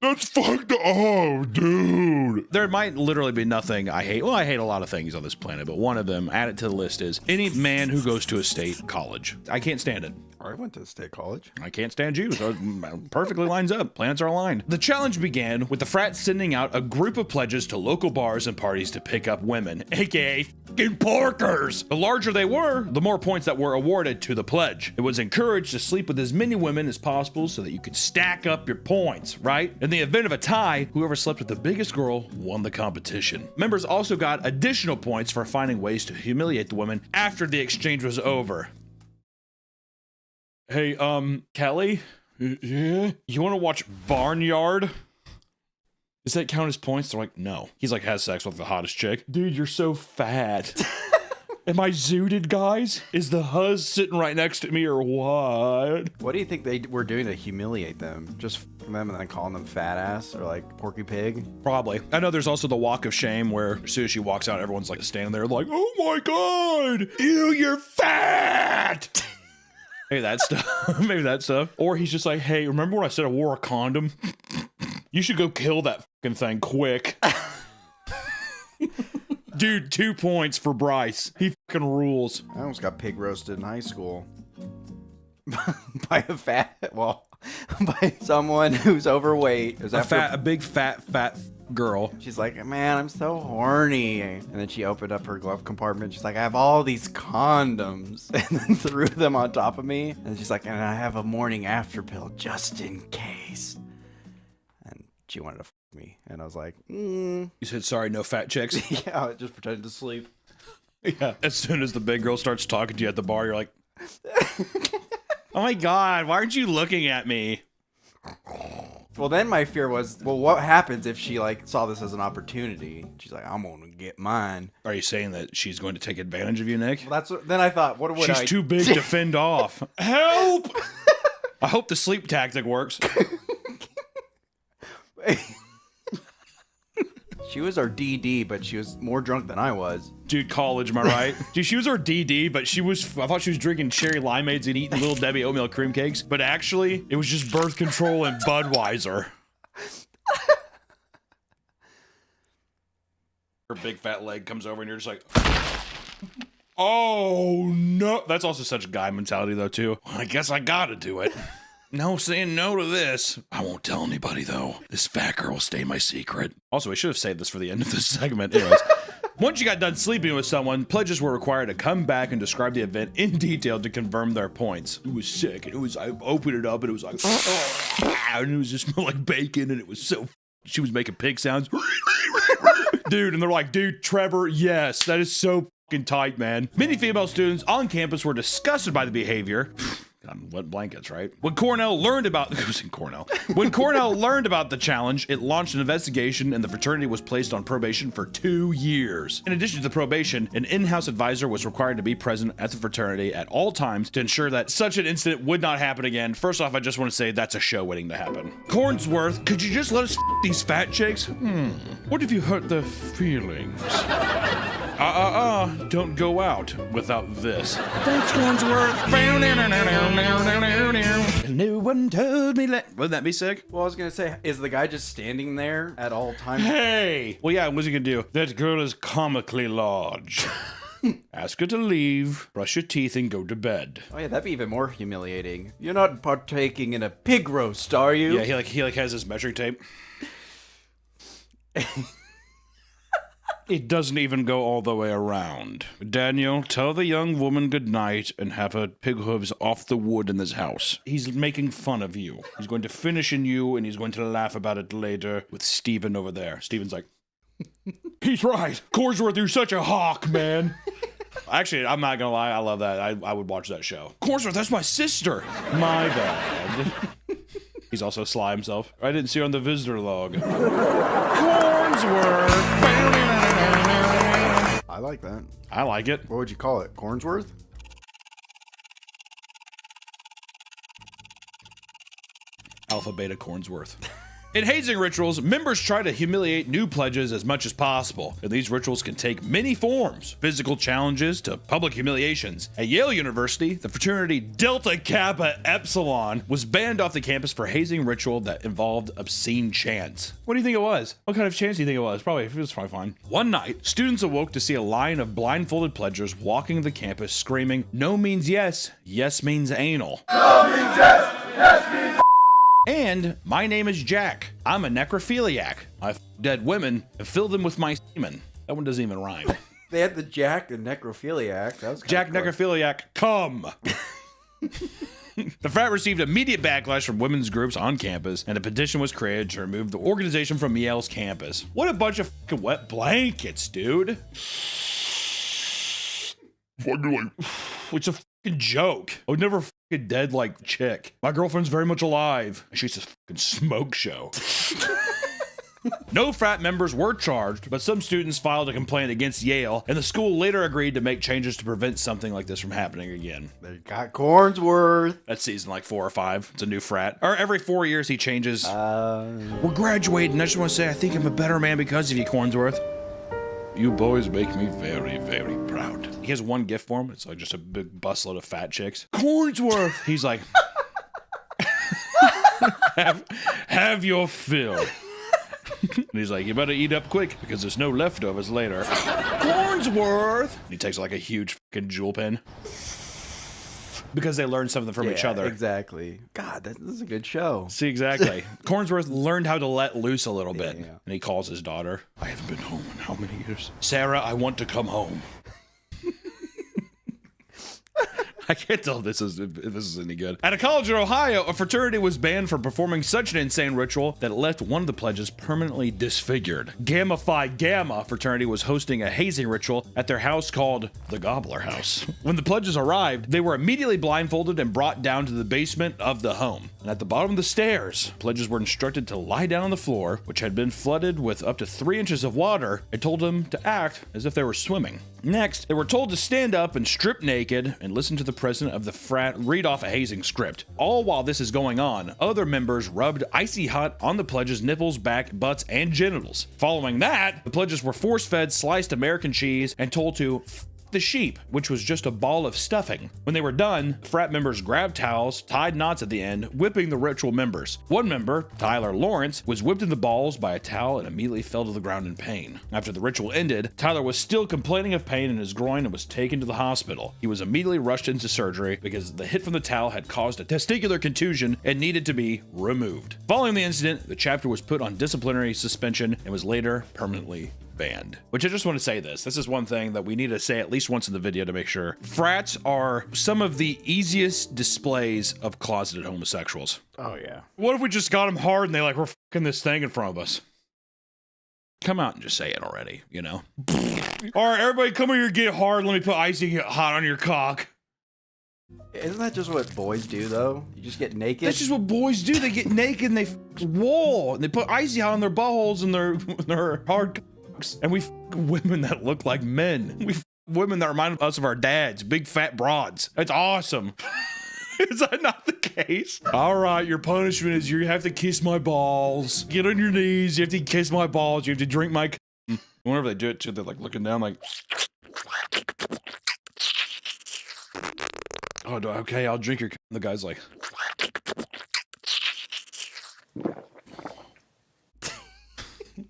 That's fucked up, dude. There might literally be nothing I hate. Well, I hate a lot of things on this planet, but one of them, add it to the list, is any man who goes to a state college. I can't stand it. I went to state college. I can't stand you, so it perfectly lines up. Planets are aligned. The challenge began with the frat sending out a group of pledges to local bars and parties to pick up women, aka fucking porkers. The larger they were, the more points that were awarded to the pledge. It was encouraged to sleep with as many women as possible so that you could stack up your points, right? In the event of a tie, whoever slept with the biggest girl won the competition. Members also got additional points for finding ways to humiliate the women after the exchange was over. Hey, Kelly? Yeah? You want to watch Barnyard? Does that count as points? They're like, no. He's like, has sex with the hottest chick. Dude, you're so fat. Am I zooted, guys? Is the huzz sitting right next to me or what? What do you think they were doing to humiliate them? Just f***ing them and then calling them fat ass or like Porky Pig? Probably. I know there's also the walk of shame where as soon as she walks out, everyone's like standing there like, oh my God, ew, you're fat. Maybe that stuff. Maybe that stuff. Or he's just like, hey, remember when I said I wore a condom? You should go kill that fucking thing quick. Dude, 2 points for Bryce. He fucking rules. I almost got pig roasted in high school. By someone who's overweight. It was a big fat girl. She's like, man, I'm so horny. And then she opened up her glove compartment. She's like, I have all these condoms. And then threw them on top of me. And she's like, and I have a morning after pill just in case. And she wanted to f me. And I was like, You said, sorry, no fat chicks? Yeah, I just pretended to sleep. Yeah. As soon as the big girl starts talking to you at the bar, you're like, oh my God, why aren't you looking at me? Well, then my fear was, well, what happens if she like saw this as an opportunity? She's like, I'm gonna get mine. Are you saying that she's going to take advantage of you, Nick? Well, that's what, then I thought, what would She's too big to fend off. Help! I hope the sleep tactic works. She was our DD, but she was more drunk than I was. Dude, college, am I right? Dude, she was our DD, but I thought she was drinking cherry limeades and eating Little Debbie oatmeal cream cakes. But actually, it was just birth control and Budweiser. Her big fat leg comes over and you're just like, oh no. That's also such guy mentality though too. Well, I guess I gotta do it. No saying no to this. I won't tell anybody though. This fat girl will stay my secret. Also, I should have saved this for the end of this segment. Anyways, Once you got done sleeping with someone, pledges were required to come back and describe the event in detail to confirm their points. It was sick, and I opened it up, and it was like, and it was just smelled like bacon, and it was so. She was making pig sounds, dude, and they're like, dude, Trevor, yes, that is so fucking tight, man. Many female students on campus were disgusted by the behavior. God, wet blankets, right? When Cornell learned about When Cornell learned about the challenge, it launched an investigation and the fraternity was placed on probation for 2 years. In addition to the probation, an in-house advisor was required to be present at the fraternity at all times to ensure that such an incident would not happen again. First off, I just want to say that's a show waiting to happen. Cornsworth, could you just let us these fat chicks? What if you hurt their feelings? Don't go out without this. Thanks, Cornsworth. No one told me that. Wouldn't that be sick? Well, I was gonna say, is the guy just standing there at all times? Hey! Well, yeah, what's he gonna do? That girl is comically large. Ask her to leave, brush your teeth, and go to bed. Oh yeah, that'd be even more humiliating. You're not partaking in a pig roast, are you? Yeah, he has his measuring tape. It doesn't even go all the way around. Daniel, tell the young woman good night and have her pig hooves off the wood in this house. He's making fun of you. He's going to finish in you, and he's going to laugh about it later with Steven over there. Steven's like, he's right. Cornsworth, you're such a hawk, man. Actually, I'm not gonna lie, I love that. I would watch that show. Cornsworth, that's my sister. My bad. He's also Sly himself. I didn't see her on the visitor log. Cornsworth. I like that. I like it. What would you call it? Cornsworth? Alpha Beta Cornsworth. In hazing rituals, members try to humiliate new pledges as much as possible, and these rituals can take many forms, physical challenges to public humiliations. At Yale University, the fraternity Delta Kappa Epsilon was banned off the campus for hazing ritual that involved obscene chants. What do you think it was? What kind of chants do you think it was? It was probably fine. One night, students awoke to see a line of blindfolded pledgers walking the campus screaming, "No means yes, yes means anal. No means yes, yes means and my name is Jack. I'm a necrophiliac. I f dead women and fill them with my semen." That one doesn't even rhyme. They had the Jack and necrophiliac. That was Jack necrophiliac, come. The frat received immediate backlash from women's groups on campus, and a petition was created to remove the organization from Yale's campus. What a bunch of fucking wet blankets, dude. It's a fucking joke. I would never fucking dead like chick. My girlfriend's very much alive. She's a fucking smoke show. No frat members were charged, but some students filed a complaint against Yale, and the school later agreed to make changes to prevent something like this from happening again. They got Cornsworth. That's season like 4 or 5. It's a new frat. Or every 4 years he changes. We're graduating. I just want to say I think I'm a better man because of you, Cornsworth. You boys make me very, very proud. He has one gift for him. It's like just a big busload of fat chicks. Cornsworth! He's like, have your fill. And he's like, you better eat up quick because there's no leftovers later. Cornsworth! And he takes like a huge fucking jewel pen. Because they learned something from each other. Exactly. God, this is a good show. See, exactly. Cornsworth learned how to let loose a little bit. And he calls his daughter. I haven't been home in how many years? Sarah, I want to come home. I can't tell if this is any good. At a college in Ohio, a fraternity was banned for performing such an insane ritual that it left one of the pledges permanently disfigured. Gamma Phi Gamma fraternity was hosting a hazing ritual at their house called the Gobbler House. When the pledges arrived, they were immediately blindfolded and brought down to the basement of the home. And at the bottom of the stairs, pledges were instructed to lie down on the floor, which had been flooded with up to 3 inches of water, and told them to act as if they were swimming. Next, they were told to stand up and strip naked and listen to the president of the frat read off a hazing script. All while this is going on, other members rubbed icy hot on the pledges' nipples, back, butts, and genitals. Following that, the pledges were force-fed sliced American cheese and told to the sheep, which was just a ball of stuffing. When they were done, frat members grabbed towels, tied knots at the end, whipping the ritual members. One member, Tyler Lawrence, was whipped in the balls by a towel and immediately fell to the ground in pain. After the ritual ended, Tyler was still complaining of pain in his groin and was taken to the hospital. He was immediately rushed into surgery because the hit from the towel had caused a testicular contusion and needed to be removed. Following the incident, the chapter was put on disciplinary suspension and was later permanently banned. Which I just want to say this. This is one thing that we need to say at least once in the video to make sure. Frats are some of the easiest displays of closeted homosexuals. Oh, yeah. What if we just got them hard and they like, we're fucking this thing in front of us? Come out and just say it already, you know? All right, everybody come here, get hard. Let me put icy hot on your cock. Isn't that just what boys do, though? You just get naked? That's just what boys do. They get naked and they wall and they put icy hot on their buttholes and their hard cocks. And we women that look like men. We women that remind us of our dads, big fat broads. That's awesome. Is that not the case? All right, your punishment is you have to kiss my balls. Get on your knees. You have to kiss my balls. You have to drink my. Whenever they do it too, they're like looking down, like. Oh, okay, I'll drink your. The guy's like.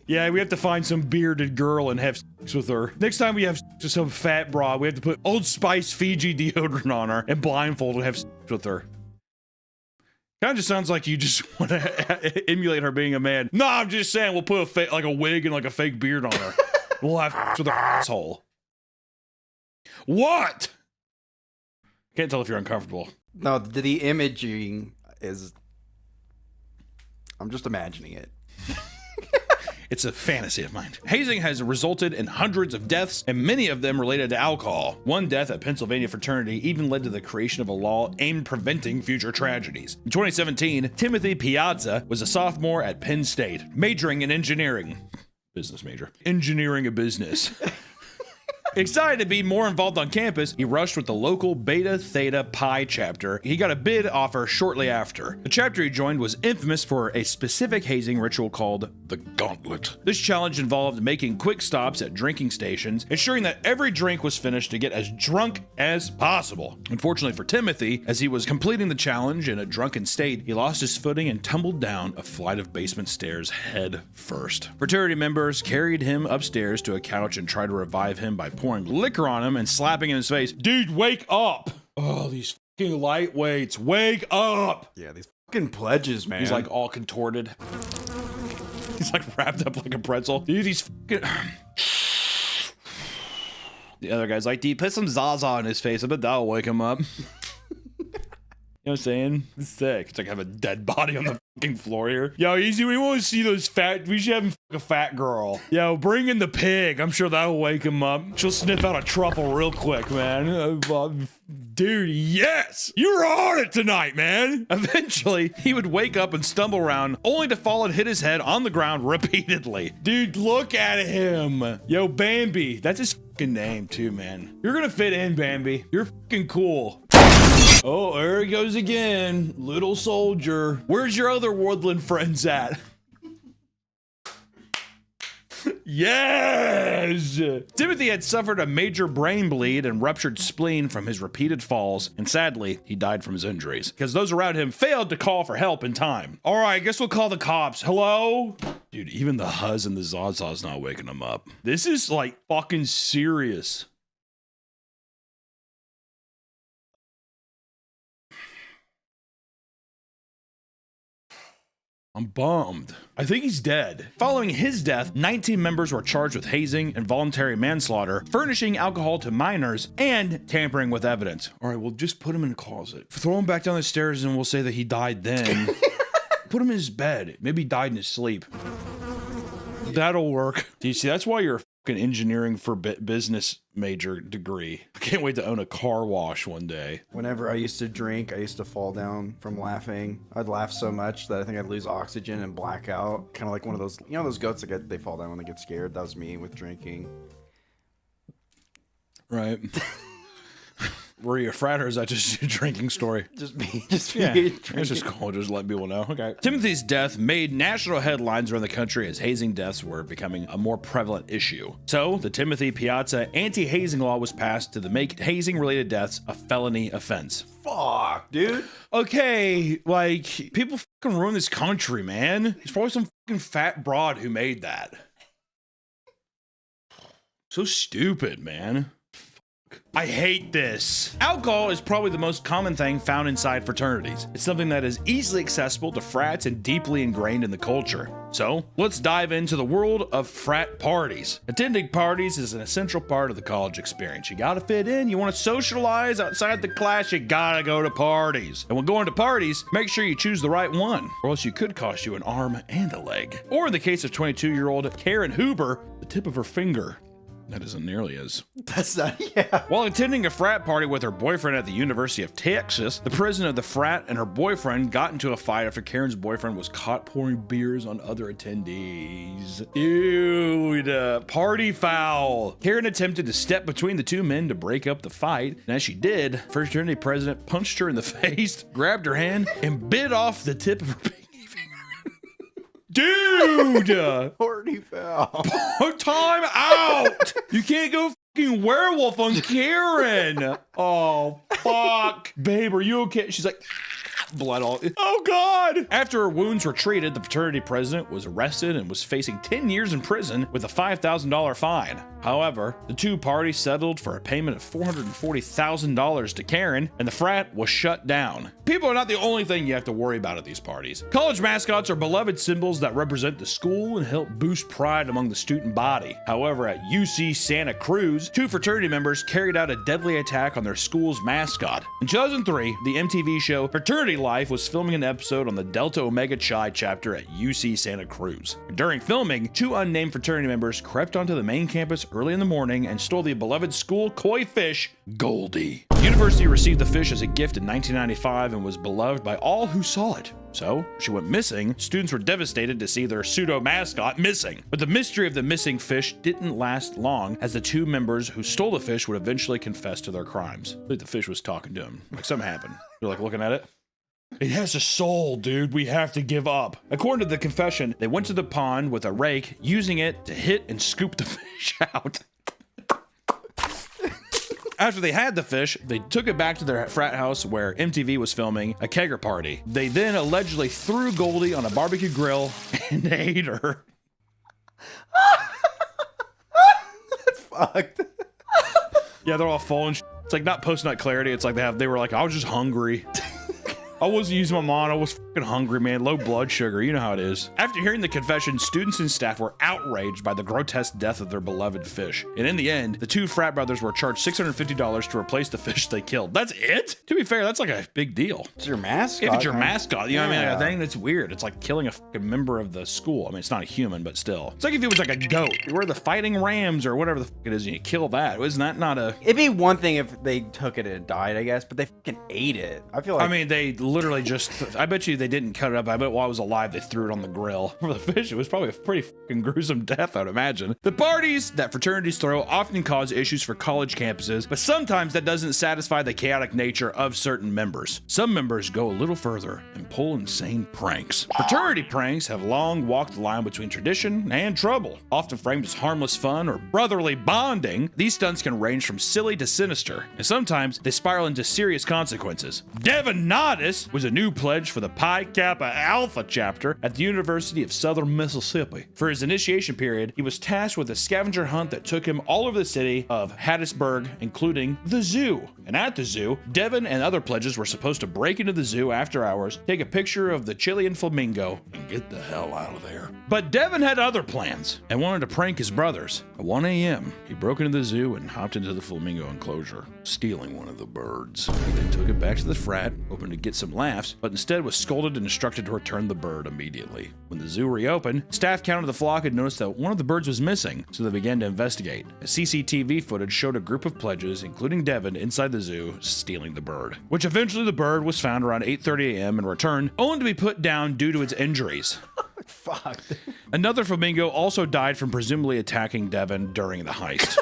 Yeah, we have to find some bearded girl and have sex with her. Next time we have sex with some fat broad, we have to put Old Spice Fiji deodorant on her and blindfold and have sex with her. Kind of just sounds like you just want to emulate her being a man. No, I'm just saying we'll put like a wig and like a fake beard on her. We'll have sex with her asshole. What? Can't tell if you're uncomfortable. No, the imaging is... I'm just imagining it. It's a fantasy of mine. Hazing has resulted in hundreds of deaths, and many of them related to alcohol. One death at Pennsylvania fraternity even led to the creation of a law aimed at preventing future tragedies. In 2017, Timothy Piazza was a sophomore at Penn State, majoring in engineering. Business major. Engineering a business. Excited to be more involved on campus, he rushed with the local Beta Theta Pi chapter. He got a bid offer shortly after. The chapter he joined was infamous for a specific hazing ritual called the Gauntlet. This challenge involved making quick stops at drinking stations, ensuring that every drink was finished to get as drunk as possible. Unfortunately for Timothy, as he was completing the challenge in a drunken state, he lost his footing and tumbled down a flight of basement stairs head first. Fraternity members carried him upstairs to a couch and tried to revive him by pouring liquor on him and slapping in his face. Dude, wake up! Oh, these fucking lightweights, wake up! Yeah, these fucking pledges, man. He's like all contorted. He's like wrapped up like a pretzel. Dude, these fucking... The other guy's like, dude, put some Zaza on his face. I bet that'll wake him up. You know what I'm saying? It's sick. It's like have a dead body on the fucking floor here. Yo, easy. We want to see those fat. We should have him fuck a fat girl. Yo, bring in the pig. I'm sure that'll wake him up. She'll sniff out a truffle real quick, man. Dude, yes! You're on it tonight, man! Eventually, he would wake up and stumble around, only to fall and hit his head on the ground repeatedly. Dude, look at him! Yo, Bambi. That's his fucking name, too, man. You're gonna fit in, Bambi. You're fucking cool. Oh, there he goes again. Little soldier. Where's your other woodland friends at? Yes! Timothy had suffered a major brain bleed and ruptured spleen from his repeated falls, and sadly, he died from his injuries, because those around him failed to call for help in time. All right, I guess we'll call the cops. Hello? Dude, even the Huzz and the Zaza's not waking him up. This is, like, fucking serious. I'm bummed. I think he's dead. Following his death, 19 members were charged with hazing, involuntary manslaughter, furnishing alcohol to minors, and tampering with evidence. All right, well, just put him in a closet. Throw him back down the stairs and we'll say that he died then. Put him in his bed. Maybe he died in his sleep. That'll work. Do you see? That's why you're a fucking engineering for business major degree. I can't wait to own a car wash one day. Whenever I used to drink, I used to fall down from laughing. I'd laugh so much that I think I'd lose oxygen and black out. Kind of like one of those, you know, those goats that they fall down when they get scared. That was me with drinking. Right. Were you a frat or is that just a drinking story? Just me. Just me. Yeah, drinking. it's just cool. Just let people know. Okay. Timothy's death made national headlines around the country as hazing deaths were becoming a more prevalent issue. So, the Timothy Piazza anti-hazing law was passed to make hazing-related deaths a felony offense. Fuck, dude. Okay, like, people fucking ruin this country, man. There's probably some fucking fat broad who made that. So stupid, man. I hate this. Alcohol is probably the most common thing found inside fraternities. It's something that is easily accessible to frats and deeply ingrained in the culture. So let's dive into the world of frat parties. Attending parties is an essential part of the college experience. You gotta fit in, you wanna socialize outside the class, you gotta go to parties. And when going to parties, make sure you choose the right one, or else you could cost you an arm and a leg. Or in the case of 22-year-old Karen Huber, the tip of her finger. That isn't nearly as... That's not, yeah. While attending a frat party with her boyfriend at the University of Texas, the president of the frat and her boyfriend got into a fight after Karen's boyfriend was caught pouring beers on other attendees. Ew, the party foul. Karen attempted to step between the two men to break up the fight, and as she did, fraternity president punched her in the face, grabbed her hand, and bit off the tip of her pinky finger. Dude! Party foul. Time out! You can't go fucking werewolf on Karen. Oh, fuck. Babe, are you okay? She's like, blood all. Oh, God. After her wounds were treated, the fraternity president was arrested and was facing 10 years in prison with a $5,000 fine. However, the two parties settled for a payment of $440,000 to Karen, and the frat was shut down. People are not the only thing you have to worry about at these parties. College mascots are beloved symbols that represent the school and help boost pride among the student body. However, at UC Santa Cruz, two fraternity members carried out a deadly attack on their school's mascot. In 2003, the MTV show Fraternity Life was filming an episode on the Delta Omega Chi chapter at UC Santa Cruz. During filming, two unnamed fraternity members crept onto the main campus early in the morning and stole the beloved school koi fish, Goldie. The university received the fish as a gift in 1995 and was beloved by all who saw it. So, she went missing. Students were devastated to see their pseudo mascot missing. But the mystery of the missing fish didn't last long, as the two members who stole the fish would eventually confess to their crimes. I think the fish was talking to him. Like something happened. They're like looking at it. It has a soul, dude. We have to give up. According to the confession, they went to the pond with a rake, using it to hit and scoop the fish out. After they had the fish, they took it back to their frat house where MTV was filming a kegger party. They then allegedly threw Goldie on a barbecue grill and ate her. That's fucked. Yeah, they're all full and it's like not post-nut clarity. It's like they were like, I was just hungry. I wasn't using my mind. I was fucking hungry, man. Low blood sugar. You know how it is. After hearing the confession, students and staff were outraged by the grotesque death of their beloved fish. And in the end, the two frat brothers were charged $650 to replace the fish they killed. That's it? To be fair, that's like a big deal. It's your mascot. If it's your mascot, you know what I mean? Yeah. Like, I think that's weird. It's like killing a fucking member of the school. I mean, it's not a human, but still. It's like if it was like a goat. We're the fighting Rams or whatever the fuck it is, and you kill that. Isn't that not a... It'd be one thing if they took it and it died, I guess, but they fucking ate it. I feel like... I mean, they literally just... I bet you they didn't cut it up. I bet while it was alive, they threw it on the grill. For the fish, it was probably a pretty fucking gruesome death, I'd imagine. The parties that fraternities throw often cause issues for college campuses, but sometimes that doesn't satisfy the chaotic nature of certain members. Some members go a little further and pull insane pranks. Fraternity pranks have long walked the line between tradition and trouble. Often framed as harmless fun or brotherly bonding, these stunts can range from silly to sinister, and sometimes they spiral into serious consequences. Devin Nodis was a new pledge for the Pi Kappa Alpha chapter at the University of Southern Mississippi. For his initiation period, he was tasked with a scavenger hunt that took him all over the city of Hattiesburg, including the zoo. And at the zoo, Devin and other pledges were supposed to break into the zoo after hours, take a picture of the Chilean flamingo, and get the hell out of there. But Devin had other plans and wanted to prank his brothers. At 1 a.m., he broke into the zoo and hopped into the flamingo enclosure, stealing one of the birds. He then took it back to the frat, hoping to get some laughs, but instead was scolded and instructed to return the bird immediately. When the zoo reopened, staff counted the flock and noticed that one of the birds was missing, so they began to investigate. A CCTV footage showed a group of pledges, including Devin, inside the zoo, stealing the bird. Which eventually the bird was found around 8:30 a.m. and returned, only to be put down due to its injuries. Fuck. Another flamingo also died from presumably attacking Devin during the heist.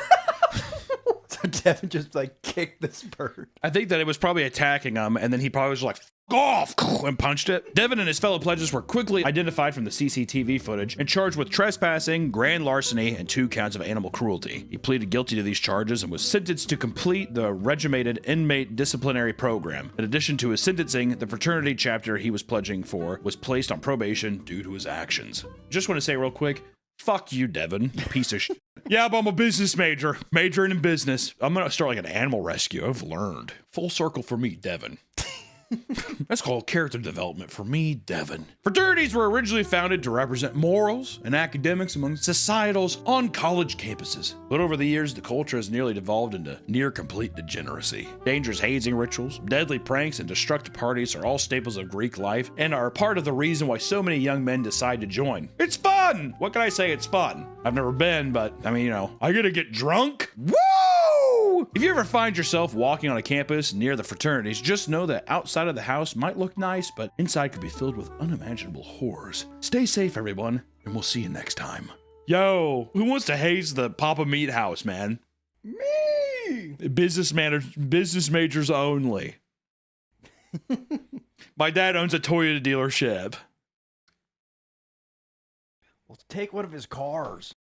So Devin just like kicked this bird. I think that it was probably attacking him, and then he probably was like, off, and punched it. Devin and his fellow pledges were quickly identified from the CCTV footage and charged with trespassing, grand larceny, and 2 counts of animal cruelty. He pleaded guilty to these charges and was sentenced to complete the regimented inmate disciplinary program. In addition to his sentencing, the fraternity chapter he was pledging for was placed on probation due to his actions. Just want to say real quick, fuck you, Devin, you piece of shit. Yeah, but I'm a business major, majoring in business. I'm gonna start like an animal rescue. I've learned. Full circle for me, Devin. That's called character development for me, Devin. Fraternities were originally founded to represent morals and academics among societals on college campuses. But over the years, the culture has nearly devolved into near complete degeneracy. Dangerous hazing rituals, deadly pranks, and destructive parties are all staples of Greek life and are part of the reason why so many young men decide to join. It's fun! What can I say? It's fun. I've never been, but I mean, you know, I get to get drunk? Woo! If you ever find yourself walking on a campus near the fraternities, just know that outside of the house might look nice, but inside could be filled with unimaginable horrors. Stay safe, everyone, and we'll see you next time. Yo, who wants to haze the Papa Meat House, man? Me! Business majors only. My dad owns a Toyota dealership. Well, take one of his cars.